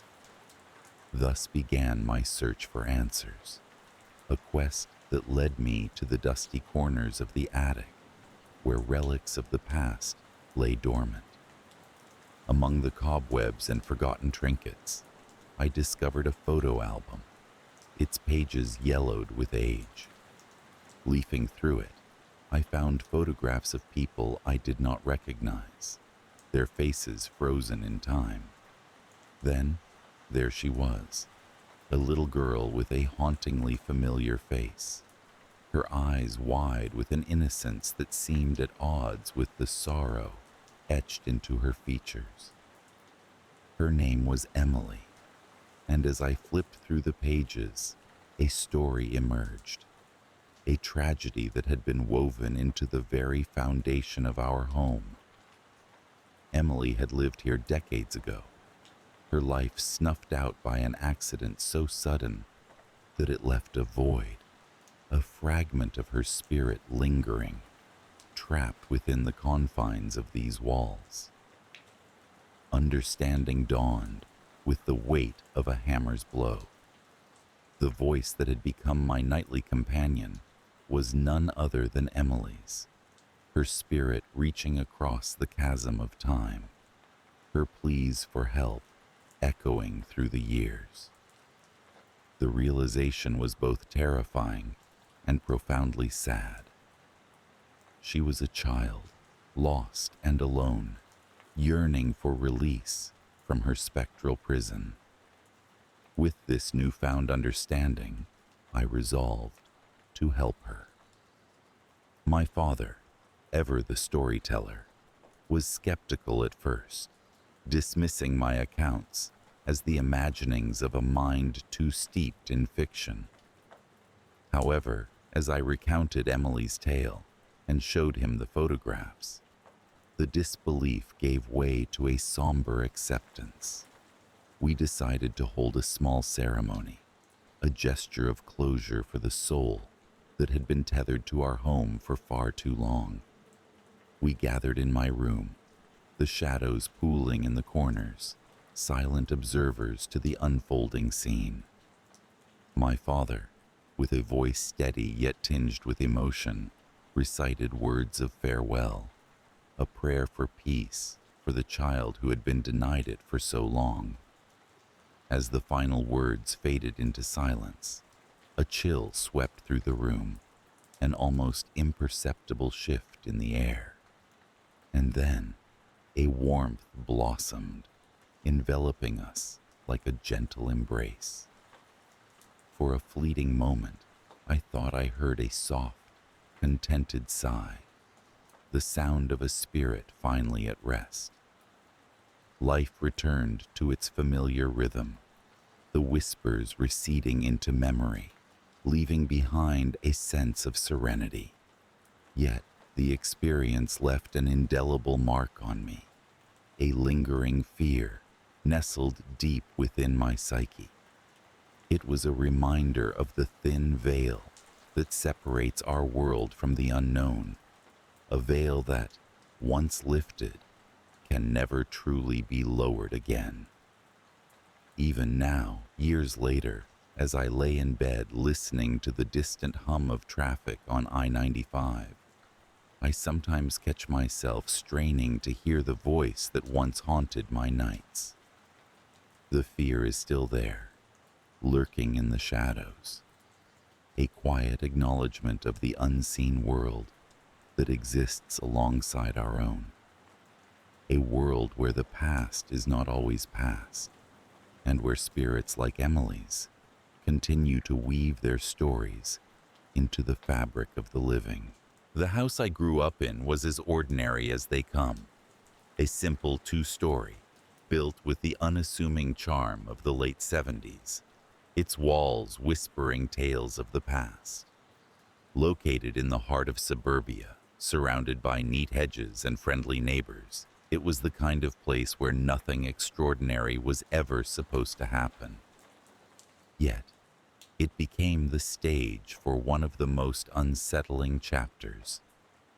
Thus began my search for answers, a quest that led me to the dusty corners of the attic, where relics of the past lay dormant. Among the cobwebs and forgotten trinkets, I discovered a photo album, its pages yellowed with age. Leafing through it, I found photographs of people I did not recognize, their faces frozen in time. Then, there she was, a little girl with a hauntingly familiar face, her eyes wide with an innocence that seemed at odds with the sorrow etched into her features. Her name was Emily, and as I flipped through the pages, a story emerged, a tragedy that had been woven into the very foundation of our home. Emily had lived here decades ago, her life snuffed out by an accident so sudden that it left a void, a fragment of her spirit lingering, trapped within the confines of these walls. Understanding dawned with the weight of a hammer's blow. The voice that had become my nightly companion was none other than Emily's, her spirit reaching across the chasm of time, her pleas for help echoing through the years. The realization was both terrifying and profoundly sad. She was a child, lost and alone, yearning for release from her spectral prison. With this newfound understanding, I resolved to help her. My father, ever the storyteller, was skeptical at first, dismissing my accounts as the imaginings of a mind too steeped in fiction. However, as I recounted Emily's tale and showed him the photographs, the disbelief gave way to a somber acceptance. We decided to hold a small ceremony, a gesture of closure for the soul that had been tethered to our home for far too long. We gathered in my room, the shadows pooling in the corners, silent observers to the unfolding scene. My father, with a voice steady yet tinged with emotion, recited words of farewell, a prayer for peace for the child who had been denied it for so long. As the final words faded into silence, a chill swept through the room, an almost imperceptible shift in the air. And then, a warmth blossomed, enveloping us like a gentle embrace. For a fleeting moment, I thought I heard a soft, contented sigh, the sound of a spirit finally at rest. Life returned to its familiar rhythm, the whispers receding into memory, leaving behind a sense of serenity. Yet, the experience left an indelible mark on me, a lingering fear nestled deep within my psyche. It was a reminder of the thin veil that separates our world from the unknown, a veil that, once lifted, can never truly be lowered again. Even now, years later, as I lay in bed listening to the distant hum of traffic on I-95, I sometimes catch myself straining to hear the voice that once haunted my nights. The fear is still there, lurking in the shadows, a quiet acknowledgement of the unseen world that exists alongside our own, a world where the past is not always past, and where spirits like Emily's continue to weave their stories into the fabric of the living. The house I grew up in was as ordinary as they come, a simple two-story, built with the unassuming charm of the late 70s. its walls whispering tales of the past. Located in the heart of suburbia, surrounded by neat hedges and friendly neighbors, it was the kind of place where nothing extraordinary was ever supposed to happen. Yet, it became the stage for one of the most unsettling chapters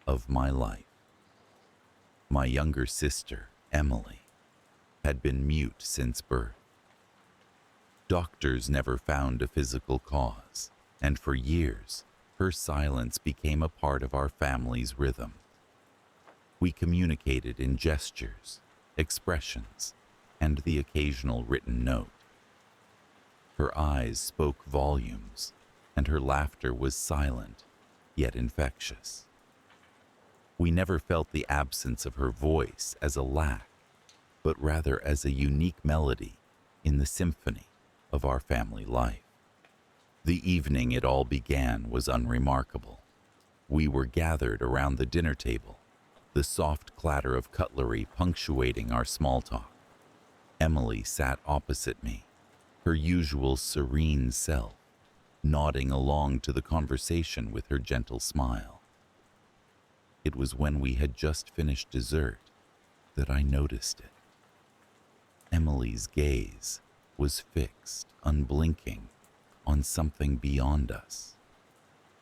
of my life. My younger sister, Emily, had been mute since birth. Doctors never found a physical cause, and for years, her silence became a part of our family's rhythm. We communicated in gestures, expressions, and the occasional written note. Her eyes spoke volumes, and her laughter was silent, yet infectious. We never felt the absence of her voice as a lack, but rather as a unique melody in the symphony of our family life. The evening it all began was unremarkable. We were gathered around the dinner table, the soft clatter of cutlery punctuating our small talk. Emily sat opposite me, her usual serene self, nodding along to the conversation with her gentle smile. It was when we had just finished dessert that I noticed it. Emily's gaze was fixed, unblinking, on something beyond us.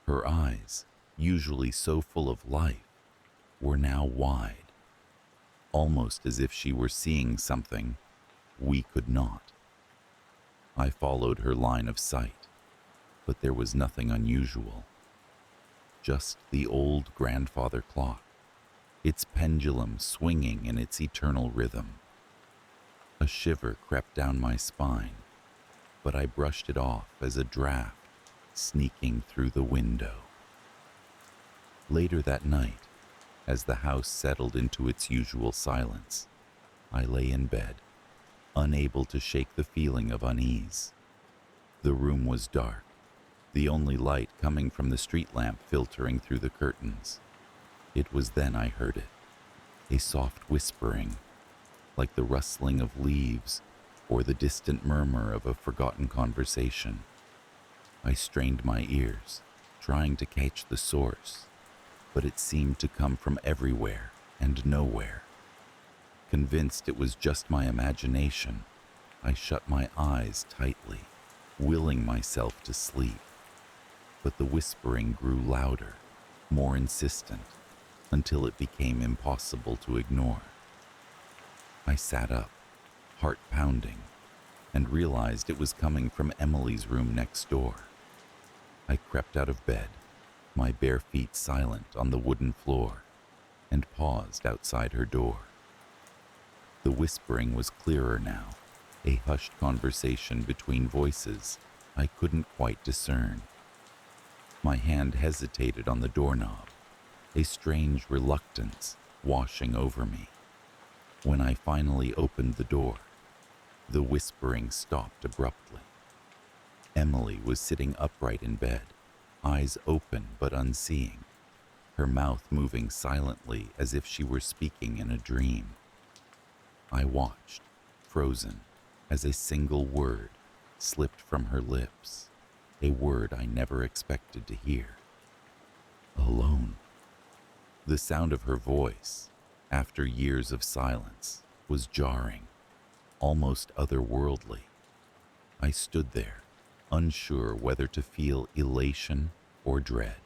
Her eyes, usually so full of life, were now wide, almost as if she were seeing something we could not. I followed her line of sight, but there was nothing unusual. Just the old grandfather clock, its pendulum swinging in its eternal rhythm. A shiver crept down my spine, but I brushed it off as a draft sneaking through the window. Later that night, as the house settled into its usual silence, I lay in bed, unable to shake the feeling of unease. The room was dark, the only light coming from the street lamp filtering through the curtains. It was then I heard it, a soft whispering, like the rustling of leaves or the distant murmur of a forgotten conversation. I strained my ears, trying to catch the source, but it seemed to come from everywhere and nowhere. Convinced it was just my imagination, I shut my eyes tightly, willing myself to sleep. But the whispering grew louder, more insistent, until it became impossible to ignore. I sat up, heart pounding, and realized it was coming from Emily's room next door. I crept out of bed, my bare feet silent on the wooden floor, and paused outside her door. The whispering was clearer now, a hushed conversation between voices I couldn't quite discern. My hand hesitated on the doorknob, a strange reluctance washing over me. When I finally opened the door, the whispering stopped abruptly. Emily was sitting upright in bed, eyes open but unseeing, her mouth moving silently as if she were speaking in a dream. I watched, frozen, as a single word slipped from her lips, a word I never expected to hear. Alone. The sound of her voice, after years of silence, was jarring, almost otherworldly. I stood there, unsure whether to feel elation or dread.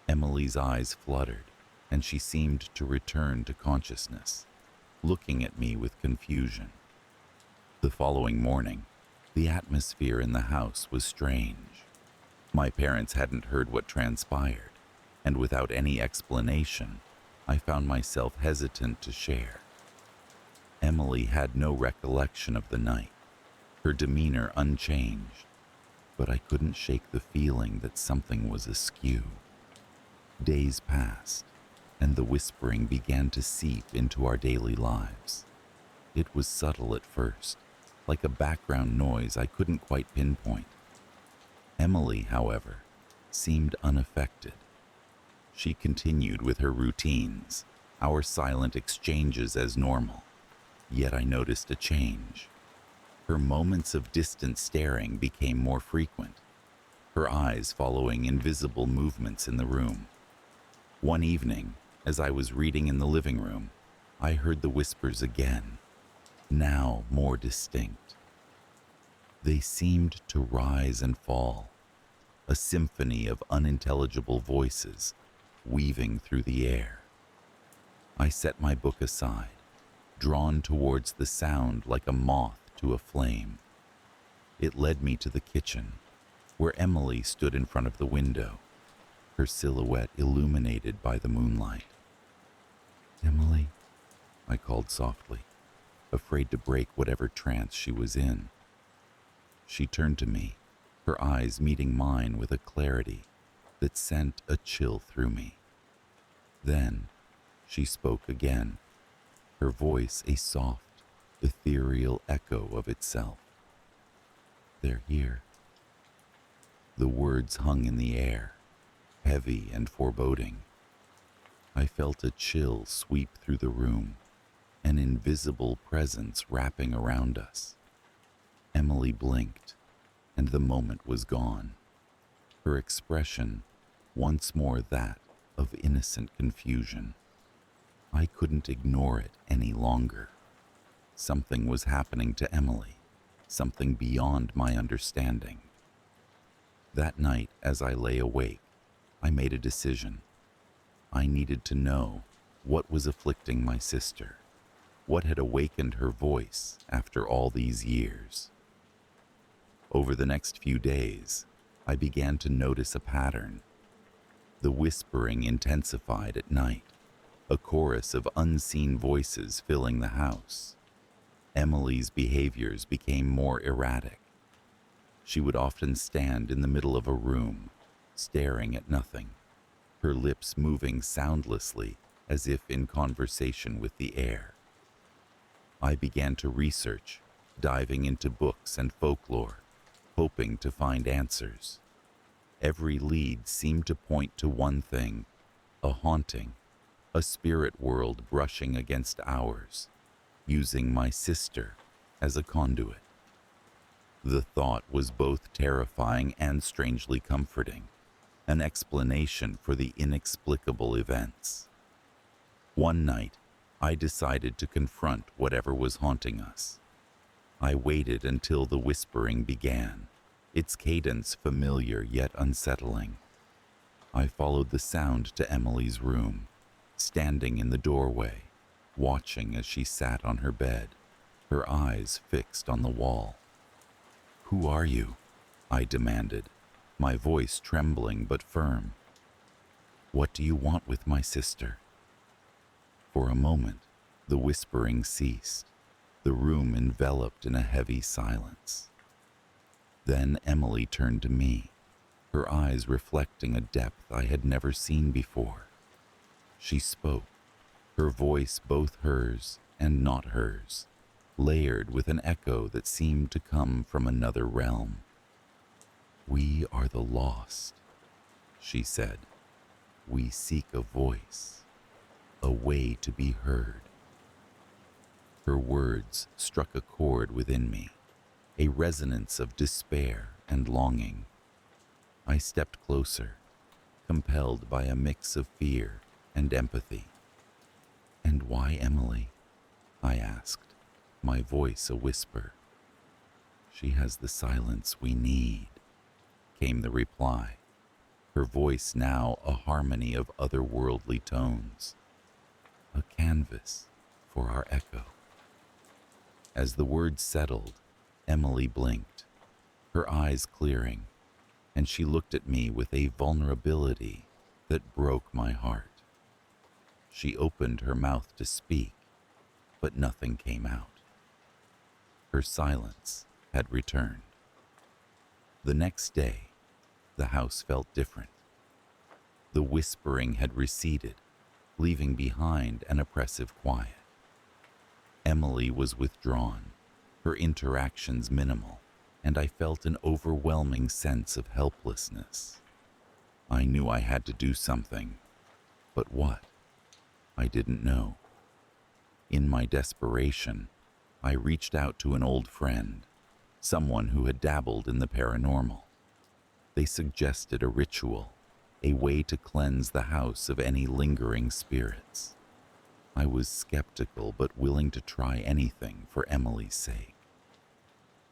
Emily's eyes fluttered, and she seemed to return to consciousness, looking at me with confusion. The following morning, the atmosphere in the house was strange. My parents hadn't heard what transpired, and without any explanation, I found myself hesitant to share. Emily had no recollection of the night, her demeanor unchanged, but I couldn't shake the feeling that something was askew. Days passed, and the whispering began to seep into our daily lives. It was subtle at first, like a background noise I couldn't quite pinpoint. Emily, however, seemed unaffected. She continued with her routines, our silent exchanges as normal, yet I noticed a change. Her moments of distant staring became more frequent, her eyes following invisible movements in the room. One evening, as I was reading in the living room, I heard the whispers again, now more distinct. They seemed to rise and fall, a symphony of unintelligible voices weaving through the air. I set my book aside, drawn towards the sound like a moth to a flame. It led me to the kitchen, where Emily stood in front of the window, her silhouette illuminated by the moonlight. "Emily," I called softly, afraid to break whatever trance she was in. She turned to me, her eyes meeting mine with a clarity that sent a chill through me. Then she spoke again, her voice a soft, ethereal echo of itself. "They're here." The words hung in the air, heavy and foreboding. I felt a chill sweep through the room, an invisible presence wrapping around us. Emily blinked, and the moment was gone. Her expression, once more that of innocent confusion. I couldn't ignore it any longer. Something was happening to Emily, something beyond my understanding. That night, as I lay awake, I made a decision. I needed to know what was afflicting my sister, what had awakened her voice after all these years. Over the next few days, I began to notice a pattern. The whispering intensified at night, a chorus of unseen voices filling the house. Emily's behaviors became more erratic. She would often stand in the middle of a room, staring at nothing, her lips moving soundlessly as if in conversation with the air. I began to research, diving into books and folklore, hoping to find answers. Every lead seemed to point to one thing, a haunting, a spirit world brushing against ours, using my sister as a conduit. The thought was both terrifying and strangely comforting, an explanation for the inexplicable events. One night, I decided to confront whatever was haunting us. I waited until the whispering began, its cadence familiar yet unsettling. I followed the sound to Emily's room, standing in the doorway, watching as she sat on her bed, her eyes fixed on the wall. "Who are you?" I demanded, my voice trembling but firm. "What do you want with my sister?" For a moment, the whispering ceased, the room enveloped in a heavy silence. Then Emily turned to me, her eyes reflecting a depth I had never seen before. She spoke, her voice both hers and not hers, layered with an echo that seemed to come from another realm. "We are the lost," she said. "We seek a voice, a way to be heard." Her words struck a chord within me, a resonance of despair and longing. I stepped closer, compelled by a mix of fear and empathy. "And why Emily?" I asked, my voice a whisper. "She has the silence we need," came the reply, her voice now a harmony of otherworldly tones. "A canvas for our echo." As the words settled, Emily blinked, her eyes clearing, and she looked at me with a vulnerability that broke my heart. She opened her mouth to speak, but nothing came out. Her silence had returned. The next day, the house felt different. The whispering had receded, leaving behind an oppressive quiet. Emily was withdrawn, her interactions minimal, and I felt an overwhelming sense of helplessness. I knew I had to do something, but what? I didn't know. In my desperation, I reached out to an old friend, someone who had dabbled in the paranormal. They suggested a ritual, a way to cleanse the house of any lingering spirits. I was skeptical but willing to try anything for Emily's sake.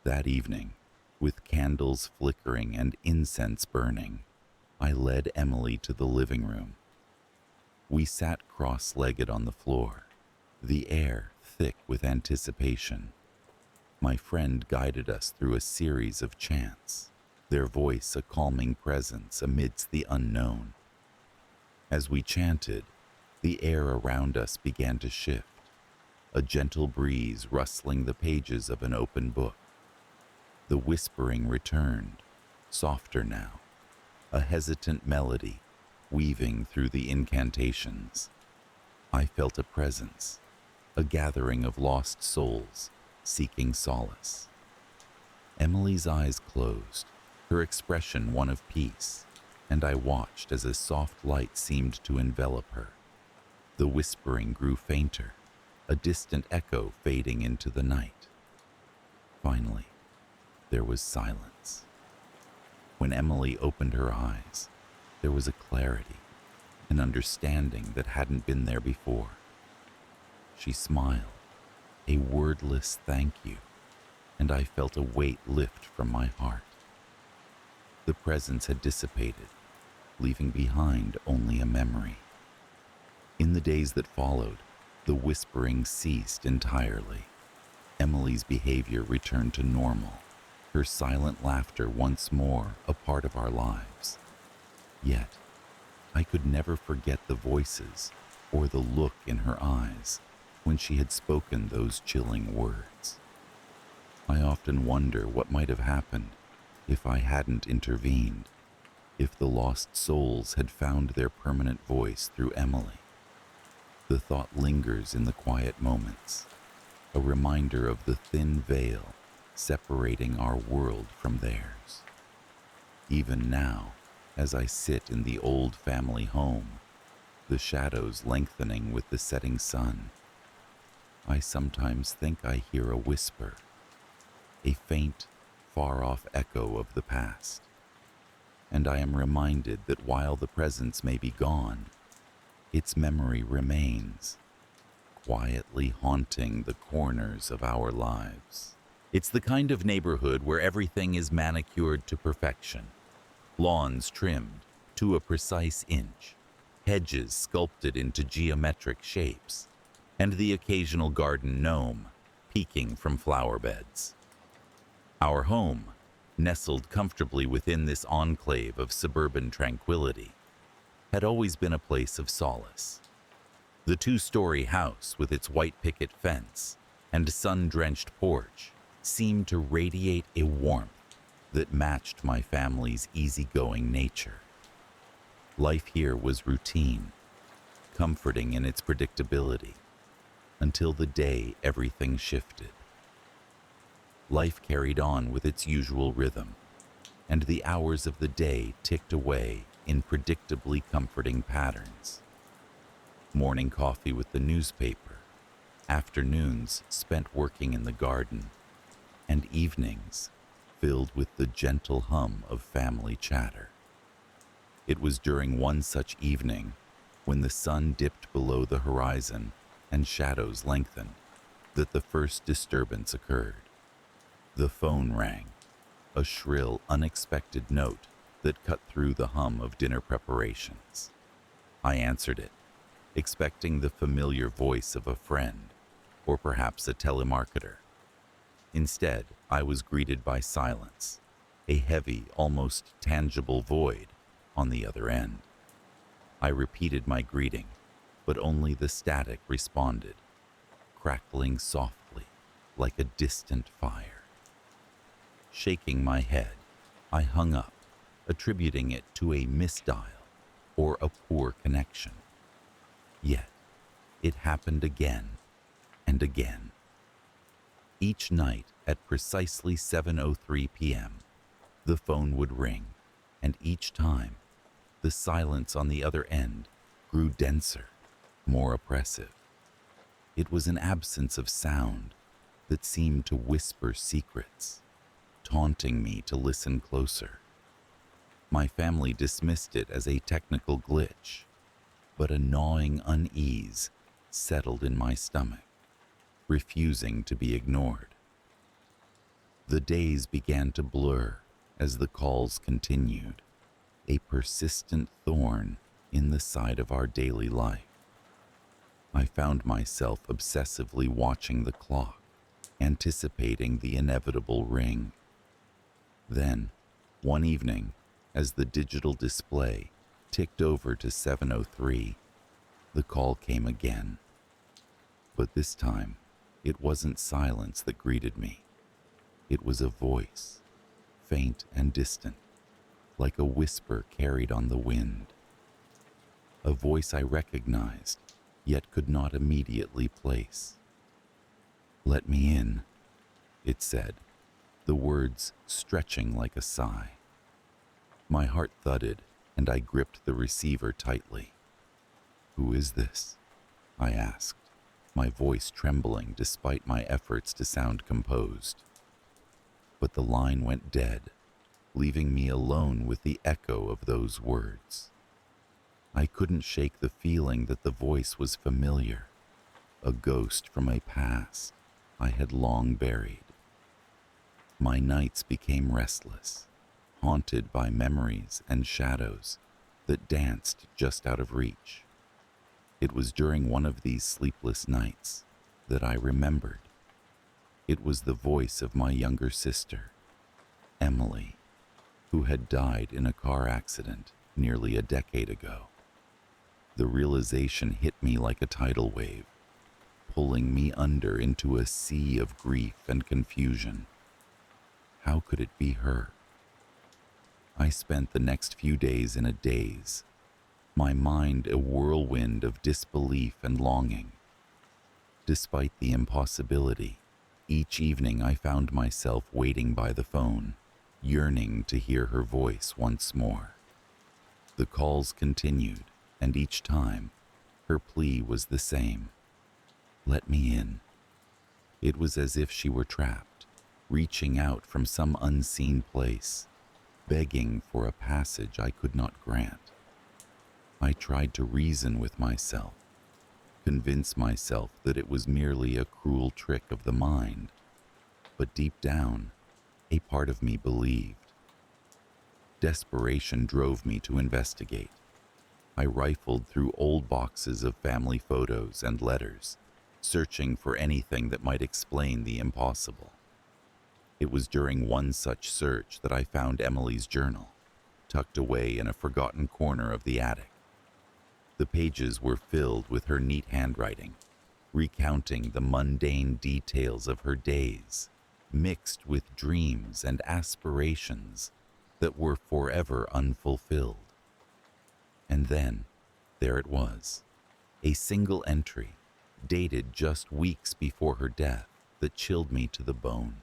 That evening, with candles flickering and incense burning, I led Emily to the living room. We sat cross-legged on the floor, the air thick with anticipation. My friend guided us through a series of chants, their voice a calming presence amidst the unknown. As we chanted, the air around us began to shift, a gentle breeze rustling the pages of an open book. The whispering returned, softer now, a hesitant melody weaving through the incantations. I felt a presence, a gathering of lost souls seeking solace. Emily's eyes closed, her expression one of peace, and I watched as a soft light seemed to envelop her. The whispering grew fainter, a distant echo fading into the night. Finally, there was silence. When Emily opened her eyes, there was a clarity, an understanding that hadn't been there before. She smiled, a wordless thank you, and I felt a weight lift from my heart. The presence had dissipated, leaving behind only a memory. In the days that followed, the whispering ceased entirely. Emily's behavior returned to normal, her silent laughter once more a part of our lives. Yet, I could never forget the voices or the look in her eyes when she had spoken those chilling words. I often wonder what might have happened if I hadn't intervened, if the lost souls had found their permanent voice through Emily. The thought lingers in the quiet moments, a reminder of the thin veil separating our world from theirs. Even now, as I sit in the old family home, the shadows lengthening with the setting sun, I sometimes think I hear a whisper, a faint, far-off echo of the past. And I am reminded that while the presence may be gone, its memory remains, quietly haunting the corners of our lives. It's the kind of neighborhood where everything is manicured to perfection, lawns trimmed to a precise inch, hedges sculpted into geometric shapes, and the occasional garden gnome peeking from flower beds. Our home, nestled comfortably within this enclave of suburban tranquility, had always been a place of solace. The two-story house with its white picket fence and sun-drenched porch seemed to radiate a warmth that matched my family's easygoing nature. Life here was routine, comforting in its predictability, until the day everything shifted. Life carried on with its usual rhythm, and the hours of the day ticked away in predictably comforting patterns. Morning coffee with the newspaper, afternoons spent working in the garden, and evenings filled with the gentle hum of family chatter. It was during one such evening, when the sun dipped below the horizon and shadows lengthened, that the first disturbance occurred. The phone rang, a shrill, unexpected note that cut through the hum of dinner preparations. I answered it, expecting the familiar voice of a friend, or perhaps a telemarketer. Instead, I was greeted by silence, a heavy, almost tangible void on the other end. I repeated my greeting, but only the static responded, crackling softly like a distant fire. Shaking my head, I hung up, attributing it to a misdial or a poor connection. Yet, it happened again and again. Each night at precisely 7:03 p.m., the phone would ring, and each time, the silence on the other end grew denser, more oppressive. It was an absence of sound that seemed to whisper secrets, taunting me to listen closer. My family dismissed it as a technical glitch, but a gnawing unease settled in my stomach, refusing to be ignored. The days began to blur as the calls continued, a persistent thorn in the side of our daily life. I found myself obsessively watching the clock, anticipating the inevitable ring. Then, one evening, as the digital display ticked over to 7:03, the call came again. But this time, it wasn't silence that greeted me. It was a voice, faint and distant, like a whisper carried on the wind. A voice I recognized, yet could not immediately place. "Let me in," it said, the words stretching like a sigh. My heart thudded, and I gripped the receiver tightly. "Who is this?" I asked, my voice trembling despite my efforts to sound composed. But the line went dead, leaving me alone with the echo of those words. I couldn't shake the feeling that the voice was familiar, a ghost from a past I had long buried. My nights became restless, haunted by memories and shadows that danced just out of reach. It was during one of these sleepless nights that I remembered. It was the voice of my younger sister, Emily, who had died in a car accident nearly a decade ago. The realization hit me like a tidal wave, pulling me under into a sea of grief and confusion. How could it be her? I spent the next few days in a daze, my mind a whirlwind of disbelief and longing. Despite the impossibility, each evening I found myself waiting by the phone, yearning to hear her voice once more. The calls continued, and each time, her plea was the same. "Let me in." It was as if she were trapped, reaching out from some unseen place, begging for a passage I could not grant. I tried to reason with myself, convince myself that it was merely a cruel trick of the mind, but deep down, a part of me believed. Desperation drove me to investigate. I rifled through old boxes of family photos and letters, searching for anything that might explain the impossible. It was during one such search that I found Emily's journal, tucked away in a forgotten corner of the attic. The pages were filled with her neat handwriting, recounting the mundane details of her days, mixed with dreams and aspirations that were forever unfulfilled. And then, there it was, a single entry, dated just weeks before her death, that chilled me to the bone.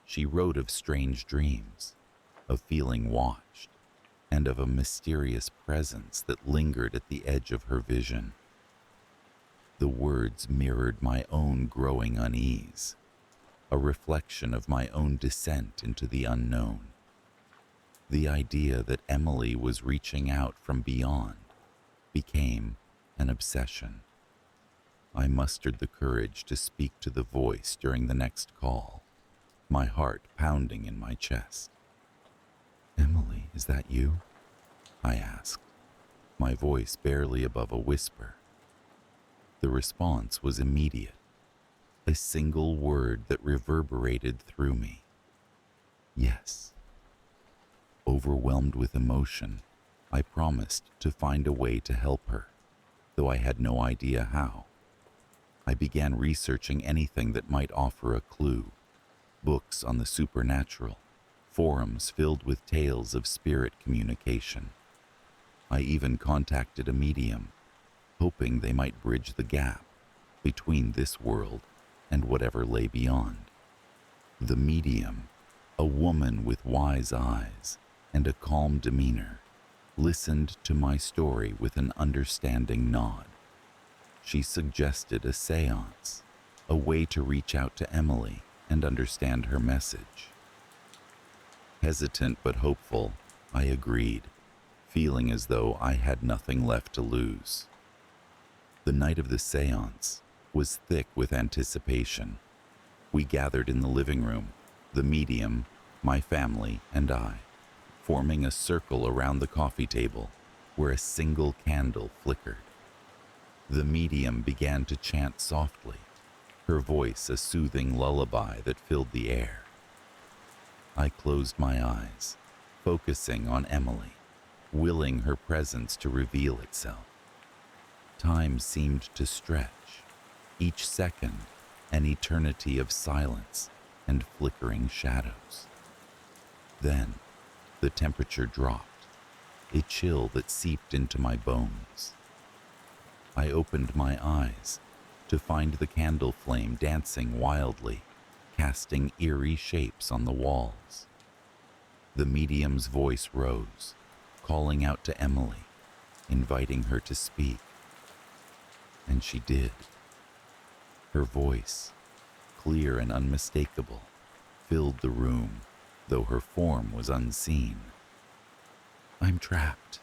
She wrote of strange dreams, of feeling watched, and of a mysterious presence that lingered at the edge of her vision. The words mirrored my own growing unease, a reflection of my own descent into the unknown. The idea that Emily was reaching out from beyond became an obsession. I mustered the courage to speak to the voice during the next call, my heart pounding in my chest. "Emily, is that you?" I asked, my voice barely above a whisper. The response was immediate, a single word that reverberated through me. "Yes." Overwhelmed with emotion, I promised to find a way to help her, though I had no idea how. I began researching anything that might offer a clue: books on the supernatural, forums filled with tales of spirit communication. I even contacted a medium, hoping they might bridge the gap between this world and whatever lay beyond. The medium, a woman with wise eyes and a calm demeanor, listened to my story with an understanding nod. She suggested a seance, a way to reach out to Emily and understand her message. Hesitant but hopeful, I agreed, feeling as though I had nothing left to lose. The night of the seance was thick with anticipation. We gathered in the living room, the medium, my family, and I, forming a circle around the coffee table where a single candle flickered. The medium began to chant softly, her voice a soothing lullaby that filled the air. I closed my eyes, focusing on Emily, willing her presence to reveal itself. Time seemed to stretch, each second an eternity of silence and flickering shadows. Then, the temperature dropped, a chill that seeped into my bones. I opened my eyes to find the candle flame dancing wildly, casting eerie shapes on the walls. The medium's voice rose, calling out to Emily, inviting her to speak. And she did. Her voice, clear and unmistakable, filled the room, though her form was unseen. "I'm trapped,"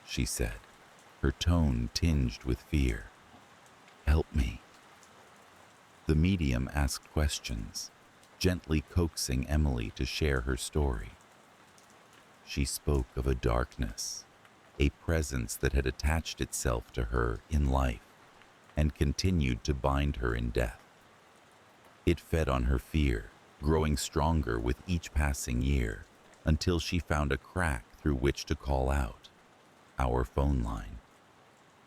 she said, her tone tinged with fear. "Help me." The medium asked questions, gently coaxing Emily to share her story. She spoke of a darkness, a presence that had attached itself to her in life and continued to bind her in death. It fed on her fear, growing stronger with each passing year, until she found a crack through which to call out, our phone line.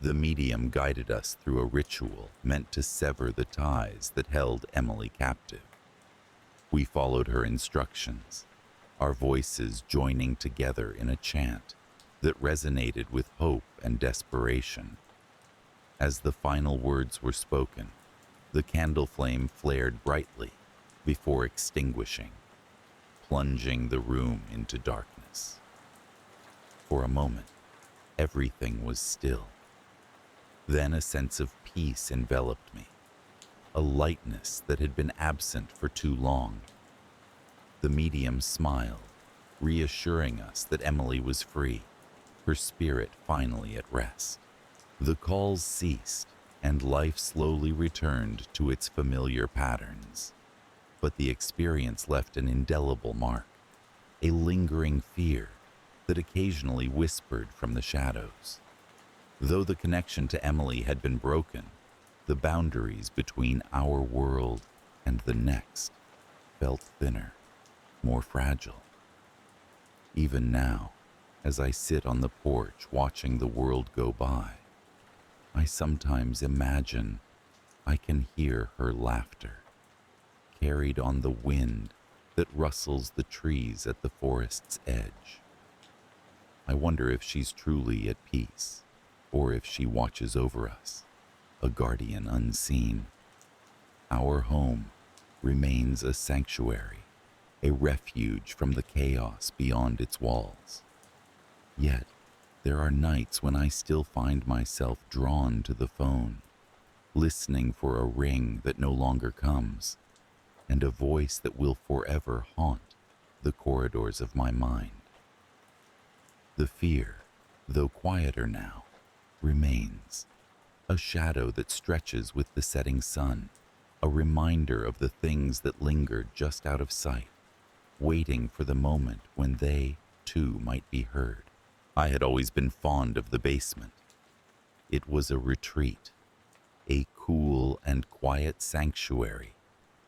The medium guided us through a ritual meant to sever the ties that held Emily captive. We followed her instructions, our voices joining together in a chant that resonated with hope and desperation. As the final words were spoken, the candle flame flared brightly before extinguishing, plunging the room into darkness. For a moment, everything was still. Then a sense of peace enveloped me, a lightness that had been absent for too long. The medium smiled, reassuring us that Emily was free, her spirit finally at rest. The calls ceased, and life slowly returned to its familiar patterns. But the experience left an indelible mark, a lingering fear that occasionally whispered from the shadows. Though the connection to Emily had been broken, the boundaries between our world and the next felt thinner, more fragile. Even now, as I sit on the porch watching the world go by, I sometimes imagine I can hear her laughter, carried on the wind that rustles the trees at the forest's edge. I wonder if she's truly at peace, or if she watches over us, a guardian unseen. Our home remains a sanctuary, a refuge from the chaos beyond its walls. Yet, there are nights when I still find myself drawn to the phone, listening for a ring that no longer comes, and a voice that will forever haunt the corridors of my mind. The fear, though quieter now, remains, a shadow that stretches with the setting sun, a reminder of the things that lingered just out of sight, waiting for the moment when they, too, might be heard. I had always been fond of the basement. It was a retreat, a cool and quiet sanctuary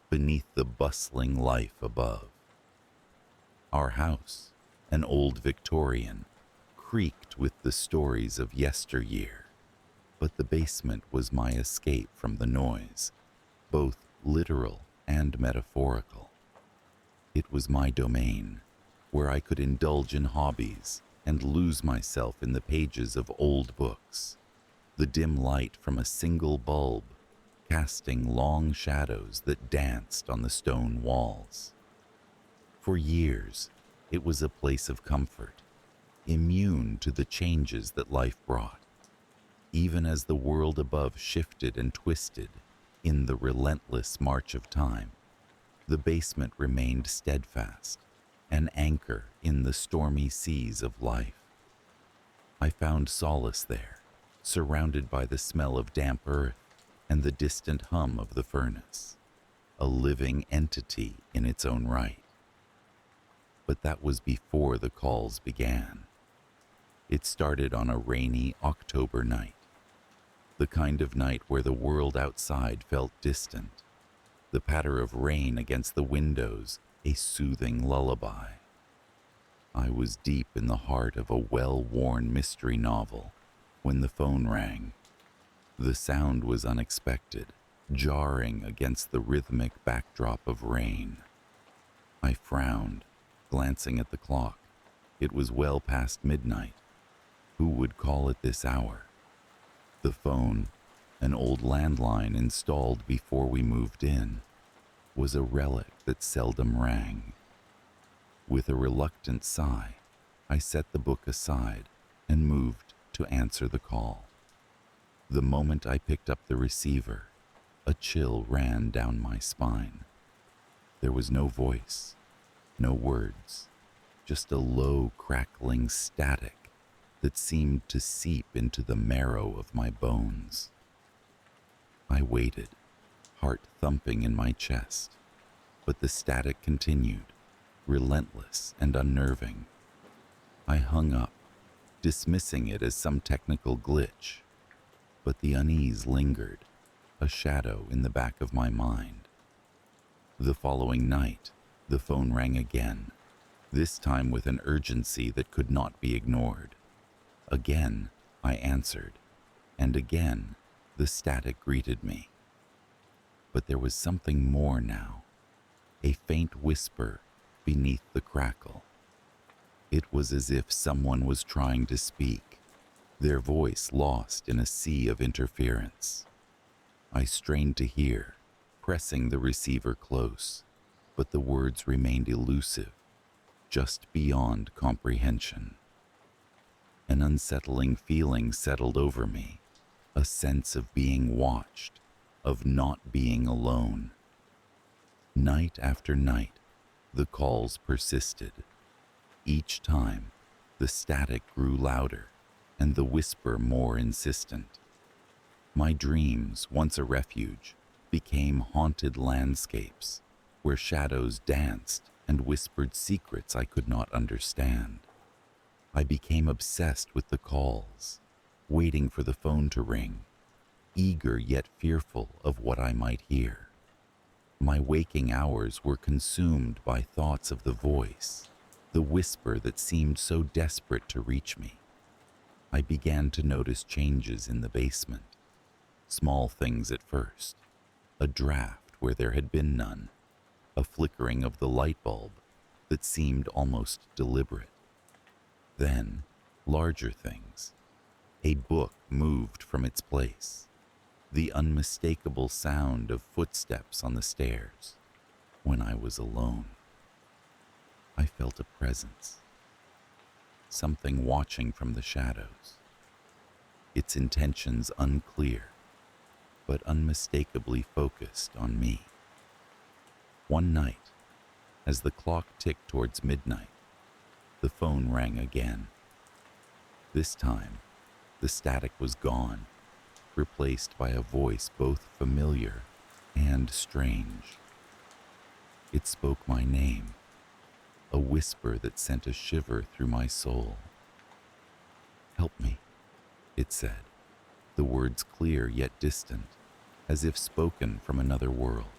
beneath the bustling life above. Our house, an old Victorian, creaked with the stories of yesteryear, but the basement was my escape from the noise, both literal and metaphorical. It was my domain, where I could indulge in hobbies and lose myself in the pages of old books, the dim light from a single bulb casting long shadows that danced on the stone walls. For years, it was a place of comfort, immune to the changes that life brought. Even as the world above shifted and twisted in the relentless march of time, the basement remained steadfast, an anchor in the stormy seas of life. I found solace there, surrounded by the smell of damp earth and the distant hum of the furnace, a living entity in its own right. But that was before the calls began. It started on a rainy October night, the kind of night where the world outside felt distant, the patter of rain against the windows a soothing lullaby. I was deep in the heart of a well-worn mystery novel when the phone rang. The sound was unexpected, jarring against the rhythmic backdrop of rain. I frowned, glancing at the clock. It was well past midnight. Who would call at this hour? The phone, an old landline installed before we moved in, was a relic that seldom rang. With a reluctant sigh, I set the book aside and moved to answer the call. The moment I picked up the receiver, a chill ran down my spine. There was no voice, no words, just a low, crackling static that seemed to seep into the marrow of my bones. I waited, heart thumping in my chest, but the static continued, relentless and unnerving. I hung up, dismissing it as some technical glitch, but the unease lingered, a shadow in the back of my mind. The following night, the phone rang again, this time with an urgency that could not be ignored. Again, I answered, and again, the static greeted me. But there was something more now, a faint whisper beneath the crackle. It was as if someone was trying to speak, their voice lost in a sea of interference. I strained to hear, pressing the receiver close, but the words remained elusive, just beyond comprehension. An unsettling feeling settled over me, a sense of being watched, of not being alone. Night after night, the calls persisted. Each time, the static grew louder and the whisper more insistent. My dreams, once a refuge, became haunted landscapes where shadows danced and whispered secrets I could not understand. I became obsessed with the calls, waiting for the phone to ring, eager yet fearful of what I might hear. My waking hours were consumed by thoughts of the voice, the whisper that seemed so desperate to reach me. I began to notice changes in the basement, small things at first, a draft where there had been none, a flickering of the light bulb that seemed almost deliberate. Then, larger things. A book moved from its place, the unmistakable sound of footsteps on the stairs. When I was alone, I felt a presence, something watching from the shadows, its intentions unclear, but unmistakably focused on me. One night, as the clock ticked towards midnight, the phone rang again. This time, the static was gone, replaced by a voice both familiar and strange. It spoke my name, a whisper that sent a shiver through my soul. "Help me," it said, the words clear yet distant, as if spoken from another world.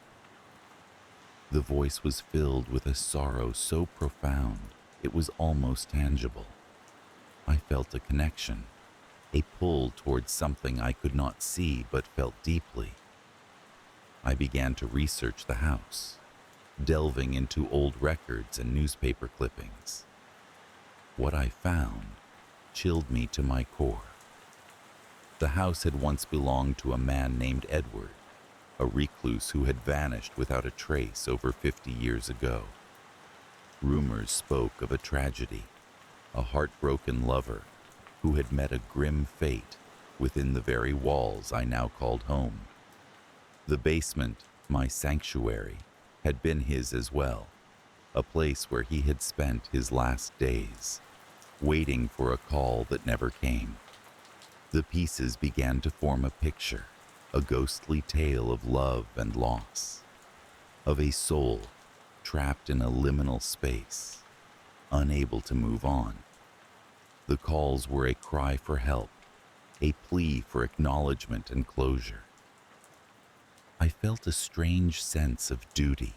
The voice was filled with a sorrow so profound it was almost tangible. I felt a connection, a pull towards something I could not see but felt deeply. I began to research the house, delving into old records and newspaper clippings. What I found chilled me to my core. The house had once belonged to a man named Edward, a recluse who had vanished without a trace over 50 years ago. Rumors spoke of a tragedy, a heartbroken lover who had met a grim fate within the very walls I now called home. The basement, my sanctuary, had been his as well, a place where he had spent his last days, waiting for a call that never came. The pieces began to form a picture, a ghostly tale of love and loss, of a soul trapped in a liminal space, unable to move on. The calls were a cry for help, a plea for acknowledgement and closure. I felt a strange sense of duty,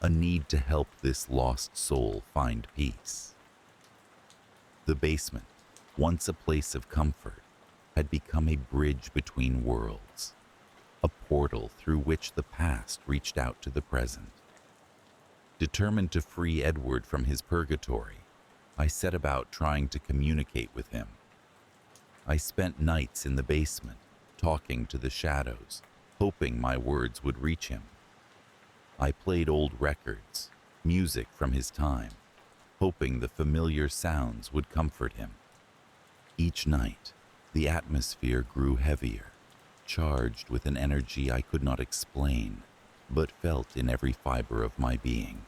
a need to help this lost soul find peace. The basement, once a place of comfort, had become a bridge between worlds, a portal through which the past reached out to the present. Determined to free Edward from his purgatory, I set about trying to communicate with him. I spent nights in the basement, talking to the shadows, hoping my words would reach him. I played old records, music from his time, hoping the familiar sounds would comfort him. Each night, the atmosphere grew heavier, charged with an energy I could not explain, but felt in every fiber of my being.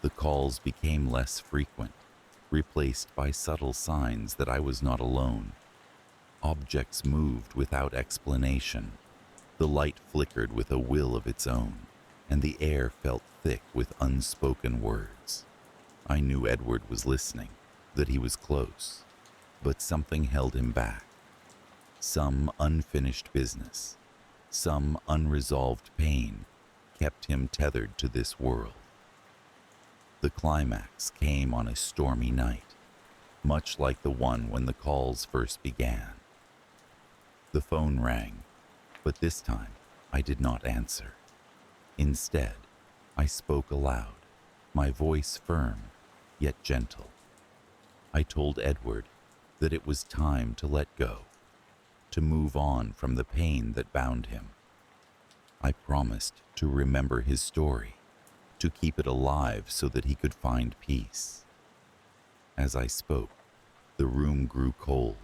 The calls became less frequent, replaced by subtle signs that I was not alone. Objects moved without explanation. The light flickered with a will of its own, and the air felt thick with unspoken words. I knew Edward was listening, that he was close, but something held him back. Some unfinished business, some unresolved pain kept him tethered to this world. The climax came on a stormy night, much like the one when the calls first began. The phone rang, but this time I did not answer. Instead, I spoke aloud, my voice firm yet gentle. I told Edward that it was time to let go, to move on from the pain that bound him. I promised to remember his story, to keep it alive so that he could find peace. As I spoke, the room grew cold,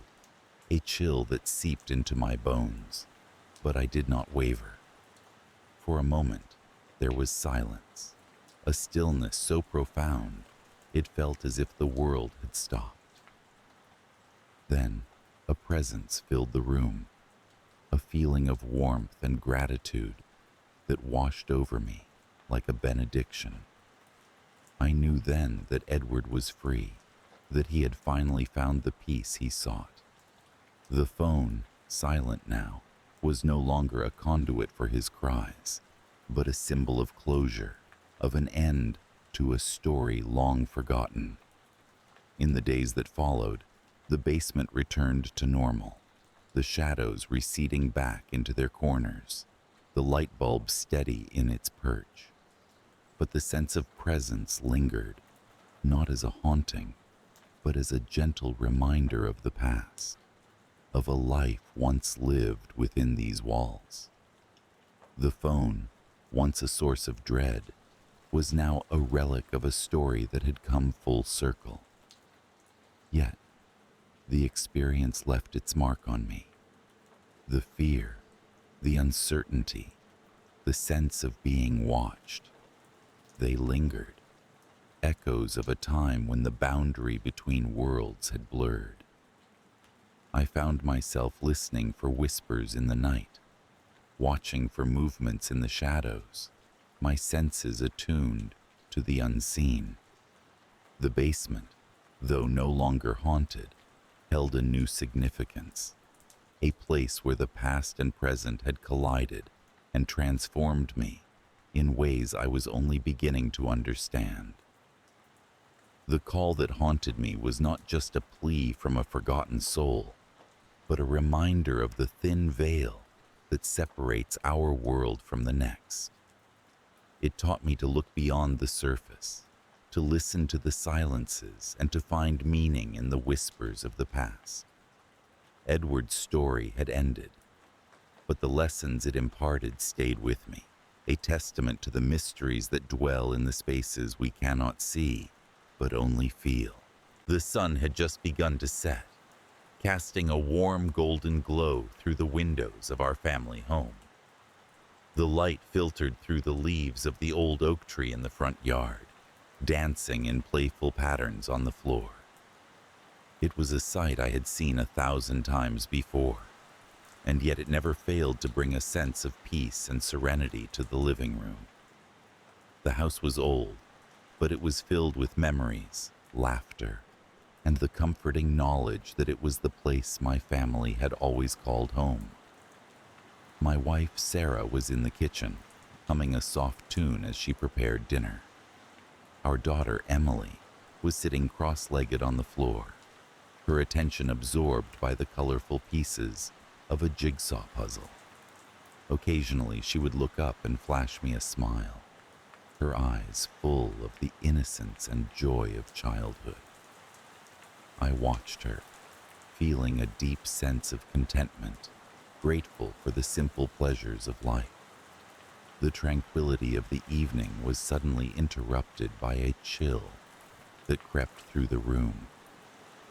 a chill that seeped into my bones, but I did not waver. For a moment, there was silence, a stillness so profound it felt as if the world had stopped. Then, a presence filled the room, a feeling of warmth and gratitude that washed over me like a benediction. I knew then that Edward was free, that he had finally found the peace he sought. The phone, silent now, was no longer a conduit for his cries, but a symbol of closure, of an end to a story long forgotten. In the days that followed, the basement returned to normal, the shadows receding back into their corners, the light bulb steady in its perch. But the sense of presence lingered, not as a haunting, but as a gentle reminder of the past, of a life once lived within these walls. The phone, once a source of dread, was now a relic of a story that had come full circle. Yet, the experience left its mark on me. The fear, the uncertainty, the sense of being watched. They lingered, echoes of a time when the boundary between worlds had blurred. I found myself listening for whispers in the night, watching for movements in the shadows, my senses attuned to the unseen. The basement, though no longer haunted, held a new significance, a place where the past and present had collided and transformed me in ways I was only beginning to understand. The call that haunted me was not just a plea from a forgotten soul, but a reminder of the thin veil that separates our world from the next. It taught me to look beyond the surface, to listen to the silences and to find meaning in the whispers of the past. Edward's story had ended, but the lessons it imparted stayed with me, a testament to the mysteries that dwell in the spaces we cannot see, but only feel. The sun had just begun to set, casting a warm golden glow through the windows of our family home. The light filtered through the leaves of the old oak tree in the front yard, dancing in playful patterns on the floor. It was a sight I had seen 1,000 times before, and yet it never failed to bring a sense of peace and serenity to the living room. The house was old, but it was filled with memories, laughter, and the comforting knowledge that it was the place my family had always called home. My wife, Sarah, was in the kitchen, humming a soft tune as she prepared dinner. Our daughter, Emily, was sitting cross-legged on the floor, her attention absorbed by the colorful pieces of a jigsaw puzzle. Occasionally, she would look up and flash me a smile, her eyes full of the innocence and joy of childhood. I watched her, feeling a deep sense of contentment, grateful for the simple pleasures of life. The tranquility of the evening was suddenly interrupted by a chill that crept through the room.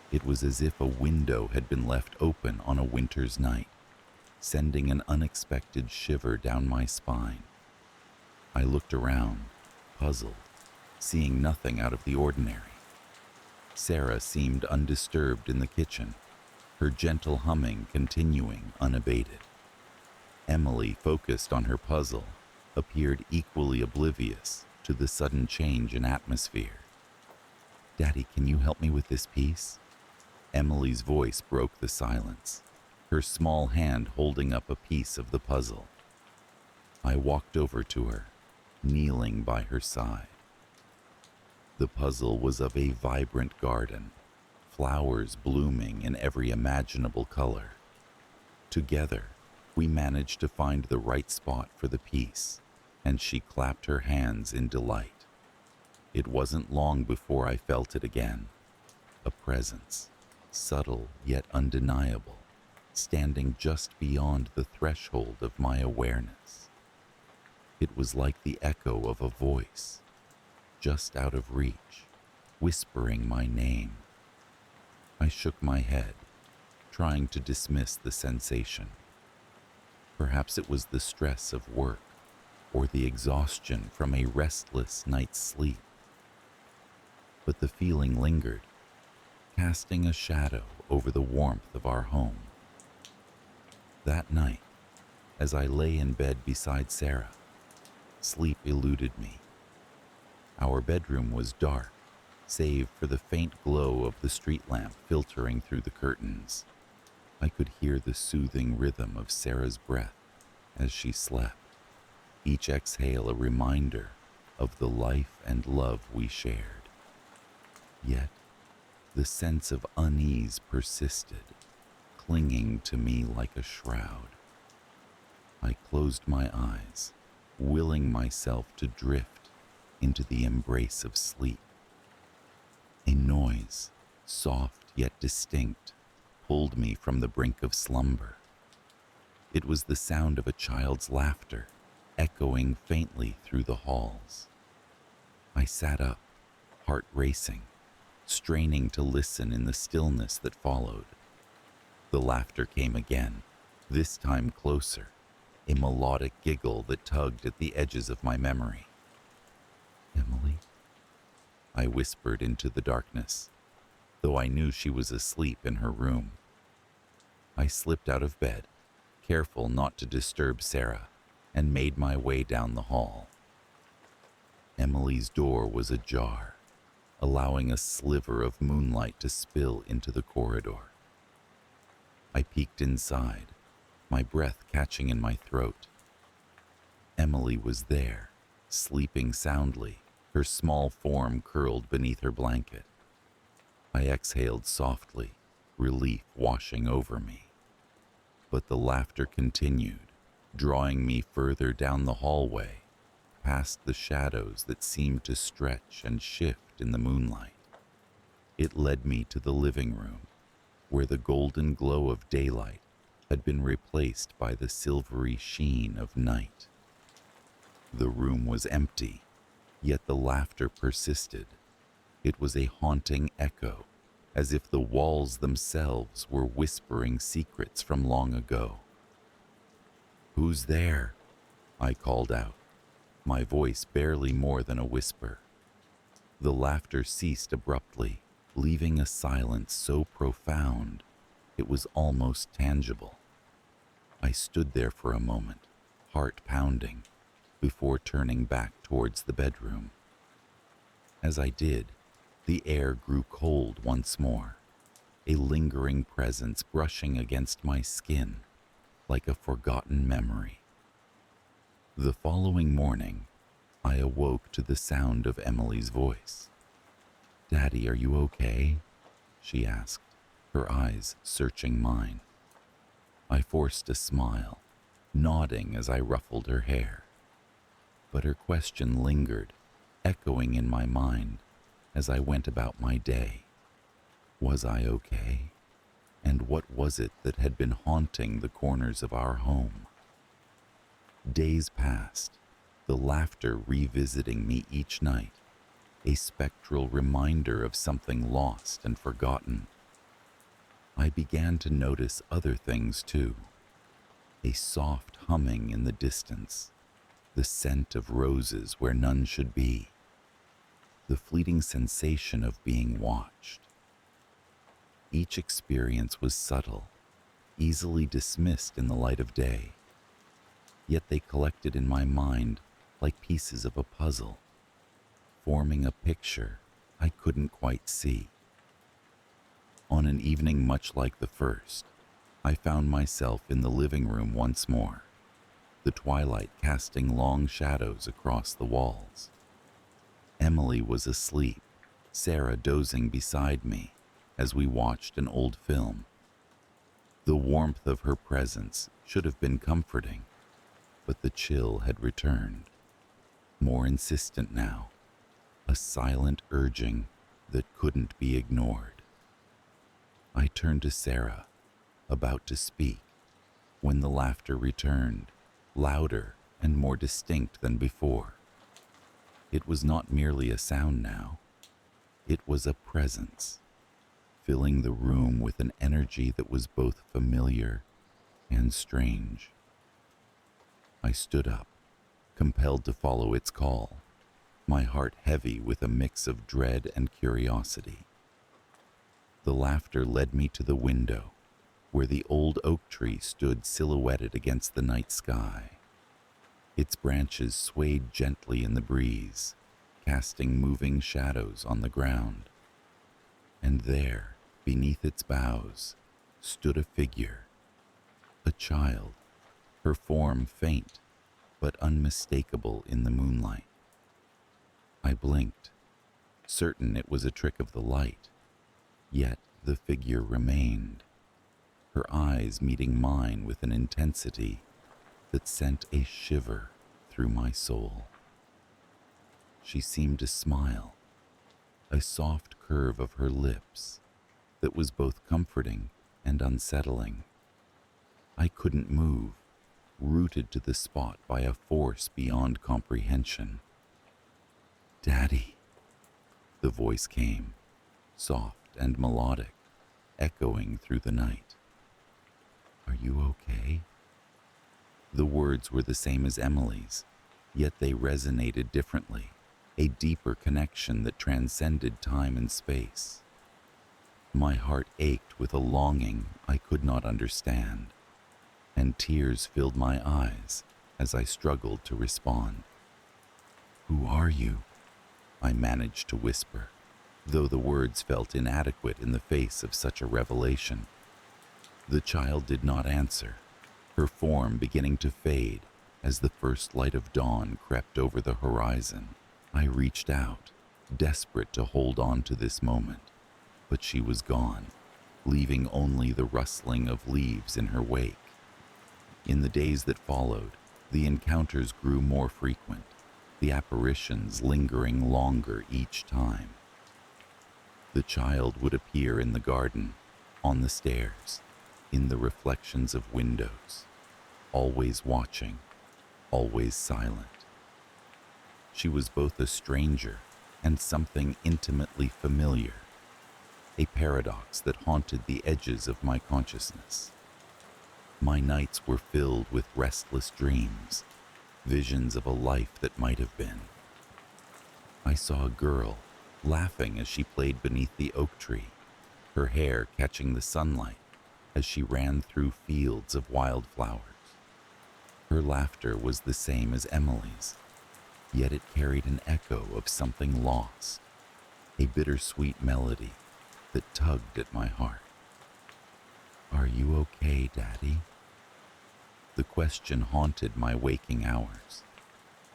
It was as if a window had been left open on a winter's night, sending an unexpected shiver down my spine. I looked around, puzzled, seeing nothing out of the ordinary. Sarah seemed undisturbed in the kitchen, her gentle humming continuing unabated. Emily, focused on her puzzle, appeared equally oblivious to the sudden change in atmosphere. "Daddy, can you help me with this piece?" Emily's voice broke the silence, her small hand holding up a piece of the puzzle. I walked over to her, kneeling by her side. The puzzle was of a vibrant garden, flowers blooming in every imaginable color. Together, we managed to find the right spot for the piece, and she clapped her hands in delight. It wasn't long before I felt it again, a presence, subtle yet undeniable, standing just beyond the threshold of my awareness. It was like the echo of a voice, just out of reach, whispering my name. I shook my head, trying to dismiss the sensation. Perhaps it was the stress of work or the exhaustion from a restless night's sleep. But the feeling lingered, casting a shadow over the warmth of our home. That night, as I lay in bed beside Sarah, sleep eluded me. Our bedroom was dark, save for the faint glow of the street lamp filtering through the curtains. I could hear the soothing rhythm of Sarah's breath as she slept, each exhale a reminder of the life and love we shared. Yet, the sense of unease persisted, clinging to me like a shroud. I closed my eyes, willing myself to drift into the embrace of sleep. A noise, soft yet distinct, pulled me from the brink of slumber. It was the sound of a child's laughter, echoing faintly through the halls. I sat up, heart racing, straining to listen in the stillness that followed. The laughter came again, this time closer, a melodic giggle that tugged at the edges of my memory. "Emily?" I whispered into the darkness, though I knew she was asleep in her room. I slipped out of bed, careful not to disturb Sarah, and made my way down the hall. Emily's door was ajar, allowing a sliver of moonlight to spill into the corridor. I peeked inside, my breath catching in my throat. Emily was there, sleeping soundly, her small form curled beneath her blanket. I exhaled softly, relief washing over me. But the laughter continued, drawing me further down the hallway, past the shadows that seemed to stretch and shift in the moonlight. It led me to the living room, where the golden glow of daylight had been replaced by the silvery sheen of night. The room was empty, yet the laughter persisted. It was a haunting echo, as if the walls themselves were whispering secrets from long ago. "Who's there?" I called out, my voice barely more than a whisper. The laughter ceased abruptly, leaving a silence so profound it was almost tangible. I stood there for a moment, heart pounding, before turning back towards the bedroom. As I did, the air grew cold once more, a lingering presence brushing against my skin like a forgotten memory. The following morning, I awoke to the sound of Emily's voice. "Daddy, are you okay?" she asked, her eyes searching mine. I forced a smile, nodding as I ruffled her hair. But her question lingered, echoing in my mind as I went about my day. Was I okay? And what was it that had been haunting the corners of our home? Days passed, the laughter revisiting me each night, a spectral reminder of something lost and forgotten. I began to notice other things too. A soft humming in the distance, the scent of roses where none should be, the fleeting sensation of being watched. Each experience was subtle, easily dismissed in the light of day, yet they collected in my mind like pieces of a puzzle, forming a picture I couldn't quite see. On an evening much like the first, I found myself in the living room once more, the twilight casting long shadows across the walls. Emily was asleep, Sarah dozing beside me as we watched an old film. The warmth of her presence should have been comforting, but the chill had returned, more insistent now, a silent urging that couldn't be ignored. I turned to Sarah, about to speak, when the laughter returned, louder and more distinct than before. It was not merely a sound now, it was a presence, filling the room with an energy that was both familiar and strange. I stood up, compelled to follow its call, my heart heavy with a mix of dread and curiosity. The laughter led me to the window, where the old oak tree stood silhouetted against the night sky. Its branches swayed gently in the breeze, casting moving shadows on the ground. And there, beneath its boughs, stood a figure, a child, her form faint but unmistakable in the moonlight. I blinked, certain it was a trick of the light, yet the figure remained, her eyes meeting mine with an intensity that sent a shiver through my soul. She seemed to smile, a soft curve of her lips that was both comforting and unsettling. I couldn't move, rooted to the spot by a force beyond comprehension. "Daddy," the voice came, soft and melodic, echoing through the night. "Are you okay?" The words were the same as Emily's, yet they resonated differently, a deeper connection that transcended time and space. My heart ached with a longing I could not understand, and tears filled my eyes as I struggled to respond. "Who are you?" I managed to whisper, though the words felt inadequate in the face of such a revelation. The child did not answer, her form beginning to fade as the first light of dawn crept over the horizon. I reached out, desperate to hold on to this moment, but she was gone, leaving only the rustling of leaves in her wake. In the days that followed, the encounters grew more frequent, the apparitions lingering longer each time. The child would appear in the garden, on the stairs, in the reflections of windows, always watching, always silent. She was both a stranger and something intimately familiar, a paradox that haunted the edges of my consciousness. My nights were filled with restless dreams, visions of a life that might have been. I saw a girl, laughing as she played beneath the oak tree, her hair catching the sunlight as she ran through fields of wildflowers. Her laughter was the same as Emily's, yet it carried an echo of something lost, a bittersweet melody that tugged at my heart. "Are you okay, Daddy?" The question haunted my waking hours,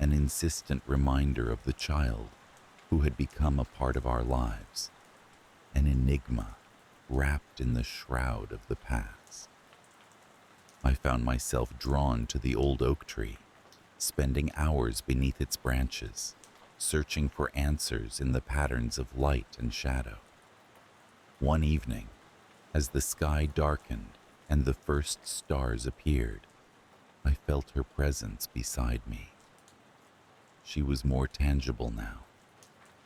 an insistent reminder of the child who had become a part of our lives, an enigma wrapped in the shroud of the past. I found myself drawn to the old oak tree, spending hours beneath its branches, searching for answers in the patterns of light and shadow. One evening, as the sky darkened and the first stars appeared, I felt her presence beside me. She was more tangible now,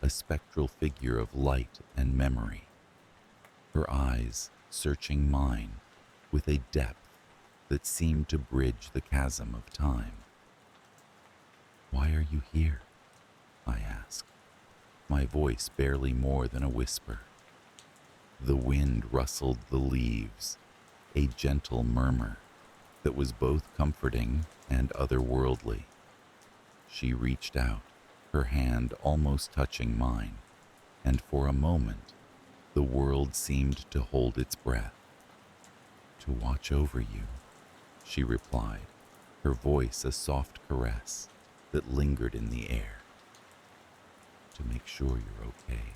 a spectral figure of light and memory, her eyes searching mine with a depth that seemed to bridge the chasm of time. "Why are you here?" I asked, my voice barely more than a whisper. The wind rustled the leaves, a gentle murmur that was both comforting and otherworldly. She reached out, her hand almost touching mine, and for a moment, the world seemed to hold its breath. "To watch over you," she replied, her voice a soft caress that lingered in the air. "To make sure you're okay."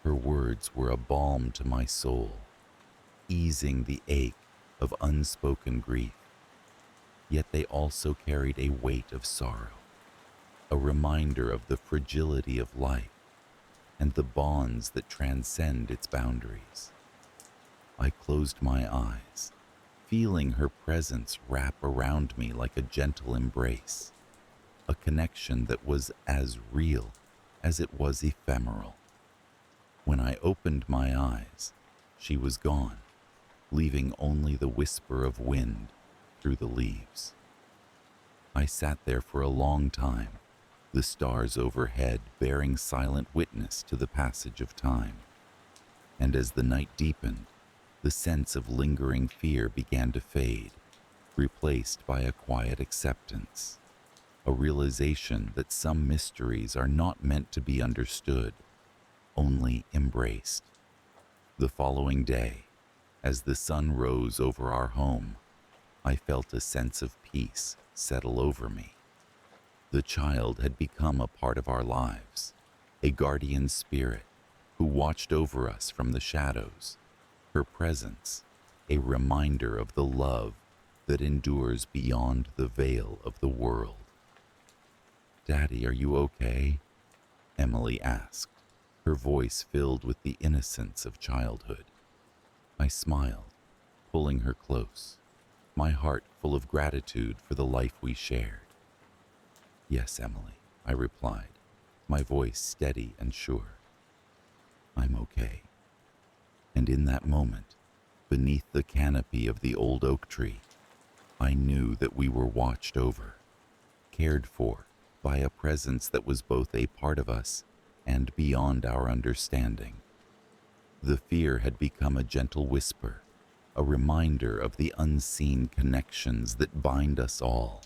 Her words were a balm to my soul, easing the ache of unspoken grief. Yet they also carried a weight of sorrow, a reminder of the fragility of life and the bonds that transcend its boundaries. I closed my eyes, feeling her presence wrap around me like a gentle embrace, a connection that was as real as it was ephemeral. When I opened my eyes, she was gone, leaving only the whisper of wind through the leaves. I sat there for a long time, the stars overhead bearing silent witness to the passage of time. And as the night deepened, the sense of lingering fear began to fade, replaced by a quiet acceptance, a realization that some mysteries are not meant to be understood, only embraced. The following day, as the sun rose over our home, I felt a sense of peace settle over me. The child had become a part of our lives, a guardian spirit who watched over us from the shadows, her presence a reminder of the love that endures beyond the veil of the world. "Daddy, are you okay?" Emily asked, her voice filled with the innocence of childhood. I smiled, pulling her close, my heart full of gratitude for the life we shared. "Yes, Emily," I replied, my voice steady and sure. "I'm okay." And in that moment, beneath the canopy of the old oak tree, I knew that we were watched over, cared for by a presence that was both a part of us and beyond our understanding. The fear had become a gentle whisper, a reminder of the unseen connections that bind us all,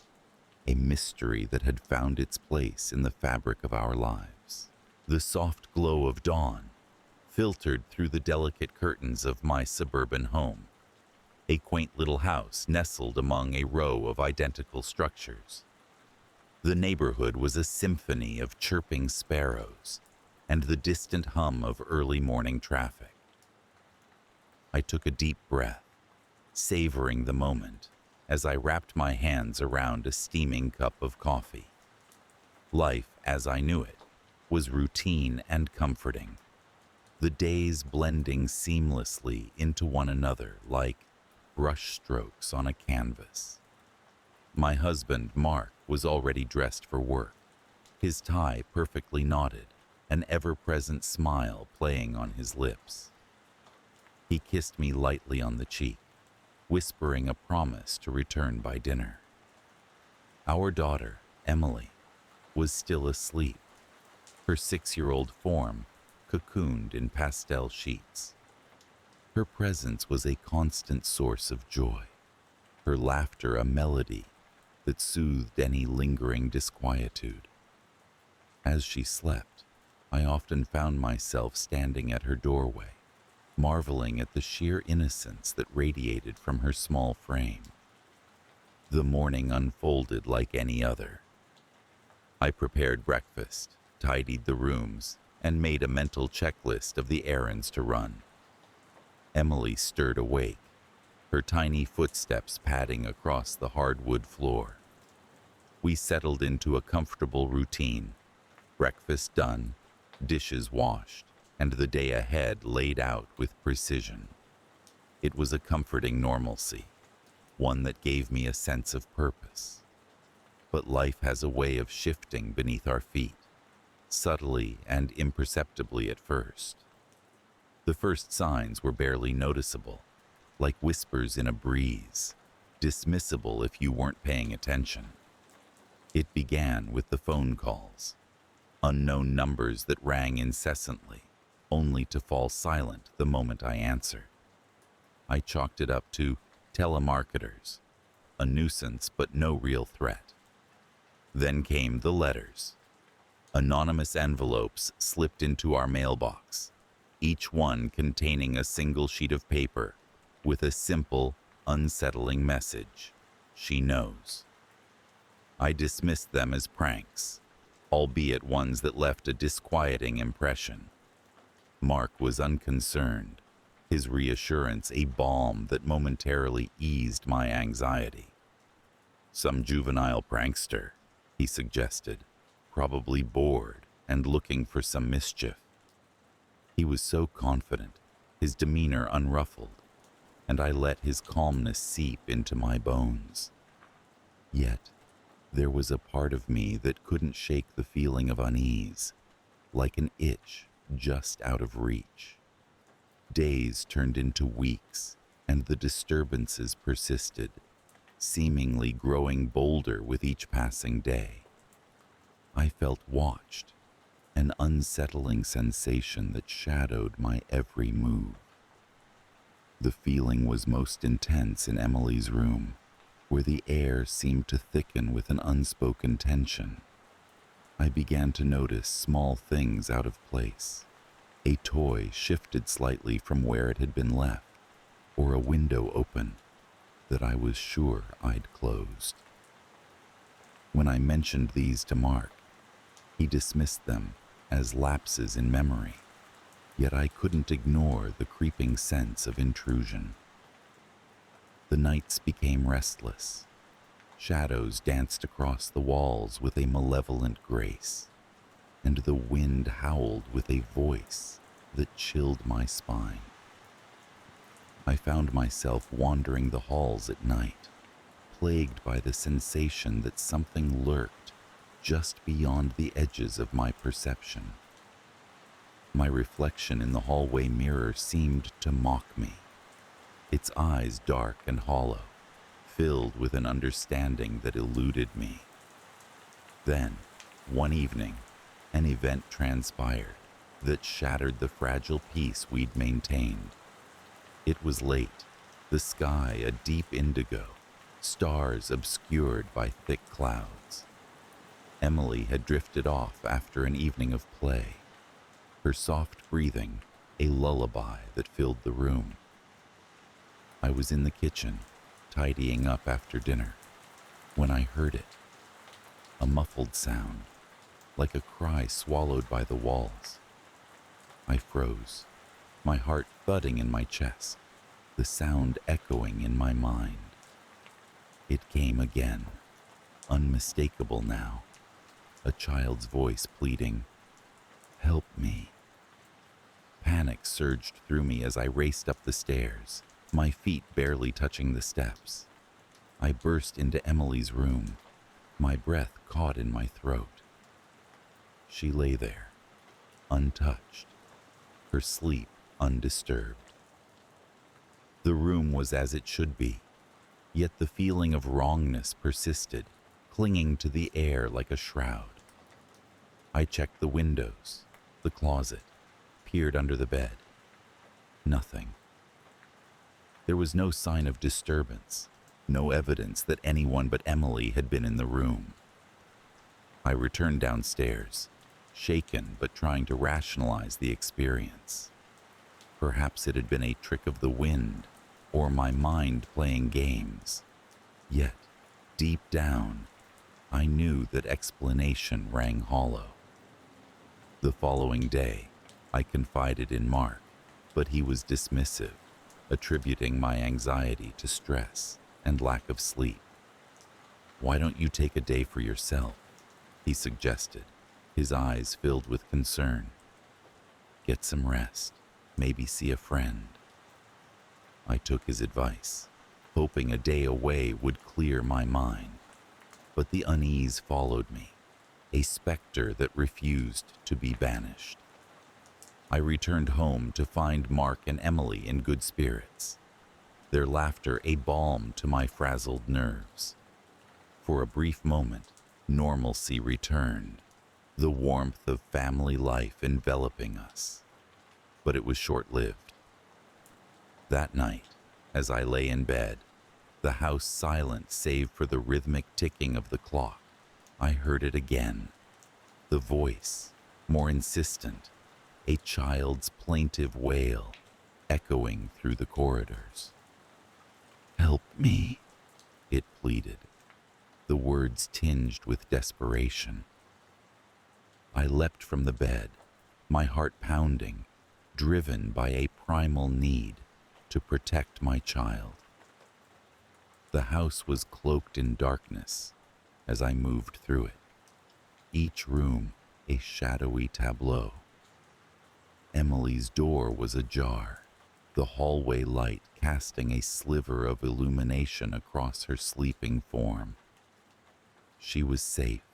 a mystery that had found its place in the fabric of our lives. The soft glow of dawn filtered through the delicate curtains of my suburban home, a quaint little house nestled among a row of identical structures. The neighborhood was a symphony of chirping sparrows and the distant hum of early morning traffic. I took a deep breath, savoring the moment as I wrapped my hands around a steaming cup of coffee. Life, as I knew it, was routine and comforting, the days blending seamlessly into one another like brushstrokes on a canvas. My husband, Mark, was already dressed for work, his tie perfectly knotted, an ever-present smile playing on his lips. He kissed me lightly on the cheek, whispering a promise to return by dinner. Our daughter, Emily, was still asleep, her 6-year-old form cocooned in pastel sheets. Her presence was a constant source of joy, her laughter a melody that soothed any lingering disquietude. As she slept, I often found myself standing at her doorway, marveling at the sheer innocence that radiated from her small frame. The morning unfolded like any other. I prepared breakfast, tidied the rooms, and made a mental checklist of the errands to run. Emily stirred awake, her tiny footsteps padding across the hardwood floor. We settled into a comfortable routine, breakfast done, dishes washed, and the day ahead laid out with precision. It was a comforting normalcy, one that gave me a sense of purpose. But life has a way of shifting beneath our feet, subtly and imperceptibly at first. The first signs were barely noticeable, like whispers in a breeze, dismissible if you weren't paying attention. It began with the phone calls, unknown numbers that rang incessantly, only to fall silent the moment I answered. I chalked it up to telemarketers, a nuisance but no real threat. Then came the letters. Anonymous envelopes slipped into our mailbox, each one containing a single sheet of paper with a simple, unsettling message: "She knows." I dismissed them as pranks, albeit ones that left a disquieting impression. Mark was unconcerned, his reassurance a balm that momentarily eased my anxiety. "Some juvenile prankster," he suggested, "probably bored and looking for some mischief." He was so confident, his demeanor unruffled, and I let his calmness seep into my bones. Yet, there was a part of me that couldn't shake the feeling of unease, like an itch just out of reach. Days turned into weeks, and the disturbances persisted, seemingly growing bolder with each passing day. I felt watched, an unsettling sensation that shadowed my every move. The feeling was most intense in Emily's room, where the air seemed to thicken with an unspoken tension. I began to notice small things out of place. A toy shifted slightly from where it had been left, or a window open that I was sure I'd closed. When I mentioned these to Mark, he dismissed them as lapses in memory, yet I couldn't ignore the creeping sense of intrusion. The nights became restless. Shadows danced across the walls with a malevolent grace, and the wind howled with a voice that chilled my spine. I found myself wandering the halls at night, plagued by the sensation that something lurked just beyond the edges of my perception. My reflection in the hallway mirror seemed to mock me, its eyes dark and hollow, filled with an understanding that eluded me. Then, one evening, an event transpired that shattered the fragile peace we'd maintained. It was late, the sky a deep indigo, stars obscured by thick clouds. Emily had drifted off after an evening of play, her soft breathing a lullaby that filled the room. I was in the kitchen, tidying up after dinner, when I heard it. A muffled sound, like a cry swallowed by the walls. I froze, my heart thudding in my chest, the sound echoing in my mind. It came again, unmistakable now, a child's voice pleading, "Help me." Panic surged through me as I raced up the stairs, my feet barely touching the steps. I burst into Emily's room, my breath caught in my throat. She lay there, untouched, her sleep undisturbed. The room was as it should be, yet the feeling of wrongness persisted, clinging to the air like a shroud. I checked the windows, the closet, peered under the bed. Nothing. There was no sign of disturbance, no evidence that anyone but Emily had been in the room. I returned downstairs, shaken but trying to rationalize the experience. Perhaps it had been a trick of the wind, or my mind playing games. Yet, deep down, I knew that explanation rang hollow. The following day, I confided in Mark, but he was dismissive, attributing my anxiety to stress and lack of sleep. "Why don't you take a day for yourself?" he suggested, his eyes filled with concern. "Get some rest, maybe see a friend." I took his advice, hoping a day away would clear my mind. But the unease followed me, a specter that refused to be banished. I returned home to find Mark and Emily in good spirits, their laughter a balm to my frazzled nerves. For a brief moment, normalcy returned, the warmth of family life enveloping us. But it was short-lived. That night, as I lay in bed, the house silent save for the rhythmic ticking of the clock, I heard it again. The voice, more insistent, a child's plaintive wail, echoing through the corridors. "Help me," it pleaded, the words tinged with desperation. I leapt from the bed, my heart pounding, driven by a primal need to protect my child. The house was cloaked in darkness as I moved through it, each room a shadowy tableau. Emily's door was ajar, the hallway light casting a sliver of illumination across her sleeping form. She was safe,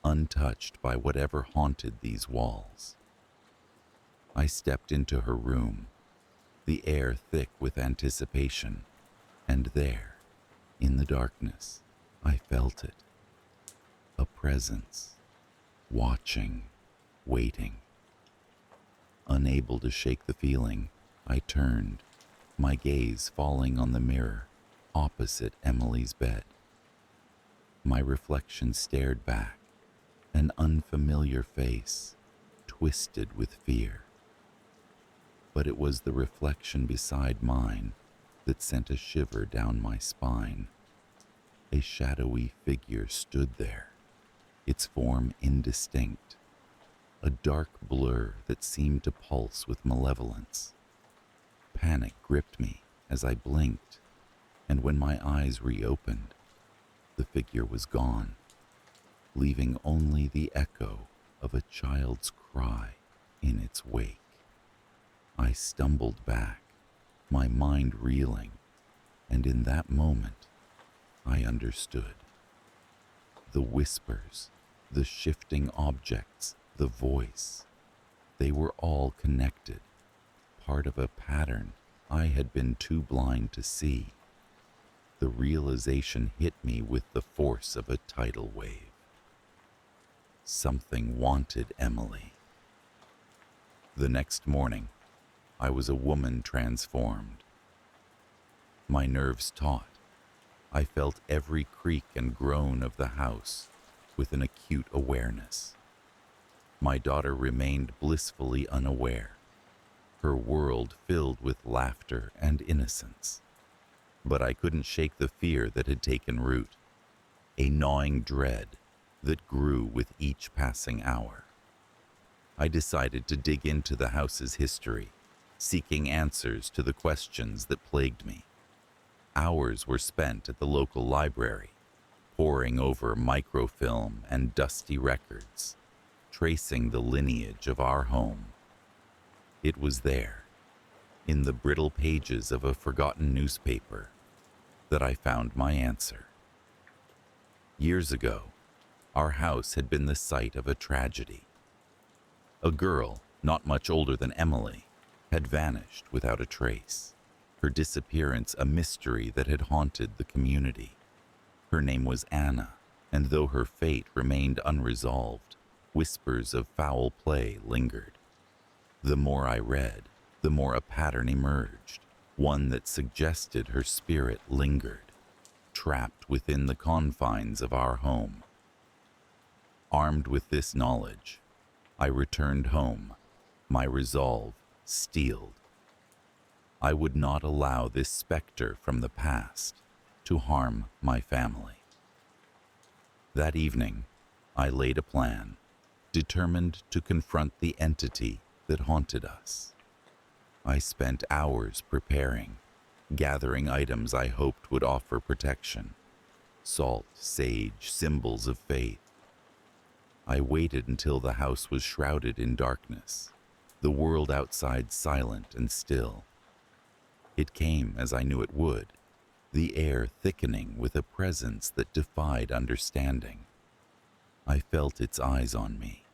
untouched by whatever haunted these walls. I stepped into her room, the air thick with anticipation, and there, in the darkness, I felt it. A presence, watching, waiting. Unable to shake the feeling, I turned, my gaze falling on the mirror opposite Emily's bed. My reflection stared back, an unfamiliar face, twisted with fear. But it was the reflection beside mine that sent a shiver down my spine. A shadowy figure stood there, its form indistinct, a dark blur that seemed to pulse with malevolence. Panic gripped me as I blinked, and when my eyes reopened, the figure was gone, leaving only the echo of a child's cry in its wake. I stumbled back, my mind reeling, and in that moment, I understood. The whispers, the shifting objects, the voice, they were all connected, part of a pattern I had been too blind to see. The realization hit me with the force of a tidal wave. Something wanted Emily. The next morning, I was a woman transformed. My nerves taut, I felt every creak and groan of the house with an acute awareness. My daughter remained blissfully unaware, her world filled with laughter and innocence. But I couldn't shake the fear that had taken root, a gnawing dread that grew with each passing hour. I decided to dig into the house's history, seeking answers to the questions that plagued me. Hours were spent at the local library, poring over microfilm and dusty records, tracing the lineage of our home. It was there, in the brittle pages of a forgotten newspaper, that I found my answer. Years ago, our house had been the site of a tragedy. A girl, not much older than Emily, had vanished without a trace, her disappearance a mystery that had haunted the community. Her name was Anna, and though her fate remained unresolved, whispers of foul play lingered. The more I read, the more a pattern emerged, one that suggested her spirit lingered, trapped within the confines of our home. Armed with this knowledge, I returned home, my resolve steeled. I would not allow this specter from the past to harm my family. That evening, I laid a plan, determined to confront the entity that haunted us. I spent hours preparing, gathering items I hoped would offer protection: salt, sage, symbols of faith. I waited until the house was shrouded in darkness, the world outside silent and still. It came as I knew it would, the air thickening with a presence that defied understanding. I felt its eyes on me,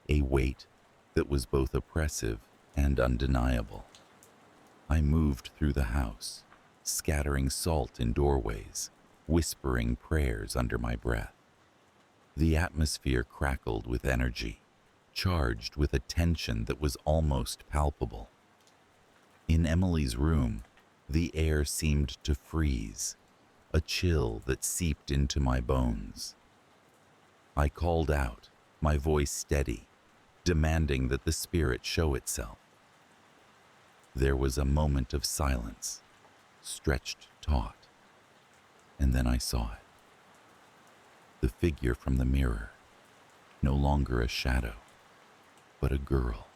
a weight that was both oppressive and undeniable. I moved through the house, scattering salt in doorways, whispering prayers under my breath. The atmosphere crackled with energy, charged with a tension that was almost palpable. In Emily's room, the air seemed to freeze, a chill that seeped into my bones. I called out, my voice steady, demanding that the spirit show itself. There was a moment of silence, stretched taut, and then I saw it. The figure from the mirror, no longer a shadow, but a girl,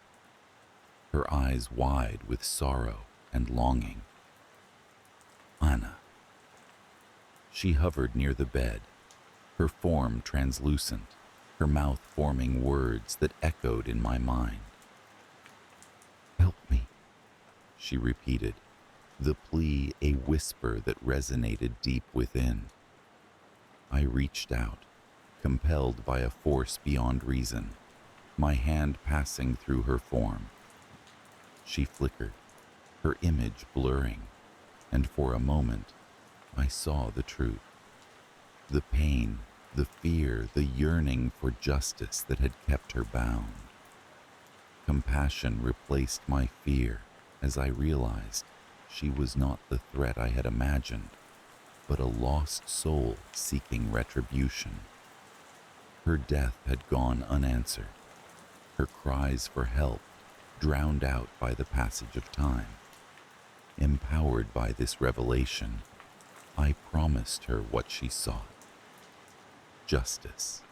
her eyes wide with sorrow and longing. Anna. She hovered near the bed, her form translucent, her mouth forming words that echoed in my mind. "Help me," she repeated, the plea a whisper that resonated deep within. I reached out, compelled by a force beyond reason, my hand passing through her form. She flickered, her image blurring, and for a moment, I saw the truth. The pain, the fear, the yearning for justice that had kept her bound. Compassion replaced my fear as I realized she was not the threat I had imagined, but a lost soul seeking retribution. Her death had gone unanswered, her cries for help drowned out by the passage of time. Empowered by this revelation, I promised her what she sought: justice.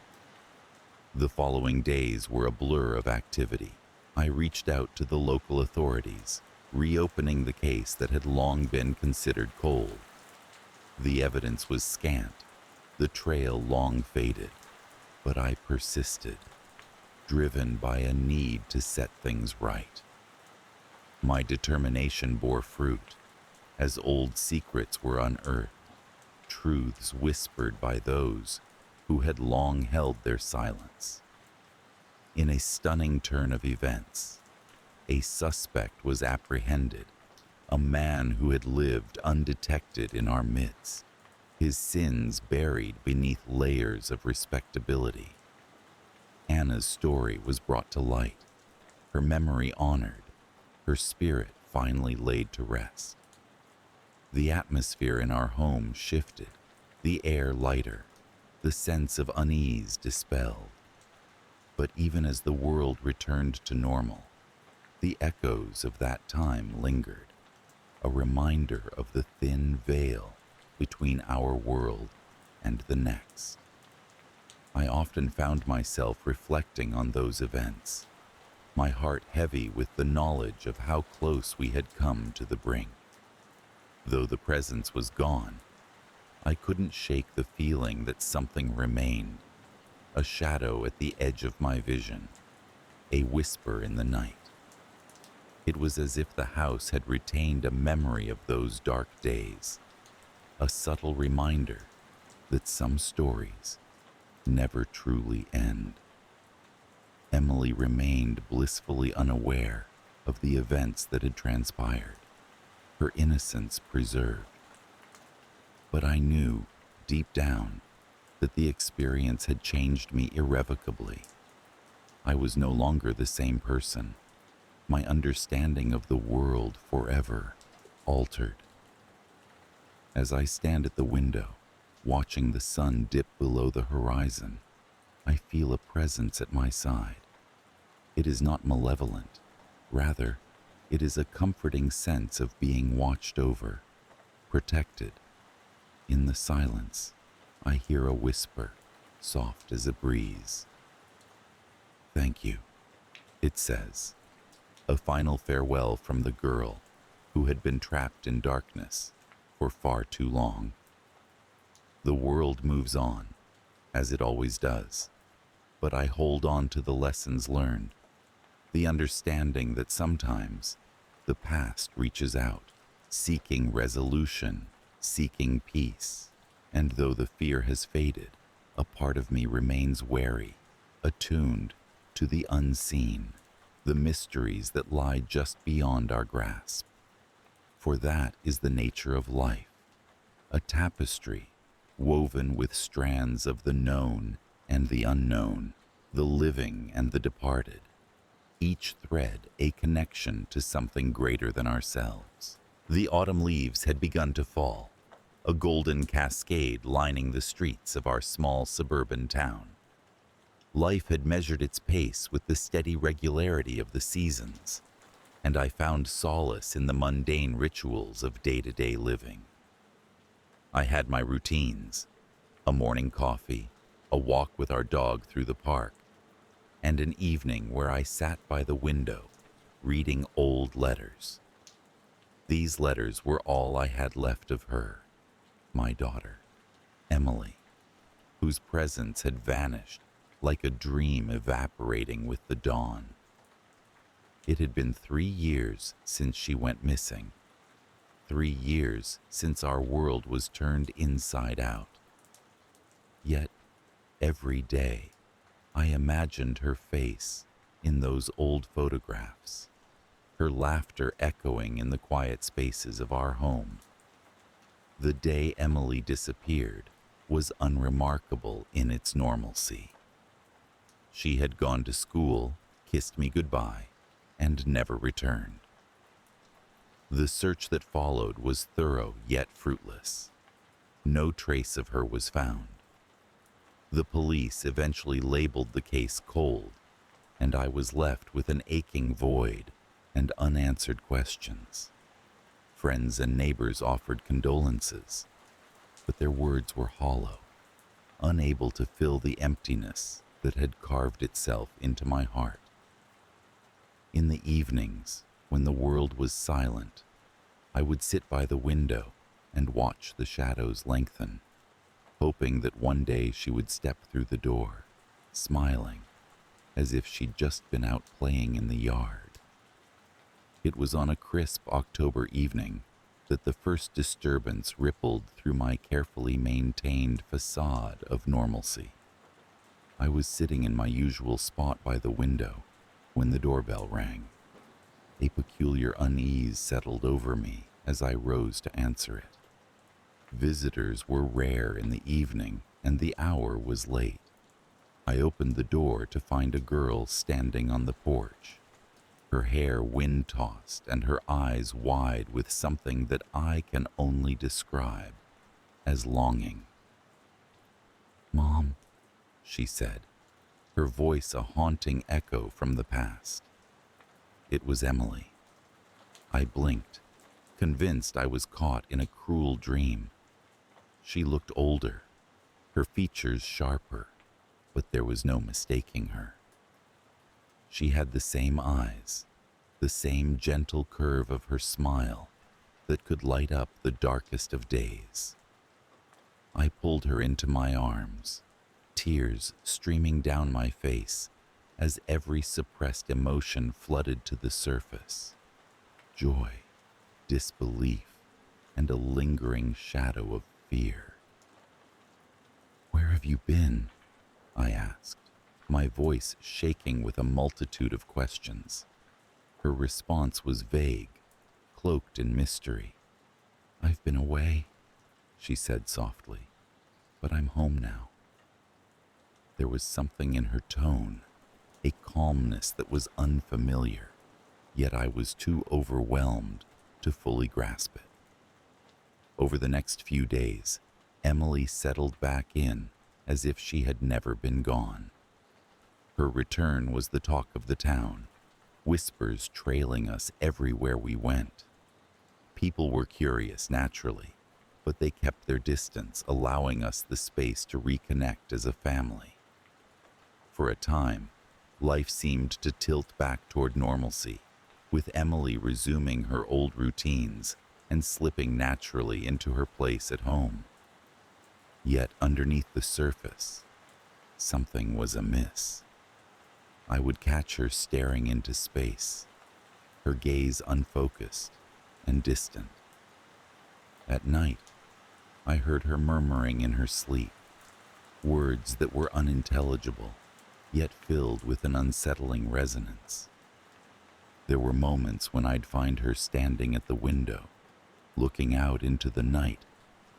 The following days were a blur of activity. I reached out to the local authorities, reopening the case that had long been considered cold. The evidence was scant, the trail long faded, but I persisted, driven by a need to set things right. My determination bore fruit, as old secrets were unearthed, truths whispered by those who had long held their silence. In a stunning turn of events, a suspect was apprehended, a man who had lived undetected in our midst, his sins buried beneath layers of respectability. Anna's story was brought to light, her memory honored, her spirit finally laid to rest. The atmosphere in our home shifted, the air lighter, the sense of unease dispelled. But even as the world returned to normal, the echoes of that time lingered, a reminder of the thin veil between our world and the next. I often found myself reflecting on those events, my heart heavy with the knowledge of how close we had come to the brink. Though the presence was gone, I couldn't shake the feeling that something remained, a shadow at the edge of my vision, a whisper in the night. It was as if the house had retained a memory of those dark days, a subtle reminder that some stories never truly end. Emily remained blissfully unaware of the events that had transpired, her innocence preserved. But I knew, deep down, that the experience had changed me irrevocably. I was no longer the same person. My understanding of the world forever altered. As I stand at the window, watching the sun dip below the horizon, I feel a presence at my side. It is not malevolent. Rather, it is a comforting sense of being watched over, protected. In the silence, I hear a whisper, soft as a breeze. "Thank you," it says. A final farewell from the girl who had been trapped in darkness for far too long. The world moves on, as it always does, but I hold on to the lessons learned, the understanding that sometimes the past reaches out, seeking resolution, seeking peace, and though the fear has faded, a part of me remains wary, attuned to the unseen, the mysteries that lie just beyond our grasp. For that is the nature of life, a tapestry woven with strands of the known and the unknown, the living and the departed, each thread a connection to something greater than ourselves. The autumn leaves had begun to fall, a golden cascade lining the streets of our small suburban town. Life had measured its pace with the steady regularity of the seasons, and I found solace in the mundane rituals of day-to-day living. I had my routines, a morning coffee, a walk with our dog through the park, and an evening where I sat by the window, reading old letters. These letters were all I had left of her, my daughter, Emily, whose presence had vanished like a dream evaporating with the dawn. It had been 3 years since she went missing, 3 years since our world was turned inside out. Yet, every day, I imagined her face in those old photographs, her laughter echoing in the quiet spaces of our home. The day Emily disappeared was unremarkable in its normalcy. She had gone to school, kissed me goodbye, and never returned. The search that followed was thorough yet fruitless. No trace of her was found. The police eventually labeled the case cold, and I was left with an aching void and unanswered questions. Friends and neighbors offered condolences, but their words were hollow, unable to fill the emptiness that had carved itself into my heart. In the evenings, when the world was silent, I would sit by the window and watch the shadows lengthen, hoping that one day she would step through the door, smiling, as if she'd just been out playing in the yard. It was on a crisp October evening that the first disturbance rippled through my carefully maintained facade of normalcy. I was sitting in my usual spot by the window when the doorbell rang. A peculiar unease settled over me as I rose to answer it. Visitors were rare in the evening, and the hour was late. I opened the door to find a girl standing on the porch, her hair wind-tossed and her eyes wide with something that I can only describe as longing. "Mom," she said, her voice a haunting echo from the past. It was Emily. I blinked, convinced I was caught in a cruel dream. She looked older, her features sharper, but there was no mistaking her. She had the same eyes, the same gentle curve of her smile that could light up the darkest of days. I pulled her into my arms, tears streaming down my face as every suppressed emotion flooded to the surface. Joy, disbelief, and a lingering shadow of fear. "Where have you been?" I asked, my voice shaking with a multitude of questions. Her response was vague, cloaked in mystery. "I've been away," she said softly, "but I'm home now." There was something in her tone, a calmness that was unfamiliar, yet I was too overwhelmed to fully grasp it. Over the next few days, Emily settled back in as if she had never been gone. Her return was the talk of the town, whispers trailing us everywhere we went. People were curious, naturally, but they kept their distance, allowing us the space to reconnect as a family. For a time, life seemed to tilt back toward normalcy, with Emily resuming her old routines and slipping naturally into her place at home. Yet underneath the surface, something was amiss. I would catch her staring into space, her gaze unfocused and distant. At night, I heard her murmuring in her sleep, words that were unintelligible, yet filled with an unsettling resonance. There were moments when I'd find her standing at the window, looking out into the night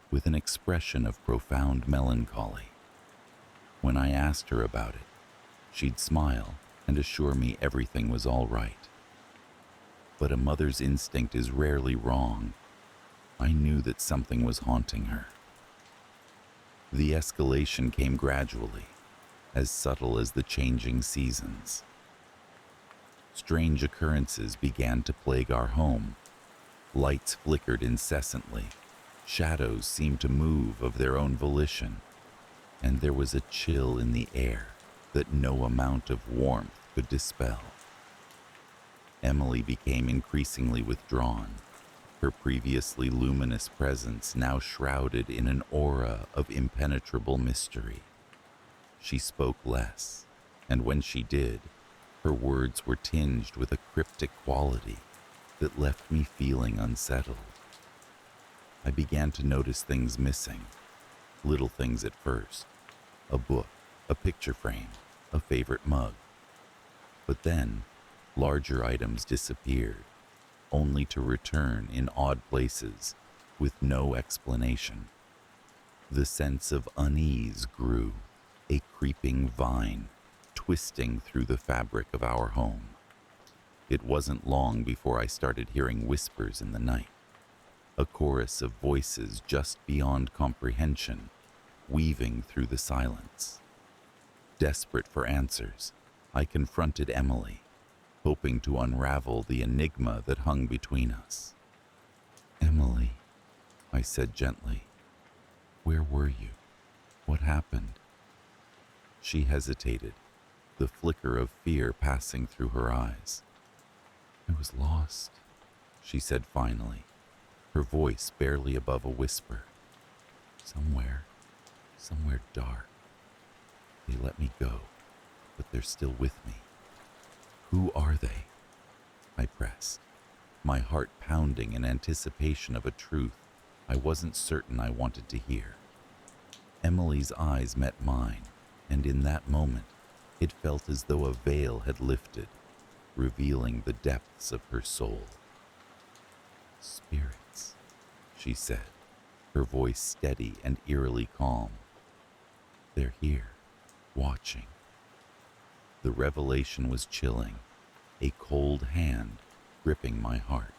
with an expression of profound melancholy. When I asked her about it, she'd smile and assure me everything was all right. But a mother's instinct is rarely wrong. I knew that something was haunting her. The escalation came gradually, as subtle as the changing seasons. Strange occurrences began to plague our home. Lights flickered incessantly, shadows seemed to move of their own volition, and there was a chill in the air that no amount of warmth could dispel. Emily became increasingly withdrawn, her previously luminous presence now shrouded in an aura of impenetrable mystery. She spoke less, and when she did, her words were tinged with a cryptic quality that left me feeling unsettled. I began to notice things missing, little things at first, a book, a picture frame, a favorite mug. But then, larger items disappeared, only to return in odd places with no explanation. The sense of unease grew, a creeping vine, twisting through the fabric of our home. It wasn't long before I started hearing whispers in the night, a chorus of voices just beyond comprehension, weaving through the silence. Desperate for answers, I confronted Emily, hoping to unravel the enigma that hung between us. "Emily," I said gently, "where were you? What happened?" She hesitated, the flicker of fear passing through her eyes. "I was lost," she said finally, her voice barely above a whisper. Somewhere dark. They let me go, but they're still with me." "Who are they?" I pressed, my heart pounding in anticipation of a truth I wasn't certain I wanted to hear. Emily's eyes met mine, and in that moment, it felt as though a veil had lifted, revealing the depths of her soul. "Spirits," she said, her voice steady and eerily calm. "They're here, watching." The revelation was chilling, a cold hand gripping my heart.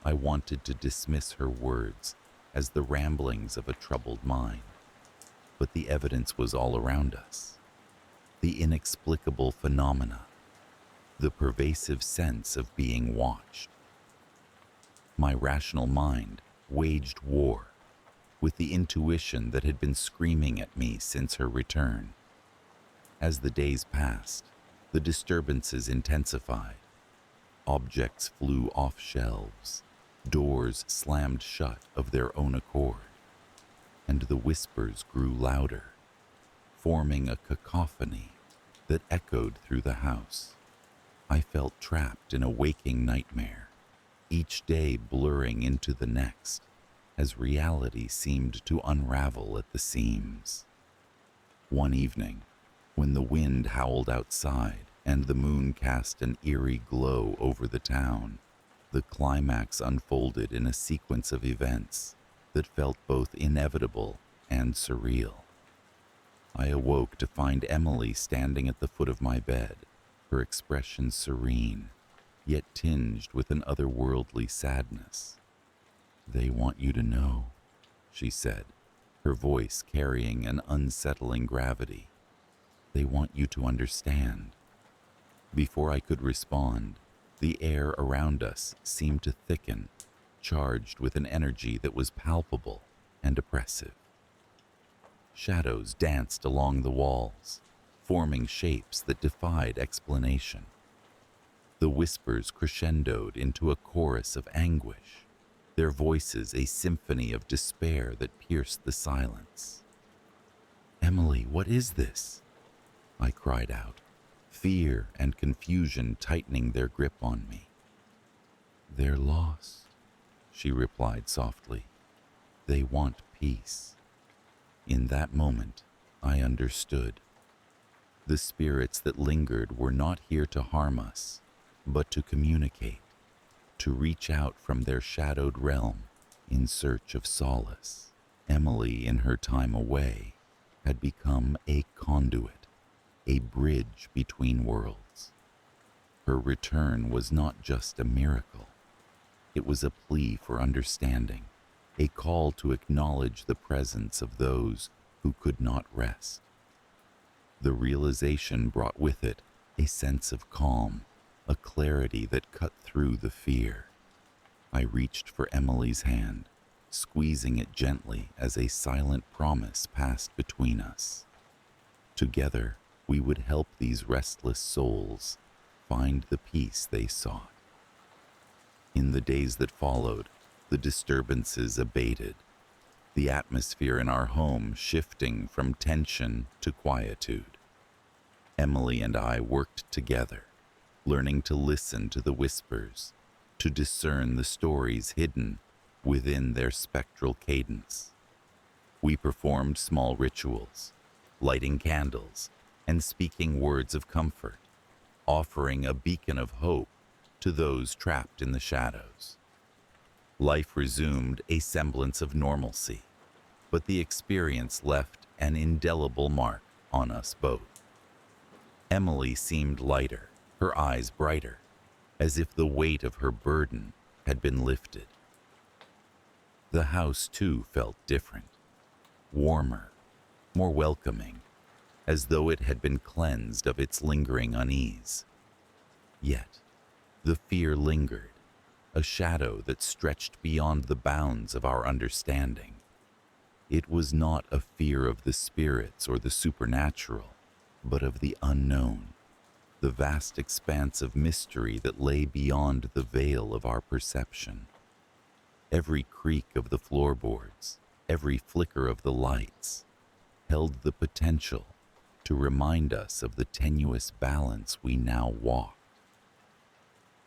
I wanted to dismiss her words as the ramblings of a troubled mind, but the evidence was all around us. The inexplicable phenomena, the pervasive sense of being watched. My rational mind waged war with the intuition that had been screaming at me since her return. As the days passed, the disturbances intensified. Objects flew off shelves, doors slammed shut of their own accord, and the whispers grew louder, forming a cacophony that echoed through the house. I felt trapped in a waking nightmare, each day blurring into the next, as reality seemed to unravel at the seams. One evening, when the wind howled outside and the moon cast an eerie glow over the town, the climax unfolded in a sequence of events that felt both inevitable and surreal. I awoke to find Emily standing at the foot of my bed, her expression serene, yet tinged with an otherworldly sadness. "They want you to know," she said, her voice carrying an unsettling gravity. "They want you to understand." Before I could respond, the air around us seemed to thicken, charged with an energy that was palpable and oppressive. Shadows danced along the walls, forming shapes that defied explanation. The whispers crescendoed into a chorus of anguish, their voices a symphony of despair that pierced the silence. "Emily, what is this?" I cried out, fear and confusion tightening their grip on me. "They're lost," she replied softly. "They want peace." In that moment, I understood. The spirits that lingered were not here to harm us, but to communicate, to reach out from their shadowed realm in search of solace. Emily, in her time away, had become a conduit, a bridge between worlds. Her return was not just a miracle. It was a plea for understanding, a call to acknowledge the presence of those who could not rest. The realization brought with it a sense of calm, a clarity that cut through the fear. I reached for Emily's hand, squeezing it gently as a silent promise passed between us. Together, we would help these restless souls find the peace they sought. In the days that followed, the disturbances abated, the atmosphere in our home shifting from tension to quietude. Emily and I worked together, learning to listen to the whispers, to discern the stories hidden within their spectral cadence. We performed small rituals, lighting candles and speaking words of comfort, offering a beacon of hope to those trapped in the shadows. Life resumed a semblance of normalcy, but the experience left an indelible mark on us both. Emily seemed lighter, her eyes brighter, as if the weight of her burden had been lifted. The house, too, felt different, warmer, more welcoming, as though it had been cleansed of its lingering unease. Yet, the fear lingered, a shadow that stretched beyond the bounds of our understanding. It was not a fear of the spirits or the supernatural, but of the unknown, the vast expanse of mystery that lay beyond the veil of our perception. Every creak of the floorboards, every flicker of the lights, held the potential to remind us of the tenuous balance we now walked.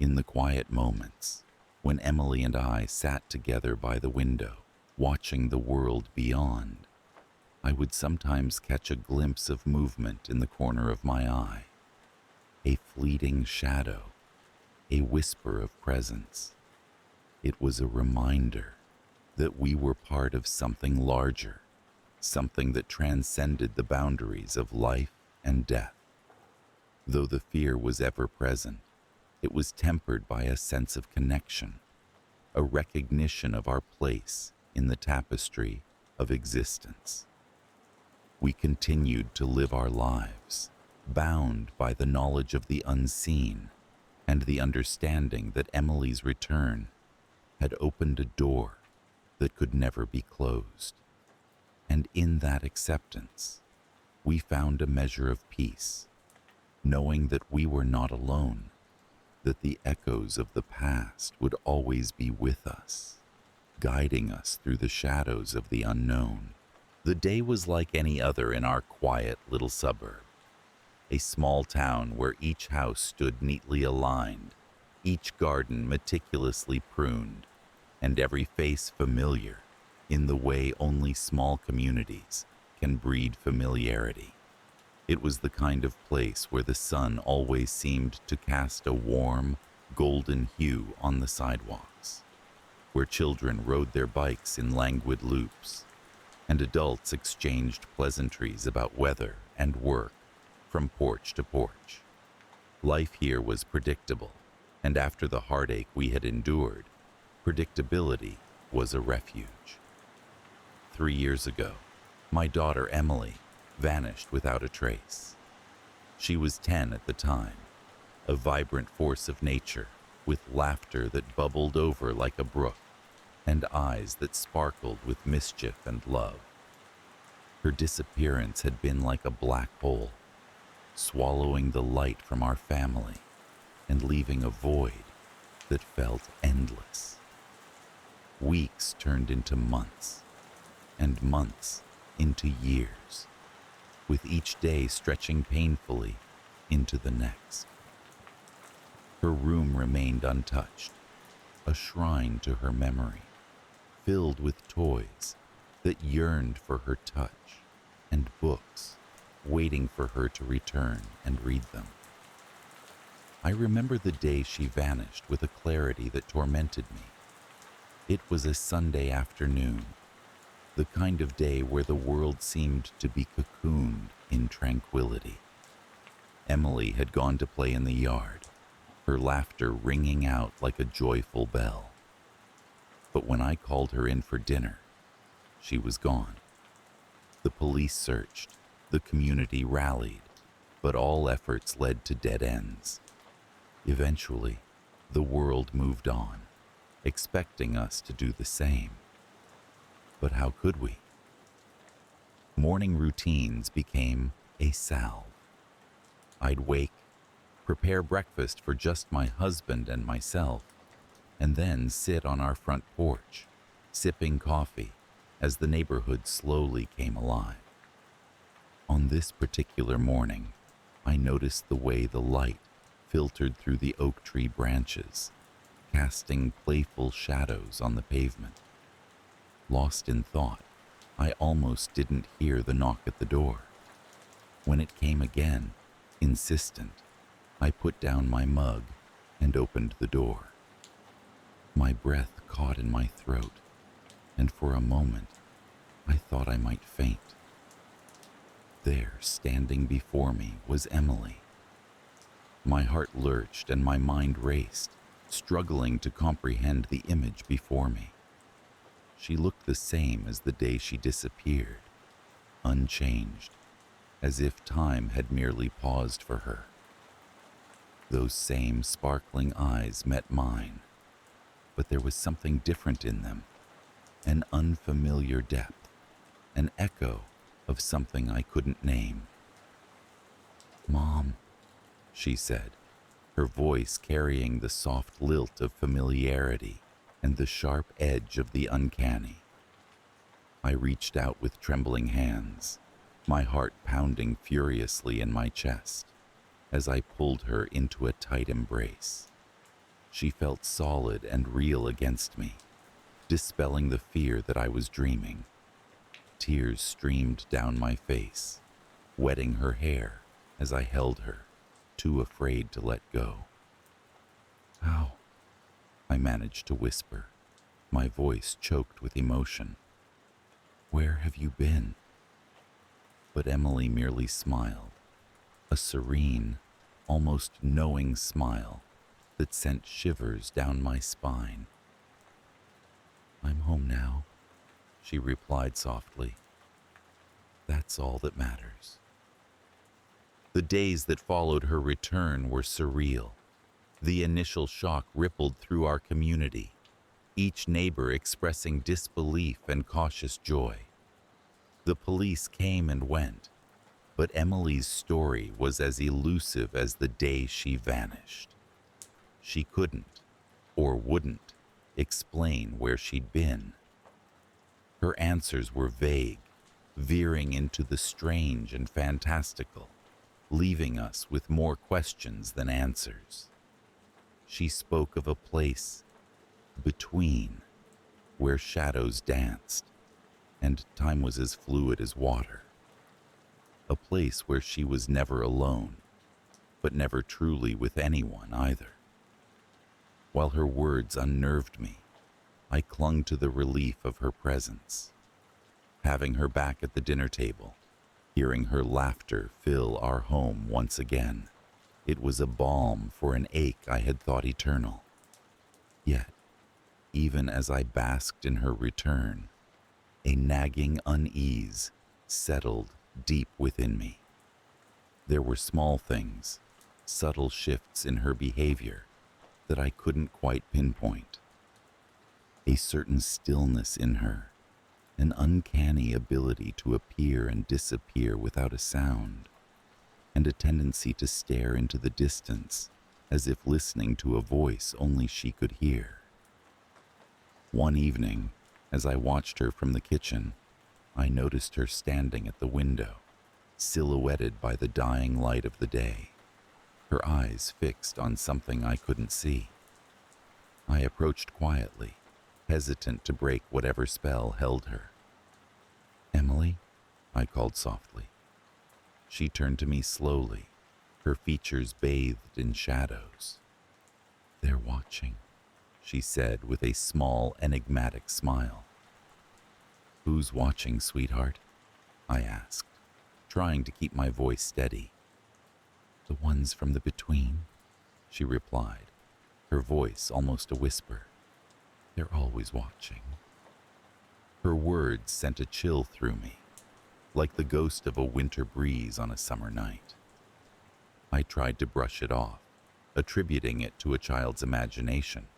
In the quiet moments, when Emily and I sat together by the window, watching the world beyond, I would sometimes catch a glimpse of movement in the corner of my eye, a fleeting shadow, a whisper of presence. It was a reminder that we were part of something larger, something that transcended the boundaries of life and death. Though the fear was ever present, it was tempered by a sense of connection, a recognition of our place in the tapestry of existence. We continued to live our lives, bound by the knowledge of the unseen and the understanding that Emily's return had opened a door that could never be closed. And in that acceptance, we found a measure of peace, knowing that we were not alone, that the echoes of the past would always be with us, guiding us through the shadows of the unknown. The day was like any other in our quiet little suburb, a small town where each house stood neatly aligned, each garden meticulously pruned, and every face familiar in the way only small communities can breed familiarity. It was the kind of place where the sun always seemed to cast a warm, golden hue on the sidewalks, where children rode their bikes in languid loops, and adults exchanged pleasantries about weather and work from porch to porch. Life here was predictable, and after the heartache we had endured, predictability was a refuge. 3 years ago, my daughter Emily vanished without a trace. She was 10 at the time, a vibrant force of nature with laughter that bubbled over like a brook and eyes that sparkled with mischief and love. Her disappearance had been like a black hole, swallowing the light from our family and leaving a void that felt endless. Weeks turned into months, and months into years, with each day stretching painfully into the next. Her room remained untouched, a shrine to her memory, filled with toys that yearned for her touch and books waiting for her to return and read them. I remember the day she vanished with a clarity that tormented me. It was a Sunday afternoon, the kind of day where the world seemed to be cocooned in tranquility. Emily had gone to play in the yard, her laughter ringing out like a joyful bell. But when I called her in for dinner, she was gone. The police searched, the community rallied, but all efforts led to dead ends. Eventually, the world moved on, expecting us to do the same. But how could we? Morning routines became a salve. I'd wake, prepare breakfast for just my husband and myself, and then sit on our front porch, sipping coffee as the neighborhood slowly came alive. On this particular morning, I noticed the way the light filtered through the oak tree branches, casting playful shadows on the pavement. Lost in thought, I almost didn't hear the knock at the door. When it came again, insistent, I put down my mug and opened the door. My breath caught in my throat, and for a moment, I thought I might faint. There, standing before me, was Emily. My heart lurched and my mind raced, struggling to comprehend the image before me. She looked the same as the day she disappeared, unchanged, as if time had merely paused for her. Those same sparkling eyes met mine, but there was something different in them, an unfamiliar depth, an echo of something I couldn't name. "Mom," she said, her voice carrying the soft lilt of familiarity and the sharp edge of the uncanny. I reached out with trembling hands, my heart pounding furiously in my chest, as I pulled her into a tight embrace. She felt solid and real against me, dispelling the fear that I was dreaming. Tears streamed down my face, wetting her hair as I held her, too afraid to let go. "How?" I managed to whisper, my voice choked with emotion. "Where have you been?" But Emily merely smiled, a serene, almost knowing smile that sent shivers down my spine. "I'm home now," she replied softly. "That's all that matters." The days that followed her return were surreal. The initial shock rippled through our community, each neighbor expressing disbelief and cautious joy. The police came and went, but Emily's story was as elusive as the day she vanished. She couldn't, or wouldn't, explain where she'd been. Her answers were vague, veering into the strange and fantastical, leaving us with more questions than answers. She spoke of a place between, where shadows danced, and time was as fluid as water. A place where she was never alone, but never truly with anyone either. While her words unnerved me, I clung to the relief of her presence. having her back at the dinner table, hearing her laughter fill our home once again. It was a balm for an ache I had thought eternal. Yet, even as I basked in her return, a nagging unease settled deep within me. There were small things, subtle shifts in her behavior that I couldn't quite pinpoint. A certain stillness in her, an uncanny ability to appear and disappear without a sound, and a tendency to stare into the distance as if listening to a voice only she could hear. One evening, as I watched her from the kitchen, I noticed her standing at the window, silhouetted by the dying light of the day, her eyes fixed on something I couldn't see. I approached quietly, hesitant to break whatever spell held her. "Emily?" I called softly. She turned to me slowly, her features bathed in shadows. "They're watching," she said with a small, enigmatic smile. "Who's watching, sweetheart?" I asked, trying to keep my voice steady. "The ones from the between," she replied, her voice almost a whisper. "They're always watching." Her words sent a chill through me, like the ghost of a winter breeze on a summer night. I tried to brush it off, attributing it to a child's imagination,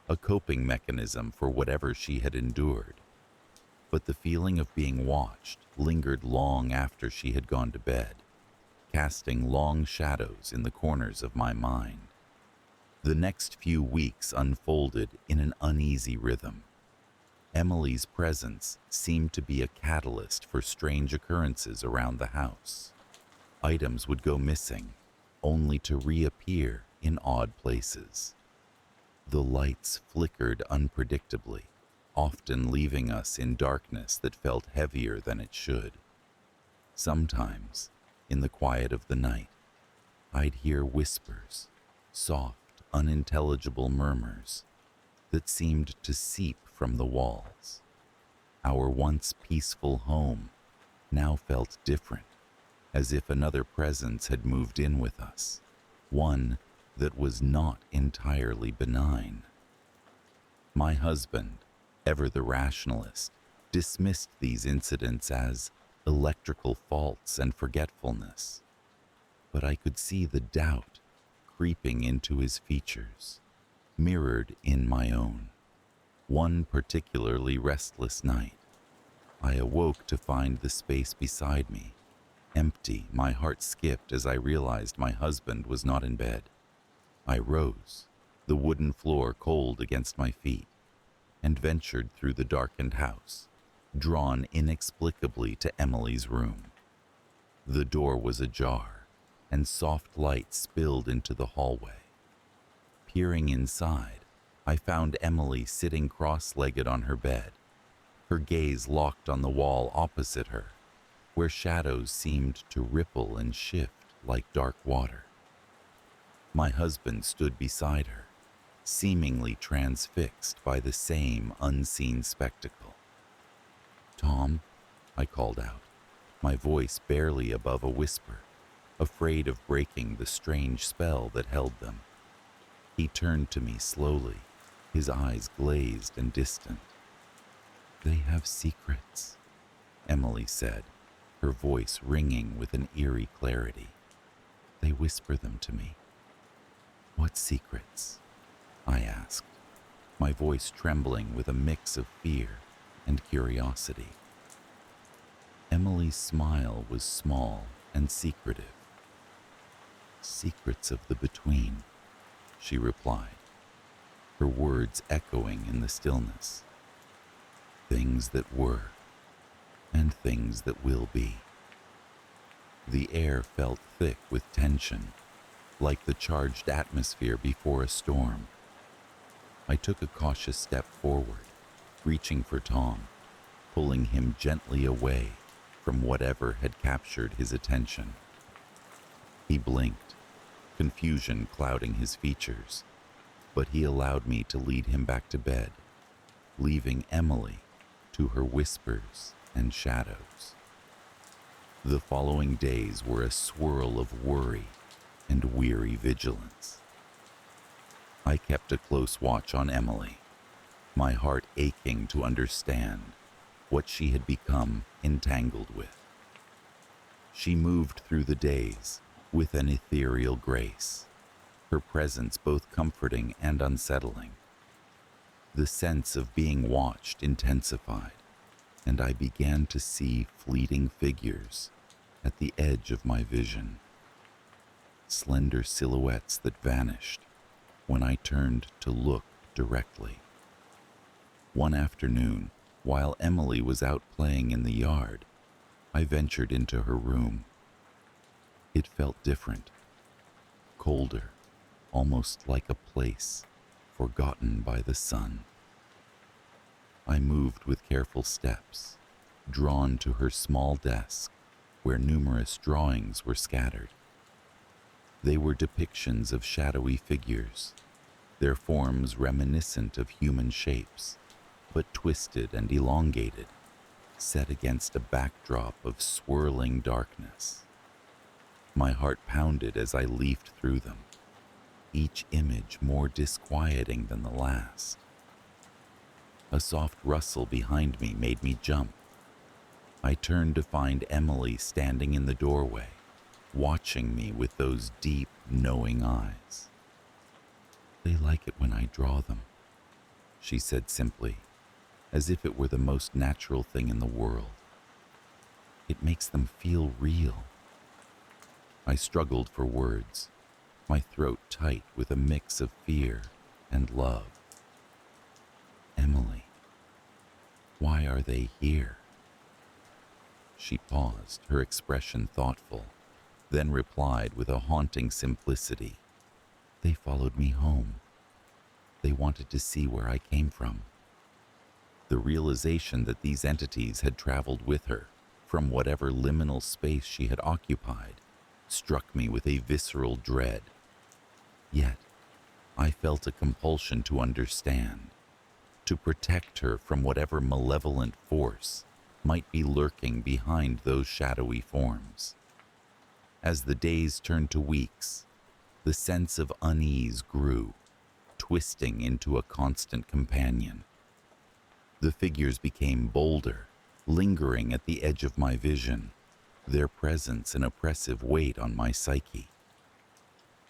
a coping mechanism for whatever she had endured. But the feeling of being watched lingered long after she had gone to bed, casting long shadows in the corners of my mind. The next few weeks unfolded in an uneasy rhythm. Emily's presence seemed to be a catalyst for strange occurrences around the house. Items would go missing, only to reappear in odd places. The lights flickered unpredictably, often leaving us in darkness that felt heavier than it should. Sometimes, in the quiet of the night, I'd hear whispers, soft, unintelligible murmurs that seemed to seep from the walls. Our once peaceful home now felt different, as if another presence had moved in with us, one that was not entirely benign. My husband, ever the rationalist, dismissed these incidents as electrical faults and forgetfulness, but I could see the doubt creeping into his features, mirrored in my own. One particularly restless night, I awoke to find the space beside me empty. My heart skipped as I realized my husband was not in bed. I rose, the wooden floor cold against my feet, and ventured through the darkened house, drawn inexplicably to Emily's room. The door was ajar, and soft light spilled into the hallway. Peering inside, I found Emily sitting cross-legged on her bed, her gaze locked on the wall opposite her, where shadows seemed to ripple and shift like dark water. My husband stood beside her, seemingly transfixed by the same unseen spectacle. "Tom," I called out, my voice barely above a whisper, afraid of breaking the strange spell that held them. He turned to me slowly, his eyes glazed and distant. "They have secrets," Emily said, her voice ringing with an eerie clarity. "They whisper them to me." "What secrets?" I asked, my voice trembling with a mix of fear and curiosity. Emily's smile was small and secretive. "Secrets of the between," she replied, her words echoing in the stillness. "Things that were, and things that will be." The air felt thick with tension, like the charged atmosphere before a storm. I took a cautious step forward, reaching for Tom, pulling him gently away from whatever had captured his attention. He blinked, confusion clouding his features, but he allowed me to lead him back to bed, leaving Emily to her whispers and shadows. The following days were a swirl of worry and weary vigilance. I kept a close watch on Emily, my heart aching to understand what she had become entangled with. She moved through the days with an ethereal grace, her presence both comforting and unsettling. The sense of being watched intensified, and I began to see fleeting figures at the edge of my vision. Slender silhouettes that vanished when I turned to look directly. One afternoon, while Emily was out playing in the yard, I ventured into her room. It felt different, colder, almost like a place forgotten by the sun. I moved with careful steps, drawn to her small desk where numerous drawings were scattered. They were depictions of shadowy figures, their forms reminiscent of human shapes, but twisted and elongated, set against a backdrop of swirling darkness. My heart pounded as I leafed through them, each image more disquieting than the last. A soft rustle behind me made me jump. I turned to find Emily standing in the doorway, watching me with those deep, knowing eyes. "They like it when I draw them," she said simply, as if it were the most natural thing in the world. "It makes them feel real." I struggled for words, my throat tight with a mix of fear and love. "Emily, why are they here?" She paused, her expression thoughtful, then replied with a haunting simplicity. "They followed me home. They wanted to see where I came from." The realization that these entities had traveled with her from whatever liminal space she had occupied struck me with a visceral dread. Yet, I felt a compulsion to understand, to protect her from whatever malevolent force might be lurking behind those shadowy forms. As the days turned to weeks, the sense of unease grew, twisting into a constant companion. The figures became bolder, lingering at the edge of my vision, their presence an oppressive weight on my psyche.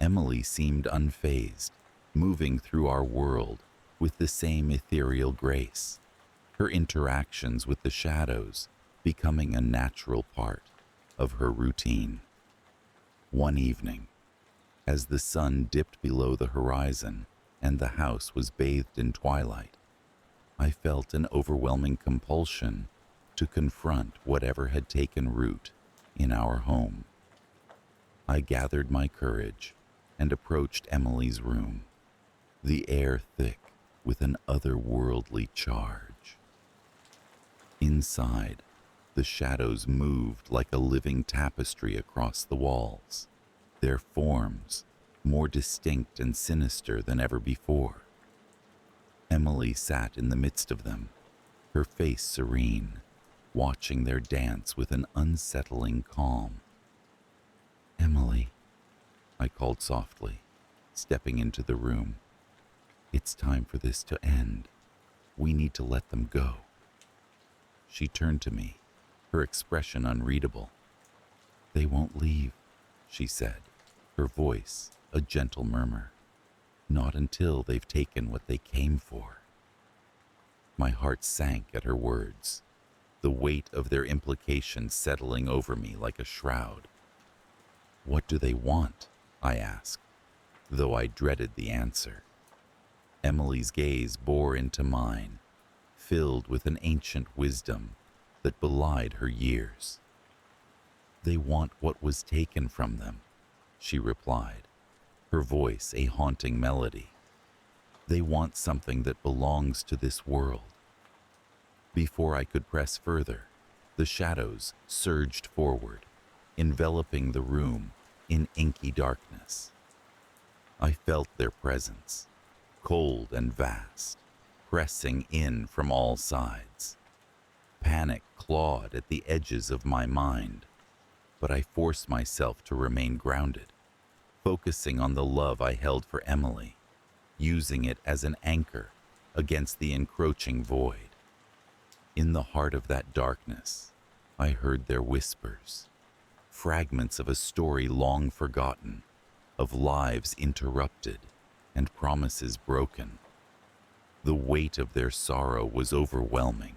Emily seemed unfazed, moving through our world with the same ethereal grace, her interactions with the shadows becoming a natural part of her routine. One evening, as the sun dipped below the horizon and the house was bathed in twilight, I felt an overwhelming compulsion to confront whatever had taken root in our home. I gathered my courage and approached Emily's room, the air thick with an otherworldly charge. Inside, the shadows moved like a living tapestry across the walls, their forms more distinct and sinister than ever before. Emily sat in the midst of them, her face serene, watching their dance with an unsettling calm. "Emily," I called softly, stepping into the room. "It's time for this to end. We need to let them go." She turned to me, her expression unreadable. "They won't leave," she said, her voice a gentle murmur. "Not until they've taken what they came for." My heart sank at her words, the weight of their implications settling over me like a shroud. "What do they want?" I asked, though I dreaded the answer. Emily's gaze bore into mine, filled with an ancient wisdom that belied her years. "They want what was taken from them," she replied, her voice a haunting melody. "They want something that belongs to this world." Before I could press further, the shadows surged forward, enveloping the room in inky darkness. I felt their presence, cold and vast, pressing in from all sides. Panic clawed at the edges of my mind, but I forced myself to remain grounded, focusing on the love I held for Emily, using it as an anchor against the encroaching void. In the heart of that darkness, I heard their whispers, fragments of a story long forgotten, of lives interrupted and promises broken. The weight of their sorrow was overwhelming,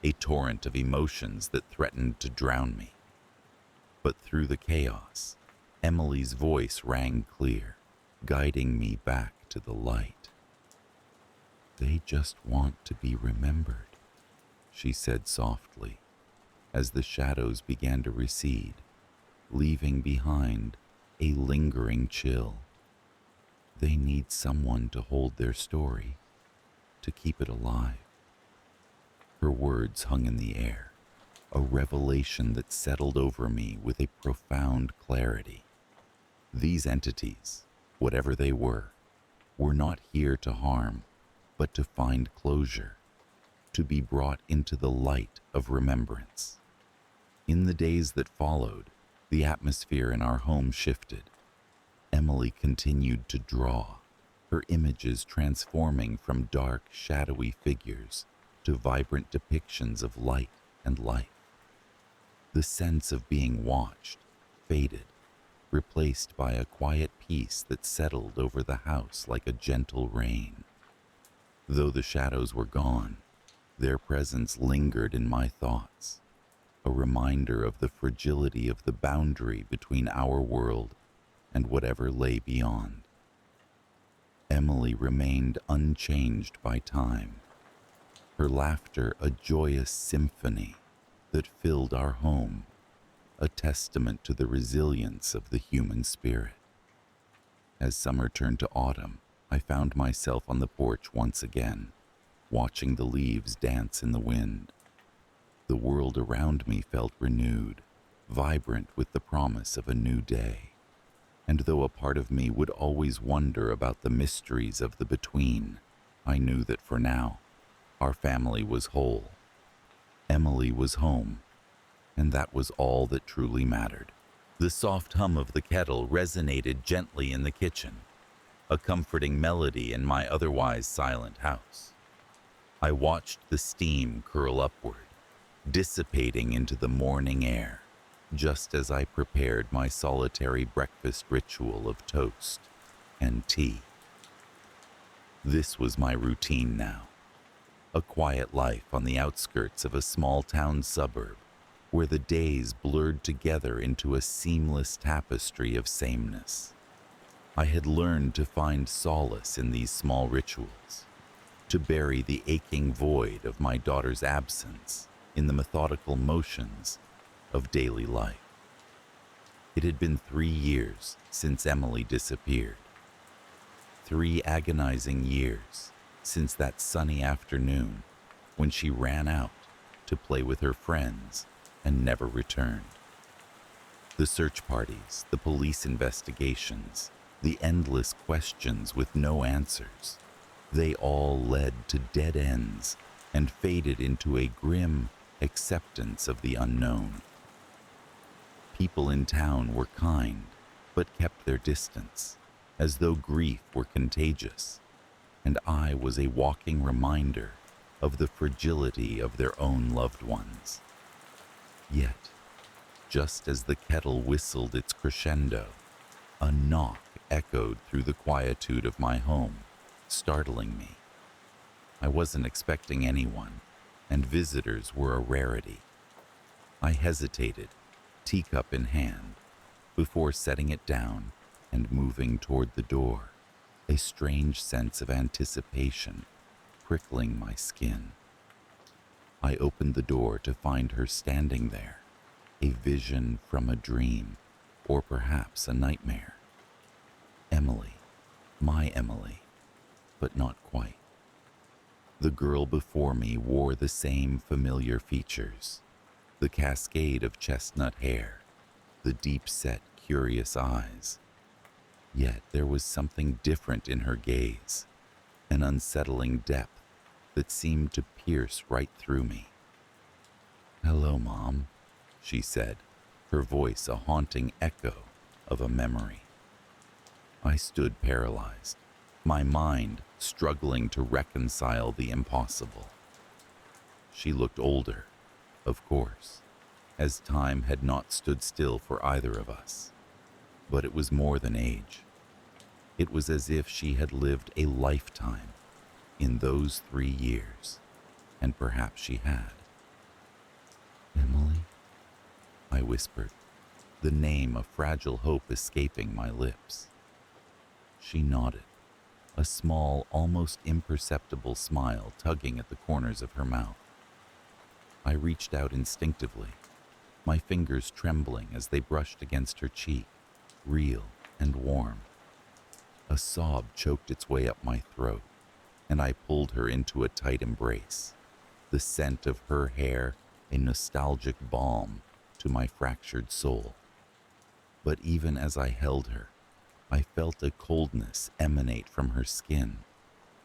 a torrent of emotions that threatened to drown me. But through the chaos, Emily's voice rang clear, guiding me back to the light. "They just want to be remembered," she said softly, as the shadows began to recede, leaving behind a lingering chill. "They need someone to hold their story, to keep it alive." Her words hung in the air, a revelation that settled over me with a profound clarity. These entities, whatever they were not here to harm, but to find closure, to be brought into the light of remembrance. In the days that followed, the atmosphere in our home shifted. Emily continued to draw, her images transforming from dark, shadowy figures to vibrant depictions of light and life. The sense of being watched faded, replaced by a quiet peace that settled over the house like a gentle rain. Though the shadows were gone, their presence lingered in my thoughts, a reminder of the fragility of the boundary between our world and whatever lay beyond. Emily remained unchanged by time, her laughter a joyous symphony that filled our home, a testament to the resilience of the human spirit. As summer turned to autumn, I found myself on the porch once again, watching the leaves dance in the wind. The world around me felt renewed, vibrant with the promise of a new day. And though a part of me would always wonder about the mysteries of the between, I knew that for now, our family was whole. Emily was home, and that was all that truly mattered. The soft hum of the kettle resonated gently in the kitchen, a comforting melody in my otherwise silent house. I watched the steam curl upward, dissipating into the morning air, just as I prepared my solitary breakfast ritual of toast and tea. This was my routine now, a quiet life on the outskirts of a small-town suburb where the days blurred together into a seamless tapestry of sameness. I had learned to find solace in these small rituals, to bury the aching void of my daughter's absence in the methodical motions of daily life. It had been 3 years since Emily disappeared. 3 agonizing years since that sunny afternoon when she ran out to play with her friends and never returned. The search parties, the police investigations, the endless questions with no answers, they all led to dead ends and faded into a grim acceptance of the unknown. People in town were kind, but kept their distance, as though grief were contagious, and I was a walking reminder of the fragility of their own loved ones. Yet, just as the kettle whistled its crescendo, a knock echoed through the quietude of my home, startling me. I wasn't expecting anyone, and visitors were a rarity. I hesitated, teacup in hand, before setting it down and moving toward the door, a strange sense of anticipation prickling my skin. I opened the door to find her standing there, a vision from a dream, or perhaps a nightmare. Emily, my Emily, but not quite. The girl before me wore the same familiar features, the cascade of chestnut hair, the deep-set, curious eyes. Yet there was something different in her gaze, an unsettling depth that seemed to pierce right through me. "Hello, Mom," she said, her voice a haunting echo of a memory. I stood paralyzed, my mind struggling to reconcile the impossible. She looked older, of course, as time had not stood still for either of us. But it was more than age. It was as if she had lived a lifetime in those 3 years, and perhaps she had. "Emily?" I whispered, the name of fragile hope escaping my lips. She nodded, a small, almost imperceptible smile tugging at the corners of her mouth. I reached out instinctively, my fingers trembling as they brushed against her cheek, real and warm. A sob choked its way up my throat, and I pulled her into a tight embrace, the scent of her hair a nostalgic balm to my fractured soul. But even as I held her, I felt a coldness emanate from her skin,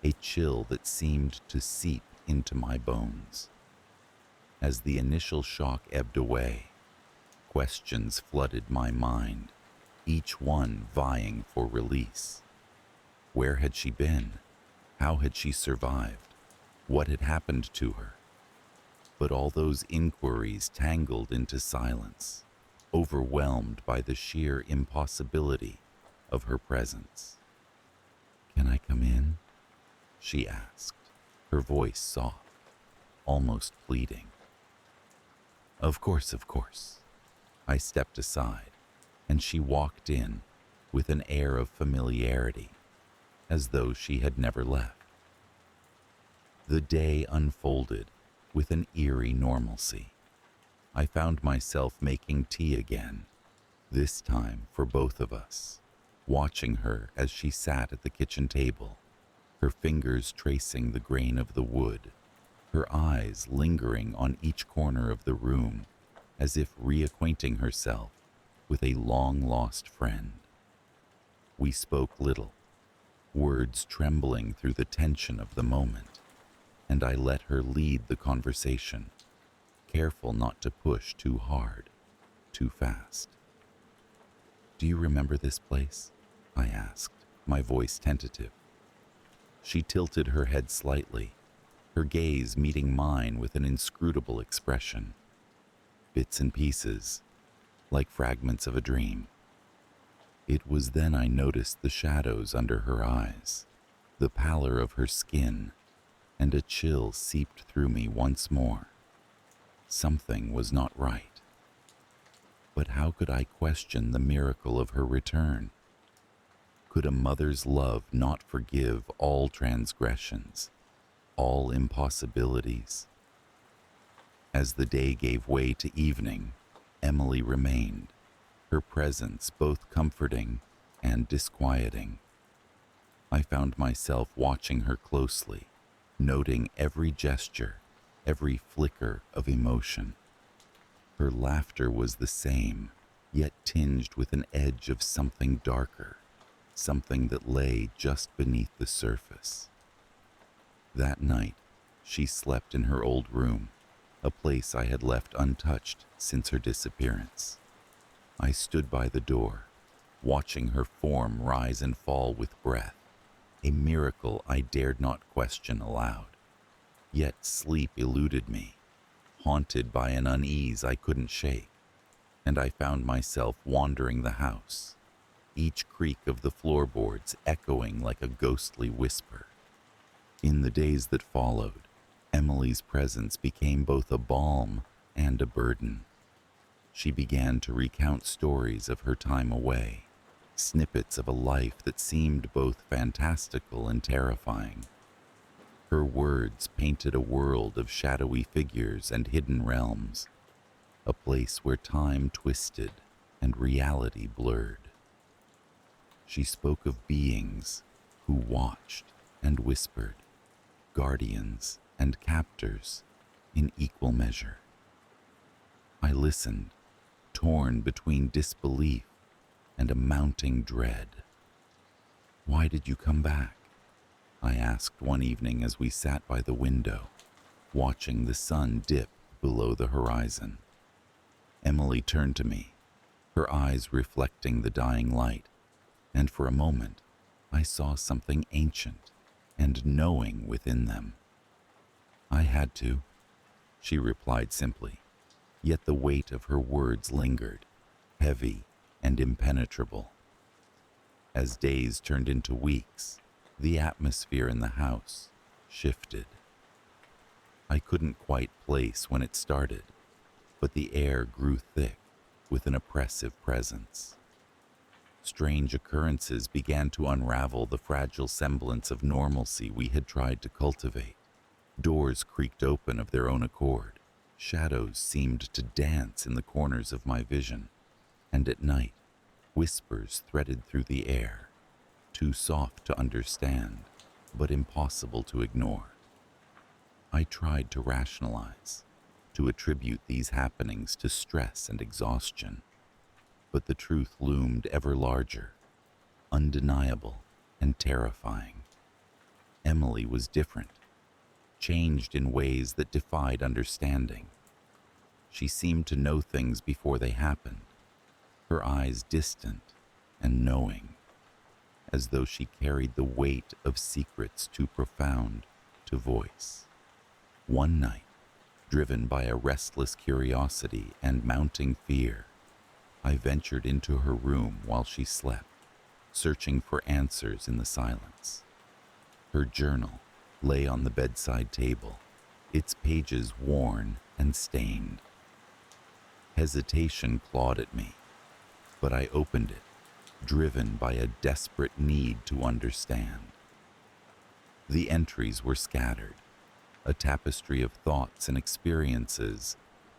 a chill that seemed to seep into my bones. As the initial shock ebbed away, questions flooded my mind, each one vying for release. Where had she been? How had she survived? What had happened to her? But all those inquiries tangled into silence, overwhelmed by the sheer impossibility of her presence. "Can I come in?" she asked, her voice soft, almost pleading. Of course. I stepped aside, and she walked in with an air of familiarity, as though she had never left. The day unfolded with an eerie normalcy. I found myself making tea again, this time for both of us, watching her as she sat at the kitchen table, her fingers tracing the grain of the wood, her eyes lingering on each corner of the room, as if reacquainting herself with a long-lost friend. We spoke little, words trembling through the tension of the moment, and I let her lead the conversation, careful not to push too hard, too fast. "Do you remember this place?" I asked, my voice tentative. She tilted her head slightly, her gaze meeting mine with an inscrutable expression. Bits and pieces, like fragments of a dream. It was then I noticed the shadows under her eyes, the pallor of her skin, and a chill seeped through me once more. Something was not right. But how could I question the miracle of her return? Could a mother's love not forgive all transgressions, all impossibilities? As the day gave way to evening, Emily remained, her presence both comforting and disquieting. I found myself watching her closely, noting every gesture, every flicker of emotion. Her laughter was the same, yet tinged with an edge of something darker, something that lay just beneath the surface. That night, she slept in her old room, a place I had left untouched since her disappearance. I stood by the door, watching her form rise and fall with breath, a miracle I dared not question aloud. Yet sleep eluded me, haunted by an unease I couldn't shake, and I found myself wandering the house, each creak of the floorboards echoing like a ghostly whisper. In the days that followed, Emily's presence became both a balm and a burden. She began to recount stories of her time away, snippets of a life that seemed both fantastical and terrifying. Her words painted a world of shadowy figures and hidden realms, a place where time twisted and reality blurred. She spoke of beings who watched and whispered, guardians and captors in equal measure. I listened, torn between disbelief and a mounting dread. "Why did you come back?" I asked one evening as we sat by the window, watching the sun dip below the horizon. Emily turned to me, her eyes reflecting the dying light, and for a moment I saw something ancient and knowing within them. "I had to," she replied simply, yet the weight of her words lingered, heavy and impenetrable. As days turned into weeks, the atmosphere in the house shifted. I couldn't quite place when it started, but the air grew thick with an oppressive presence. Strange occurrences began to unravel the fragile semblance of normalcy we had tried to cultivate. Doors creaked open of their own accord. Shadows seemed to dance in the corners of my vision, and at night, whispers threaded through the air, too soft to understand, but impossible to ignore. I tried to rationalize, to attribute these happenings to stress and exhaustion, but the truth loomed ever larger, undeniable and terrifying. Emily was different, changed in ways that defied understanding. She seemed to know things before they happened, her eyes distant and knowing, as though she carried the weight of secrets too profound to voice. One night, driven by a restless curiosity and mounting fear, I ventured into her room while she slept, searching for answers in the silence. Her journal lay on the bedside table, its pages worn and stained. Hesitation clawed at me, but I opened it, driven by a desperate need to understand. The entries were scattered, a tapestry of thoughts and experiences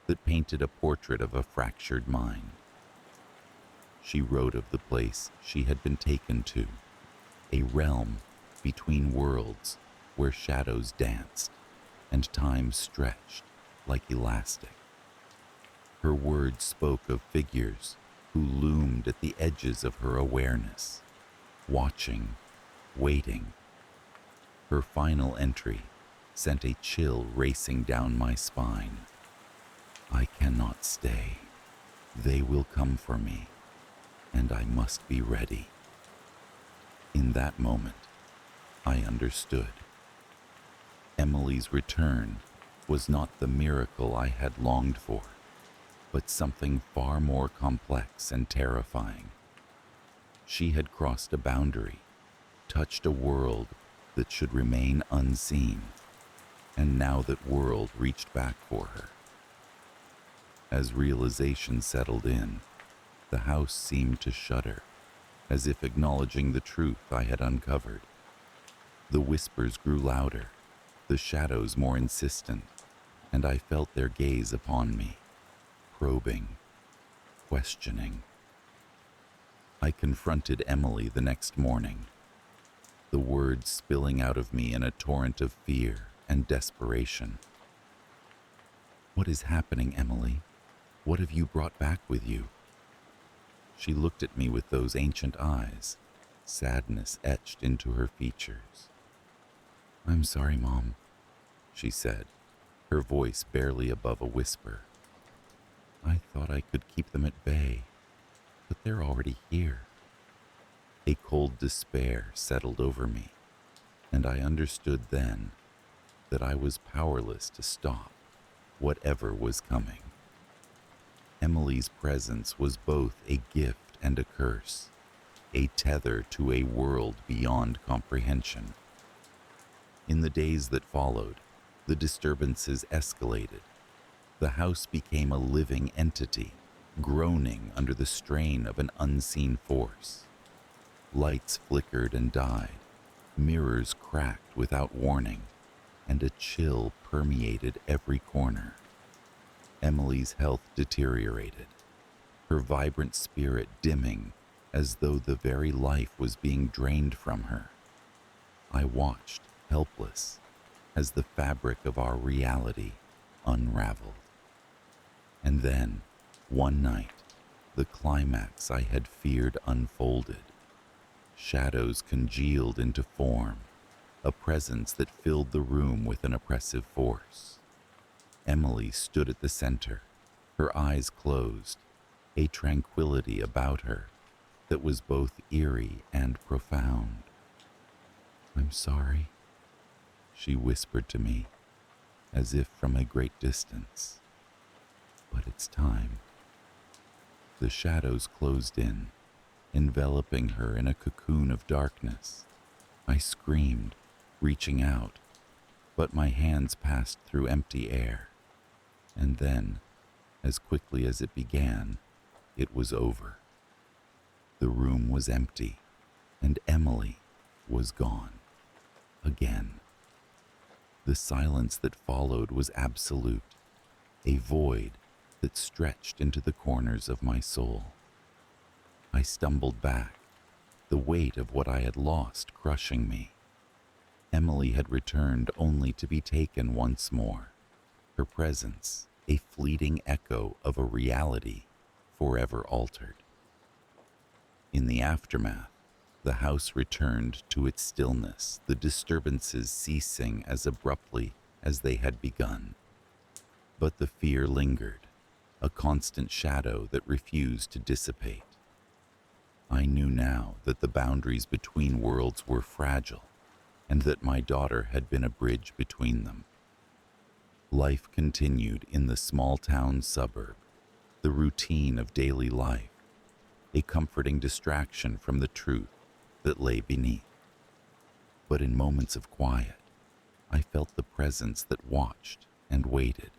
that painted a portrait of a fractured mind. She wrote of the place she had been taken to, a realm between worlds where shadows danced and time stretched like elastic. Her words spoke of figures who loomed at the edges of her awareness, watching, waiting. Her final entry sent a chill racing down my spine. "I cannot stay. They will come for me, and I must be ready." In that moment, I understood. Emily's return was not the miracle I had longed for, but something far more complex and terrifying. She had crossed a boundary, touched a world that should remain unseen, and now that world reached back for her. As realization settled in, the house seemed to shudder, as if acknowledging the truth I had uncovered. The whispers grew louder, the shadows more insistent, and I felt their gaze upon me, probing, questioning. I confronted Emily the next morning, the words spilling out of me in a torrent of fear and desperation. "What is happening, Emily? What have you brought back with you?" She looked at me with those ancient eyes, sadness etched into her features. "I'm sorry, Mom," she said, her voice barely above a whisper. "I thought I could keep them at bay, but they're already here." A cold despair settled over me, and I understood then that I was powerless to stop whatever was coming. Emily's presence was both a gift and a curse, a tether to a world beyond comprehension. In the days that followed, the disturbances escalated. The house became a living entity, groaning under the strain of an unseen force. Lights flickered and died, mirrors cracked without warning, and a chill permeated every corner. Emily's health deteriorated, her vibrant spirit dimming as though the very life was being drained from her. I watched, helpless, as the fabric of our reality unraveled. And then, one night, the climax I had feared unfolded. Shadows congealed into form, a presence that filled the room with an oppressive force. Emily stood at the center, her eyes closed, a tranquility about her that was both eerie and profound. "I'm sorry," she whispered to me, as if from a great distance. "But it's time." The shadows closed in, enveloping her in a cocoon of darkness. I screamed, reaching out, but my hands passed through empty air. And then, as quickly as it began, it was over. The room was empty, and Emily was gone. Again. The silence that followed was absolute, a void that stretched into the corners of my soul. I stumbled back, the weight of what I had lost crushing me. Emily had returned only to be taken once more, her presence a fleeting echo of a reality forever altered. In the aftermath, the house returned to its stillness, the disturbances ceasing as abruptly as they had begun. But the fear lingered, a constant shadow that refused to dissipate. I knew now that the boundaries between worlds were fragile, and that my daughter had been a bridge between them. Life continued in the small-town suburb, the routine of daily life, a comforting distraction from the truth that lay beneath. But in moments of quiet, I felt the presence that watched and waited,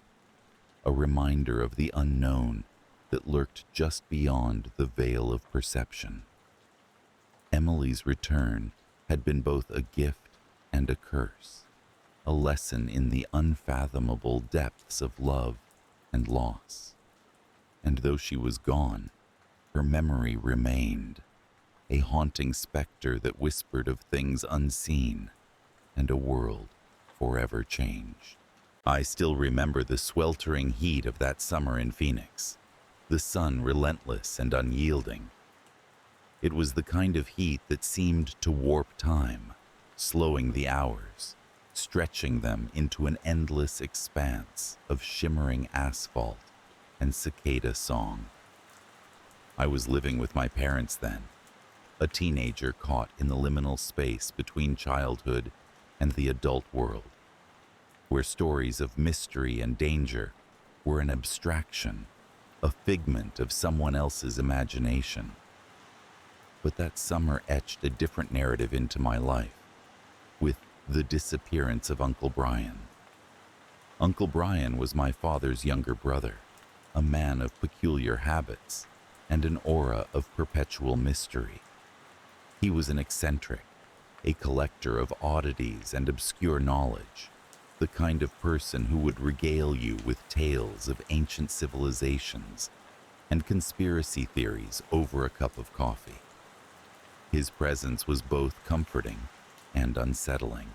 a reminder of the unknown that lurked just beyond the veil of perception. Emily's return had been both a gift and a curse, a lesson in the unfathomable depths of love and loss. And though she was gone, her memory remained, a haunting specter that whispered of things unseen and a world forever changed. I still remember the sweltering heat of that summer in Phoenix, the sun relentless and unyielding. It was the kind of heat that seemed to warp time, slowing the hours, stretching them into an endless expanse of shimmering asphalt and cicada song. I was living with my parents then, a teenager caught in the liminal space between childhood and the adult world, where stories of mystery and danger were an abstraction, a figment of someone else's imagination. But that summer etched a different narrative into my life, with the disappearance of Uncle Brian. Uncle Brian was my father's younger brother, a man of peculiar habits and an aura of perpetual mystery. He was an eccentric, a collector of oddities and obscure knowledge, the kind of person who would regale you with tales of ancient civilizations and conspiracy theories over a cup of coffee. His presence was both comforting and unsettling.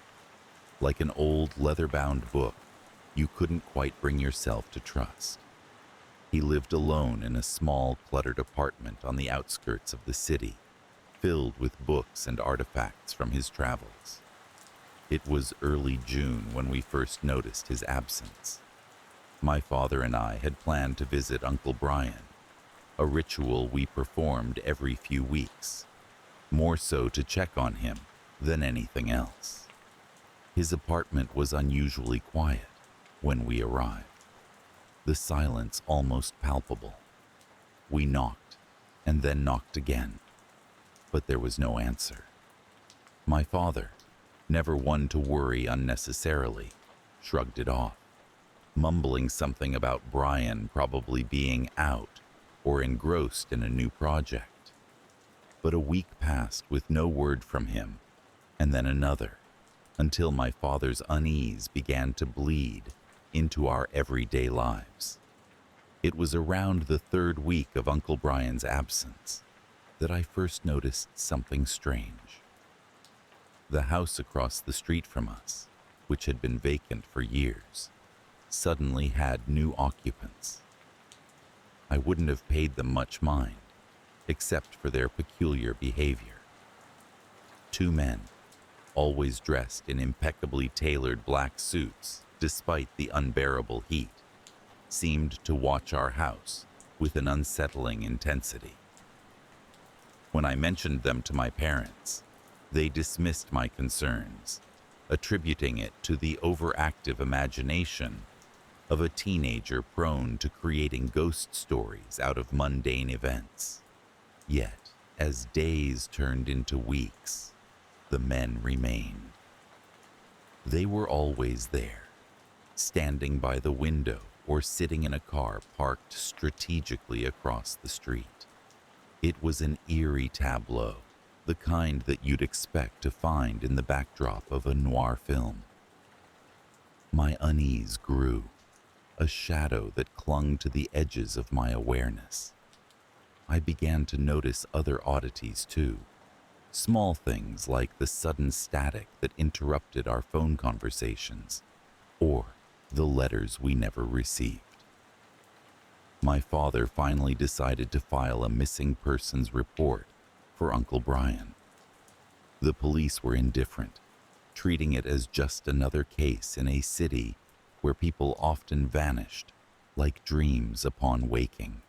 Like an old leather-bound book you couldn't quite bring yourself to trust. He lived alone in a small, cluttered apartment on the outskirts of the city, filled with books and artifacts from his travels. It was early June when we first noticed his absence. My father and I had planned to visit Uncle Brian, a ritual we performed every few weeks, more so to check on him than anything else. His apartment was unusually quiet when we arrived, the silence almost palpable. We knocked and then knocked again, but there was no answer. My father, never one to worry unnecessarily, shrugged it off, mumbling something about Brian probably being out or engrossed in a new project. But a week passed with no word from him, and then another, until my father's unease began to bleed into our everyday lives. It was around the third week of Uncle Brian's absence that I first noticed something strange. The house across the street from us, which had been vacant for years, suddenly had new occupants. I wouldn't have paid them much mind, except for their peculiar behavior. Two men, always dressed in impeccably tailored black suits, despite the unbearable heat, seemed to watch our house with an unsettling intensity. When I mentioned them to my parents, they dismissed my concerns, attributing it to the overactive imagination of a teenager prone to creating ghost stories out of mundane events. Yet, as days turned into weeks, the men remained. They were always there, standing by the window or sitting in a car parked strategically across the street. It was an eerie tableau, the kind that you'd expect to find in the backdrop of a noir film. My unease grew, a shadow that clung to the edges of my awareness. I began to notice other oddities too, small things like the sudden static that interrupted our phone conversations, or the letters we never received. My father finally decided to file a missing persons report for Uncle Brian. The police were indifferent, treating it as just another case in a city where people often vanished like dreams upon waking.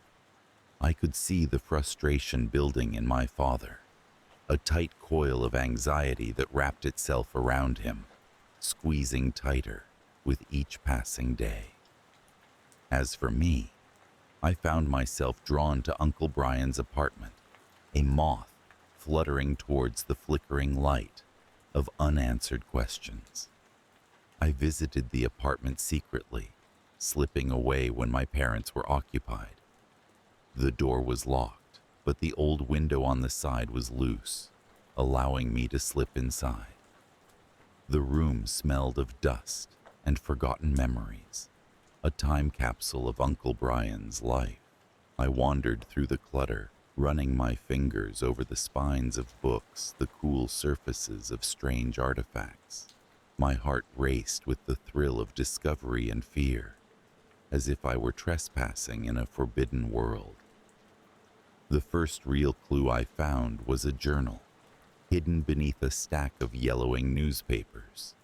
I could see the frustration building in my father, a tight coil of anxiety that wrapped itself around him, squeezing tighter with each passing day. As for me, I found myself drawn to Uncle Brian's apartment, a moth fluttering towards the flickering light of unanswered questions. I visited the apartment secretly, slipping away when my parents were occupied. The door was locked, but the old window on the side was loose, allowing me to slip inside. The room smelled of dust and forgotten memories, a time capsule of Uncle Brian's life. I wandered through the clutter, running my fingers over the spines of books, the cool surfaces of strange artifacts. My heart raced with the thrill of discovery and fear, as if I were trespassing in a forbidden world. The first real clue I found was a journal, hidden beneath a stack of yellowing newspapers.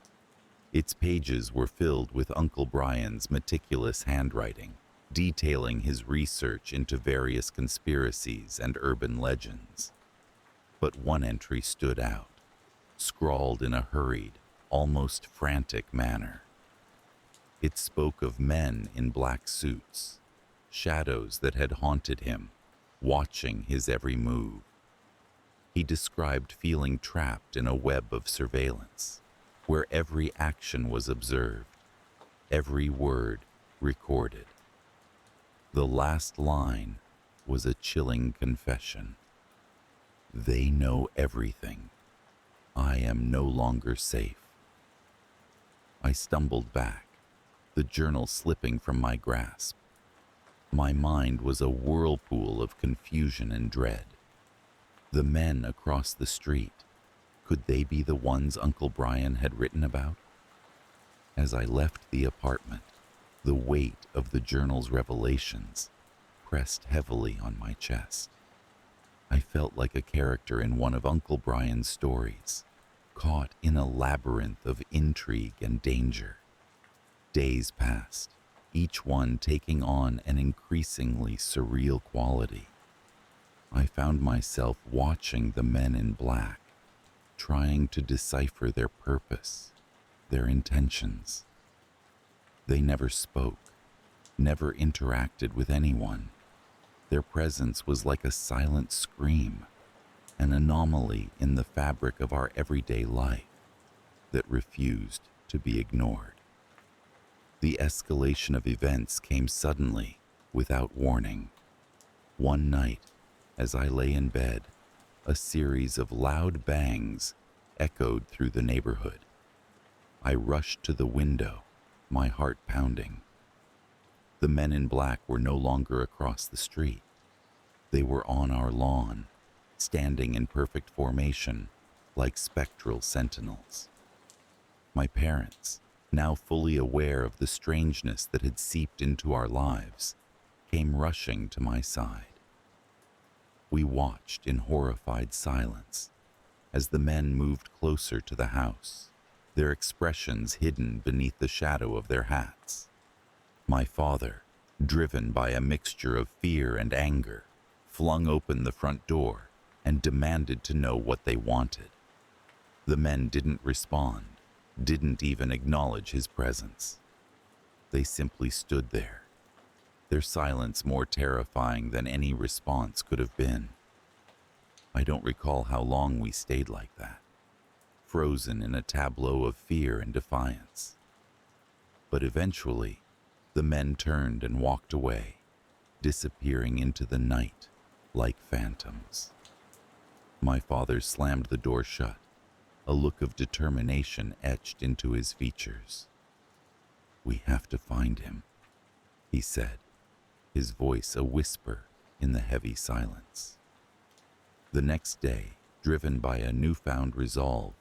Its pages were filled with Uncle Brian's meticulous handwriting, detailing his research into various conspiracies and urban legends. But one entry stood out, scrawled in a hurried, almost frantic manner. It spoke of men in black suits, shadows that had haunted him, watching his every move. He described feeling trapped in a web of surveillance, where every action was observed, every word recorded. The last line was a chilling confession. They know everything. I am no longer safe. I stumbled back, the journal slipping from my grasp. My mind was a whirlpool of confusion and dread. The men across the street, could they be the ones Uncle Brian had written about? As I left the apartment, the weight of the journal's revelations pressed heavily on my chest. I felt like a character in one of Uncle Brian's stories, caught in a labyrinth of intrigue and danger. Days passed, each one taking on an increasingly surreal quality. I found myself watching the men in black, trying to decipher their purpose, their intentions. They never spoke, never interacted with anyone. Their presence was like a silent scream, an anomaly in the fabric of our everyday life that refused to be ignored. The escalation of events came suddenly, without warning. One night, as I lay in bed, a series of loud bangs echoed through the neighborhood. I rushed to the window, my heart pounding. The men in black were no longer across the street. They were on our lawn, standing in perfect formation, like spectral sentinels. My parents, now fully aware of the strangeness that had seeped into our lives, came rushing to my side. We watched in horrified silence as the men moved closer to the house, their expressions hidden beneath the shadow of their hats. My father, driven by a mixture of fear and anger, flung open the front door and demanded to know what they wanted. The men didn't respond, didn't even acknowledge his presence. They simply stood there, their silence more terrifying than any response could have been. I don't recall how long we stayed like that, frozen in a tableau of fear and defiance. But eventually, the men turned and walked away, disappearing into the night like phantoms. My father slammed the door shut, a look of determination etched into his features. "We have to find him," he said, his voice a whisper in the heavy silence. The next day, driven by a newfound resolve,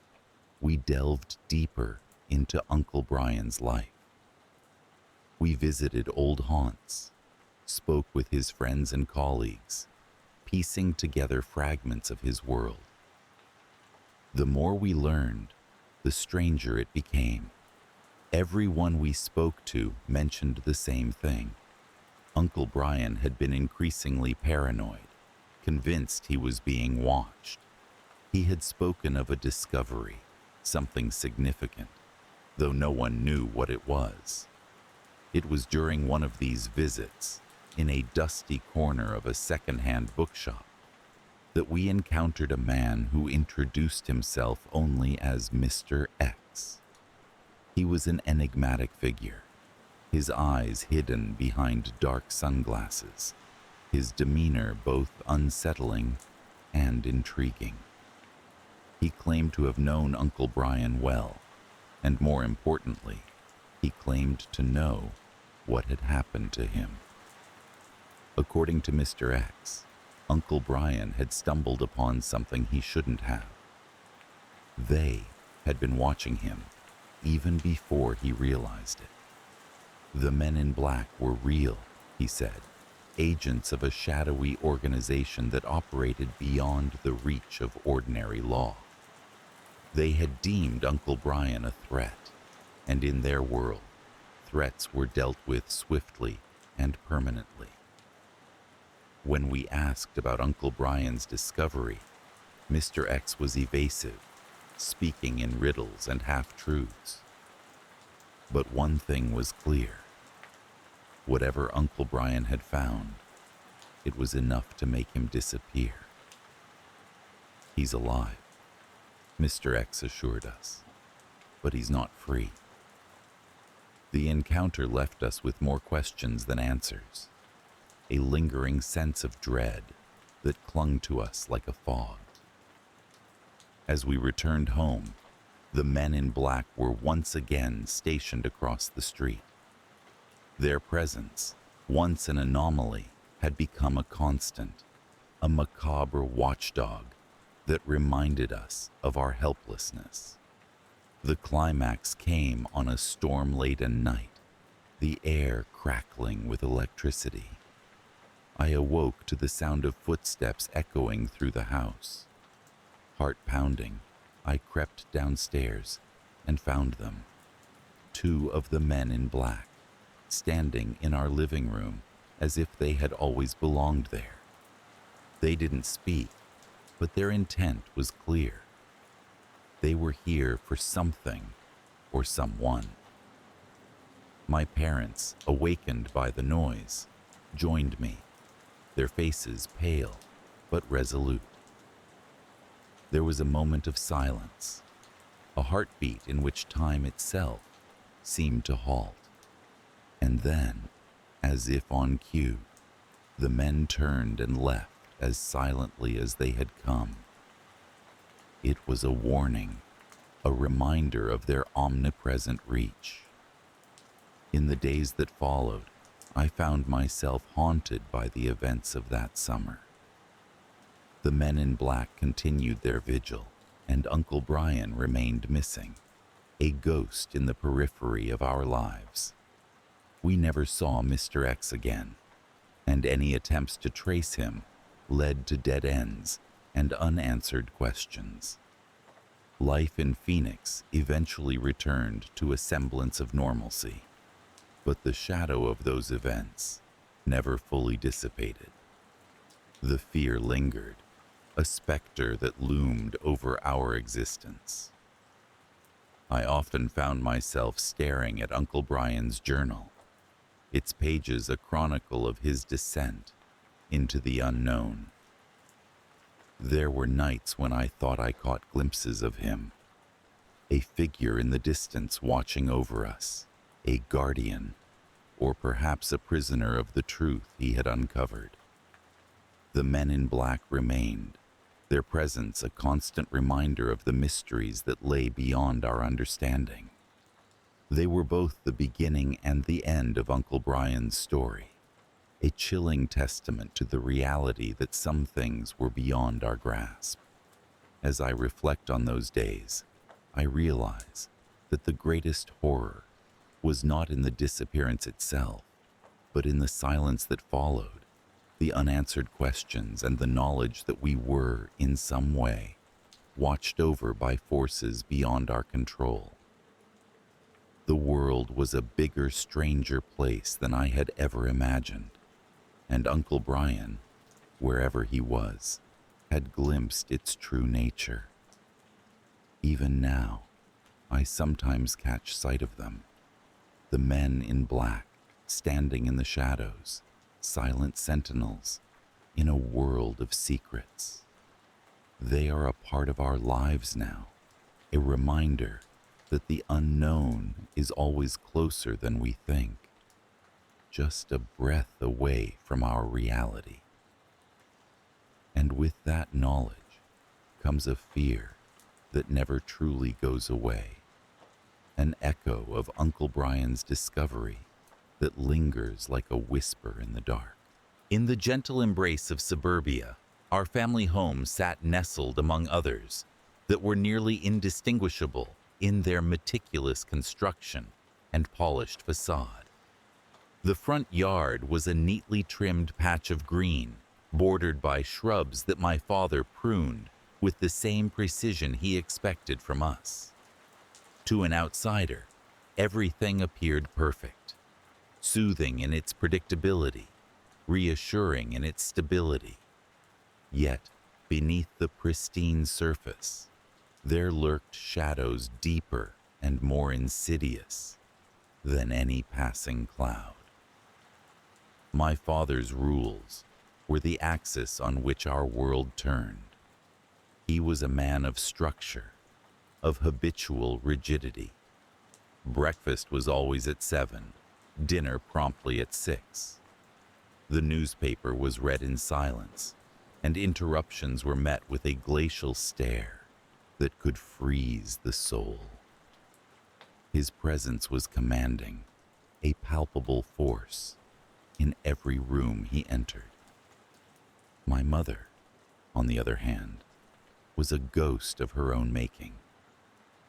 we delved deeper into Uncle Brian's life. We visited old haunts, spoke with his friends and colleagues, piecing together fragments of his world. The more we learned, the stranger it became. Everyone we spoke to mentioned the same thing. Uncle Brian had been increasingly paranoid, convinced he was being watched. He had spoken of a discovery, something significant, though no one knew what it was. It was during one of these visits, in a dusty corner of a second-hand bookshop, that we encountered a man who introduced himself only as Mr. X. He was an enigmatic figure, his eyes hidden behind dark sunglasses, his demeanor both unsettling and intriguing. He claimed to have known Uncle Brian well, and more importantly, he claimed to know what had happened to him. According to Mr. X, Uncle Brian had stumbled upon something he shouldn't have. They had been watching him even before he realized it. The men in black were real, he said, agents of a shadowy organization that operated beyond the reach of ordinary law. They had deemed Uncle Brian a threat, and in their world, threats were dealt with swiftly and permanently. When we asked about Uncle Brian's discovery, Mr. X was evasive, speaking in riddles and half-truths. But one thing was clear. Whatever Uncle Brian had found, it was enough to make him disappear. "He's alive," Mr. X assured us, "but he's not free." The encounter left us with more questions than answers, a lingering sense of dread that clung to us like a fog. As we returned home, the men in black were once again stationed across the street. Their presence, once an anomaly, had become a constant, a macabre watchdog that reminded us of our helplessness. The climax came on a storm-laden night, the air crackling with electricity. I awoke to the sound of footsteps echoing through the house. Heart pounding, I crept downstairs and found them, two of the men in black, standing in our living room as if they had always belonged there. They didn't speak, but their intent was clear. They were here for something or someone. My parents, awakened by the noise, joined me, their faces pale but resolute. There was a moment of silence, a heartbeat in which time itself seemed to halt. And then, as if on cue, the men turned and left as silently as they had come. It was a warning, a reminder of their omnipresent reach. In the days that followed, I found myself haunted by the events of that summer. The men in black continued their vigil, and Uncle Brian remained missing, a ghost in the periphery of our lives. We never saw Mr. X again, and any attempts to trace him led to dead ends and unanswered questions. Life in Phoenix eventually returned to a semblance of normalcy, but the shadow of those events never fully dissipated. The fear lingered, a specter that loomed over our existence. I often found myself staring at Uncle Brian's journal, its pages a chronicle of his descent into the unknown. There were nights when I thought I caught glimpses of him, a figure in the distance watching over us, a guardian, or perhaps a prisoner of the truth he had uncovered. The men in black remained, their presence a constant reminder of the mysteries that lay beyond our understanding. They were both the beginning and the end of Uncle Brian's story, a chilling testament to the reality that some things were beyond our grasp. As I reflect on those days, I realize that the greatest horror was not in the disappearance itself, but in the silence that followed, the unanswered questions and the knowledge that we were, in some way, watched over by forces beyond our control. The world was a bigger, stranger place than I had ever imagined, and Uncle Brian, wherever he was, had glimpsed its true nature. Even now, I sometimes catch sight of them, the men in black standing in the shadows, silent sentinels in a world of secrets. They are a part of our lives now, a reminder that the unknown is always closer than we think, just a breath away from our reality. And with that knowledge comes a fear that never truly goes away, an echo of Uncle Brian's discovery that lingers like a whisper in the dark. In the gentle embrace of suburbia, our family home sat nestled among others that were nearly indistinguishable in their meticulous construction and polished facade. The front yard was a neatly trimmed patch of green, bordered by shrubs that my father pruned with the same precision he expected from us. To an outsider, everything appeared perfect, soothing in its predictability, reassuring in its stability. Yet, beneath the pristine surface, there lurked shadows deeper and more insidious than any passing cloud. My father's rules were the axis on which our world turned. He was a man of structure, of habitual rigidity. Breakfast was always at 7, dinner promptly at 6. The newspaper was read in silence, and interruptions were met with a glacial stare that could freeze the soul. His presence was commanding, a palpable force in every room he entered. My mother, on the other hand, was a ghost of her own making,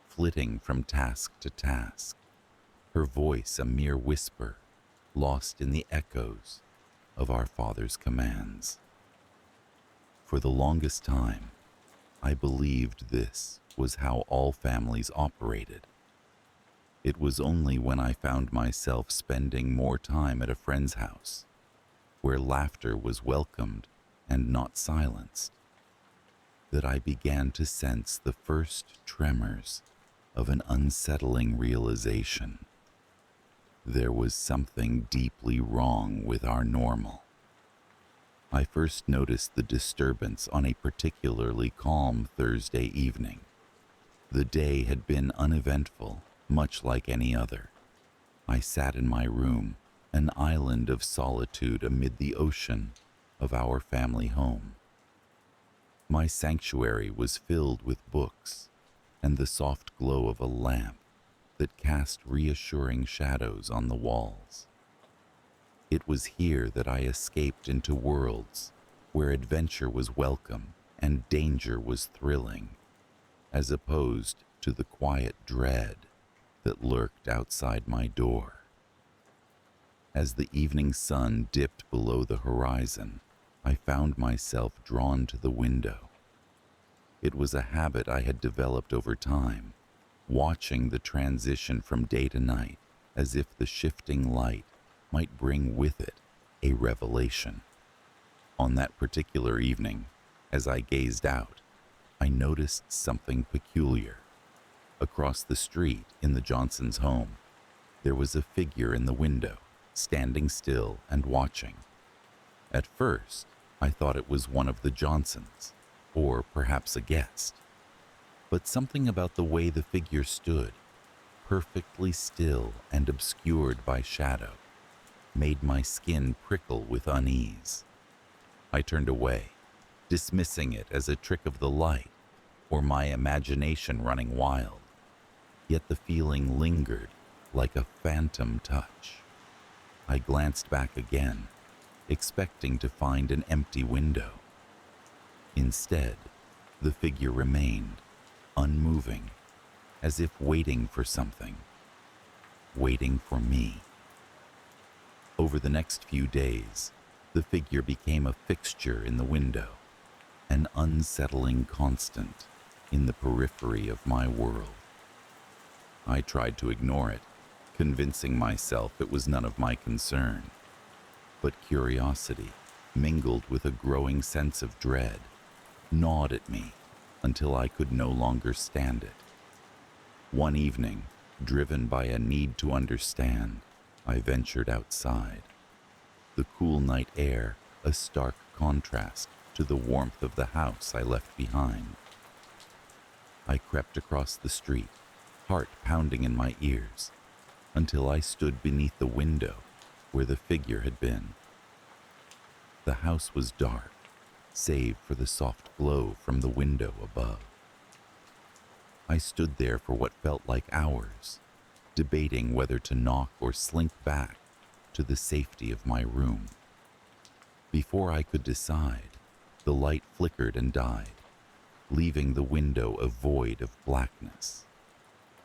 flitting from task to task, her voice a mere whisper, lost in the echoes of our father's commands. For the longest time, I believed this was how all families operated. It was only when I found myself spending more time at a friend's house, where laughter was welcomed and not silenced, that I began to sense the first tremors of an unsettling realization. There was something deeply wrong with our normal. I first noticed the disturbance on a particularly calm Thursday evening. The day had been uneventful, much like any other. I sat in my room, an island of solitude amid the ocean of our family home. My sanctuary was filled with books and the soft glow of a lamp that cast reassuring shadows on the walls. It was here that I escaped into worlds where adventure was welcome and danger was thrilling, as opposed to the quiet dread that lurked outside my door. As the evening sun dipped below the horizon, I found myself drawn to the window. It was a habit I had developed over time, watching the transition from day to night as if the shifting light might bring with it a revelation. On that particular evening, as I gazed out, I noticed something peculiar. Across the street in the Johnsons' home, there was a figure in the window, standing still and watching. At first, I thought it was one of the Johnsons, or perhaps a guest. But something about the way the figure stood, perfectly still and obscured by shadow, made my skin prickle with unease. I turned away, dismissing it as a trick of the light or my imagination running wild. Yet the feeling lingered like a phantom touch. I glanced back again, expecting to find an empty window. Instead, the figure remained, unmoving, as if waiting for something, waiting for me. Over the next few days, the figure became a fixture in the window, an unsettling constant in the periphery of my world. I tried to ignore it, convincing myself it was none of my concern. But curiosity, mingled with a growing sense of dread, gnawed at me until I could no longer stand it. One evening, driven by a need to understand, I ventured outside. The cool night air, a stark contrast to the warmth of the house I left behind. I crept across the street, heart pounding in my ears, until I stood beneath the window where the figure had been. The house was dark, save for the soft glow from the window above. I stood there for what felt like hours, debating whether to knock or slink back to the safety of my room. Before I could decide, the light flickered and died, leaving the window a void of blackness.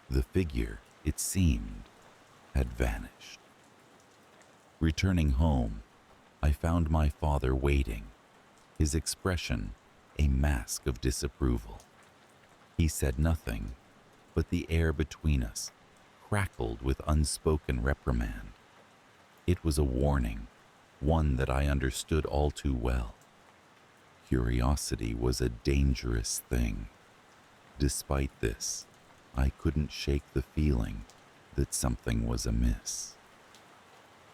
The figure, it seemed, had vanished. Returning home, I found my father waiting, his expression a mask of disapproval. He said nothing, but the air between us crackled with unspoken reprimand. It was a warning, one that I understood all too well. Curiosity was a dangerous thing. Despite this, I couldn't shake the feeling that something was amiss.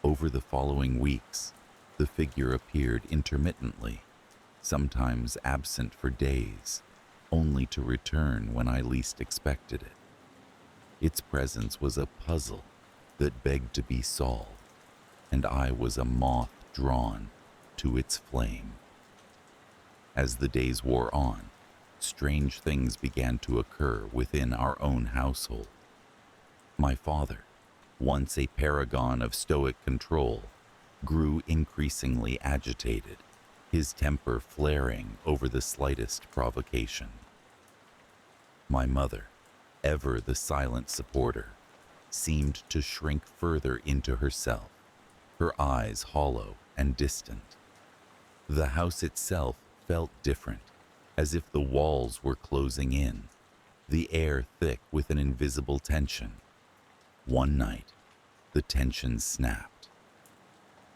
Over the following weeks, the figure appeared intermittently, sometimes absent for days, only to return when I least expected it. Its presence was a puzzle that begged to be solved, and I was a moth drawn to its flame. As the days wore on, strange things began to occur within our own household. My father, once a paragon of stoic control, grew increasingly agitated, his temper flaring over the slightest provocation. My mother, ever the silent supporter, seemed to shrink further into herself, her eyes hollow and distant. The house itself felt different, as if the walls were closing in, the air thick with an invisible tension. One night, the tension snapped.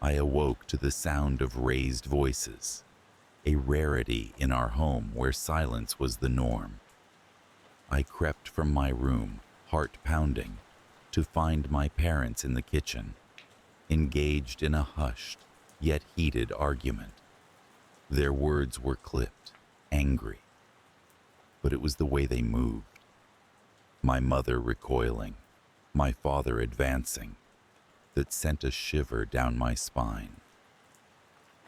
I awoke to the sound of raised voices, a rarity in our home where silence was the norm. I crept from my room, heart pounding, to find my parents in the kitchen, engaged in a hushed yet heated argument. Their words were clipped, angry, but it was the way they moved. My mother recoiling, my father advancing, that sent a shiver down my spine.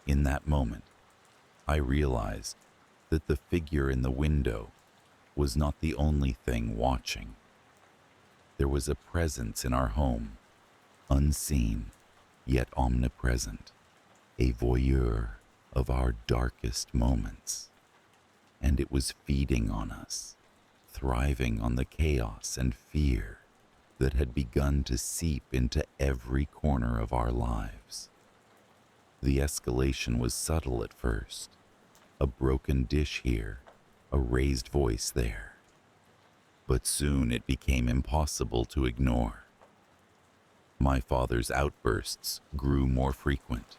In that moment, I realized that the figure in the window was not the only thing watching. There was a presence in our home, unseen yet omnipresent, a voyeur of our darkest moments. And it was feeding on us, thriving on the chaos and fear that had begun to seep into every corner of our lives. The escalation was subtle at first, a broken dish here, a raised voice there. But soon it became impossible to ignore. My father's outbursts grew more frequent,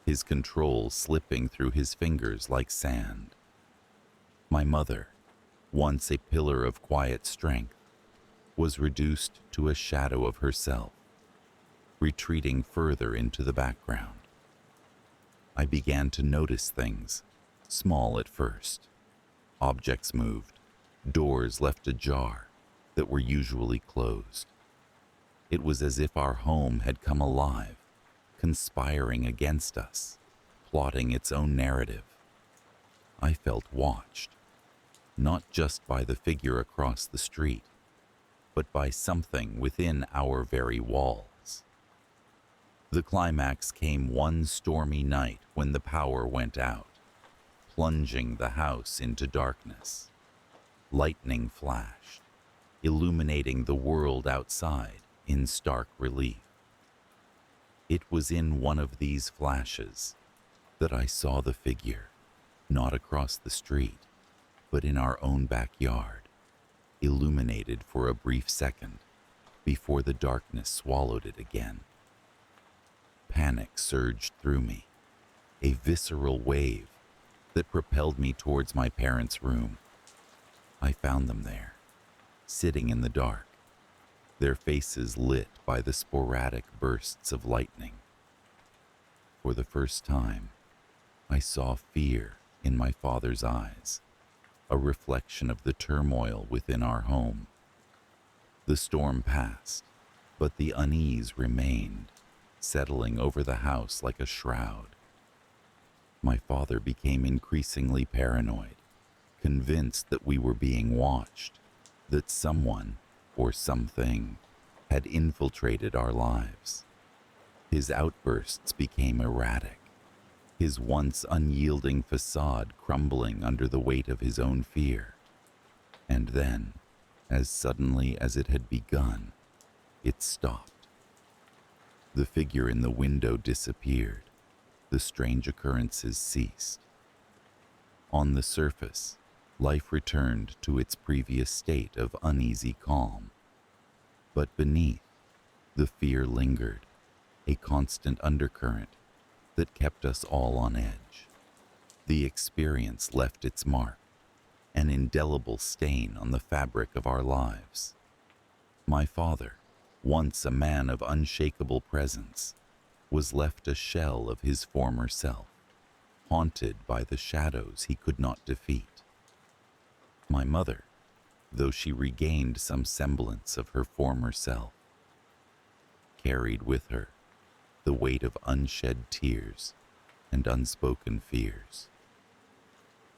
his control slipping through his fingers like sand. My mother, once a pillar of quiet strength, was reduced to a shadow of herself, retreating further into the background. I began to notice things, small at first. Objects moved, doors left ajar that were usually closed. It was as if our home had come alive, conspiring against us, plotting its own narrative. I felt watched, not just by the figure across the street, but by something within our very walls. The climax came one stormy night when the power went out, plunging the house into darkness. Lightning flashed, illuminating the world outside in stark relief. It was in one of these flashes that I saw the figure, not across the street, but in our own backyard, illuminated for a brief second before the darkness swallowed it again. Panic surged through me, a visceral wave that propelled me towards my parents' room. I found them there, sitting in the dark, their faces lit by the sporadic bursts of lightning. For the first time, I saw fear in my father's eyes, a reflection of the turmoil within our home. The storm passed, but the unease remained, settling over the house like a shroud. My father became increasingly paranoid, convinced that we were being watched, that someone or something had infiltrated our lives. His outbursts became erratic, his once unyielding facade crumbling under the weight of his own fear. And then, as suddenly as it had begun, it stopped. The figure in the window disappeared. The strange occurrences ceased. On the surface, life returned to its previous state of uneasy calm. But beneath, the fear lingered, a constant undercurrent that kept us all on edge. The experience left its mark, an indelible stain on the fabric of our lives. My father, once a man of unshakable presence, was left a shell of his former self, haunted by the shadows he could not defeat. My mother, though she regained some semblance of her former self, carried with her the weight of unshed tears and unspoken fears.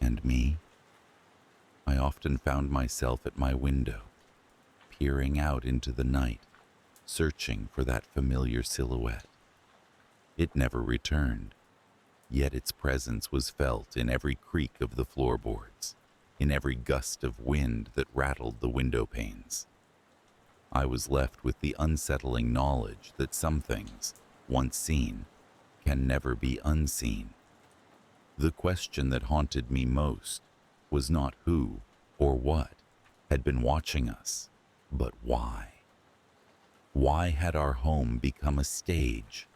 And me? I often found myself at my window, peering out into the night, searching for that familiar silhouette. It never returned, yet its presence was felt in every creak of the floorboards, in every gust of wind that rattled the window panes. I was left with the unsettling knowledge that some things, once seen, can never be unseen. The question that haunted me most was not who or what had been watching us, but why. Why had our home become a stage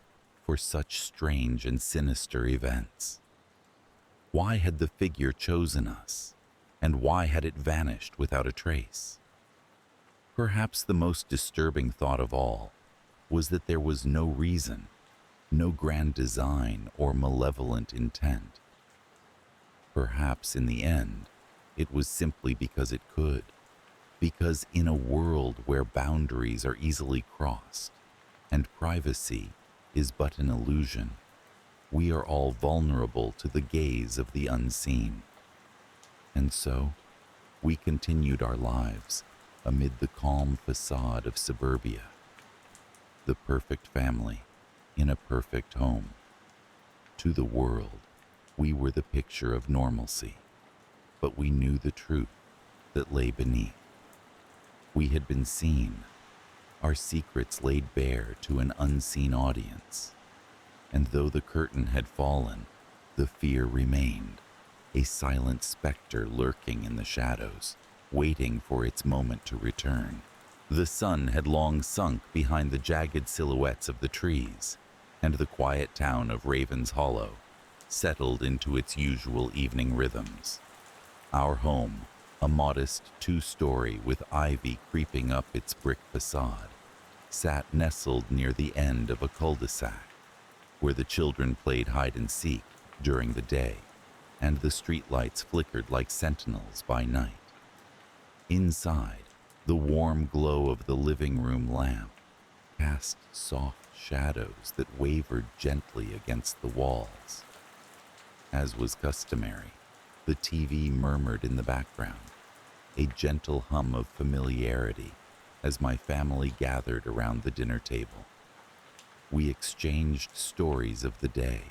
for such strange and sinister events? Why had the figure chosen us, and why had it vanished without a trace? Perhaps the most disturbing thought of all was that there was no reason, no grand design or malevolent intent. Perhaps in the end, it was simply because it could, because in a world where boundaries are easily crossed and privacy is but an illusion, we are all vulnerable to the gaze of the unseen. And so, we continued our lives amid the calm facade of suburbia, the perfect family in a perfect home. To the world, we were the picture of normalcy, but we knew the truth that lay beneath. We had been seen, our secrets laid bare to an unseen audience, and though the curtain had fallen, the fear remained, a silent specter lurking in the shadows, waiting for its moment to return. The sun had long sunk behind the jagged silhouettes of the trees, and the quiet town of Ravens Hollow settled into its usual evening rhythms. Our home, a modest two-story with ivy creeping up its brick facade, sat nestled near the end of a cul-de-sac, where the children played hide-and-seek during the day, and the streetlights flickered like sentinels by night. Inside, the warm glow of the living room lamp cast soft shadows that wavered gently against the walls. As was customary, the TV murmured in the background, a gentle hum of familiarity as my family gathered around the dinner table. We exchanged stories of the day,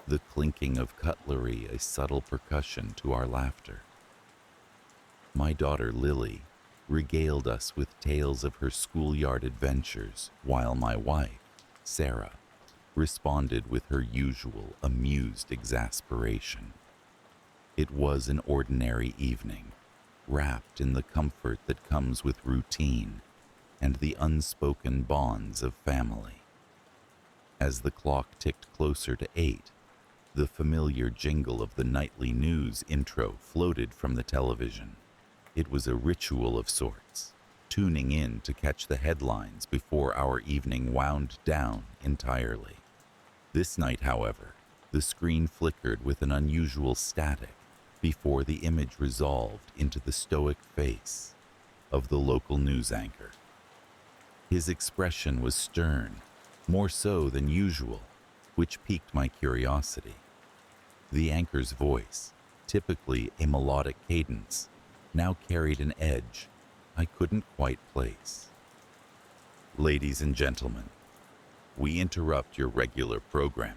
the clinking of cutlery a subtle percussion to our laughter. My daughter Lily regaled us with tales of her schoolyard adventures, while my wife, Sarah, responded with her usual amused exasperation. It was an ordinary evening, wrapped in the comfort that comes with routine and the unspoken bonds of family. As the clock ticked closer to 8, the familiar jingle of the nightly news intro floated from the television. It was a ritual of sorts, tuning in to catch the headlines before our evening wound down entirely. This night, however, the screen flickered with an unusual static before the image resolved into the stoic face of the local news anchor. His expression was stern, more so than usual, which piqued my curiosity. The anchor's voice, typically a melodic cadence, now carried an edge I couldn't quite place. Ladies and gentlemen, we interrupt your regular programming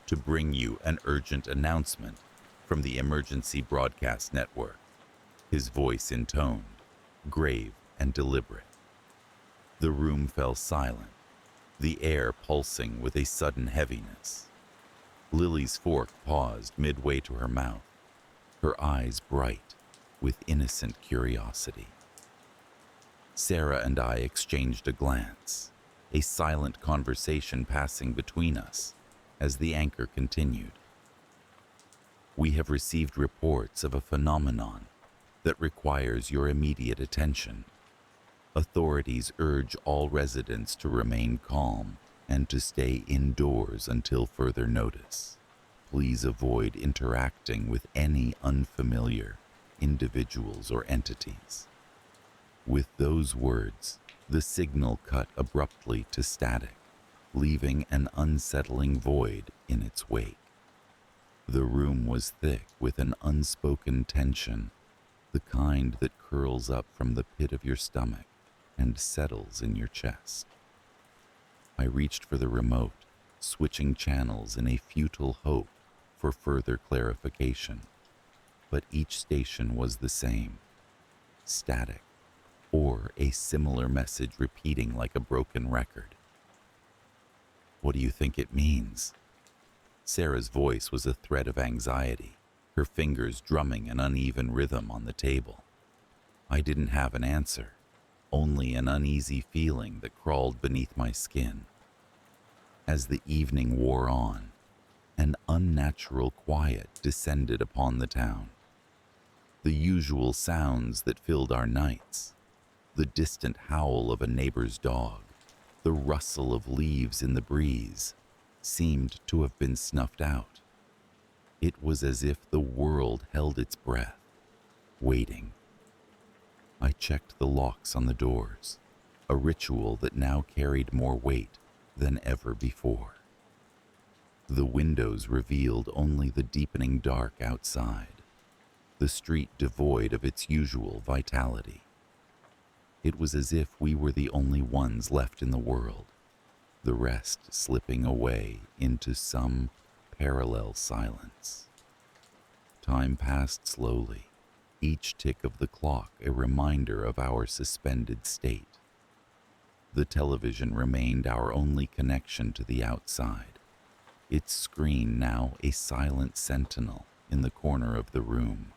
to bring you an urgent announcement from the Emergency Broadcast Network, his voice intoned, grave and deliberate. The room fell silent, the air pulsing with a sudden heaviness. Lily's fork paused midway to her mouth, her eyes bright with innocent curiosity. Sarah and I exchanged a glance, a silent conversation passing between us as the anchor continued. We have received reports of a phenomenon that requires your immediate attention. Authorities urge all residents to remain calm and to stay indoors until further notice. Please avoid interacting with any unfamiliar individuals or entities. With those words, the signal cut abruptly to static, leaving an unsettling void in its wake. The room was thick with an unspoken tension, the kind that curls up from the pit of your stomach and settles in your chest. I reached for the remote, switching channels in a futile hope for further clarification. But each station was the same, static, or a similar message repeating like a broken record. What do you think it means? Sarah's voice was a thread of anxiety, her fingers drumming an uneven rhythm on the table. I didn't have an answer, only an uneasy feeling that crawled beneath my skin. As the evening wore on, an unnatural quiet descended upon the town. The usual sounds that filled our nights, the distant howl of a neighbor's dog, the rustle of leaves in the breeze, seemed to have been snuffed out. It was as if the world held its breath, waiting. I checked the locks on the doors, a ritual that now carried more weight than ever before. The windows revealed only the deepening dark outside, the street devoid of its usual vitality. It was as if we were the only ones left in the world, the rest slipping away into some parallel silence. Time passed slowly, each tick of the clock a reminder of our suspended state. The television remained our only connection to the outside, its screen now a silent sentinel in the corner of the room.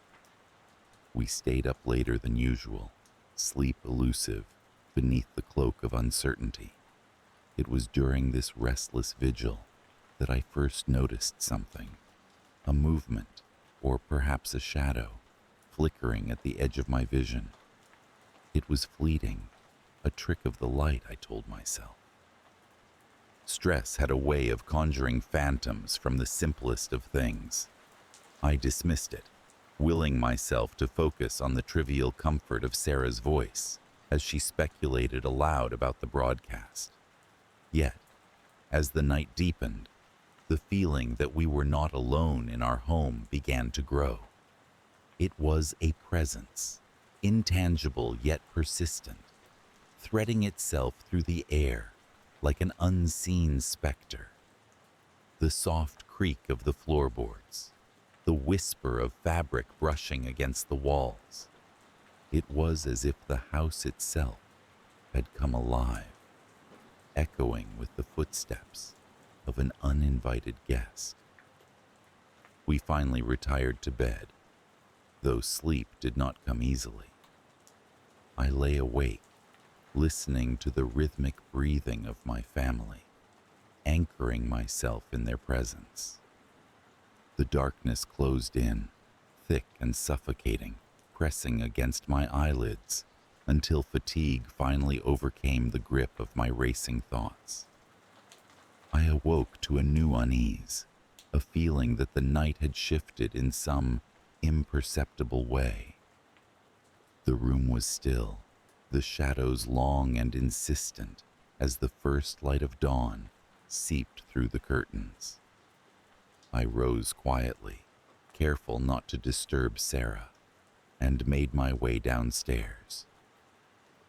We stayed up later than usual, sleep elusive beneath the cloak of uncertainty. It was during this restless vigil that I first noticed something, a movement, or perhaps a shadow, flickering at the edge of my vision. It was fleeting, a trick of the light, I told myself. Stress had a way of conjuring phantoms from the simplest of things. I dismissed it, willing myself to focus on the trivial comfort of Sarah's voice as she speculated aloud about the broadcast. Yet, as the night deepened, the feeling that we were not alone in our home began to grow. It was a presence, intangible yet persistent, threading itself through the air like an unseen specter. The soft creak of the floorboards, the whisper of fabric brushing against the walls. It was as if the house itself had come alive, echoing with the footsteps of an uninvited guest. We finally retired to bed, though sleep did not come easily. I lay awake, listening to the rhythmic breathing of my family, anchoring myself in their presence. The darkness closed in, thick and suffocating, pressing against my eyelids until fatigue finally overcame the grip of my racing thoughts. I awoke to a new unease, a feeling that the night had shifted in some imperceptible way. The room was still, the shadows long and insistent as the first light of dawn seeped through the curtains. I rose quietly, careful not to disturb Sarah, and made my way downstairs.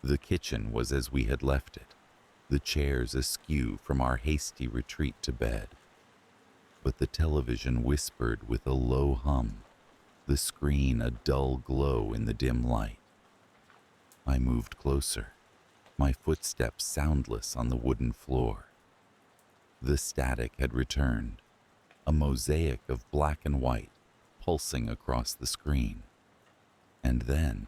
The kitchen was as we had left it, the chairs askew from our hasty retreat to bed. But the television whispered with a low hum, the screen a dull glow in the dim light. I moved closer, my footsteps soundless on the wooden floor. The static had returned, a mosaic of black and white pulsing across the screen. And then,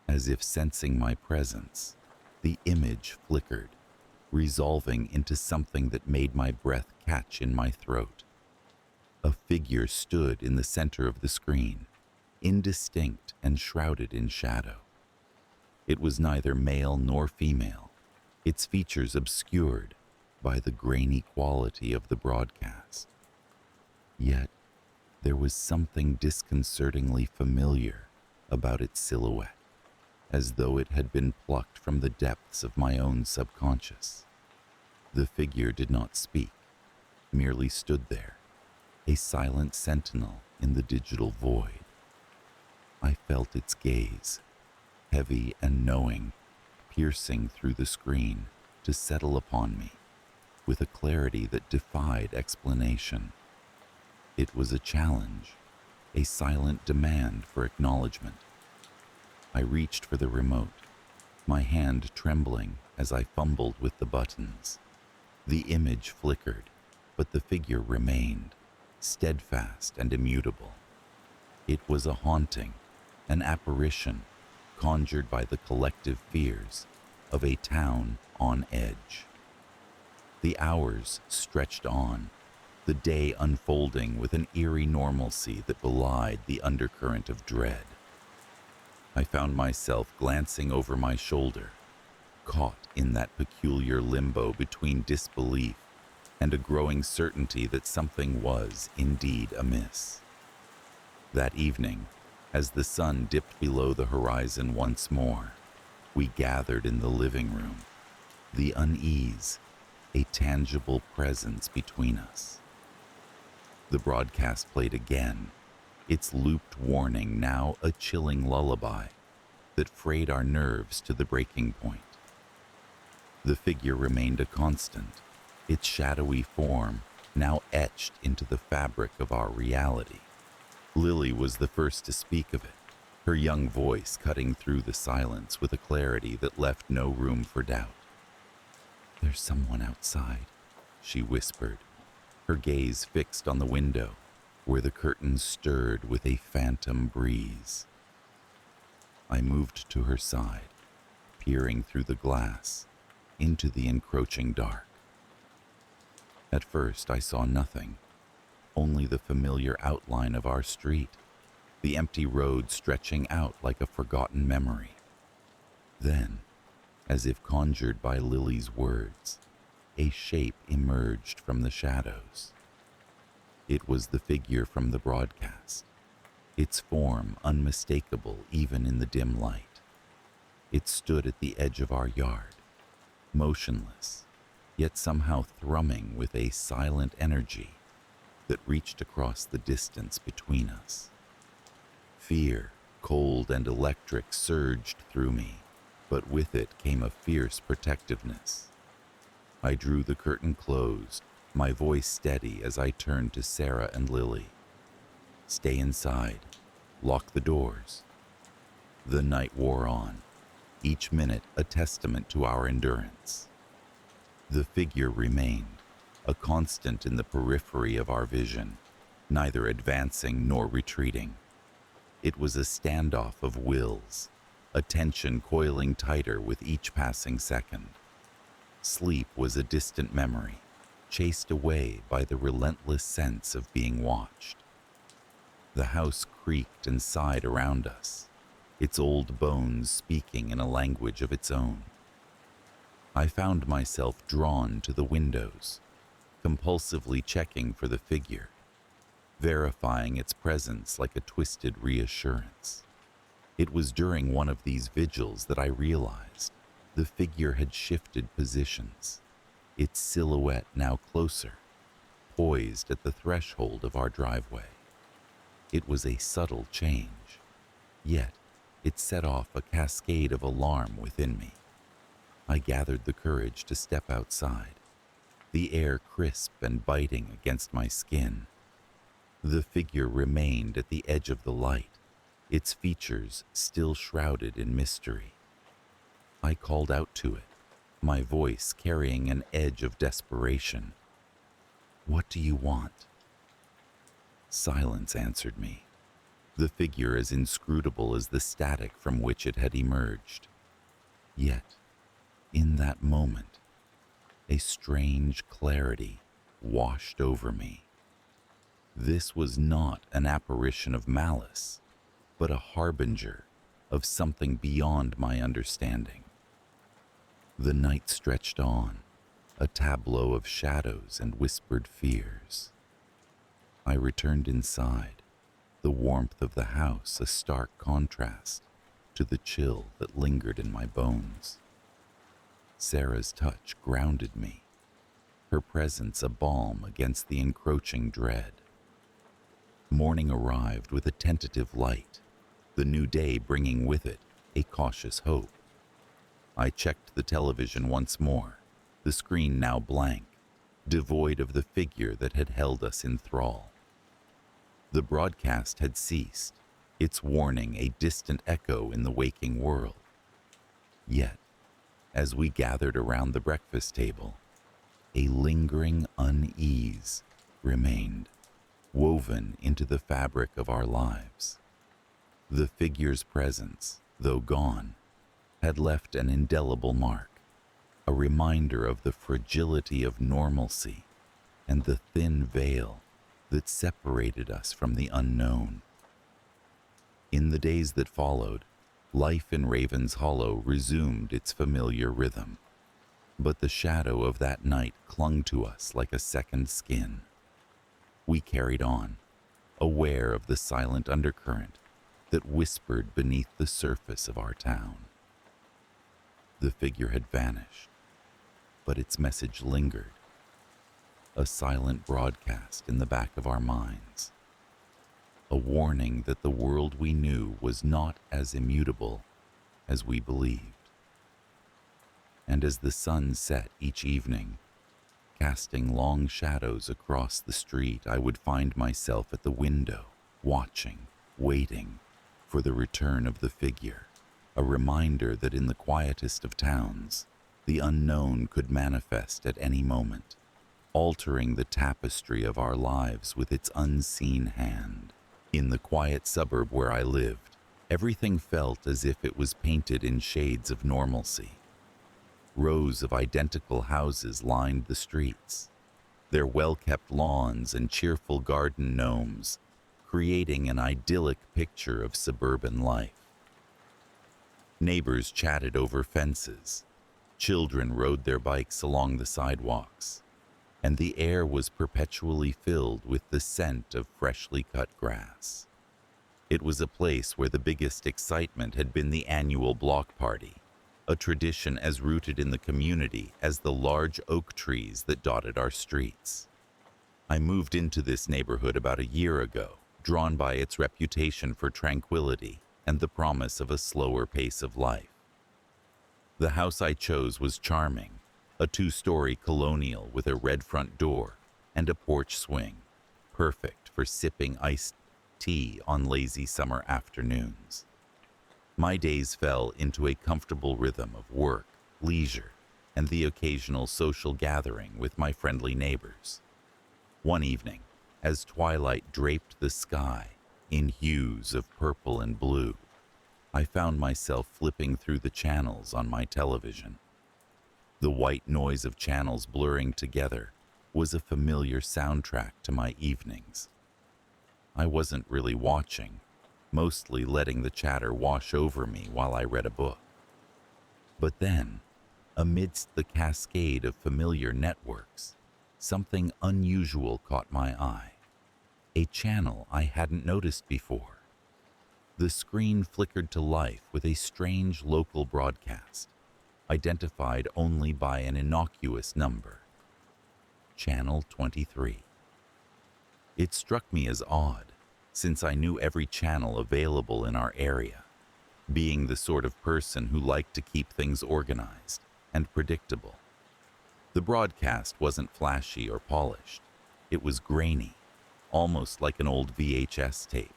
as if sensing my presence, the image flickered, resolving into something that made my breath catch in my throat. A figure stood in the center of the screen, indistinct and shrouded in shadow. It was neither male nor female, its features obscured by the grainy quality of the broadcast. Yet, there was something disconcertingly familiar about its silhouette, as though it had been plucked from the depths of my own subconscious. The figure did not speak, merely stood there, a silent sentinel in the digital void. I felt its gaze, heavy and knowing, piercing through the screen to settle upon me with a clarity that defied explanation. It was a challenge, a silent demand for acknowledgement. I reached for the remote, my hand trembling as I fumbled with the buttons. The image flickered, but the figure remained, steadfast and immutable. It was a haunting, an apparition conjured by the collective fears of a town on edge. The hours stretched on, the day unfolding with an eerie normalcy that belied the undercurrent of dread. I found myself glancing over my shoulder, caught in that peculiar limbo between disbelief and a growing certainty that something was indeed amiss. That evening, as the sun dipped below the horizon once more, we gathered in the living room, the unease, a tangible presence between us. The broadcast played again, its looped warning now a chilling lullaby that frayed our nerves to the breaking point. The figure remained a constant, its shadowy form now etched into the fabric of our reality. Lily was the first to speak of it, her young voice cutting through the silence with a clarity that left no room for doubt. "There's someone outside," she whispered, her gaze fixed on the window, where the curtains stirred with a phantom breeze. I moved to her side, peering through the glass into the encroaching dark. At first, I saw nothing, only the familiar outline of our street, the empty road stretching out like a forgotten memory. Then, as if conjured by Lily's words, a shape emerged from the shadows. It was the figure from the broadcast, its form unmistakable even in the dim light. It stood at the edge of our yard, motionless, yet somehow thrumming with a silent energy that reached across the distance between us. Fear, cold and electric, surged through me, but with it came a fierce protectiveness. I drew the curtain closed, my voice steady as I turned to Sarah and Lily. "Stay inside. Lock the doors." The night wore on, each minute a testament to our endurance. The figure remained, a constant in the periphery of our vision, neither advancing nor retreating. It was a standoff of wills, a tension coiling tighter with each passing second. Sleep was a distant memory, chased away by the relentless sense of being watched. The house creaked and sighed around us, its old bones speaking in a language of its own. I found myself drawn to the windows, compulsively checking for the figure, verifying its presence like a twisted reassurance. It was during one of these vigils that I realized the figure had shifted positions, its silhouette now closer, poised at the threshold of our driveway. It was a subtle change, yet it set off a cascade of alarm within me. I gathered the courage to step outside, the air crisp and biting against my skin. The figure remained at the edge of the light, its features still shrouded in mystery. I called out to it, my voice carrying an edge of desperation. "What do you want?" Silence answered me, the figure as inscrutable as the static from which it had emerged. Yet, in that moment, a strange clarity washed over me. This was not an apparition of malice, but a harbinger of something beyond my understanding. The night stretched on, a tableau of shadows and whispered fears. I returned inside, the warmth of the house a stark contrast to the chill that lingered in my bones. Sarah's touch grounded me, her presence a balm against the encroaching dread. Morning arrived with a tentative light, the new day bringing with it a cautious hope. I checked the television once more, the screen now blank, devoid of the figure that had held us in thrall. The broadcast had ceased, its warning a distant echo in the waking world. Yet, as we gathered around the breakfast table, a lingering unease remained, woven into the fabric of our lives. The figure's presence, though gone, had left an indelible mark, a reminder of the fragility of normalcy and the thin veil that separated us from the unknown. In the days that followed, life in Raven's Hollow resumed its familiar rhythm, but the shadow of that night clung to us like a second skin. We carried on, aware of the silent undercurrent that whispered beneath the surface of our town. The figure had vanished, but its message lingered, a silent broadcast in the back of our minds, a warning that the world we knew was not as immutable as we believed. And as the sun set each evening, casting long shadows across the street, I would find myself at the window, watching, waiting for the return of the figure, a reminder that in the quietest of towns, the unknown could manifest at any moment. altering the tapestry of our lives with its unseen hand. In the quiet suburb where I lived, everything felt as if it was painted in shades of normalcy. Rows of identical houses lined the streets, their well-kept lawns and cheerful garden gnomes creating an idyllic picture of suburban life. Neighbors chatted over fences, children rode their bikes along the sidewalks, and the air was perpetually filled with the scent of freshly cut grass. It was a place where the biggest excitement had been the annual block party, a tradition as rooted in the community as the large oak trees that dotted our streets. I moved into this neighborhood about a year ago, drawn by its reputation for tranquility and the promise of a slower pace of life. The house I chose was charming, a two-story colonial with a red front door and a porch swing, perfect for sipping iced tea on lazy summer afternoons. My days fell into a comfortable rhythm of work, leisure, and the occasional social gathering with my friendly neighbors. One evening, as twilight draped the sky in hues of purple and blue, I found myself flipping through the channels on my television. The white noise of channels blurring together was a familiar soundtrack to my evenings. I wasn't really watching, mostly letting the chatter wash over me while I read a book. But then, amidst the cascade of familiar networks, something unusual caught my eye. A channel I hadn't noticed before. The screen flickered to life with a strange local broadcast, identified only by an innocuous number. Channel 23. It struck me as odd, since I knew every channel available in our area, being the sort of person who liked to keep things organized and predictable. The broadcast wasn't flashy or polished. It was grainy, almost like an old VHS tape.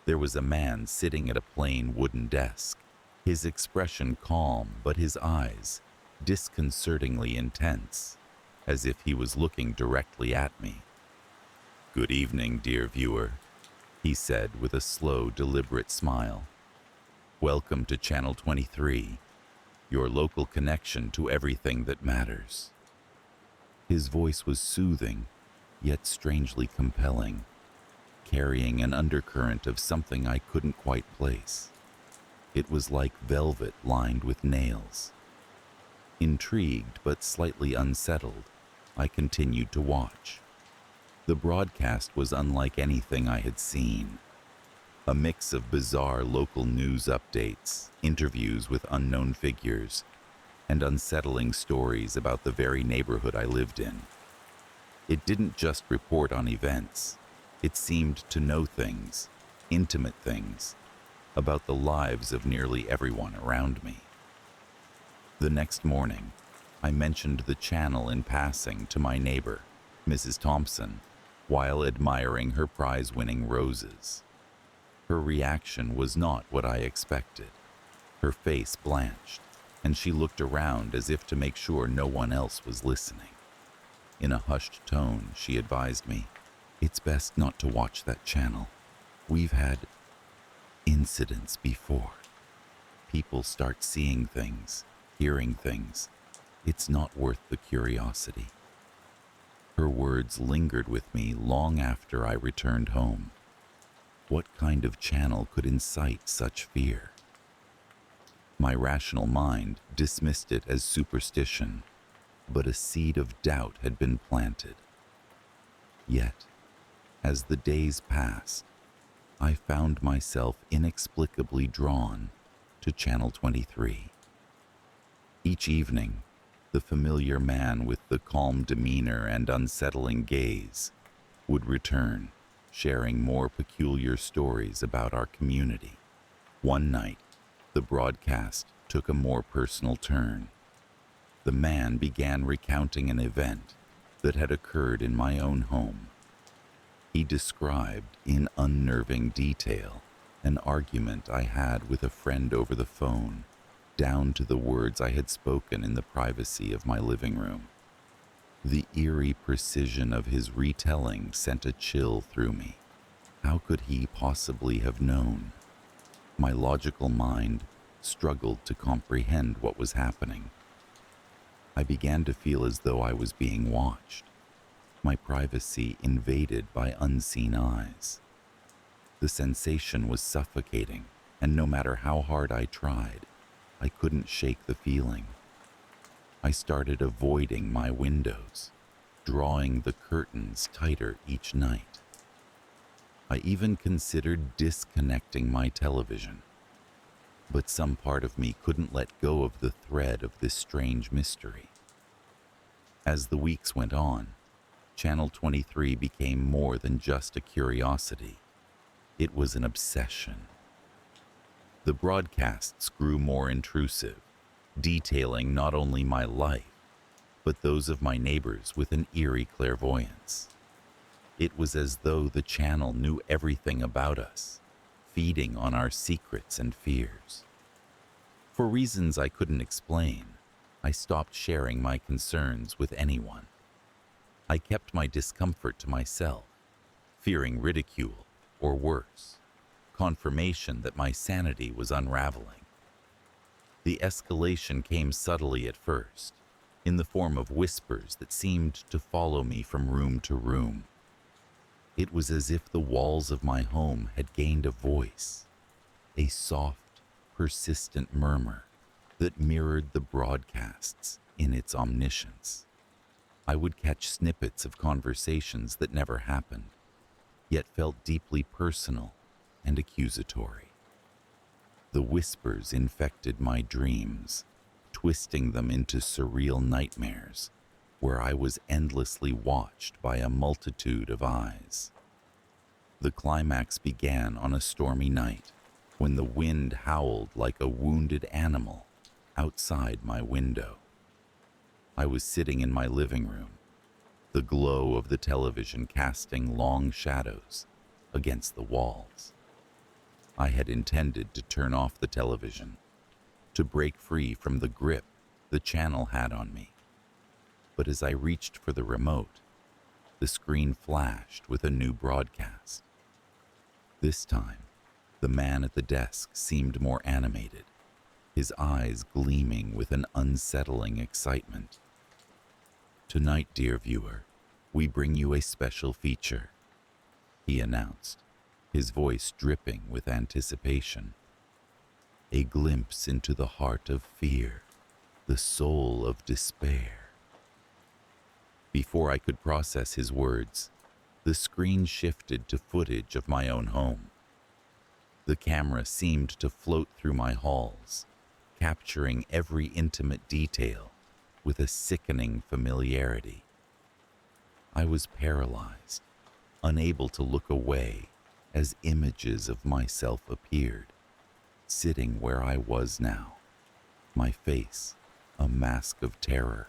There was a man sitting at a plain wooden desk, his expression calm but his eyes disconcertingly intense, as if he was looking directly at me. "Good evening, dear viewer," he said with a slow, deliberate smile. "Welcome to Channel 23, your local connection to everything that matters." His voice was soothing, yet strangely compelling, carrying an undercurrent of something I couldn't quite place. It was like velvet lined with nails. Intrigued but slightly unsettled, I continued to watch. The broadcast was unlike anything I had seen. A mix of bizarre local news updates, interviews with unknown figures, and unsettling stories about the very neighborhood I lived in. It didn't just report on events. It seemed to know things, intimate things, about the lives of nearly everyone around me. The next morning, I mentioned the channel in passing to my neighbor, Mrs. Thompson, while admiring her prize-winning roses. Her reaction was not what I expected. Her face blanched, and she looked around as if to make sure no one else was listening. In a hushed tone, she advised me, "It's best not to watch that channel. We've had incidents before. People start seeing things, hearing things. It's not worth the curiosity." Her words lingered with me long after I returned home. What kind of channel could incite such fear? My rational mind dismissed it as superstition, but a seed of doubt had been planted. Yet, as the days passed, I found myself inexplicably drawn to Channel 23. Each evening, the familiar man with the calm demeanor and unsettling gaze would return, sharing more peculiar stories about our community. One night, the broadcast took a more personal turn. The man began recounting an event that had occurred in my own home. He described in unnerving detail an argument I had with a friend over the phone, down to the words I had spoken in the privacy of my living room. The eerie precision of his retelling sent a chill through me. How could he possibly have known? My logical mind struggled to comprehend what was happening. I began to feel as though I was being watched, my privacy invaded by unseen eyes. The sensation was suffocating, and no matter how hard I tried, I couldn't shake the feeling. I started avoiding my windows, drawing the curtains tighter each night. I even considered disconnecting my television, but some part of me couldn't let go of the thread of this strange mystery. As the weeks went on, Channel 23 became more than just a curiosity. It was an obsession. The broadcasts grew more intrusive, detailing not only my life, but those of my neighbors with an eerie clairvoyance. It was as though the channel knew everything about us, feeding on our secrets and fears. For reasons I couldn't explain, I stopped sharing my concerns with anyone. I kept my discomfort to myself, fearing ridicule, or worse, confirmation that my sanity was unraveling. The escalation came subtly at first, in the form of whispers that seemed to follow me from room to room. It was as if the walls of my home had gained a voice, a soft, persistent murmur that mirrored the broadcasts in its omniscience. I would catch snippets of conversations that never happened, yet felt deeply personal and accusatory. The whispers infected my dreams, twisting them into surreal nightmares where I was endlessly watched by a multitude of eyes. The climax began on a stormy night when the wind howled like a wounded animal outside my window. I was sitting in my living room, the glow of the television casting long shadows against the walls. I had intended to turn off the television, to break free from the grip the channel had on me. But as I reached for the remote, the screen flashed with a new broadcast. This time, the man at the desk seemed more animated, his eyes gleaming with an unsettling excitement. "Tonight, dear viewer, we bring you a special feature," he announced, his voice dripping with anticipation. "A glimpse into the heart of fear, the soul of despair." Before I could process his words, the screen shifted to footage of my own home. The camera seemed to float through my halls, capturing every intimate detail with a sickening familiarity. I was paralyzed, unable to look away as images of myself appeared, sitting where I was now, my face a mask of terror.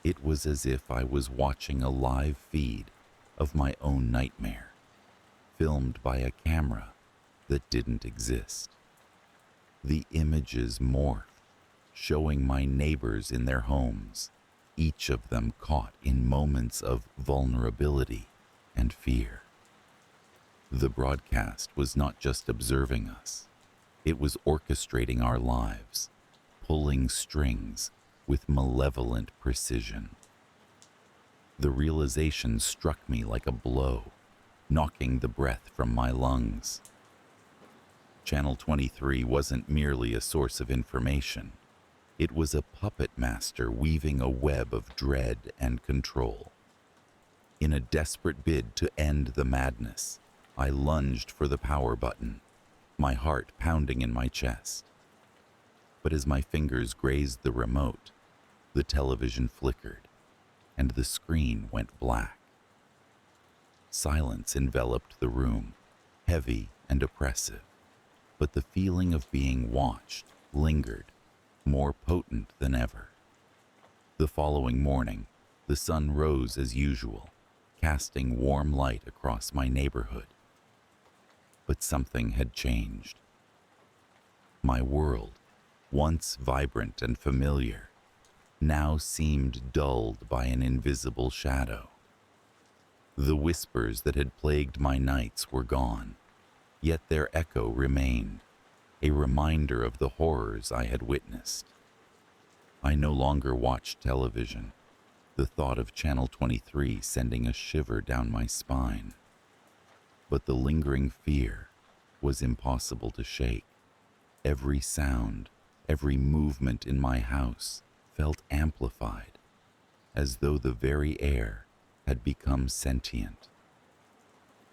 It was as if I was watching a live feed of my own nightmare, filmed by a camera that didn't exist. The images morphed, showing my neighbors in their homes, each of them caught in moments of vulnerability and fear. The broadcast was not just observing us, it was orchestrating our lives, pulling strings with malevolent precision. The realization struck me like a blow, knocking the breath from my lungs. Channel 23 wasn't merely a source of information. It was a puppet master weaving a web of dread and control. In a desperate bid to end the madness, I lunged for the power button, my heart pounding in my chest. But as my fingers grazed the remote, the television flickered, and the screen went black. Silence enveloped the room, heavy and oppressive, but the feeling of being watched lingered, more potent than ever. The following morning, the sun rose as usual, casting warm light across my neighborhood. But something had changed. My world, once vibrant and familiar, now seemed dulled by an invisible shadow. The whispers that had plagued my nights were gone, yet their echo remained, a reminder of the horrors I had witnessed. I no longer watched television, the thought of Channel 23 sending a shiver down my spine. But the lingering fear was impossible to shake. Every sound, every movement in my house felt amplified, as though the very air had become sentient.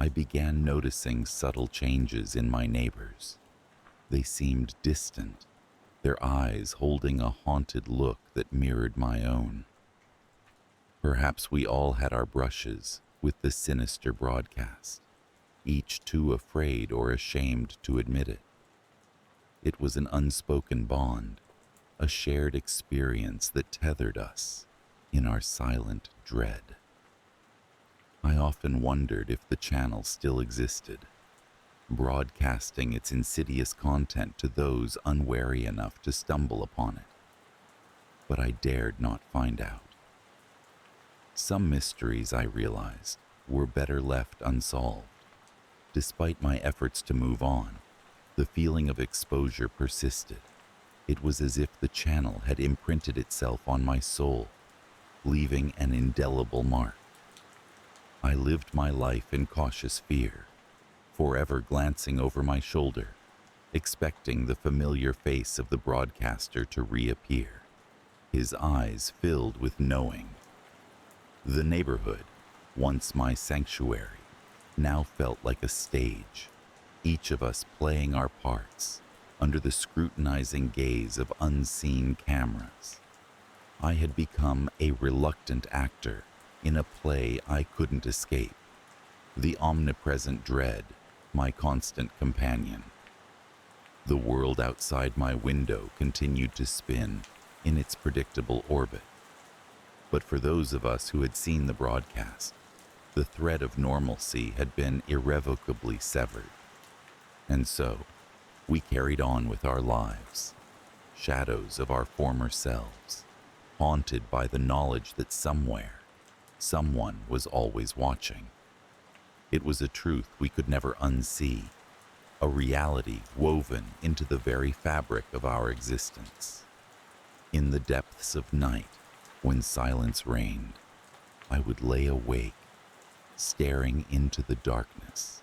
I began noticing subtle changes in my neighbors. They seemed distant, their eyes holding a haunted look that mirrored my own. Perhaps we all had our brushes with the sinister broadcast, each too afraid or ashamed to admit it. It was an unspoken bond, a shared experience that tethered us in our silent dread. I often wondered if the channel still existed, broadcasting its insidious content to those unwary enough to stumble upon it. But I dared not find out. Some mysteries, I realized, were better left unsolved. Despite my efforts to move on, the feeling of exposure persisted. It was as if the channel had imprinted itself on my soul, leaving an indelible mark. I lived my life in cautious fear, forever glancing over my shoulder, expecting the familiar face of the broadcaster to reappear, his eyes filled with knowing. The neighborhood, once my sanctuary, now felt like a stage, each of us playing our parts under the scrutinizing gaze of unseen cameras. I had become a reluctant actor in a play I couldn't escape, the omnipresent dread, my constant companion. The world outside my window continued to spin in its predictable orbit. But for those of us who had seen the broadcast, the thread of normalcy had been irrevocably severed. And so, we carried on with our lives, shadows of our former selves, haunted by the knowledge that somewhere, someone was always watching. It was a truth we could never unsee, a reality woven into the very fabric of our existence. In the depths of night, when silence reigned, I would lay awake, staring into the darkness,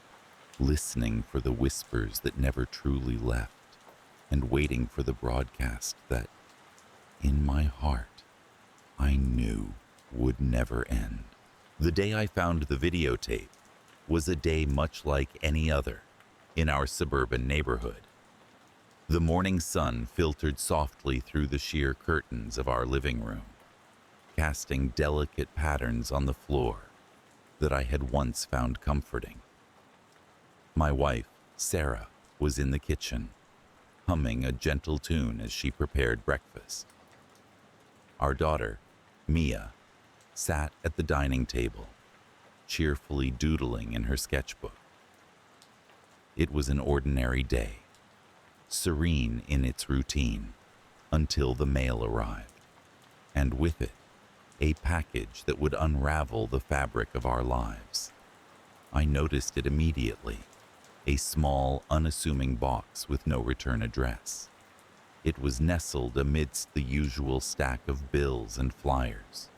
listening for the whispers that never truly left, and waiting for the broadcast that, in my heart, I knew would never end. The day I found the videotape was a day much like any other in our suburban neighborhood. The morning sun filtered softly through the sheer curtains of our living room, casting delicate patterns on the floor that I had once found comforting. My wife, Sarah, was in the kitchen, humming a gentle tune as she prepared breakfast. Our daughter, Mia, sat at the dining table, cheerfully doodling in her sketchbook. It was an ordinary day, serene in its routine, until the mail arrived, and with it, a package that would unravel the fabric of our lives. I noticed it immediately, a small, unassuming box with no return address. It was nestled amidst the usual stack of bills and flyers.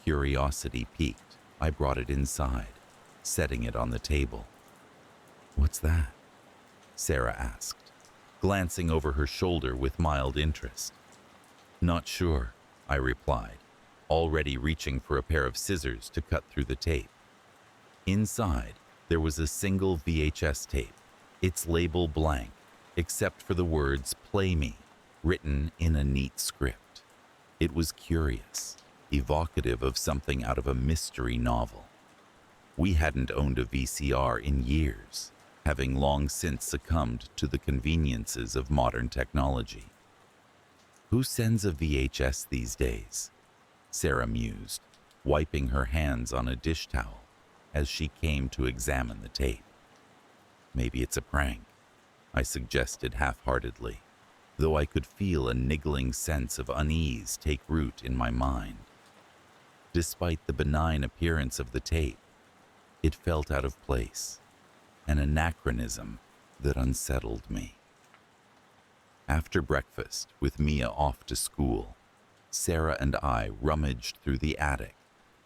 Curiosity piqued, I brought it inside, setting it on the table. "What's that?" Sarah asked, glancing over her shoulder with mild interest. "Not sure," I replied, already reaching for a pair of scissors to cut through the tape. Inside, there was a single VHS tape, its label blank, except for the words "Play Me," written in a neat script. It was curious, evocative of something out of a mystery novel. We hadn't owned a VCR in years, having long since succumbed to the conveniences of modern technology. "Who sends a VHS these days?" Sarah mused, wiping her hands on a dish towel as she came to examine the tape. "Maybe it's a prank," I suggested half-heartedly. though I could feel a niggling sense of unease take root in my mind. Despite the benign appearance of the tape, it felt out of place, an anachronism that unsettled me. After breakfast, with Mia off to school, Sarah and I rummaged through the attic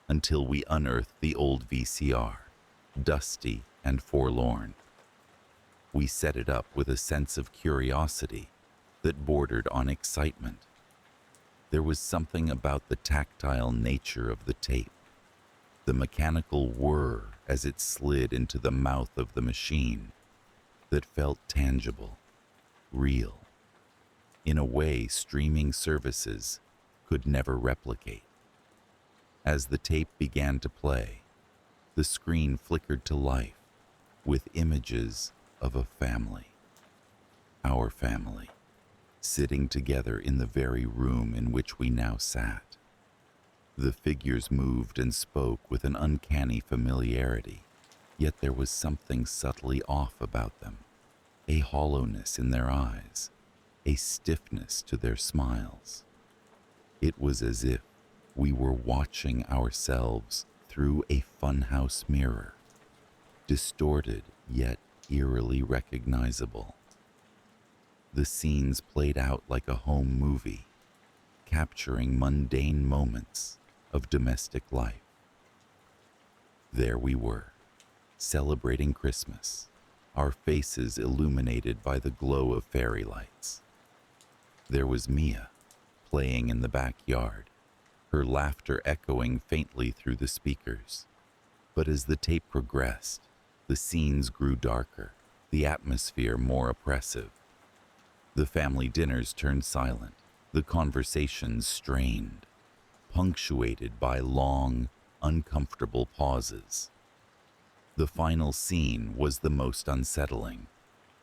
until we unearthed the old VCR, dusty and forlorn. We set it up with a sense of curiosity that bordered on excitement. There was something about the tactile nature of the tape, the mechanical whir as it slid into the mouth of the machine, that felt tangible, real, in a way streaming services could never replicate. As the tape began to play, the screen flickered to life with images of a family, our family, sitting together in the very room in which we now sat. The figures moved and spoke with an uncanny familiarity, yet there was something subtly off about them, a hollowness in their eyes, a stiffness to their smiles. It was as if we were watching ourselves through a funhouse mirror, distorted yet eerily recognizable. The scenes played out like a home movie, capturing mundane moments of domestic life. There we were, celebrating Christmas, our faces illuminated by the glow of fairy lights. There was Mia, playing in the backyard, her laughter echoing faintly through the speakers. But as the tape progressed, the scenes grew darker, the atmosphere more oppressive. The family dinners turned silent, the conversations strained, punctuated by long, uncomfortable pauses. The final scene was the most unsettling.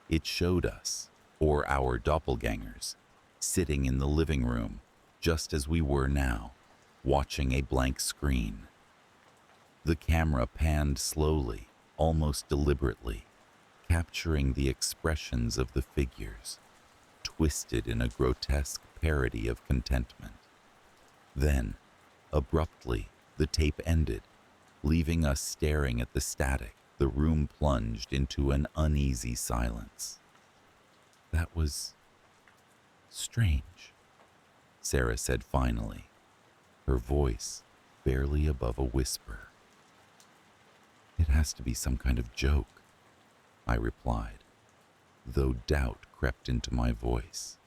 It showed us, or our doppelgangers, sitting in the living room, just as we were now, watching a blank screen. The camera panned slowly, almost deliberately, capturing the expressions of the figures, twisted in a grotesque parody of contentment. Then, abruptly, the tape ended, leaving us staring at the static. The room plunged into an uneasy silence. That was strange, Sarah said finally, her voice barely above a whisper. It has to be some kind of joke, I replied, though doubt crept into my voice.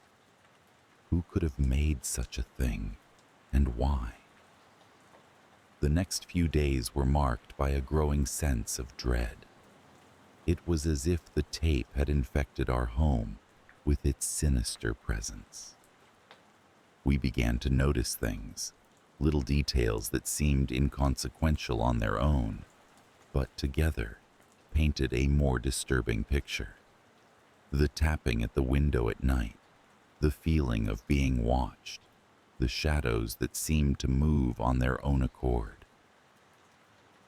Who could have made such a thing, and why? The next few days were marked by a growing sense of dread. It was as if the tape had infected our home with its sinister presence. We began to notice things, little details that seemed inconsequential on their own, but together painted a more disturbing picture. The tapping at the window at night, the feeling of being watched, the shadows that seemed to move on their own accord.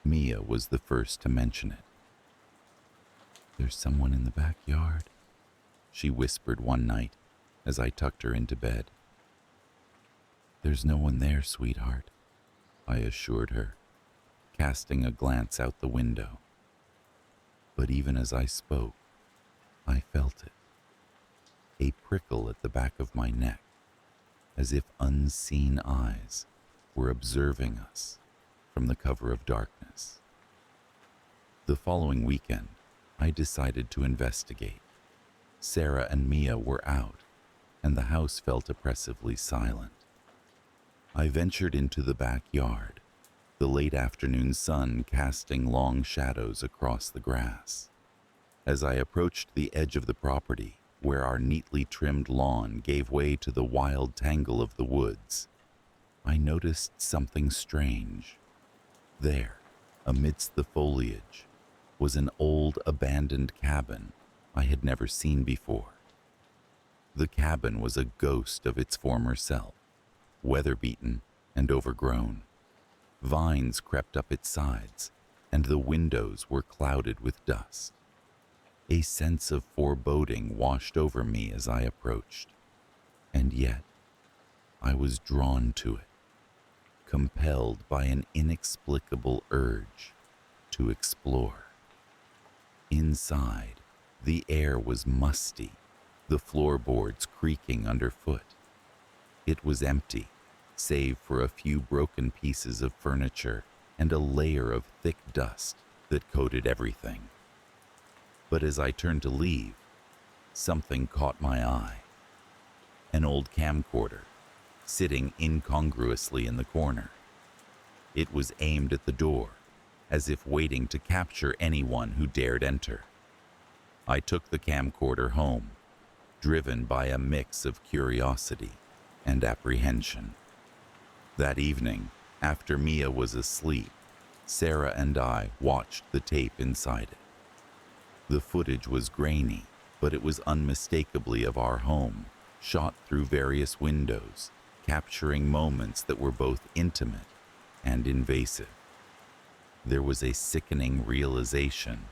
Mia was the first to mention it. There's someone in the backyard, she whispered one night as I tucked her into bed. There's no one there, sweetheart, I assured her, casting a glance out the window. But even as I spoke, I felt it, a prickle at the back of my neck, as if unseen eyes were observing us from the cover of darkness. The following weekend, I decided to investigate. Sarah and Mia were out, and the house felt oppressively silent. I ventured into the backyard, the late afternoon sun casting long shadows across the grass. As I approached the edge of the property, where our neatly trimmed lawn gave way to the wild tangle of the woods, I noticed something strange. There, amidst the foliage, was an old abandoned cabin I had never seen before. The cabin was a ghost of its former self, weather-beaten and overgrown. Vines crept up its sides, and the windows were clouded with dust. A sense of foreboding washed over me as I approached. And yet, I was drawn to it, compelled by an inexplicable urge to explore. Inside, the air was musty, the floorboards creaking underfoot. It was empty, save for a few broken pieces of furniture and a layer of thick dust that coated everything. But as I turned to leave, something caught my eye. An old camcorder, sitting incongruously in the corner. It was aimed at the door, as if waiting to capture anyone who dared enter. I took the camcorder home, driven by a mix of curiosity and apprehension. That evening, after Mia was asleep, Sarah and I watched the tape inside it. The footage was grainy, but it was unmistakably of our home, shot through various windows, capturing moments that were both intimate and invasive. There was a sickening realization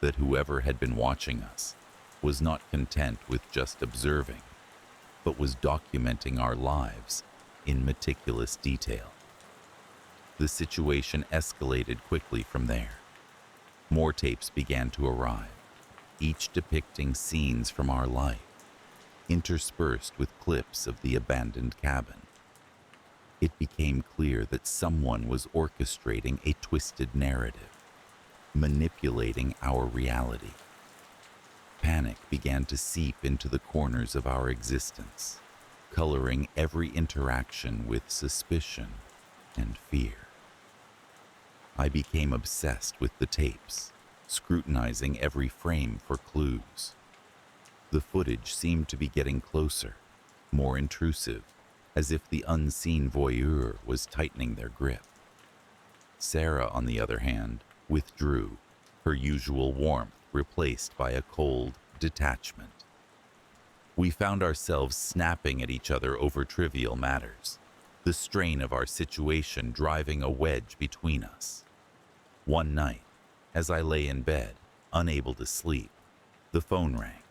that whoever had been watching us was not content with just observing, but was documenting our lives in meticulous detail. The situation escalated quickly from there. More tapes began to arrive, each depicting scenes from our life, interspersed with clips of the abandoned cabin. It became clear that someone was orchestrating a twisted narrative, manipulating our reality. Panic began to seep into the corners of our existence, coloring every interaction with suspicion and fear. I became obsessed with the tapes, scrutinizing every frame for clues. The footage seemed to be getting closer, more intrusive, as if the unseen voyeur was tightening their grip. Sarah, on the other hand, withdrew, her usual warmth replaced by a cold detachment. We found ourselves snapping at each other over trivial matters, the strain of our situation driving a wedge between us. One night, as I lay in bed, unable to sleep, the phone rang.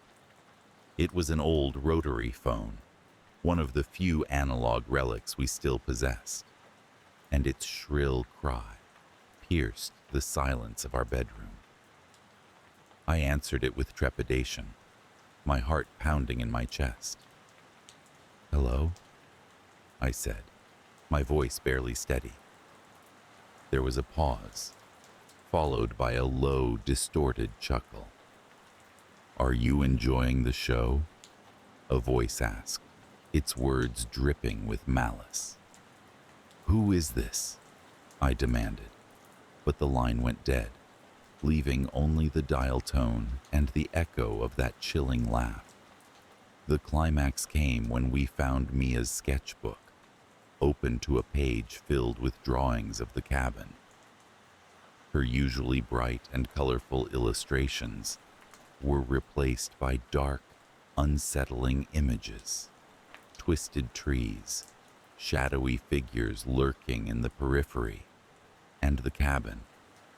It was an old rotary phone, one of the few analog relics we still possessed, and its shrill cry pierced the silence of our bedroom. I answered it with trepidation, my heart pounding in my chest. "Hello?" I said, my voice barely steady. There was a pause, followed by a low, distorted chuckle. "Are you enjoying the show?" a voice asked, its words dripping with malice. "Who is this?" I demanded, but the line went dead, leaving only the dial tone and the echo of that chilling laugh. The climax came when we found Mia's sketchbook, open to a page filled with drawings of the cabin. Her usually bright and colorful illustrations were replaced by dark, unsettling images. Twisted trees, shadowy figures lurking in the periphery, and the cabin,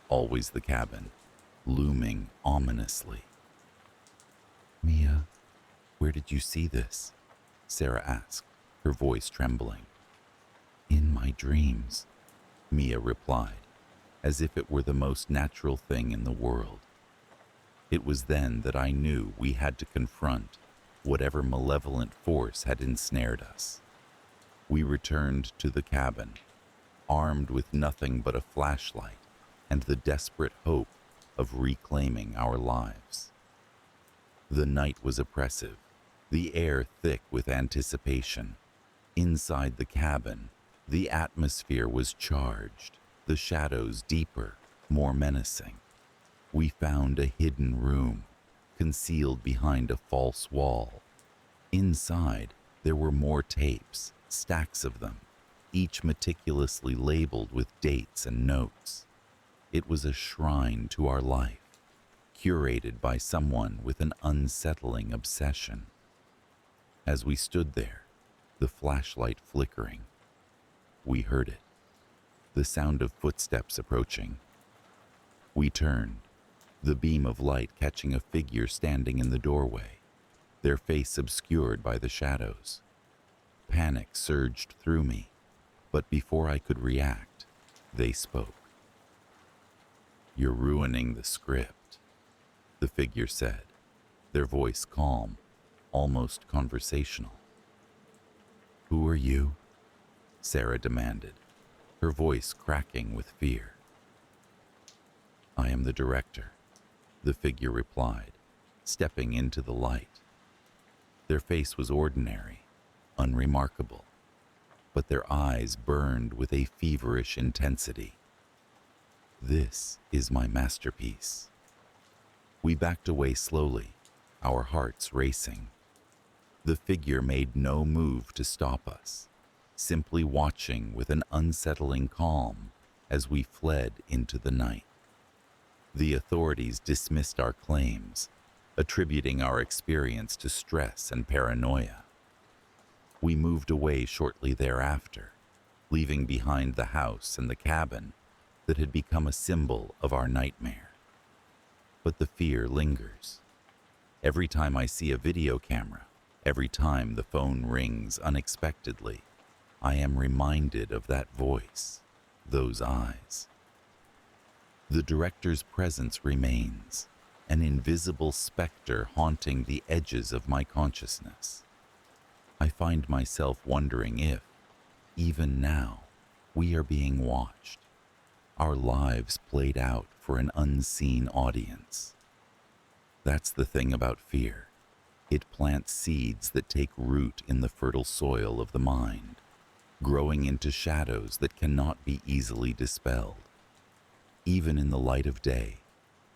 always the cabin, looming ominously. "Mia, where did you see this?" Sarah asked, her voice trembling. "In my dreams," Mia replied, as if it were the most natural thing in the world. It was then that I knew we had to confront whatever malevolent force had ensnared us. We returned to the cabin, armed with nothing but a flashlight and the desperate hope of reclaiming our lives. The night was oppressive, the air thick with anticipation. Inside the cabin, the atmosphere was charged, the shadows deeper, more menacing. We found a hidden room, concealed behind a false wall. Inside, there were more tapes, stacks of them, each meticulously labeled with dates and notes. It was a shrine to our life, curated by someone with an unsettling obsession. As we stood there, the flashlight flickering, we heard it, the sound of footsteps approaching. We turned, the beam of light catching a figure standing in the doorway, their face obscured by the shadows. Panic surged through me, but before I could react, they spoke. "You're ruining the script," the figure said, their voice calm, almost conversational. "Who are you?" Sarah demanded, her voice cracking with fear. "I am the director," the figure replied, stepping into the light. Their face was ordinary, unremarkable, but their eyes burned with a feverish intensity. "This is my masterpiece." We backed away slowly, our hearts racing. The figure made no move to stop us, simply watching with an unsettling calm as we fled into the night. The authorities dismissed our claims, attributing our experience to stress and paranoia. We moved away shortly thereafter, leaving behind the house and the cabin that had become a symbol of our nightmare. But the fear lingers. Every time I see a video camera, every time the phone rings unexpectedly, I am reminded of that voice, those eyes. The director's presence remains, an invisible specter haunting the edges of my consciousness. I find myself wondering if, even now, we are being watched, our lives played out for an unseen audience. That's the thing about fear. It plants seeds that take root in the fertile soil of the mind, growing into shadows that cannot be easily dispelled. Even in the light of day,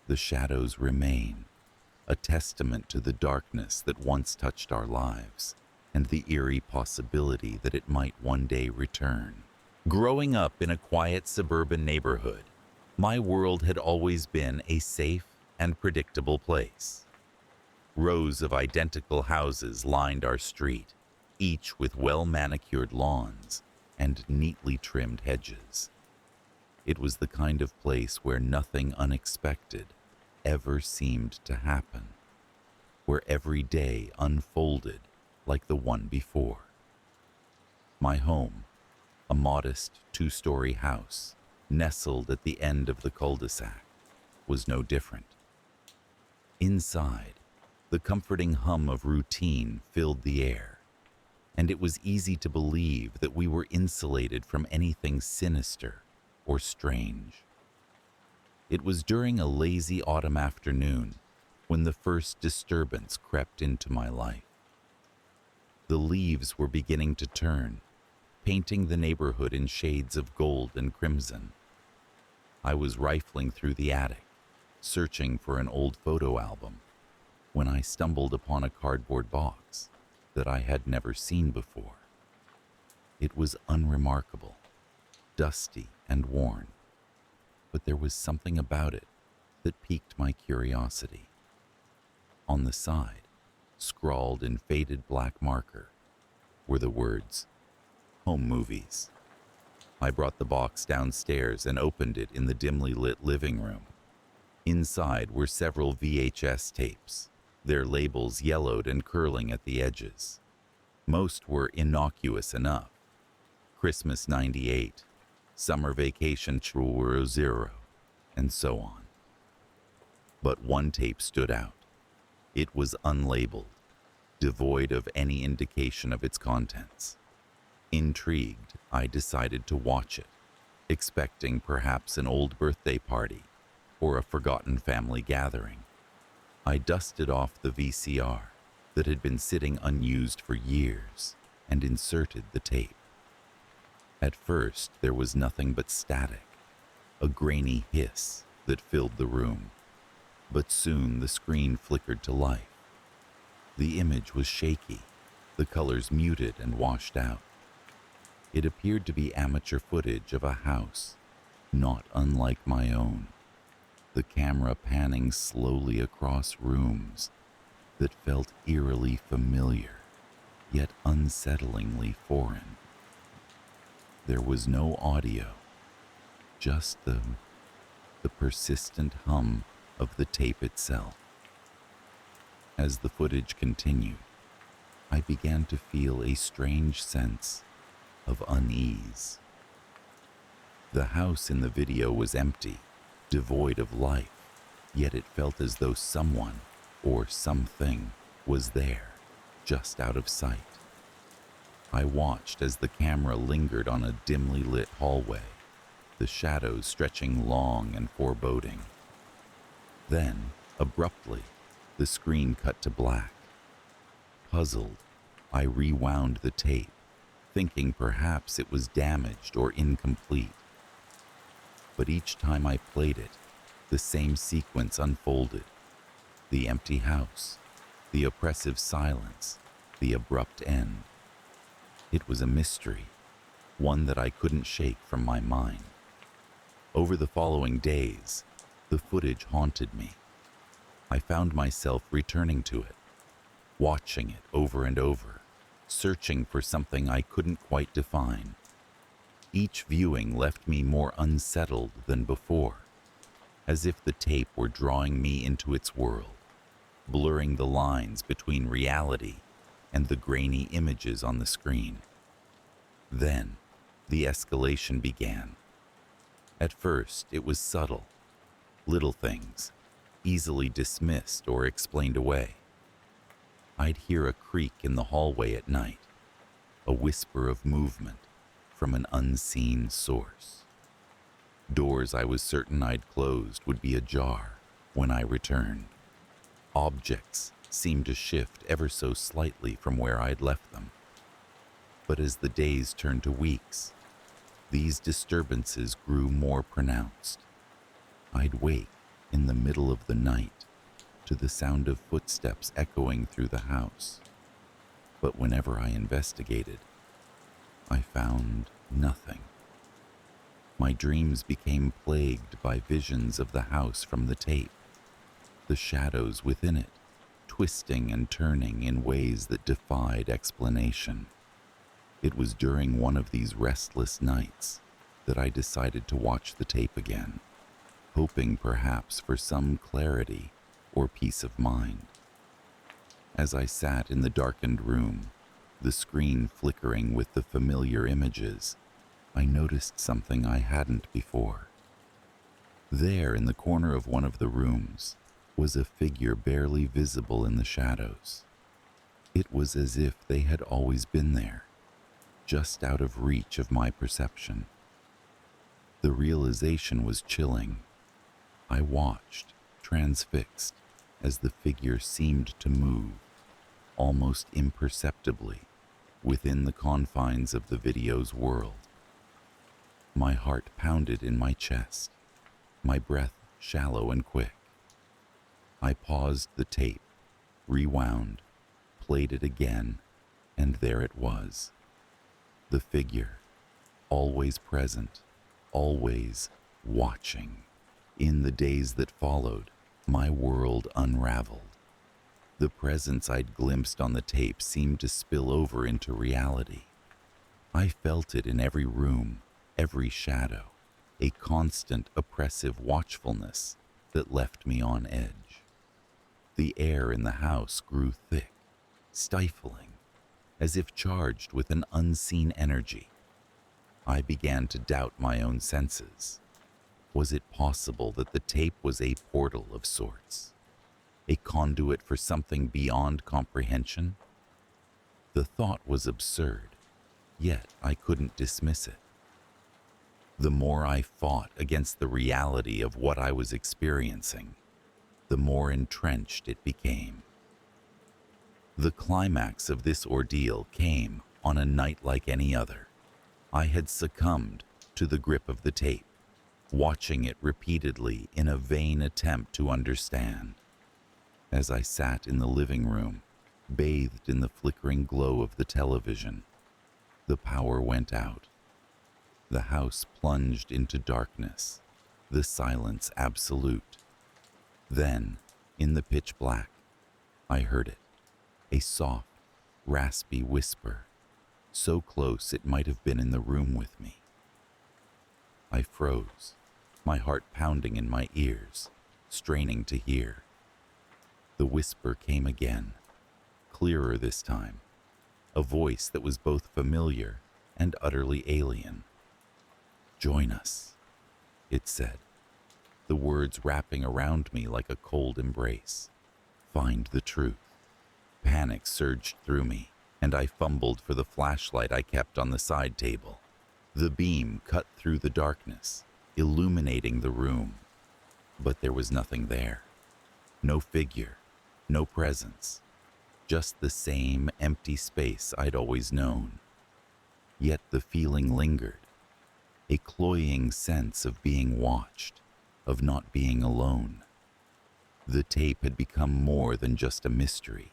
the shadows remain, a testament to the darkness that once touched our lives and the eerie possibility that it might one day return. Growing up in a quiet suburban neighborhood, my world had always been a safe and predictable place. Rows of identical houses lined our street, each with well-manicured lawns and neatly trimmed hedges. It was the kind of place where nothing unexpected ever seemed to happen, where every day unfolded like the one before. My home, a modest two-story house nestled at the end of the cul-de-sac, was no different. Inside, the comforting hum of routine filled the air, and it was easy to believe that we were insulated from anything sinister or strange. It was during a lazy autumn afternoon when the first disturbance crept into my life. The leaves were beginning to turn, painting the neighborhood in shades of gold and crimson. I was rifling through the attic, searching for an old photo album, when I stumbled upon a cardboard box that I had never seen before. It was unremarkable, dusty and worn, but there was something about it that piqued my curiosity. On the side, scrawled in faded black marker, were the words, "Home Movies." I brought the box downstairs and opened it in the dimly lit living room. Inside were several VHS tapes, their labels yellowed and curling at the edges. Most were innocuous enough. Christmas '98, Summer Vacation 00, and so on. But one tape stood out. It was unlabeled, devoid of any indication of its contents. Intrigued, I decided to watch it, expecting perhaps an old birthday party or a forgotten family gathering. I dusted off the VCR that had been sitting unused for years and inserted the tape. At first, there was nothing but static, a grainy hiss that filled the room. But soon the screen flickered to life. The image was shaky, the colors muted and washed out. It appeared to be amateur footage of a house, not unlike my own, the camera panning slowly across rooms that felt eerily familiar, yet unsettlingly foreign. There was no audio, just the persistent hum of the tape itself. As the footage continued, I began to feel a strange sense of unease. The house in the video was empty, devoid of life, yet it felt as though someone or something was there, just out of sight. I watched as the camera lingered on a dimly lit hallway, the shadows stretching long and foreboding. Then, abruptly, the screen cut to black. Puzzled, I rewound the tape, thinking perhaps it was damaged or incomplete. But each time I played it, the same sequence unfolded. The empty house, the oppressive silence, the abrupt end. It was a mystery, one that I couldn't shake from my mind. Over the following days, the footage haunted me. I found myself returning to it, watching it over and over, searching for something I couldn't quite define. Each viewing left me more unsettled than before, as if the tape were drawing me into its world, blurring the lines between reality and the grainy images on the screen. Then, the escalation began. At first, it was subtle, little things, easily dismissed or explained away. I'd hear a creak in the hallway at night, a whisper of movement from an unseen source. Doors I was certain I'd closed would be ajar when I returned. Objects seemed to shift ever so slightly from where I'd left them. But as the days turned to weeks, these disturbances grew more pronounced. I'd wake in the middle of the night to the sound of footsteps echoing through the house. But whenever I investigated, I found nothing. My dreams became plagued by visions of the house from the tape, the shadows within it, twisting and turning in ways that defied explanation. It was during one of these restless nights that I decided to watch the tape again, hoping perhaps for some clarity or peace of mind. As I sat in the darkened room, the screen flickering with the familiar images, I noticed something I hadn't before. There, in the corner of one of the rooms, was a figure barely visible in the shadows. It was as if they had always been there, just out of reach of my perception. The realization was chilling. I watched, transfixed, as the figure seemed to move, almost imperceptibly, within the confines of the video's world. My heart pounded in my chest, my breath shallow and quick. I paused the tape, rewound, played it again, and there it was. The figure, always present, always watching. In the days that followed, my world unraveled. The presence I'd glimpsed on the tape seemed to spill over into reality. I felt it in every room, every shadow, a constant oppressive watchfulness that left me on edge. The air in the house grew thick, stifling, as if charged with an unseen energy. I began to doubt my own senses. Was it possible that the tape was a portal of sorts? A conduit for something beyond comprehension? The thought was absurd, yet I couldn't dismiss it. The more I fought against the reality of what I was experiencing, the more entrenched it became. The climax of this ordeal came on a night like any other. I had succumbed to the grip of the tape, watching it repeatedly in a vain attempt to understand. As I sat in the living room, bathed in the flickering glow of the television, the power went out. The house plunged into darkness, the silence absolute. Then, in the pitch black, I heard it, a soft, raspy whisper, so close it might have been in the room with me. I froze, my heart pounding in my ears, straining to hear. The whisper came again, clearer this time, a voice that was both familiar and utterly alien. "Join us," it said, the words wrapping around me like a cold embrace. "Find the truth." Panic surged through me, and I fumbled for the flashlight I kept on the side table. The beam cut through the darkness, illuminating the room. But there was nothing there. No figure, no presence, just the same empty space I'd always known. Yet the feeling lingered, a cloying sense of being watched, of not being alone. The tape had become more than just a mystery.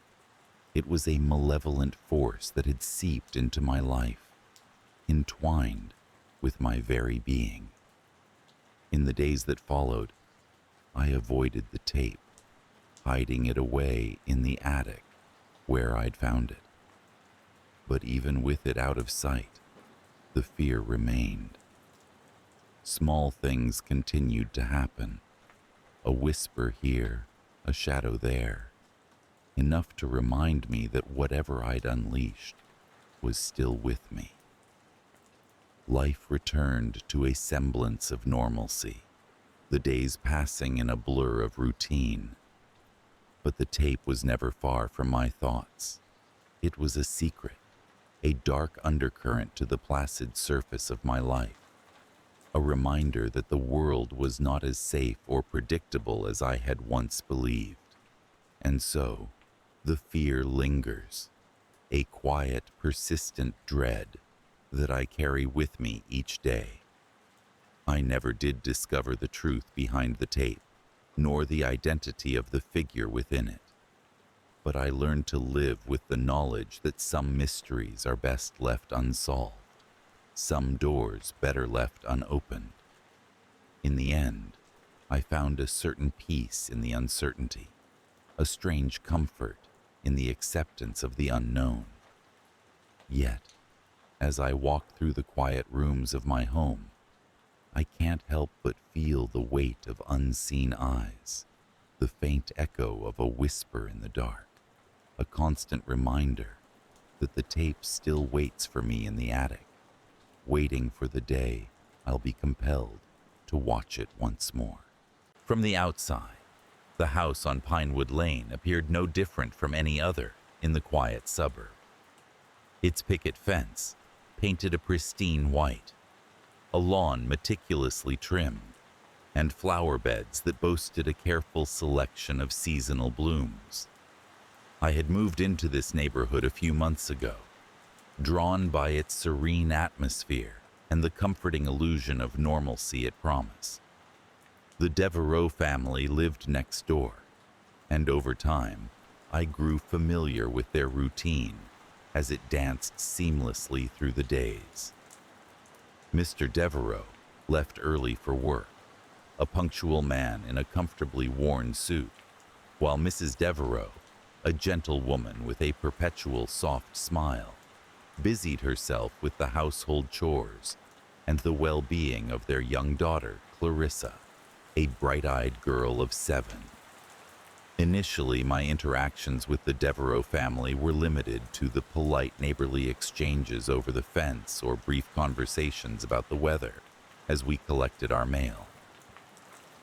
It was a malevolent force that had seeped into my life, entwined with my very being. In the days that followed, I avoided the tape, hiding it away in the attic where I'd found it. But even with it out of sight, the fear remained. Small things continued to happen, a whisper here, a shadow there, enough to remind me that whatever I'd unleashed was still with me. Life returned to a semblance of normalcy, the days passing in a blur of routine. But the tape was never far from my thoughts. It was a secret, a dark undercurrent to the placid surface of my life, a reminder that the world was not as safe or predictable as I had once believed. And so, the fear lingers, a quiet, persistent dread that I carry with me each day. I never did discover the truth behind the tape, nor the identity of the figure within it. But I learned to live with the knowledge that some mysteries are best left unsolved, some doors better left unopened. In the end, I found a certain peace in the uncertainty, a strange comfort in the acceptance of the unknown. Yet, as I walk through the quiet rooms of my home, I can't help but feel the weight of unseen eyes, the faint echo of a whisper in the dark, a constant reminder that the tape still waits for me in the attic, waiting for the day I'll be compelled to watch it once more. From the outside, the house on Pinewood Lane appeared no different from any other in the quiet suburb. Its picket fence, painted a pristine white, a lawn meticulously trimmed, and flower beds that boasted a careful selection of seasonal blooms. I had moved into this neighborhood a few months ago, drawn by its serene atmosphere and the comforting illusion of normalcy it promised. The Devereaux family lived next door, and over time, I grew familiar with their routine as it danced seamlessly through the days. Mr. Devereaux left early for work, a punctual man in a comfortably worn suit, while Mrs. Devereaux, a gentle woman with a perpetual soft smile, busied herself with the household chores and the well-being of their young daughter, Clarissa, a bright-eyed girl of 7. Initially, my interactions with the Devereaux family were limited to the polite neighborly exchanges over the fence or brief conversations about the weather as we collected our mail.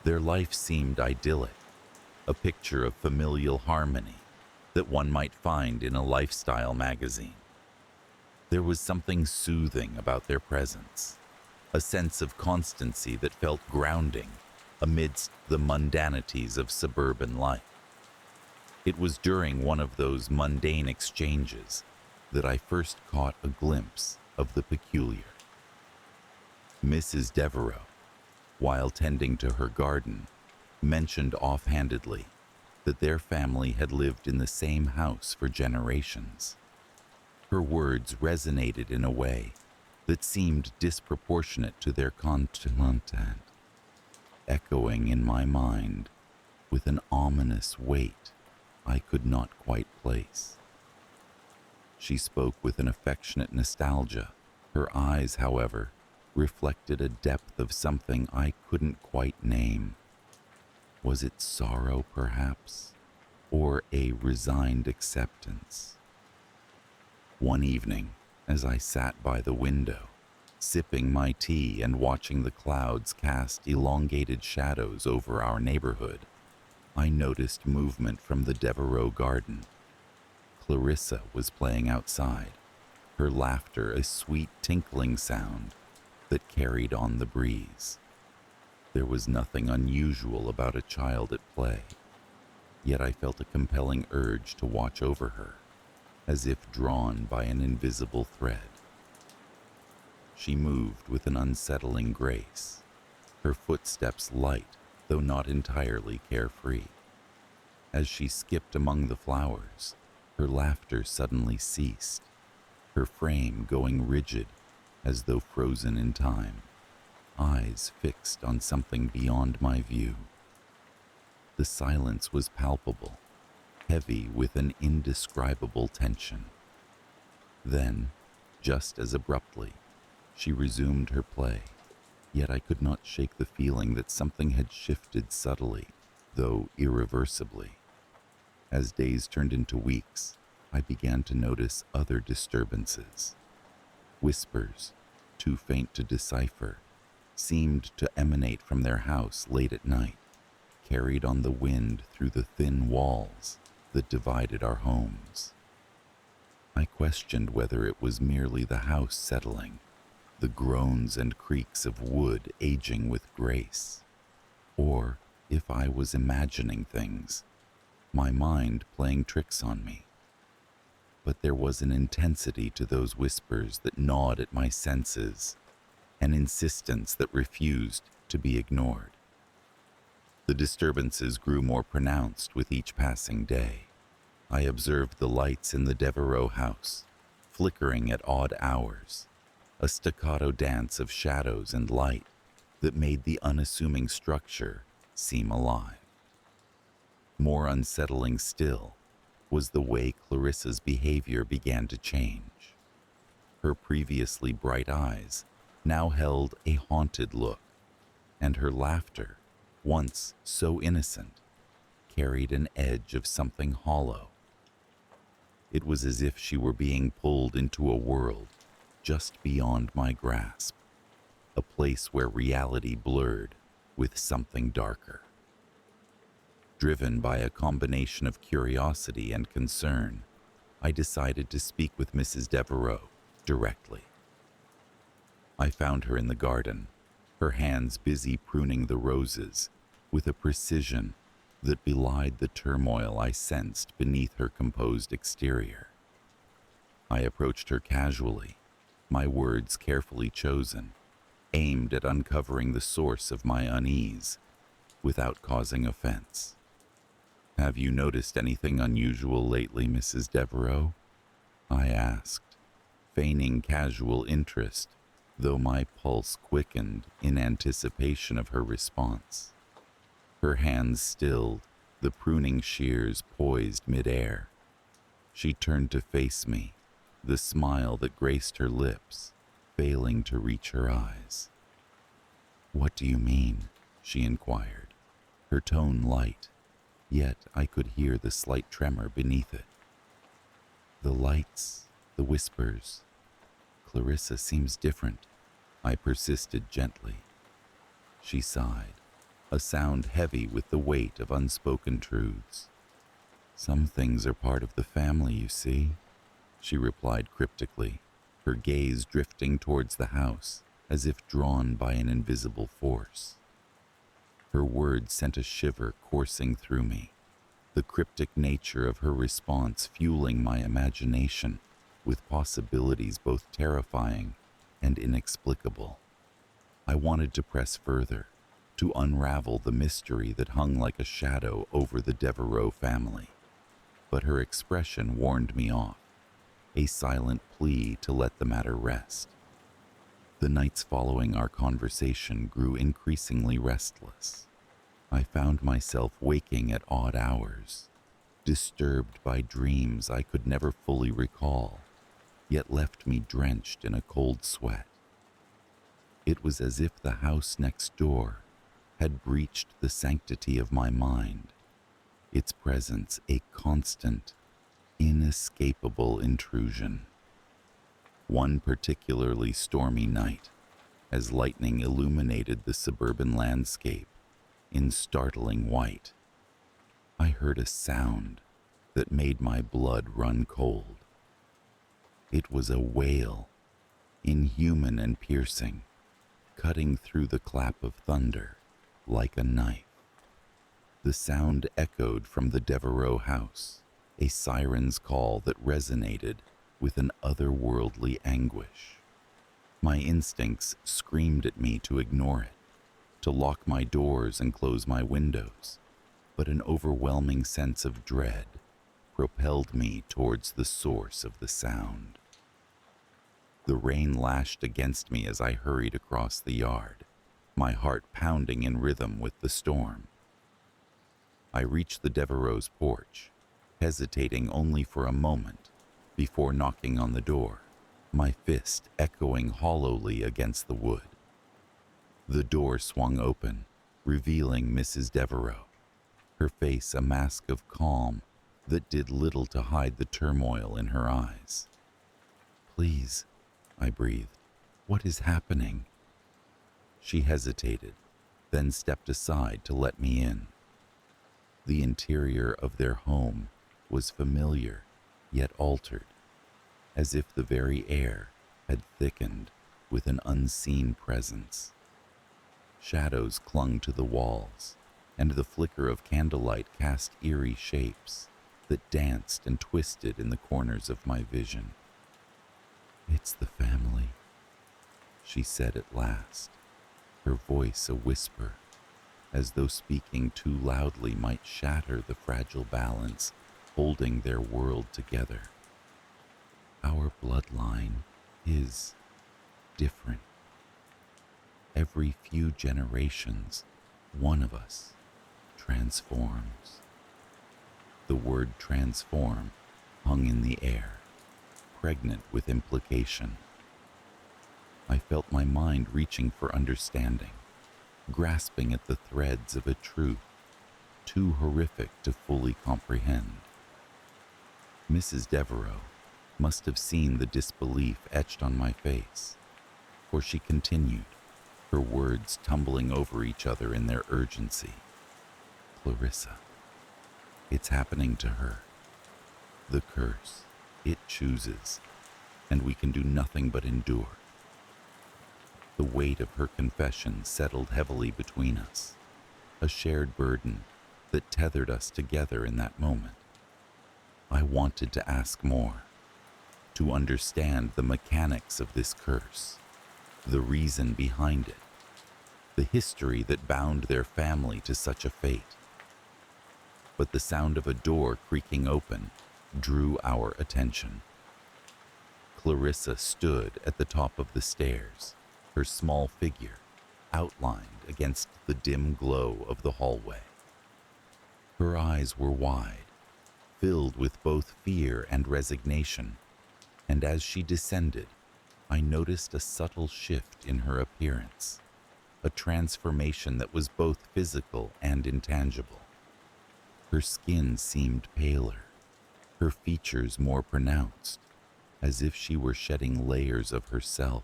Their life seemed idyllic, a picture of familial harmony that one might find in a lifestyle magazine. There was something soothing about their presence, a sense of constancy that felt grounding amidst the mundanities of suburban life. It was during one of those mundane exchanges that I first caught a glimpse of the peculiar. Mrs. Devereaux, while tending to her garden, mentioned offhandedly that their family had lived in the same house for generations. Her words resonated in a way that seemed disproportionate to their content, echoing in my mind with an ominous weight I could not quite place. She spoke with an affectionate nostalgia. Her eyes, however, reflected a depth of something I couldn't quite name. Was it sorrow, perhaps, or a resigned acceptance? One evening, as I sat by the window, sipping my tea and watching the clouds cast elongated shadows over our neighborhood, I noticed movement from the Devereaux garden. Clarissa was playing outside, her laughter a sweet tinkling sound that carried on the breeze. There was nothing unusual about a child at play, yet I felt a compelling urge to watch over her, as if drawn by an invisible thread. She moved with an unsettling grace, her footsteps light, though not entirely carefree. As she skipped among the flowers, her laughter suddenly ceased, her frame going rigid as though frozen in time, eyes fixed on something beyond my view. The silence was palpable, heavy with an indescribable tension. Then, just as abruptly, she resumed her play, yet I could not shake the feeling that something had shifted subtly, though irreversibly. As days turned into weeks, I began to notice other disturbances. Whispers, too faint to decipher, seemed to emanate from their house late at night, carried on the wind through the thin walls that divided our homes. I questioned whether it was merely the house settling, the groans and creaks of wood aging with grace, or if I was imagining things, my mind playing tricks on me. But there was an intensity to those whispers that gnawed at my senses, an insistence that refused to be ignored. The disturbances grew more pronounced with each passing day. I observed the lights in the Devereaux house, flickering at odd hours, a staccato dance of shadows and light that made the unassuming structure seem alive. More unsettling still was the way Clarissa's behavior began to change. Her previously bright eyes now held a haunted look, and her laughter, once so innocent, carried an edge of something hollow. It was as if she were being pulled into a world just beyond my grasp, a place where reality blurred with something darker. Driven by a combination of curiosity and concern, I decided to speak with Mrs. Devereaux directly. I found her in the garden, her hands busy pruning the roses with a precision that belied the turmoil I sensed beneath her composed exterior. I approached her casually, my words carefully chosen, aimed at uncovering the source of my unease, without causing offense. "Have you noticed anything unusual lately, Mrs. Devereaux?" I asked, feigning casual interest, though my pulse quickened in anticipation of her response. Her hands stilled, the pruning shears poised mid-air. She turned to face me, the smile that graced her lips failing to reach her eyes. "What do you mean?" she inquired, her tone light, yet I could hear the slight tremor beneath it. "The lights, the whispers. Clarissa seems different," I persisted gently. She sighed, a sound heavy with the weight of unspoken truths. "Some things are part of the family, you see," she replied cryptically, her gaze drifting towards the house as if drawn by an invisible force. Her words sent a shiver coursing through me, the cryptic nature of her response fueling my imagination with possibilities both terrifying and inexplicable. I wanted to press further, to unravel the mystery that hung like a shadow over the Devereaux family, but her expression warned me off, a silent plea to let the matter rest. The nights following our conversation grew increasingly restless. I found myself waking at odd hours, disturbed by dreams I could never fully recall, yet left me drenched in a cold sweat. It was as if the house next door had breached the sanctity of my mind, its presence a constant, inescapable intrusion. One particularly stormy night, as lightning illuminated the suburban landscape in startling white, I heard a sound that made my blood run cold. It was a wail, inhuman and piercing, cutting through the clap of thunder like a knife. The sound echoed from the Devereaux house, a siren's call that resonated with an otherworldly anguish. My instincts screamed at me to ignore it, to lock my doors and close my windows, but an overwhelming sense of dread propelled me towards the source of the sound. The rain lashed against me as I hurried across the yard, my heart pounding in rhythm with the storm. I reached the Devereaux' porch, hesitating only for a moment before knocking on the door, my fist echoing hollowly against the wood. The door swung open, revealing Mrs. Devereaux, her face a mask of calm that did little to hide the turmoil in her eyes. "Please," I breathed, "what is happening?" She hesitated, then stepped aside to let me in. The interior of their home was familiar, yet altered, as if the very air had thickened with an unseen presence. Shadows clung to the walls, and the flicker of candlelight cast eerie shapes that danced and twisted in the corners of my vision. "It's the family," she said at last, her voice a whisper, as though speaking too loudly might shatter the fragile balance holding their world together. "Our bloodline is different. Every few generations, one of us transforms." The word transform hung in the air, pregnant with implication. I felt my mind reaching for understanding, grasping at the threads of a truth too horrific to fully comprehend. Mrs. Devereaux must have seen the disbelief etched on my face, for she continued, her words tumbling over each other in their urgency. "Clarissa, it's happening to her. The curse, it chooses, and we can do nothing but endure." The weight of her confession settled heavily between us, a shared burden that tethered us together in that moment. I wanted to ask more, to understand the mechanics of this curse, the reason behind it, the history that bound their family to such a fate. But the sound of a door creaking open drew our attention. Clarissa stood at the top of the stairs, her small figure outlined against the dim glow of the hallway. Her eyes were wide, filled with both fear and resignation, and as she descended, I noticed a subtle shift in her appearance, a transformation that was both physical and intangible. Her skin seemed paler, her features more pronounced, as if she were shedding layers of herself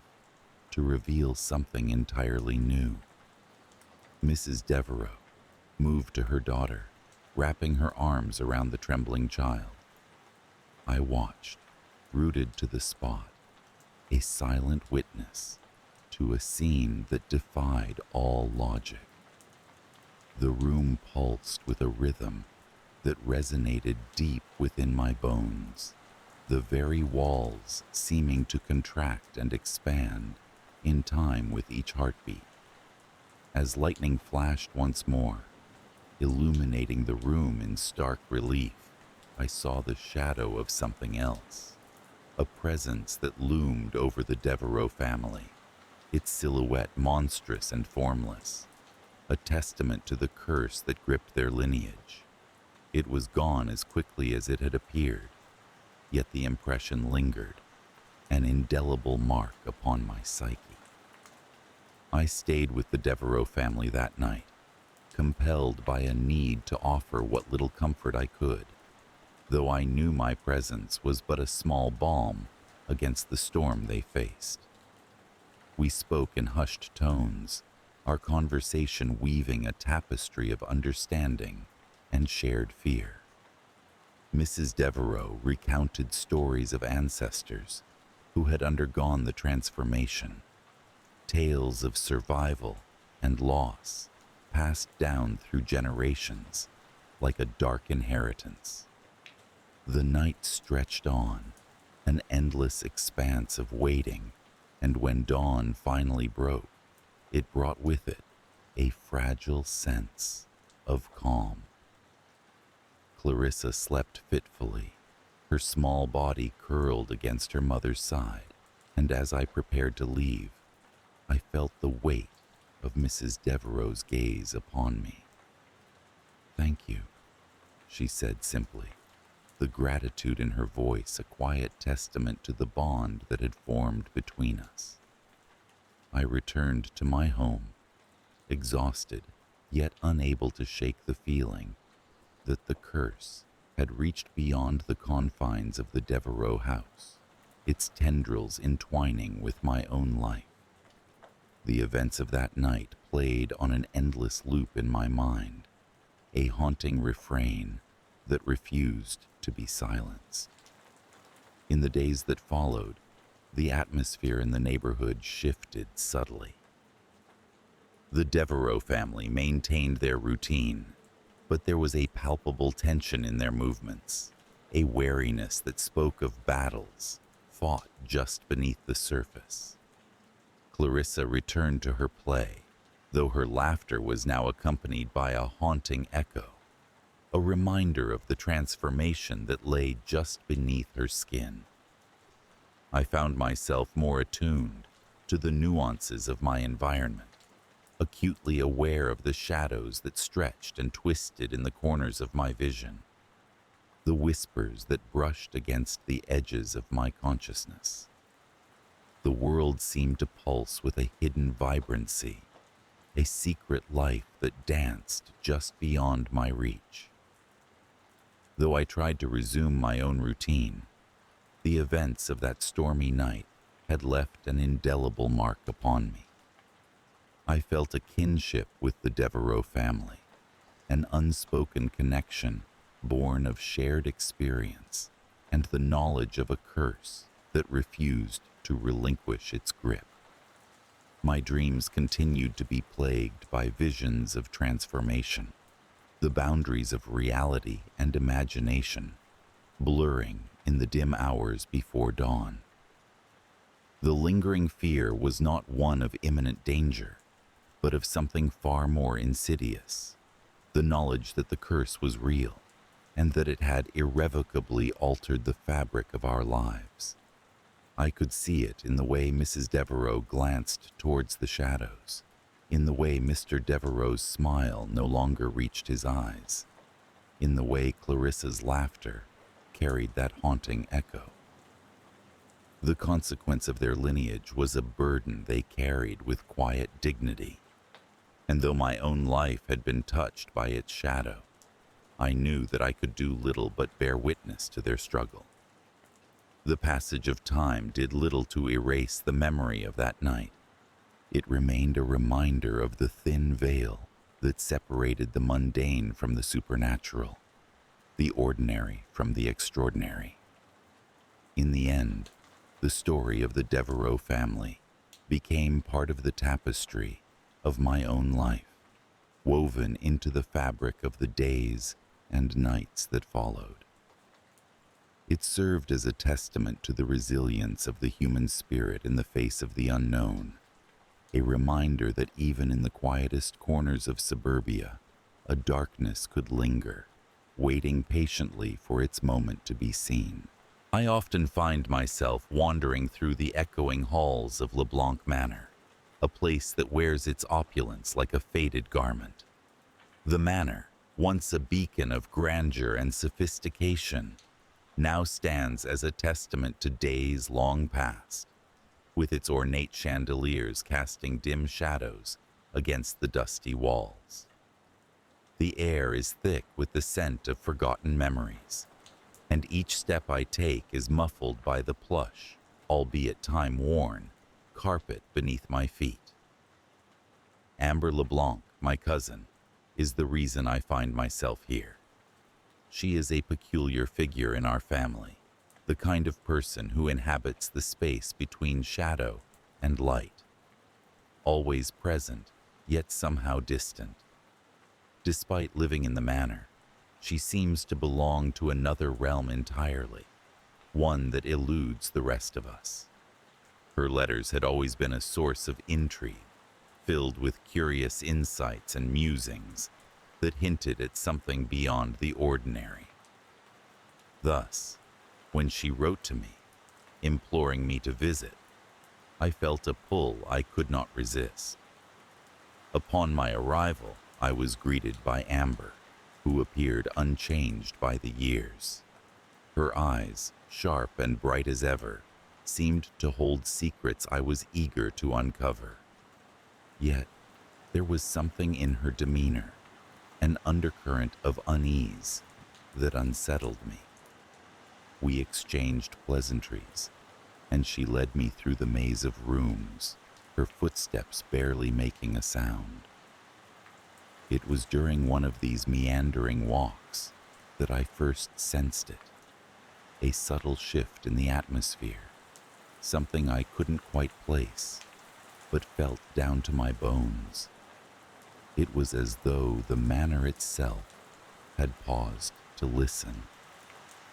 to reveal something entirely new. Mrs. Devereaux moved to her daughter, wrapping her arms around the trembling child. I watched, rooted to the spot, a silent witness to a scene that defied all logic. The room pulsed with a rhythm that resonated deep within my bones, the very walls seeming to contract and expand in time with each heartbeat. As lightning flashed once more, illuminating the room in stark relief, I saw the shadow of something else, a presence that loomed over the Devereaux family, its silhouette monstrous and formless, a testament to the curse that gripped their lineage. It was gone as quickly as it had appeared, yet the impression lingered, an indelible mark upon my psyche. I stayed with the Devereaux family that night, compelled by a need to offer what little comfort I could, though I knew my presence was but a small balm against the storm they faced. We spoke in hushed tones, our conversation weaving a tapestry of understanding and shared fear. Mrs. Devereaux recounted stories of ancestors who had undergone the transformation, tales of survival and loss passed down through generations like a dark inheritance. The night stretched on, an endless expanse of waiting, and when dawn finally broke, it brought with it a fragile sense of calm. Clarissa slept fitfully, her small body curled against her mother's side, and as I prepared to leave, I felt the weight of Mrs. Devereaux's gaze upon me. "Thank you," she said simply, the gratitude in her voice a quiet testament to the bond that had formed between us. I returned to my home, exhausted, yet unable to shake the feeling that the curse had reached beyond the confines of the Devereaux house, its tendrils entwining with my own life. The events of that night played on an endless loop in my mind, a haunting refrain that refused to be silenced. In the days that followed, the atmosphere in the neighborhood shifted subtly. The Devereaux family maintained their routine, but there was a palpable tension in their movements, a wariness that spoke of battles fought just beneath the surface. Clarissa returned to her play, though her laughter was now accompanied by a haunting echo, a reminder of the transformation that lay just beneath her skin. I found myself more attuned to the nuances of my environment, acutely aware of the shadows that stretched and twisted in the corners of my vision, the whispers that brushed against the edges of my consciousness. The world seemed to pulse with a hidden vibrancy, a secret life that danced just beyond my reach. Though I tried to resume my own routine, the events of that stormy night had left an indelible mark upon me. I felt a kinship with the Devereaux family, an unspoken connection born of shared experience and the knowledge of a curse that refused to relinquish its grip. My dreams continued to be plagued by visions of transformation, the boundaries of reality and imagination blurring in the dim hours before dawn. The lingering fear was not one of imminent danger, but of something far more insidious, the knowledge that the curse was real and that it had irrevocably altered the fabric of our lives. I could see it in the way Mrs. Devereaux glanced towards the shadows, in the way Mr. Devereaux's smile no longer reached his eyes, in the way Clarissa's laughter carried that haunting echo. The consequence of their lineage was a burden they carried with quiet dignity, and though my own life had been touched by its shadow, I knew that I could do little but bear witness to their struggle. The passage of time did little to erase the memory of that night. It remained a reminder of the thin veil that separated the mundane from the supernatural, the ordinary from the extraordinary. In the end, the story of the Devereaux family became part of the tapestry of my own life, woven into the fabric of the days and nights that followed. It served as a testament to the resilience of the human spirit in the face of the unknown, a reminder that even in the quietest corners of suburbia, a darkness could linger, waiting patiently for its moment to be seen. I often find myself wandering through the echoing halls of LeBlanc Manor, a place that wears its opulence like a faded garment. The manor, once a beacon of grandeur and sophistication, now stands as a testament to days long past, with its ornate chandeliers casting dim shadows against the dusty walls. The air is thick with the scent of forgotten memories, and each step I take is muffled by the plush, albeit time-worn, carpet beneath my feet. Amber LeBlanc, my cousin, is the reason I find myself here. She is a peculiar figure in our family, the kind of person who inhabits the space between shadow and light, always present, yet somehow distant. Despite living in the manor, she seems to belong to another realm entirely, one that eludes the rest of us. Her letters had always been a source of intrigue, filled with curious insights and musings that hinted at something beyond the ordinary. Thus, when she wrote to me, imploring me to visit, I felt a pull I could not resist. Upon my arrival, I was greeted by Amber, who appeared unchanged by the years. Her eyes, sharp and bright as ever, seemed to hold secrets I was eager to uncover. Yet, there was something in her demeanor, an undercurrent of unease, that unsettled me. We exchanged pleasantries, and she led me through the maze of rooms, her footsteps barely making a sound. It was during one of these meandering walks that I first sensed it, a subtle shift in the atmosphere, something I couldn't quite place, but felt down to my bones. It was as though the manor itself had paused to listen,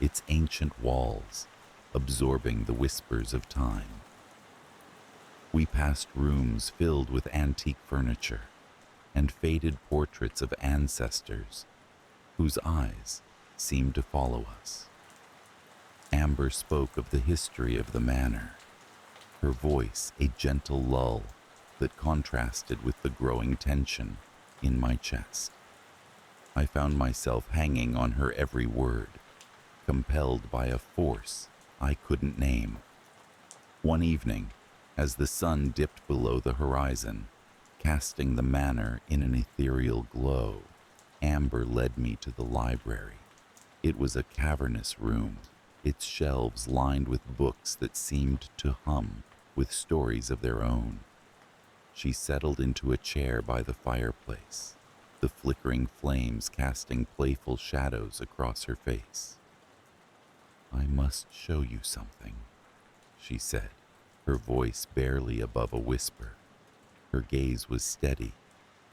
its ancient walls absorbing the whispers of time. We passed rooms filled with antique furniture and faded portraits of ancestors whose eyes seemed to follow us. Amber spoke of the history of the manor, her voice a gentle lull that contrasted with the growing tension in my chest. I found myself hanging on her every word, compelled by a force I couldn't name. One evening, as the sun dipped below the horizon, casting the manor in an ethereal glow, Amber led me to the library. It was a cavernous room, its shelves lined with books that seemed to hum with stories of their own. She settled into a chair by the fireplace, the flickering flames casting playful shadows across her face. "I must show you something," she said, her voice barely above a whisper. Her gaze was steady,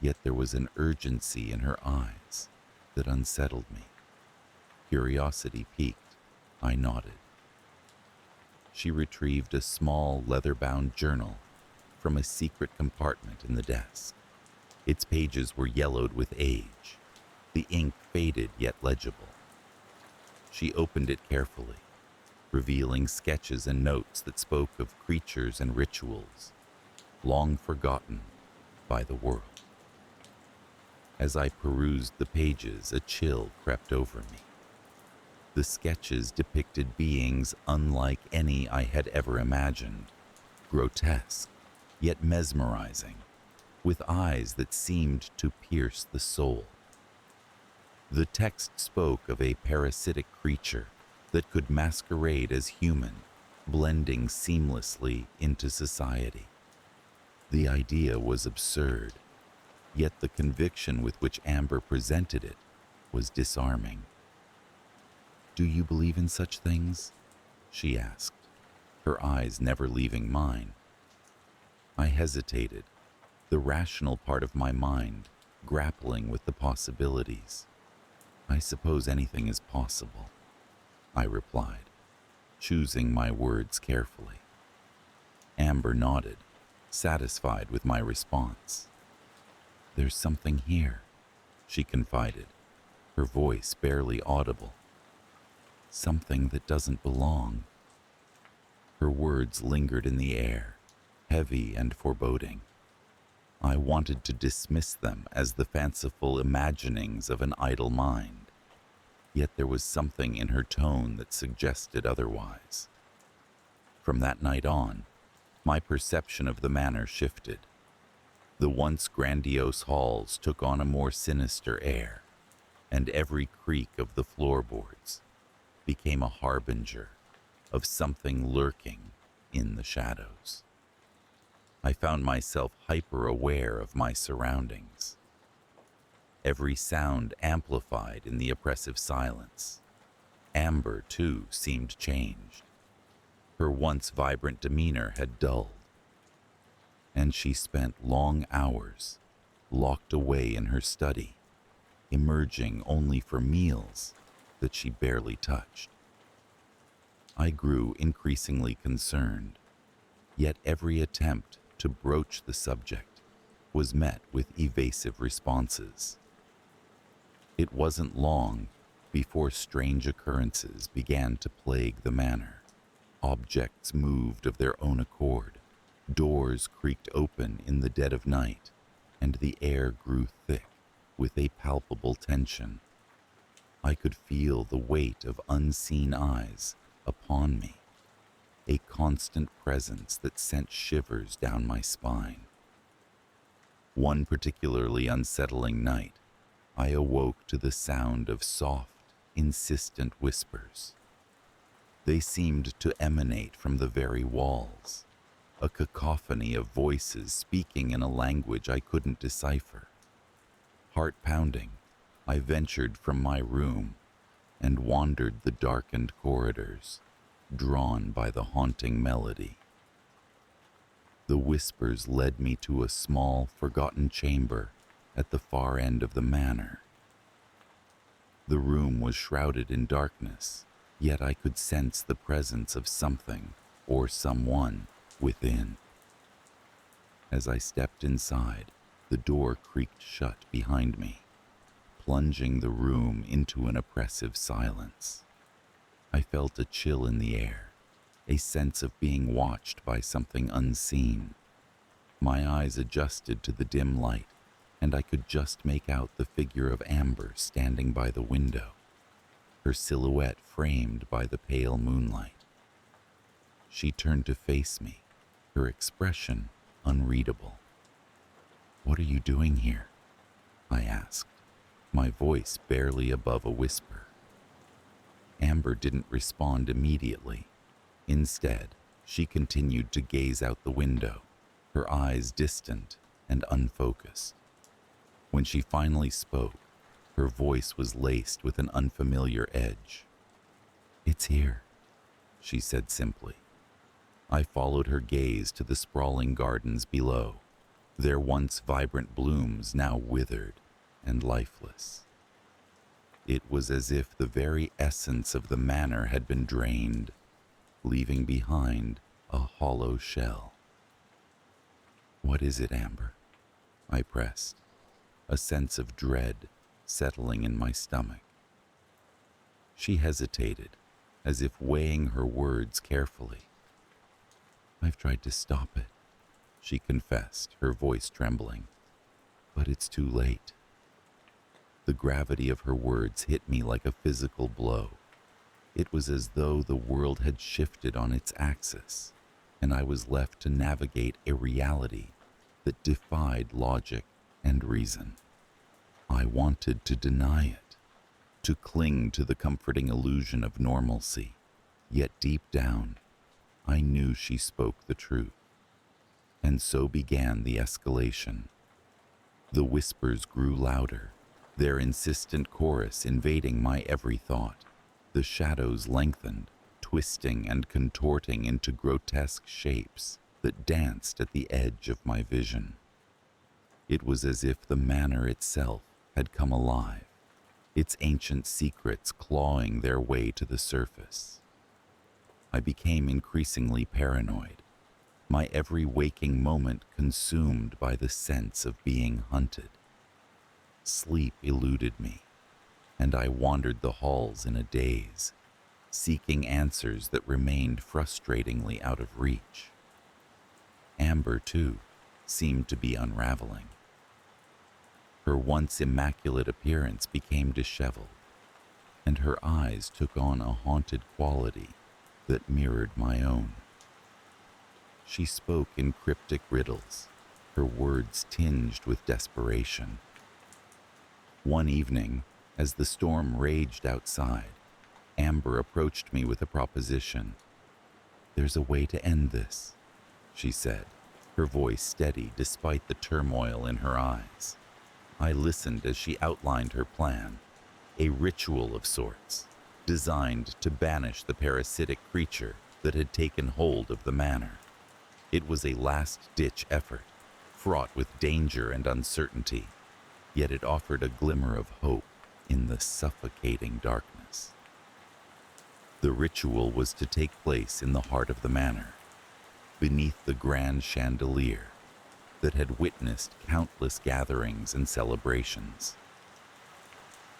yet there was an urgency in her eyes that unsettled me. Curiosity piqued, I nodded. She retrieved a small leather-bound journal from a secret compartment in the desk. Its pages were yellowed with age, the ink faded yet legible. She opened it carefully, revealing sketches and notes that spoke of creatures and rituals long forgotten by the world. As I perused the pages, a chill crept over me. The sketches depicted beings unlike any I had ever imagined, grotesque, yet mesmerizing, with eyes that seemed to pierce the soul. The text spoke of a parasitic creature that could masquerade as human, blending seamlessly into society. The idea was absurd, yet the conviction with which Amber presented it was disarming. "Do you believe in such things?" she asked, her eyes never leaving mine. I hesitated, the rational part of my mind grappling with the possibilities. "I suppose anything is possible," I replied, choosing my words carefully. Amber nodded, satisfied with my response. "There's something here," she confided, her voice barely audible. "Something that doesn't belong." Her words lingered in the air, heavy and foreboding. I wanted to dismiss them as the fanciful imaginings of an idle mind, yet there was something in her tone that suggested otherwise. From that night on, my perception of the manor shifted. The once grandiose halls took on a more sinister air, and every creak of the floorboards became a harbinger of something lurking in the shadows. I found myself hyper-aware of my surroundings. Every sound amplified in the oppressive silence. Amber, too, seemed changed. Her once vibrant demeanor had dulled, and she spent long hours locked away in her study, emerging only for meals that she barely touched. I grew increasingly concerned, yet every attempt to broach the subject was met with evasive responses. It wasn't long before strange occurrences began to plague the manor. Objects moved of their own accord, doors creaked open in the dead of night, and the air grew thick with a palpable tension. I could feel the weight of unseen eyes upon me, a constant presence that sent shivers down my spine. One particularly unsettling night, I awoke to the sound of soft, insistent whispers. They seemed to emanate from the very walls, a cacophony of voices speaking in a language I couldn't decipher. Heart-pounding, I ventured from my room and wandered the darkened corridors, drawn by the haunting melody. The whispers led me to a small, forgotten chamber at the far end of the manor. The room was shrouded in darkness, yet I could sense the presence of something or someone within. As I stepped inside, the door creaked shut behind me, plunging the room into an oppressive silence. I felt a chill in the air, a sense of being watched by something unseen. My eyes adjusted to the dim light, and I could just make out the figure of Amber standing by the window, her silhouette framed by the pale moonlight. She turned to face me, her expression unreadable. "What are you doing here?" I asked, my voice barely above a whisper. Amber didn't respond immediately. Instead, she continued to gaze out the window, her eyes distant and unfocused. When she finally spoke, her voice was laced with an unfamiliar edge. "It's here," she said simply. I followed her gaze to the sprawling gardens below, their once vibrant blooms now withered and lifeless. It was as if the very essence of the manor had been drained, leaving behind a hollow shell. "What is it, Amber?" I pressed, a sense of dread settling in my stomach. She hesitated, as if weighing her words carefully. "I've tried to stop it," she confessed, her voice trembling. "But it's too late." The gravity of her words hit me like a physical blow. It was as though the world had shifted on its axis, and I was left to navigate a reality that defied logic and reason. I wanted to deny it, to cling to the comforting illusion of normalcy, yet deep down, I knew she spoke the truth. And so began the escalation. The whispers grew louder, their insistent chorus invading my every thought. The shadows lengthened, twisting and contorting into grotesque shapes that danced at the edge of my vision. It was as if the manor itself had come alive, its ancient secrets clawing their way to the surface. I became increasingly paranoid, my every waking moment consumed by the sense of being hunted. Sleep eluded me, and I wandered the halls in a daze, seeking answers that remained frustratingly out of reach. Amber, too, seemed to be unraveling. Her once immaculate appearance became disheveled, and her eyes took on a haunted quality that mirrored my own. She spoke in cryptic riddles, her words tinged with desperation. One evening, as the storm raged outside, Amber approached me with a proposition. "There's a way to end this," she said, her voice steady despite the turmoil in her eyes. I listened as she outlined her plan, a ritual of sorts, designed to banish the parasitic creature that had taken hold of the manor. It was a last-ditch effort, fraught with danger and uncertainty, yet it offered a glimmer of hope in the suffocating darkness. The ritual was to take place in the heart of the manor, beneath the grand chandelier that had witnessed countless gatherings and celebrations.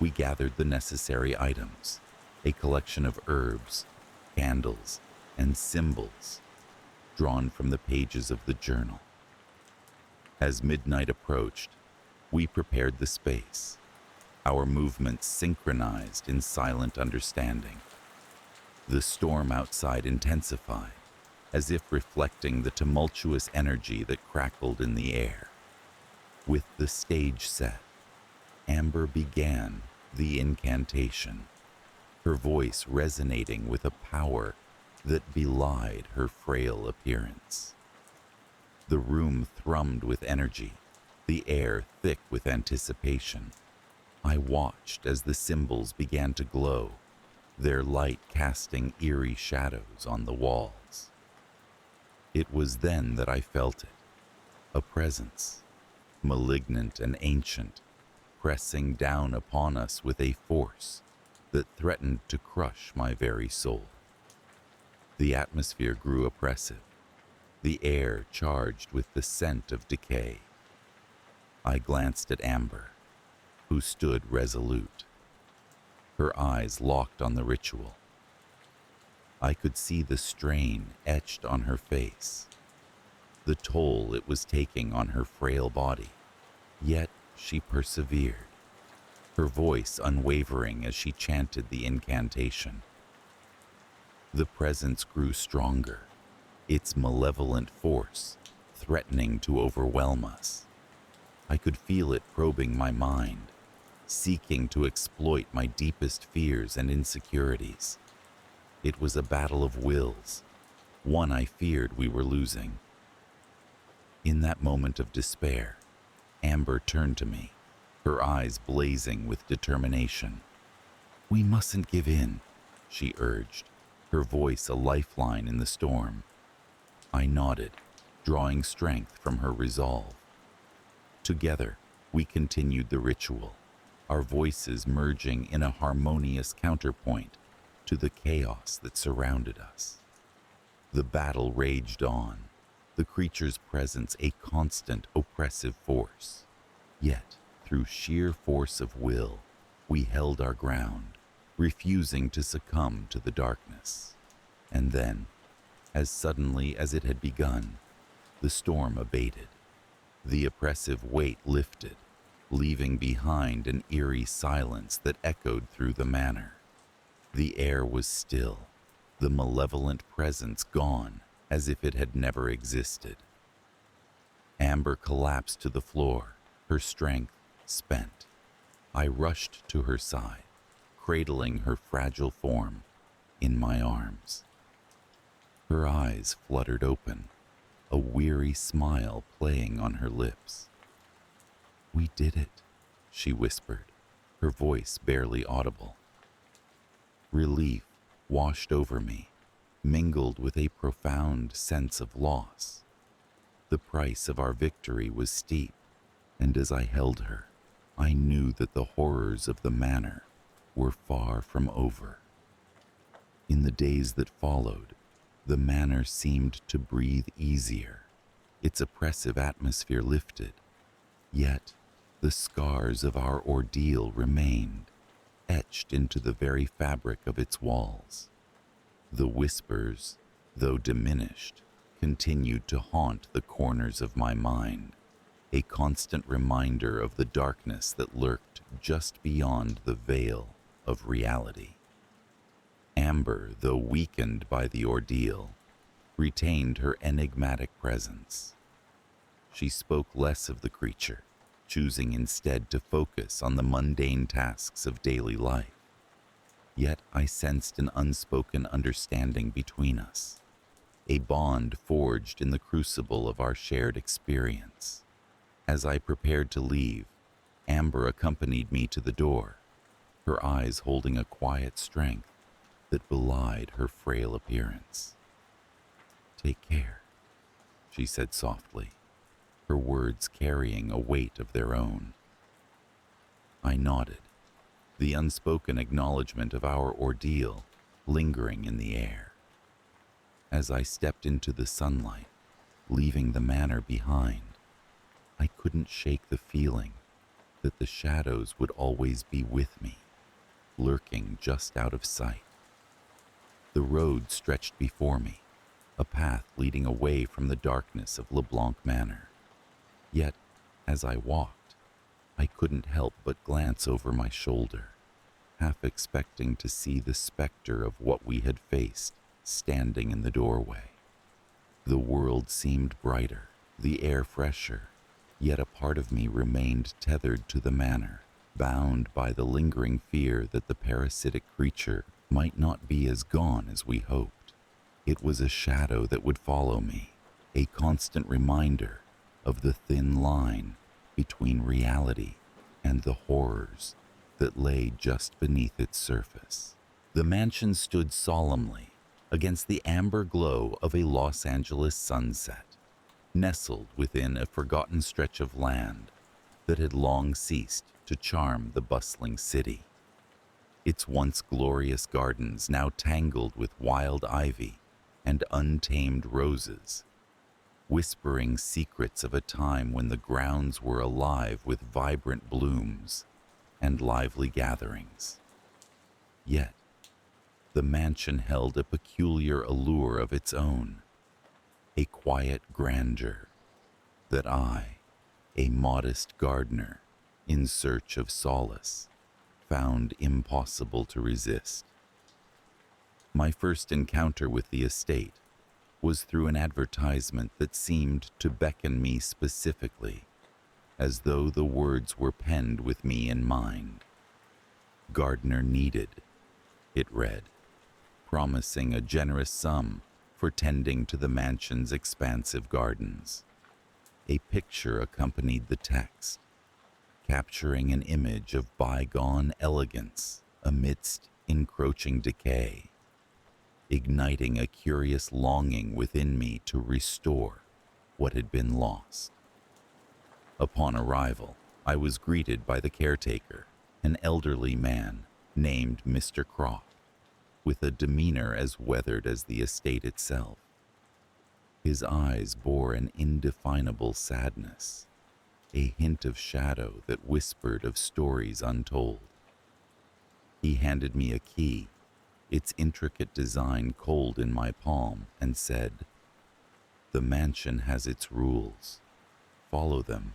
We gathered the necessary items, a collection of herbs, candles, and symbols drawn from the pages of the journal. As midnight approached, we prepared the space, our movements synchronized in silent understanding. The storm outside intensified, as if reflecting the tumultuous energy that crackled in the air. With the stage set, Amber began the incantation, her voice resonating with a power that belied her frail appearance. The room thrummed with energy, the air thick with anticipation. I watched as the symbols began to glow, their light casting eerie shadows on the walls. It was then that I felt it, a presence, malignant and ancient, pressing down upon us with a force that threatened to crush my very soul. The atmosphere grew oppressive, the air charged with the scent of decay. I glanced at Amber, who stood resolute, her eyes locked on the ritual. I could see the strain etched on her face, the toll it was taking on her frail body, yet she persevered, her voice unwavering as she chanted the incantation. The presence grew stronger, its malevolent force threatening to overwhelm us. I could feel it probing my mind, seeking to exploit my deepest fears and insecurities. It was a battle of wills, one I feared we were losing. In that moment of despair, Amber turned to me, her eyes blazing with determination. "We mustn't give in," she urged, her voice a lifeline in the storm. I nodded, drawing strength from her resolve. Together, we continued the ritual, our voices merging in a harmonious counterpoint to the chaos that surrounded us. The battle raged on, the creature's presence a constant oppressive force. Yet, through sheer force of will, we held our ground, refusing to succumb to the darkness. And then, as suddenly as it had begun, the storm abated. The oppressive weight lifted, leaving behind an eerie silence that echoed through the manor. The air was still, the malevolent presence gone as if it had never existed. Amber collapsed to the floor, her strength spent. I rushed to her side, cradling her fragile form in my arms. Her eyes fluttered open, a weary smile playing on her lips. "We did it," she whispered, her voice barely audible. Relief washed over me, mingled with a profound sense of loss. The price of our victory was steep, and as I held her, I knew that the horrors of the manor were far from over. In the days that followed, the manor seemed to breathe easier, its oppressive atmosphere lifted. Yet, the scars of our ordeal remained, etched into the very fabric of its walls. The whispers, though diminished, continued to haunt the corners of my mind, a constant reminder of the darkness that lurked just beyond the veil of reality. Amber, though weakened by the ordeal, retained her enigmatic presence. She spoke less of the creature, choosing instead to focus on the mundane tasks of daily life. Yet I sensed an unspoken understanding between us. a bond forged in the crucible of our shared experience. As I prepared to leave, Amber accompanied me to the door, her eyes holding a quiet strength that belied her frail appearance. "Take care," she said softly, her words carrying a weight of their own. I nodded, the unspoken acknowledgement of our ordeal lingering in the air. As I stepped into the sunlight, leaving the manor behind, I couldn't shake the feeling that the shadows would always be with me, lurking just out of sight. The road stretched before me, a path leading away from the darkness of LeBlanc Manor. Yet, as I walked, I couldn't help but glance over my shoulder, half expecting to see the specter of what we had faced standing in the doorway. The world seemed brighter, the air fresher, yet a part of me remained tethered to the manor, bound by the lingering fear that the parasitic creature might not be as gone as we hoped. It was a shadow that would follow me, a constant reminder of the thin line between reality and the horrors that lay just beneath its surface. The mansion stood solemnly against the amber glow of a Los Angeles sunset, nestled within a forgotten stretch of land that had long ceased to charm the bustling city. Its once glorious gardens now tangled with wild ivy and untamed roses, whispering secrets of a time when the grounds were alive with vibrant blooms and lively gatherings. Yet, the mansion held a peculiar allure of its own, a quiet grandeur that I, a modest gardener in search of solace, found impossible to resist. My first encounter with the estate was through an advertisement that seemed to beckon me specifically, as though the words were penned with me in mind. "Gardener needed," it read, promising a generous sum for tending to the mansion's expansive gardens. A picture accompanied the text, capturing an image of bygone elegance amidst encroaching decay, igniting a curious longing within me to restore what had been lost. Upon arrival, I was greeted by the caretaker, an elderly man named Mr. Croft, with a demeanor as weathered as the estate itself. His eyes bore an indefinable sadness, a hint of shadow that whispered of stories untold. He handed me a key, its intricate design cold in my palm, and said, "The mansion has its rules. Follow them,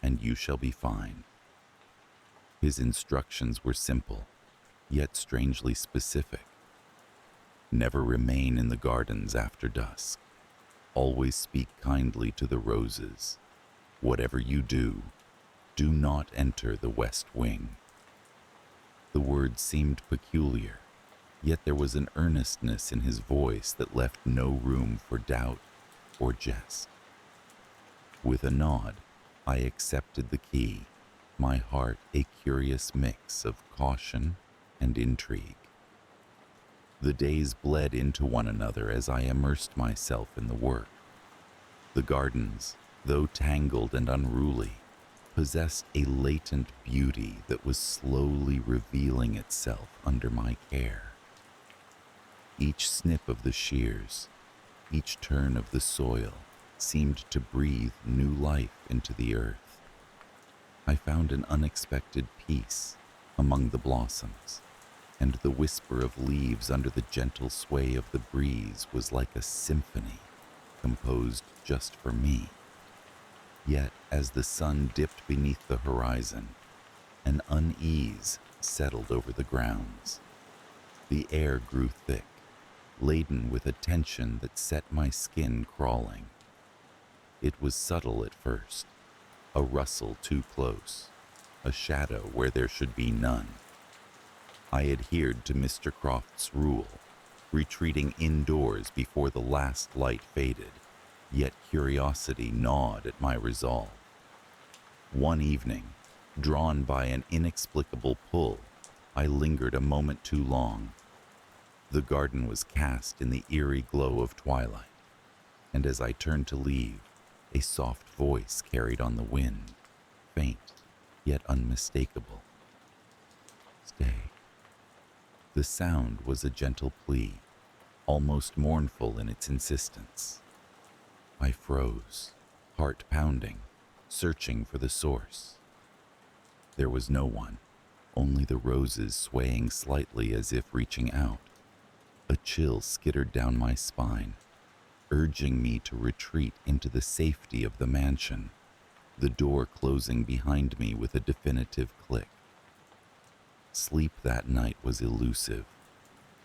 and you shall be fine." His instructions were simple, yet strangely specific. Never remain in the gardens after dusk. Always speak kindly to the roses. Whatever you do, do not enter the west wing. The words seemed peculiar, yet there was an earnestness in his voice that left no room for doubt or jest. With a nod, I accepted the key, my heart a curious mix of caution and intrigue. The days bled into one another as I immersed myself in the work. The gardens, though tangled and unruly, possessed a latent beauty that was slowly revealing itself under my care. Each snip of the shears, each turn of the soil, seemed to breathe new life into the earth. I found an unexpected peace among the blossoms, and the whisper of leaves under the gentle sway of the breeze was like a symphony composed just for me. Yet, as the sun dipped beneath the horizon, an unease settled over the grounds. The air grew thick, laden with a tension that set my skin crawling. It was subtle at first, a rustle too close, a shadow where there should be none. I adhered to Mr. Croft's rule, retreating indoors before the last light faded, yet curiosity gnawed at my resolve. One evening, drawn by an inexplicable pull, I lingered a moment too long. The garden was cast in the eerie glow of twilight, and as I turned to leave, a soft voice carried on the wind, faint yet unmistakable. "Stay." The sound was a gentle plea, almost mournful in its insistence. I froze, heart pounding, searching for the source. There was no one, only the roses swaying slightly as if reaching out. A chill skittered down my spine, urging me to retreat into the safety of the mansion, the door closing behind me with a definitive click. Sleep that night was elusive,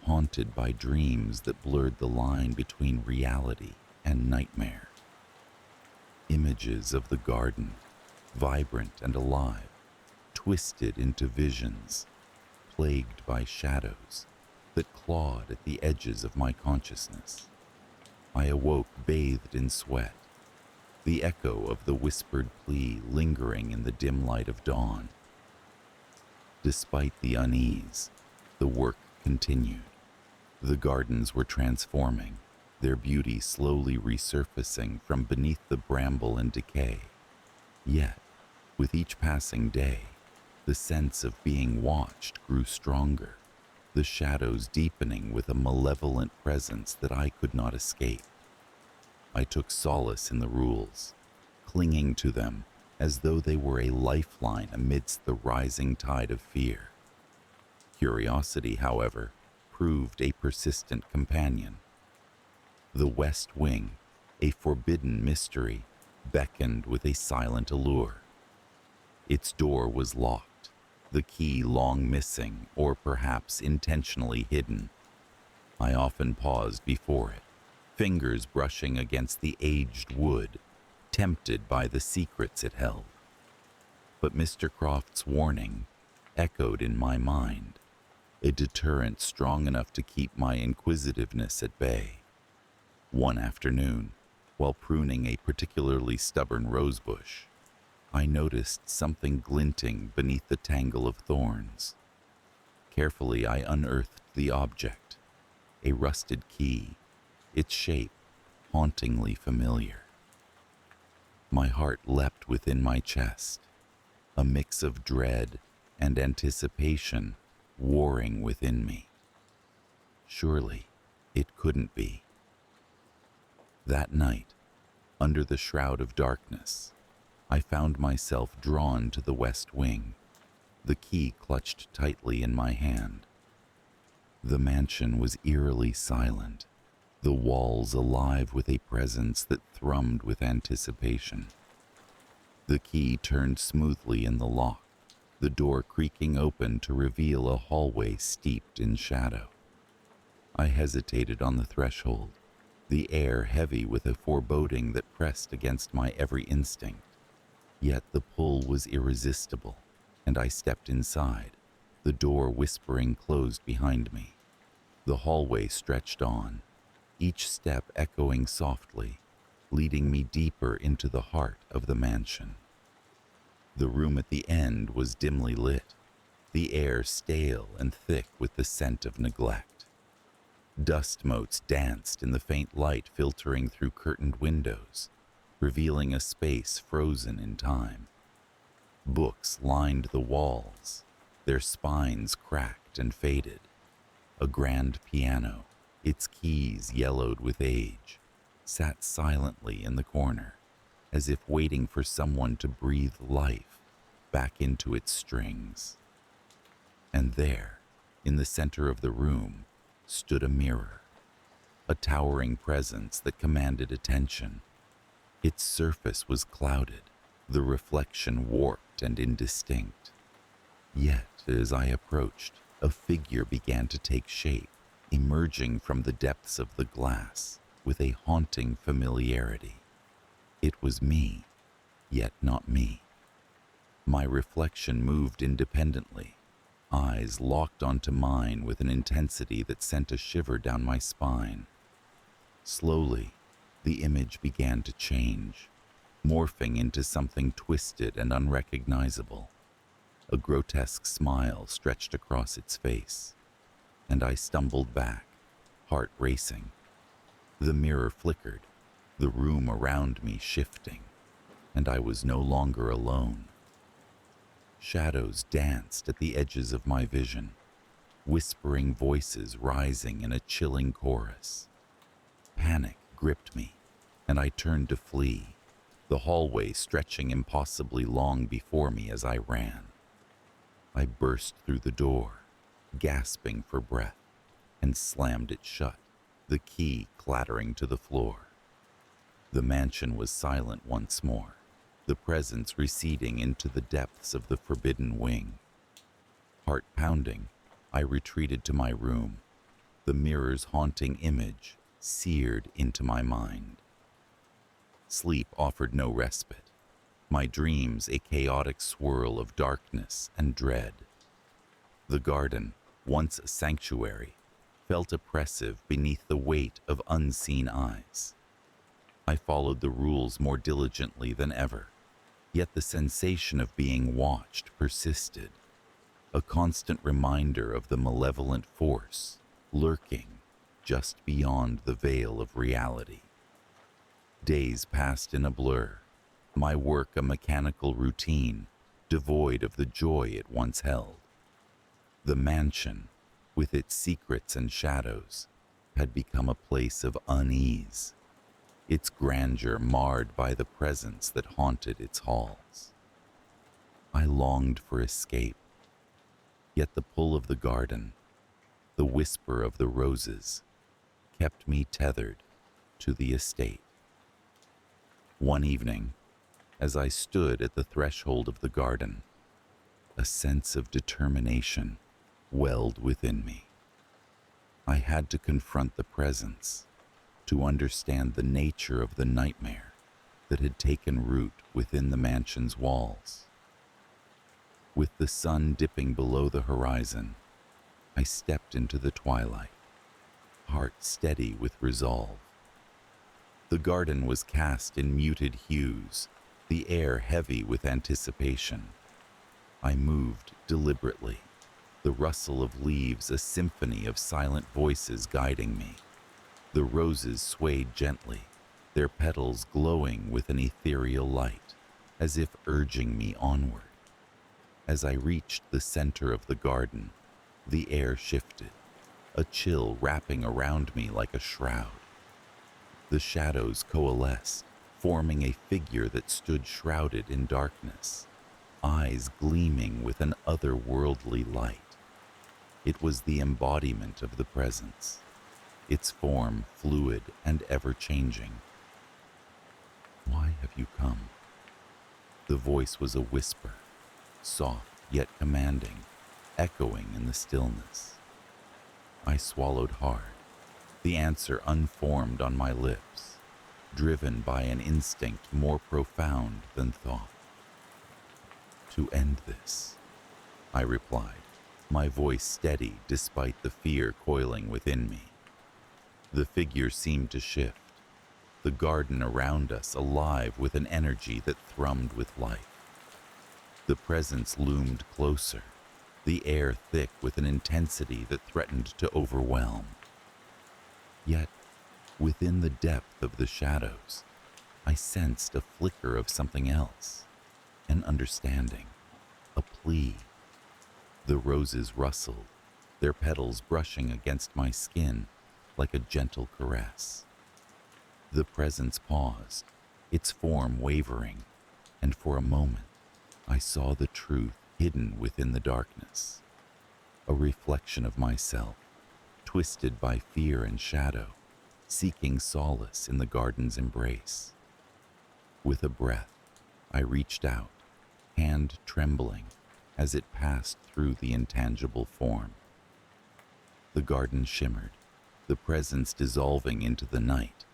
haunted by dreams that blurred the line between reality and nightmare. Images of the garden, vibrant and alive, twisted into visions, plagued by shadows that clawed at the edges of my consciousness. I awoke bathed in sweat, the echo of the whispered plea lingering in the dim light of dawn. Despite the unease, the work continued. The gardens were transforming, their beauty slowly resurfacing from beneath the bramble and decay. Yet, with each passing day, the sense of being watched grew stronger, the shadows deepening with a malevolent presence that I could not escape. I took solace in the rules, clinging to them as though they were a lifeline amidst the rising tide of fear. Curiosity, however, proved a persistent companion. The West Wing, a forbidden mystery, beckoned with a silent allure. Its door was locked, the key long missing or perhaps intentionally hidden. I often paused before it, fingers brushing against the aged wood, tempted by the secrets it held. But Mr. Croft's warning echoed in my mind, a deterrent strong enough to keep my inquisitiveness at bay. One afternoon, while pruning a particularly stubborn rosebush, I noticed something glinting beneath the tangle of thorns. Carefully, I unearthed the object, a rusted key, its shape hauntingly familiar. My heart leapt within my chest, a mix of dread and anticipation warring within me. Surely, it couldn't be. That night, under the shroud of darkness, I found myself drawn to the West Wing, the key clutched tightly in my hand. The mansion was eerily silent, the walls alive with a presence that thrummed with anticipation. The key turned smoothly in the lock, the door creaking open to reveal a hallway steeped in shadow. I hesitated on the threshold, the air heavy with a foreboding that pressed against my every instinct. Yet the pull was irresistible, and I stepped inside, the door whispering closed behind me. The hallway stretched on, each step echoing softly, leading me deeper into the heart of the mansion. The room at the end was dimly lit, the air stale and thick with the scent of neglect. Dust motes danced in the faint light filtering through curtained windows, revealing a space frozen in time. Books lined the walls, their spines cracked and faded. A grand piano, its keys yellowed with age, sat silently in the corner, as if waiting for someone to breathe life back into its strings. And there, in the center of the room, stood a mirror, a towering presence that commanded attention. Its surface was clouded, the reflection warped and indistinct. Yet, as I approached, a figure began to take shape, emerging from the depths of the glass with a haunting familiarity. It was me, yet not me. My reflection moved independently, eyes locked onto mine with an intensity that sent a shiver down my spine. Slowly, the image began to change, morphing into something twisted and unrecognizable. A grotesque smile stretched across its face, and I stumbled back, heart racing. The mirror flickered, the room around me shifting, and I was no longer alone. Shadows danced at the edges of my vision, whispering voices rising in a chilling chorus. Panic gripped me, and I turned to flee, the hallway stretching impossibly long before me as I ran. I burst through the door, gasping for breath, and slammed it shut, the key clattering to the floor. The mansion was silent once more, the presence receding into the depths of the forbidden wing. Heart pounding, I retreated to my room, the mirror's haunting image seared into my mind. Sleep offered no respite, my dreams a chaotic swirl of darkness and dread. The garden, once a sanctuary, felt oppressive beneath the weight of unseen eyes. I followed the rules more diligently than ever, yet the sensation of being watched persisted, a constant reminder of the malevolent force lurking just beyond the veil of reality. Days passed in a blur, my work a mechanical routine, devoid of the joy it once held. The mansion, with its secrets and shadows, had become a place of unease, its grandeur marred by the presence that haunted its halls. I longed for escape, yet the pull of the garden, the whisper of the roses, kept me tethered to the estate. One evening, as I stood at the threshold of the garden, a sense of determination welled within me. I had to confront the presence, to understand the nature of the nightmare that had taken root within the mansion's walls. With the sun dipping below the horizon, I stepped into the twilight, heart steady with resolve. The garden was cast in muted hues, the air heavy with anticipation. I moved deliberately, the rustle of leaves a symphony of silent voices guiding me. The roses swayed gently, their petals glowing with an ethereal light, as if urging me onward. As I reached the center of the garden, the air shifted, a chill wrapping around me like a shroud. The shadows coalesced, forming a figure that stood shrouded in darkness, eyes gleaming with an otherworldly light. It was the embodiment of the presence, its form fluid and ever-changing. "Why have you come?" The voice was a whisper, soft yet commanding, echoing in the stillness. I swallowed hard, the answer unformed on my lips, driven by an instinct more profound than thought. "To end this," I replied, my voice steady despite the fear coiling within me. The figure seemed to shift, the garden around us alive with an energy that thrummed with life. The presence loomed closer, the air thick with an intensity that threatened to overwhelm. Yet, within the depth of the shadows, I sensed a flicker of something else, an understanding, a plea. The roses rustled, their petals brushing against my skin like a gentle caress. The presence paused, its form wavering, and for a moment I saw the truth hidden within the darkness. A reflection of myself, twisted by fear and shadow, seeking solace in the garden's embrace. With a breath, I reached out, hand trembling as it passed through the intangible form. The garden shimmered, the presence dissolving into the night,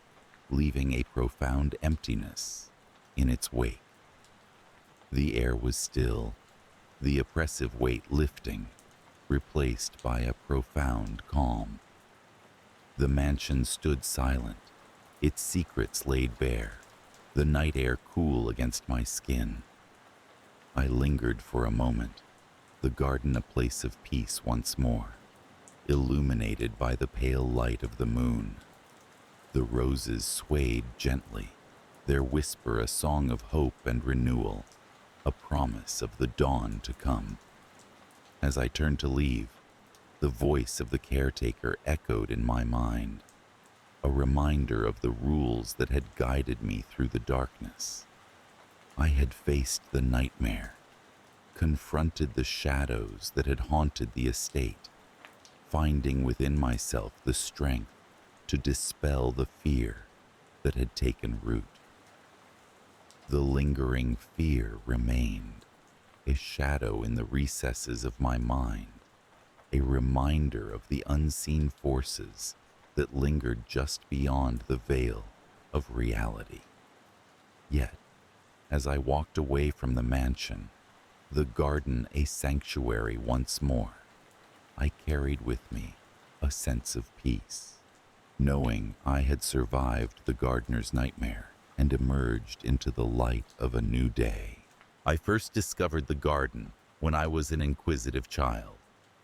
leaving a profound emptiness in its wake. The air was still, the oppressive weight lifting, replaced by a profound calm. The mansion stood silent, its secrets laid bare, the night air cool against my skin. I lingered for a moment, the garden a place of peace once more, illuminated by the pale light of the moon. The roses swayed gently, their whisper a song of hope and renewal, a promise of the dawn to come. As I turned to leave, the voice of the caretaker echoed in my mind, a reminder of the rules that had guided me through the darkness. I had faced the nightmare, confronted the shadows that had haunted the estate, finding within myself the strength to dispel the fear that had taken root. The lingering fear remained, a shadow in the recesses of my mind, a reminder of the unseen forces that lingered just beyond the veil of reality. Yet, as I walked away from the mansion, the garden a sanctuary once more, I carried with me a sense of peace, knowing I had survived the gardener's nightmare and emerged into the light of a new day. I first discovered the garden when I was an inquisitive child,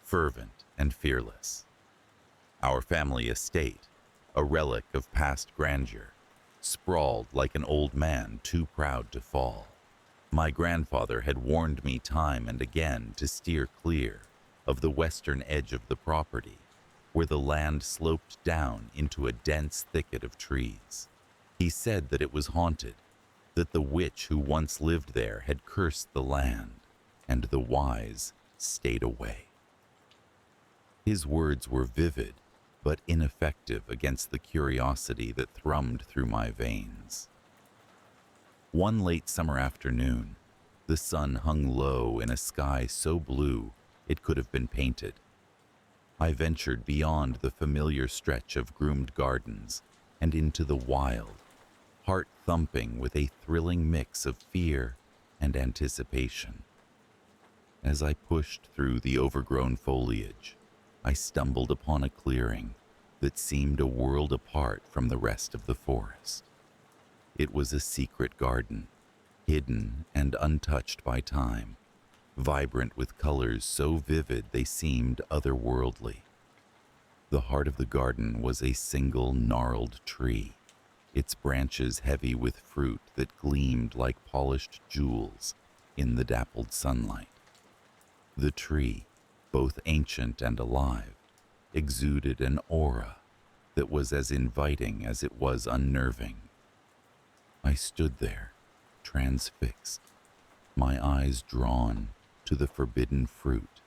fervent and fearless. Our family estate, a relic of past grandeur, sprawled like an old man too proud to fall. My grandfather had warned me time and again to steer clear of the western edge of the property, where the land sloped down into a dense thicket of trees. He said that it was haunted, that the witch who once lived there had cursed the land, and the wise stayed away. His words were vivid, but ineffective against the curiosity that thrummed through my veins. One late summer afternoon, the sun hung low in a sky so blue it could have been painted. I ventured beyond the familiar stretch of groomed gardens and into the wild, heart thumping with a thrilling mix of fear and anticipation. As I pushed through the overgrown foliage, I stumbled upon a clearing that seemed a world apart from the rest of the forest. It was a secret garden, hidden and untouched by time, vibrant with colors so vivid they seemed otherworldly. The heart of the garden was a single gnarled tree, its branches heavy with fruit that gleamed like polished jewels in the dappled sunlight. The tree, both ancient and alive, exuded an aura that was as inviting as it was unnerving. I stood there, transfixed, my eyes drawn to the forbidden fruit,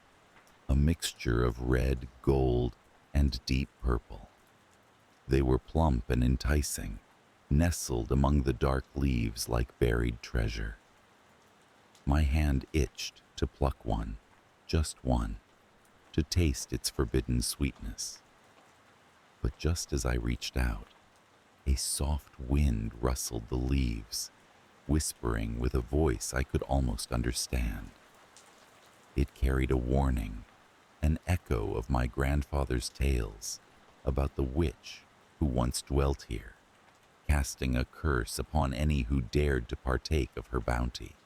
a mixture of red, gold, and deep purple. They were plump and enticing, nestled among the dark leaves like buried treasure. My hand itched to pluck one, just one, to taste its forbidden sweetness. But just as I reached out, a soft wind rustled the leaves, whispering with a voice I could almost understand. It carried a warning, an echo of my grandfather's tales about the witch who once dwelt here, casting a curse upon any who dared to partake of her bounty.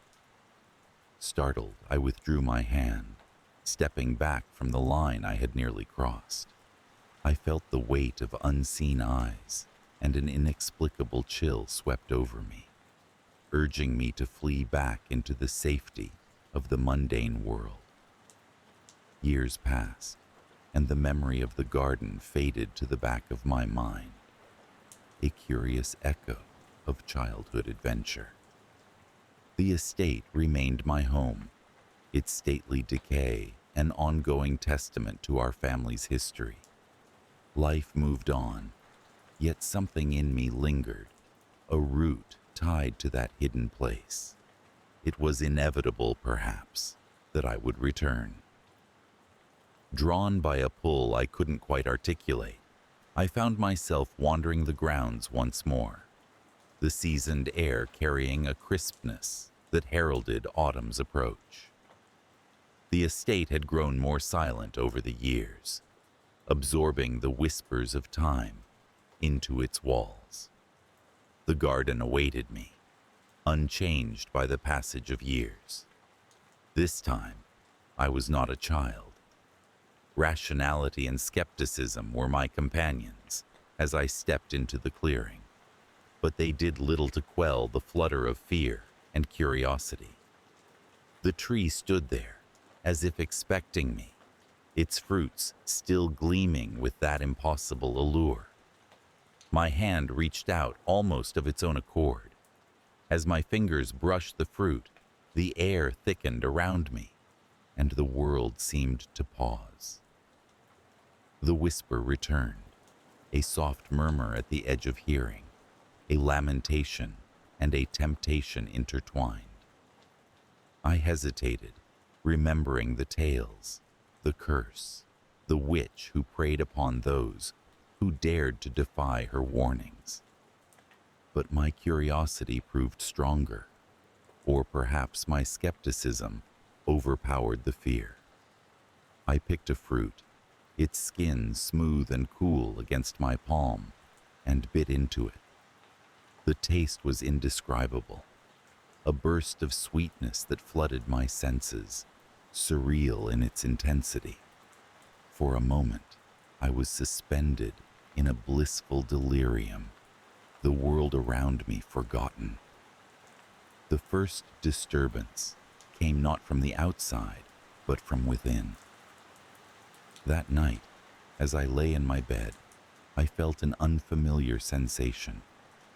Startled, I withdrew my hand, stepping back from the line I had nearly crossed. I felt the weight of unseen eyes, and an inexplicable chill swept over me, urging me to flee back into the safety of the mundane world. Years passed, and the memory of the garden faded to the back of my mind, a curious echo of childhood adventure. The estate remained my home, its stately decay an ongoing testament to our family's history. Life moved on, yet something in me lingered, a root tied to that hidden place. It was inevitable, perhaps, that I would return. Drawn by a pull I couldn't quite articulate, I found myself wandering the grounds once more, the seasoned air carrying a crispness that heralded autumn's approach. The estate had grown more silent over the years, absorbing the whispers of time into its walls. The garden awaited me, unchanged by the passage of years. This time, I was not a child. Rationality and skepticism were my companions as I stepped into the clearing, but they did little to quell the flutter of fear and curiosity. The tree stood there, as if expecting me, its fruits still gleaming with that impossible allure. My hand reached out almost of its own accord. As my fingers brushed the fruit, the air thickened around me, and the world seemed to pause. The whisper returned, a soft murmur at the edge of hearing, a lamentation and a temptation intertwined. I hesitated, remembering the tales, the curse, the witch who preyed upon those who dared to defy her warnings. But my curiosity proved stronger, or perhaps my skepticism overpowered the fear. I picked a fruit, its skin smooth and cool against my palm, and bit into it. The taste was indescribable, a burst of sweetness that flooded my senses, surreal in its intensity. For a moment, I was suspended in a blissful delirium, the world around me forgotten. The first disturbance came not from the outside, but from within. That night, as I lay in my bed, I felt an unfamiliar sensation,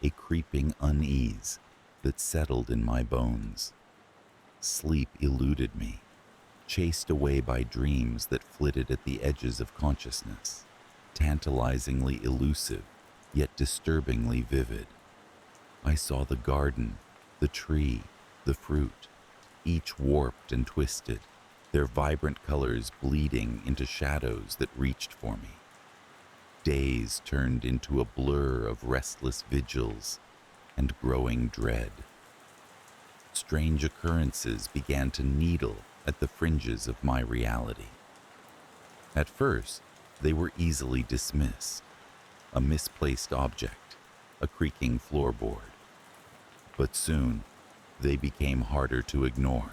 a creeping unease that settled in my bones. Sleep eluded me, chased away by dreams that flitted at the edges of consciousness, tantalizingly elusive, yet disturbingly vivid. I saw the garden, the tree, the fruit, each warped and twisted, their vibrant colors bleeding into shadows that reached for me. Days turned into a blur of restless vigils and growing dread. Strange occurrences began to needle at the fringes of my reality. At first, they were easily dismissed, a misplaced object, a creaking floorboard. But soon, they became harder to ignore.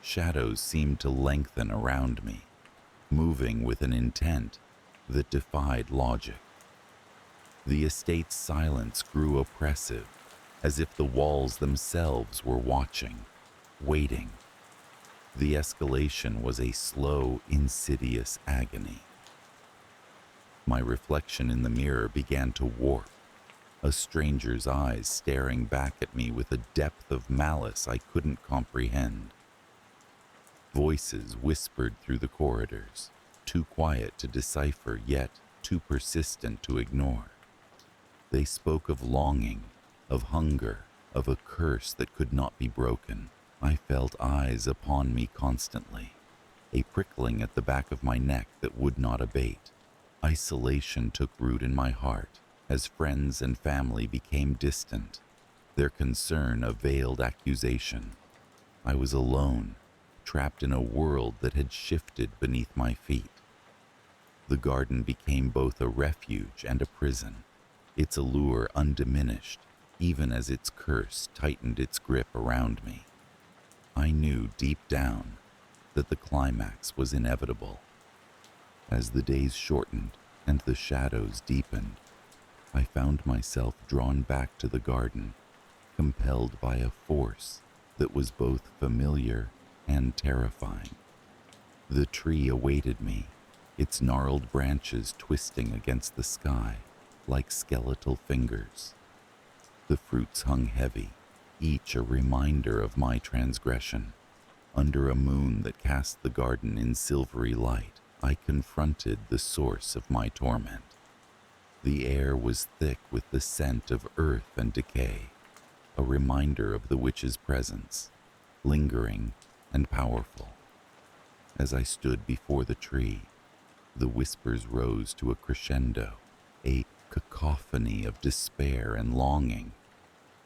Shadows seemed to lengthen around me, moving with an intent that defied logic. The estate's silence grew oppressive, as if the walls themselves were watching, waiting. The escalation was a slow, insidious agony. My reflection in the mirror began to warp, a stranger's eyes staring back at me with a depth of malice I couldn't comprehend. Voices whispered through the corridors, too quiet to decipher, yet too persistent to ignore. They spoke of longing, of hunger, of a curse that could not be broken. I felt eyes upon me constantly, a prickling at the back of my neck that would not abate. Isolation took root in my heart as friends and family became distant, their concern a veiled accusation. I was alone, trapped in a world that had shifted beneath my feet. The garden became both a refuge and a prison, its allure undiminished, even as its curse tightened its grip around me. I knew deep down that the climax was inevitable. As the days shortened and the shadows deepened, I found myself drawn back to the garden, compelled by a force that was both familiar and terrifying. The tree awaited me, its gnarled branches twisting against the sky like skeletal fingers. The fruits hung heavy, each a reminder of my transgression. Under a moon that cast the garden in silvery light, I confronted the source of my torment. The air was thick with the scent of earth and decay, a reminder of the witch's presence, lingering and powerful. As I stood before the tree, the whispers rose to a crescendo, a cacophony of despair and longing.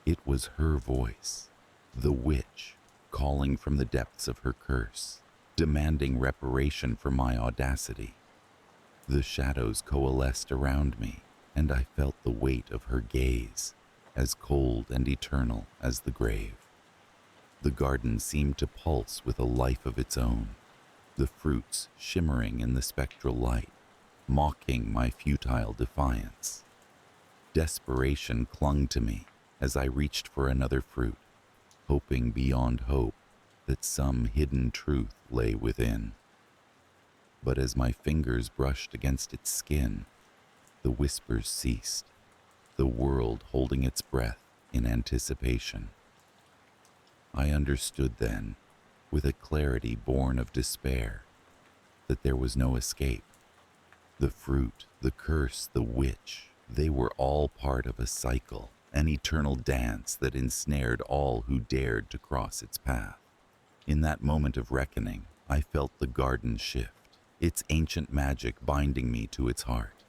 It was her voice, the witch, calling from the depths of her curse, demanding reparation for my audacity. The shadows coalesced around me, and I felt the weight of her gaze, as cold and eternal as the grave. The garden seemed to pulse with a life of its own, the fruits shimmering in the spectral light, mocking my futile defiance. Desperation clung to me as I reached for another fruit, hoping beyond hope that some hidden truth lay within. But as my fingers brushed against its skin, the whispers ceased, the world holding its breath in anticipation. I understood then, with a clarity born of despair, that there was no escape. The fruit, the curse, the witch, they were all part of a cycle, an eternal dance that ensnared all who dared to cross its path. In that moment of reckoning, I felt the garden shift, its ancient magic binding me to its heart.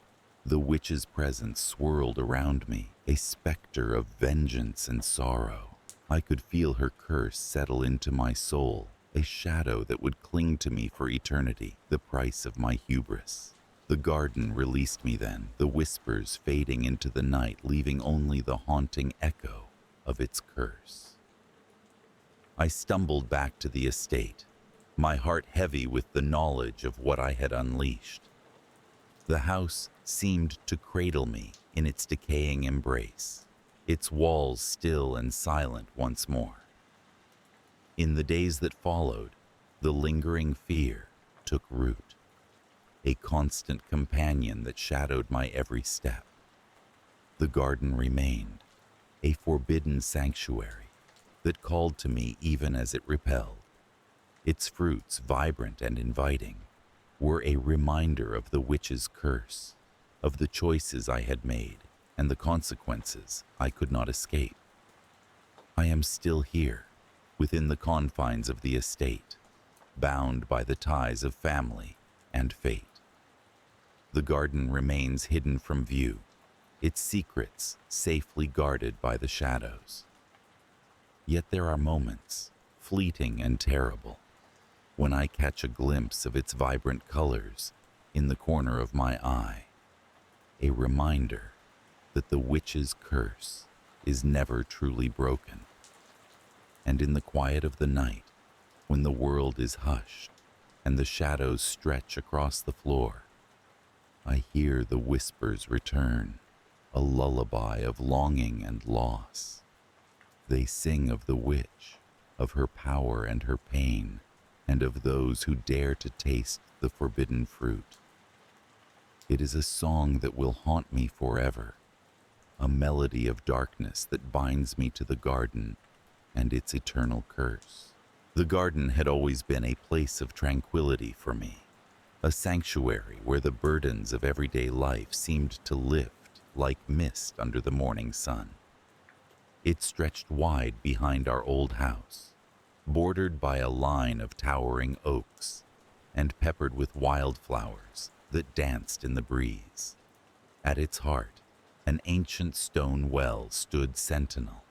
The witch's presence swirled around me, a specter of vengeance and sorrow. I could feel her curse settle into my soul, a shadow that would cling to me for eternity, the price of my hubris. The garden released me then, the whispers fading into the night, leaving only the haunting echo of its curse. I stumbled back to the estate, my heart heavy with the knowledge of what I had unleashed. The house seemed to cradle me in its decaying embrace, its walls still and silent once more. In the days that followed, the lingering fear took root, a constant companion that shadowed my every step. The garden remained, a forbidden sanctuary that called to me even as it repelled. Its fruits, vibrant and inviting, were a reminder of the witch's curse, of the choices I had made and the consequences I could not escape. I am still here, within the confines of the estate, bound by the ties of family and fate. The garden remains hidden from view, its secrets safely guarded by the shadows. Yet there are moments, fleeting and terrible, when I catch a glimpse of its vibrant colors in the corner of my eye, a reminder that the witch's curse is never truly broken. And in the quiet of the night, when the world is hushed and the shadows stretch across the floor, I hear the whispers return, a lullaby of longing and loss. They sing of the witch, of her power and her pain, and of those who dare to taste the forbidden fruit. It is a song that will haunt me forever, a melody of darkness that binds me to the garden and its eternal curse. The garden had always been a place of tranquility for me, a sanctuary where the burdens of everyday life seemed to lift like mist under the morning sun. It stretched wide behind our old house, bordered by a line of towering oaks and peppered with wildflowers that danced in the breeze. At its heart, an ancient stone well stood sentinel,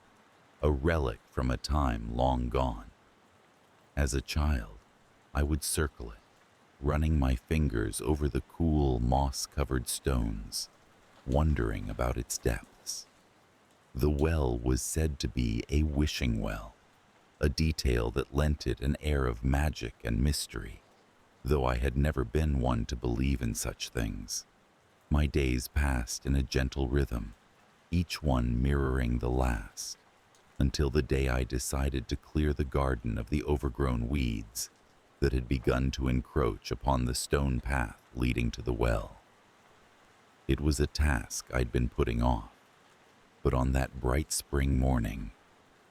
a relic from a time long gone. As a child, I would circle it, running my fingers over the cool, moss-covered stones, wondering about its depths. The well was said to be a wishing well, a detail that lent it an air of magic and mystery, though I had never been one to believe in such things. My days passed in a gentle rhythm, each one mirroring the last, until the day I decided to clear the garden of the overgrown weeds that had begun to encroach upon the stone path leading to the well. It was a task I'd been putting off, but on that bright spring morning,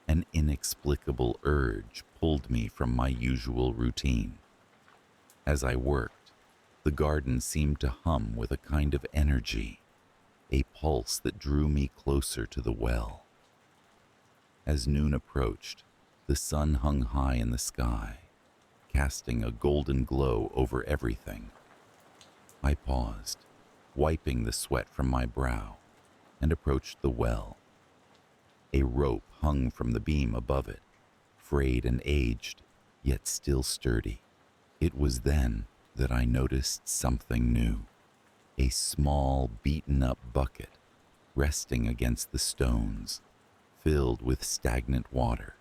an inexplicable urge pulled me from my usual routine. As I worked, the garden seemed to hum with a kind of energy, a pulse that drew me closer to the well. As noon approached, the sun hung high in the sky, casting a golden glow over everything. I paused, wiping the sweat from my brow, and approached the well. A rope hung from the beam above it, frayed and aged, yet still sturdy, It was then that I noticed something new. A small, beaten-up bucket resting against the stones, filled with stagnant water.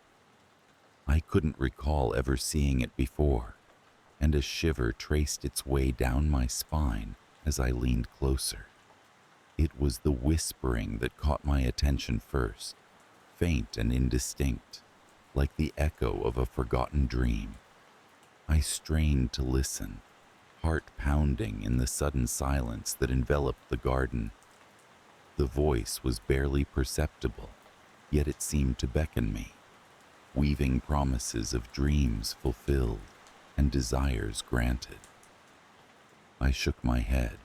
I couldn't recall ever seeing it before, and a shiver traced its way down my spine as I leaned closer. It was the whispering that caught my attention first, faint and indistinct, like the echo of a forgotten dream. I strained to listen, heart pounding in the sudden silence that enveloped the garden. The voice was barely perceptible, yet it seemed to beckon me, weaving promises of dreams fulfilled and desires granted. I shook my head,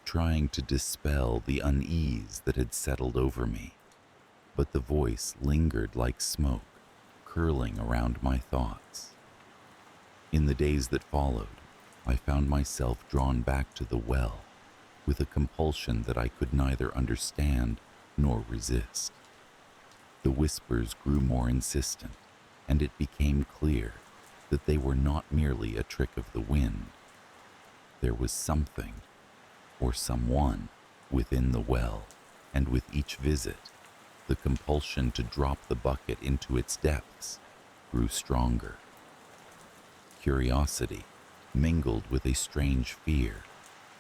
trying to dispel the unease that had settled over me, but the voice lingered like smoke, curling around my thoughts. In the days that followed, I found myself drawn back to the well with a compulsion that I could neither understand nor resist. The whispers grew more insistent, and it became clear that they were not merely a trick of the wind. There was something, or someone, within the well, and with each visit, the compulsion to drop the bucket into its depths grew stronger. Curiosity, mingled with a strange fear,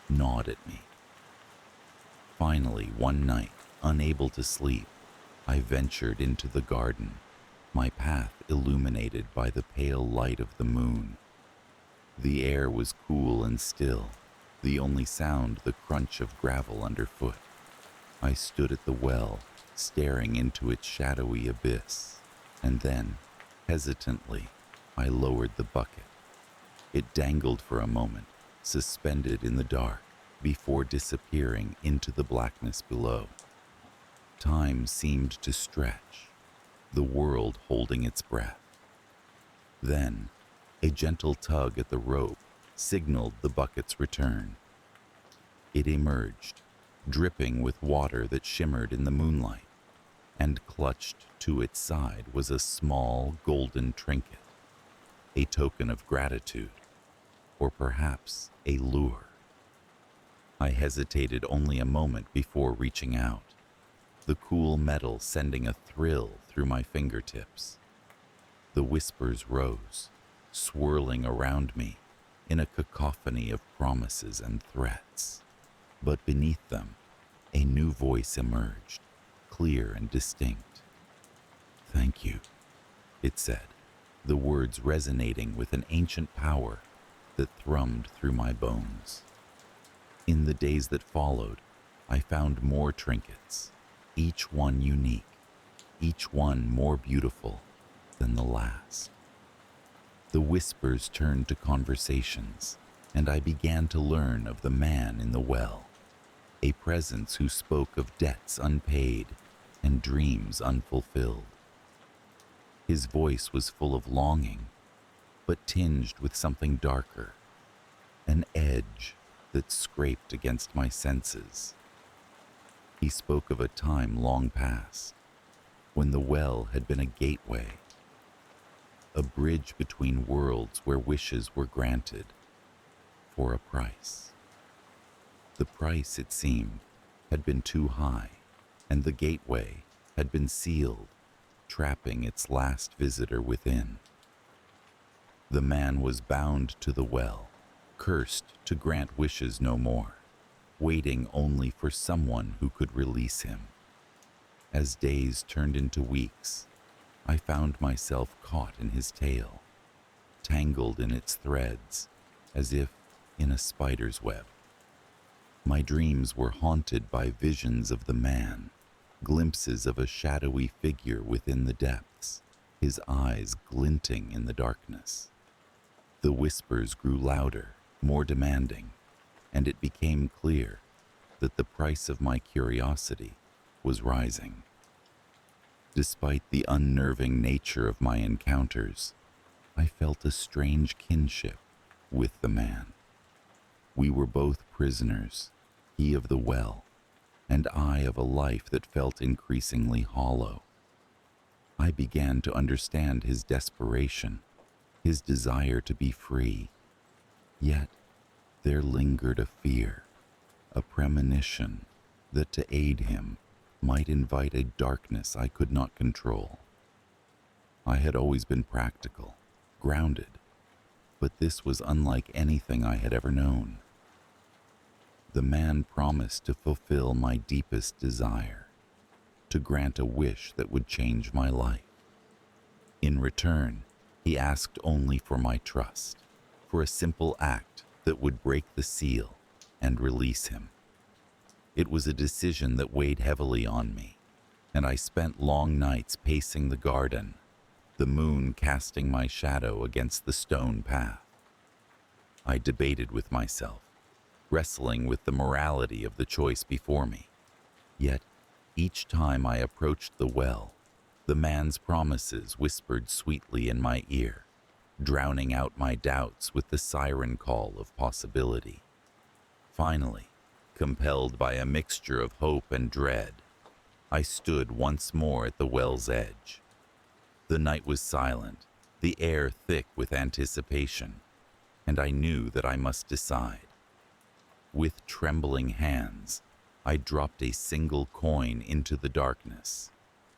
gnawed at me. Finally, one night, unable to sleep, I ventured into the garden, my path illuminated by the pale light of the moon. The air was cool and still, the only sound the crunch of gravel underfoot. I stood at the well, staring into its shadowy abyss, and then, hesitantly, I lowered the bucket. It dangled for a moment, suspended in the dark, before disappearing into the blackness below. Time seemed to stretch, the world holding its breath. Then, a gentle tug at the rope signaled the bucket's return. It emerged, dripping with water that shimmered in the moonlight, and clutched to its side was a small golden trinket, a token of gratitude, or perhaps a lure. I hesitated only a moment before reaching out, the cool metal sending a thrill through my fingertips. The whispers rose, swirling around me in a cacophony of promises and threats. But beneath them, a new voice emerged, clear and distinct. "Thank you," it said, the words resonating with an ancient power that thrummed through my bones. In the days that followed, I found more trinkets, each one unique, each one more beautiful than the last. The whispers turned to conversations, and I began to learn of the man in the well, a presence who spoke of debts unpaid and dreams unfulfilled. His voice was full of longing, but tinged with something darker, an edge that scraped against my senses. He spoke of a time long past, when the well had been a gateway, a bridge between worlds where wishes were granted for a price. The price, it seemed, had been too high, and the gateway had been sealed, trapping its last visitor within. The man was bound to the well, cursed to grant wishes no more, waiting only for someone who could release him. As days turned into weeks, I found myself caught in his tale, tangled in its threads, as if in a spider's web. My dreams were haunted by visions of the man, glimpses of a shadowy figure within the depths, his eyes glinting in the darkness. The whispers grew louder, more demanding, and it became clear that the price of my curiosity was rising. Despite the unnerving nature of my encounters, I felt a strange kinship with the man. We were both prisoners, he of the well, and I of a life that felt increasingly hollow. I began to understand his desperation, his desire to be free, Yet there lingered a fear, a premonition that to aid him might invite a darkness I could not control. I had always been practical, grounded, but this was unlike anything I had ever known. The man promised to fulfill my deepest desire, to grant a wish that would change my life. In return, he asked only for my trust, for a simple act that would break the seal and release him. It was a decision that weighed heavily on me, and I spent long nights pacing the garden, the moon casting my shadow against the stone path. I debated with myself, wrestling with the morality of the choice before me. Yet, each time I approached the well, the man's promises whispered sweetly in my ear, drowning out my doubts with the siren call of possibility. Finally, compelled by a mixture of hope and dread, I stood once more at the well's edge. The night was silent, the air thick with anticipation, and I knew that I must decide. With trembling hands, I dropped a single coin into the darkness,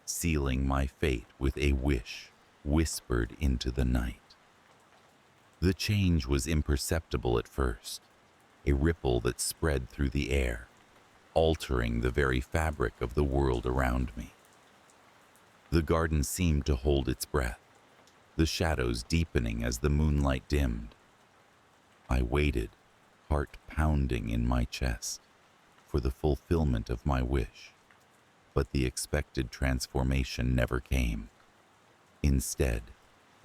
sealing my fate with a wish whispered into the night. The change was imperceptible at first, a ripple that spread through the air, altering the very fabric of the world around me. The garden seemed to hold its breath, the shadows deepening as the moonlight dimmed. I waited, heart pounding in my chest, for the fulfillment of my wish, but the expected transformation never came. Instead,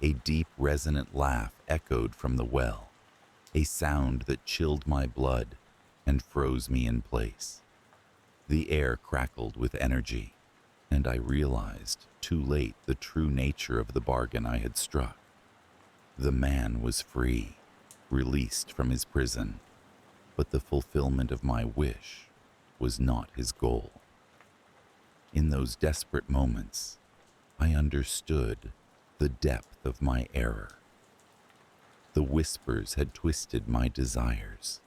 a deep, resonant laugh echoed from the well, a sound that chilled my blood and froze me in place. The air crackled with energy, and I realized too late the true nature of the bargain I had struck. The man was free, released from his prison, but the fulfillment of my wish was not his goal. In those desperate moments, I understood the depth of my error. The whispers had twisted my desires,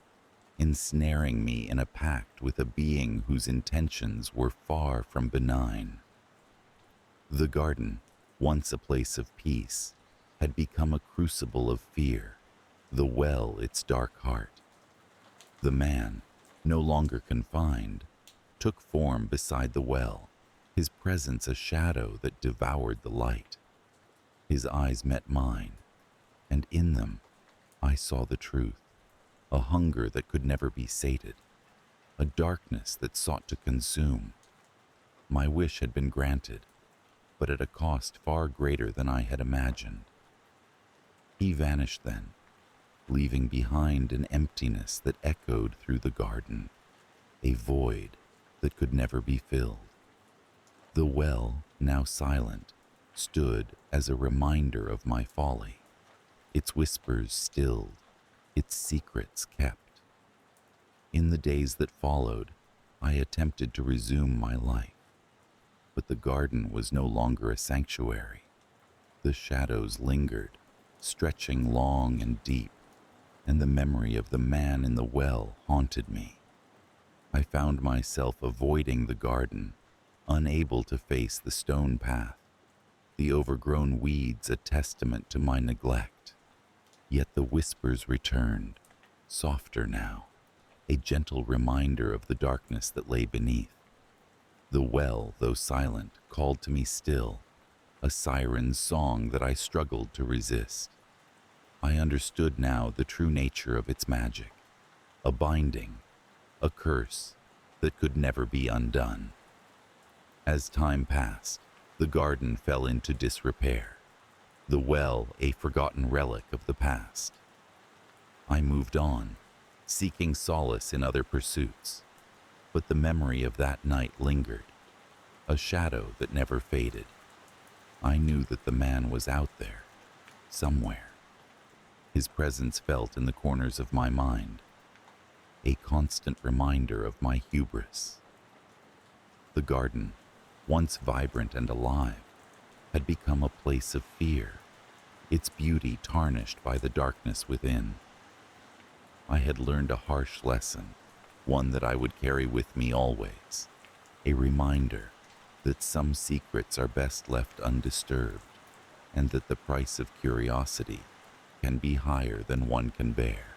ensnaring me in a pact with a being whose intentions were far from benign. The garden, once a place of peace, had become a crucible of fear, the well its dark heart. The man, no longer confined, took form beside the well, his presence a shadow that devoured the light. His eyes met mine, and in them I saw the truth, a hunger that could never be sated, a darkness that sought to consume. My wish had been granted, but at a cost far greater than I had imagined. He vanished then, leaving behind an emptiness that echoed through the garden, a void that could never be filled. The well, now silent, stood as a reminder of my folly, its whispers stilled, its secrets kept. In the days that followed, I attempted to resume my life, but the garden was no longer a sanctuary. The shadows lingered, stretching long and deep, and the memory of the man in the well haunted me. I found myself avoiding the garden, unable to face the stone path, the overgrown weeds a testament to my neglect. Yet the whispers returned, softer now, a gentle reminder of the darkness that lay beneath. The well, though silent, called to me still, a siren's song that I struggled to resist. I understood now the true nature of its magic, a binding, a curse that could never be undone. As time passed, the garden fell into disrepair, the well a forgotten relic of the past. I moved on, seeking solace in other pursuits, but the memory of that night lingered, a shadow that never faded. I knew that the man was out there, somewhere. His presence felt in the corners of my mind, a constant reminder of my hubris. The garden, once vibrant and alive, had become a place of fear, its beauty tarnished by the darkness within. I had learned a harsh lesson, one that I would carry with me always, a reminder that some secrets are best left undisturbed, and that the price of curiosity can be higher than one can bear.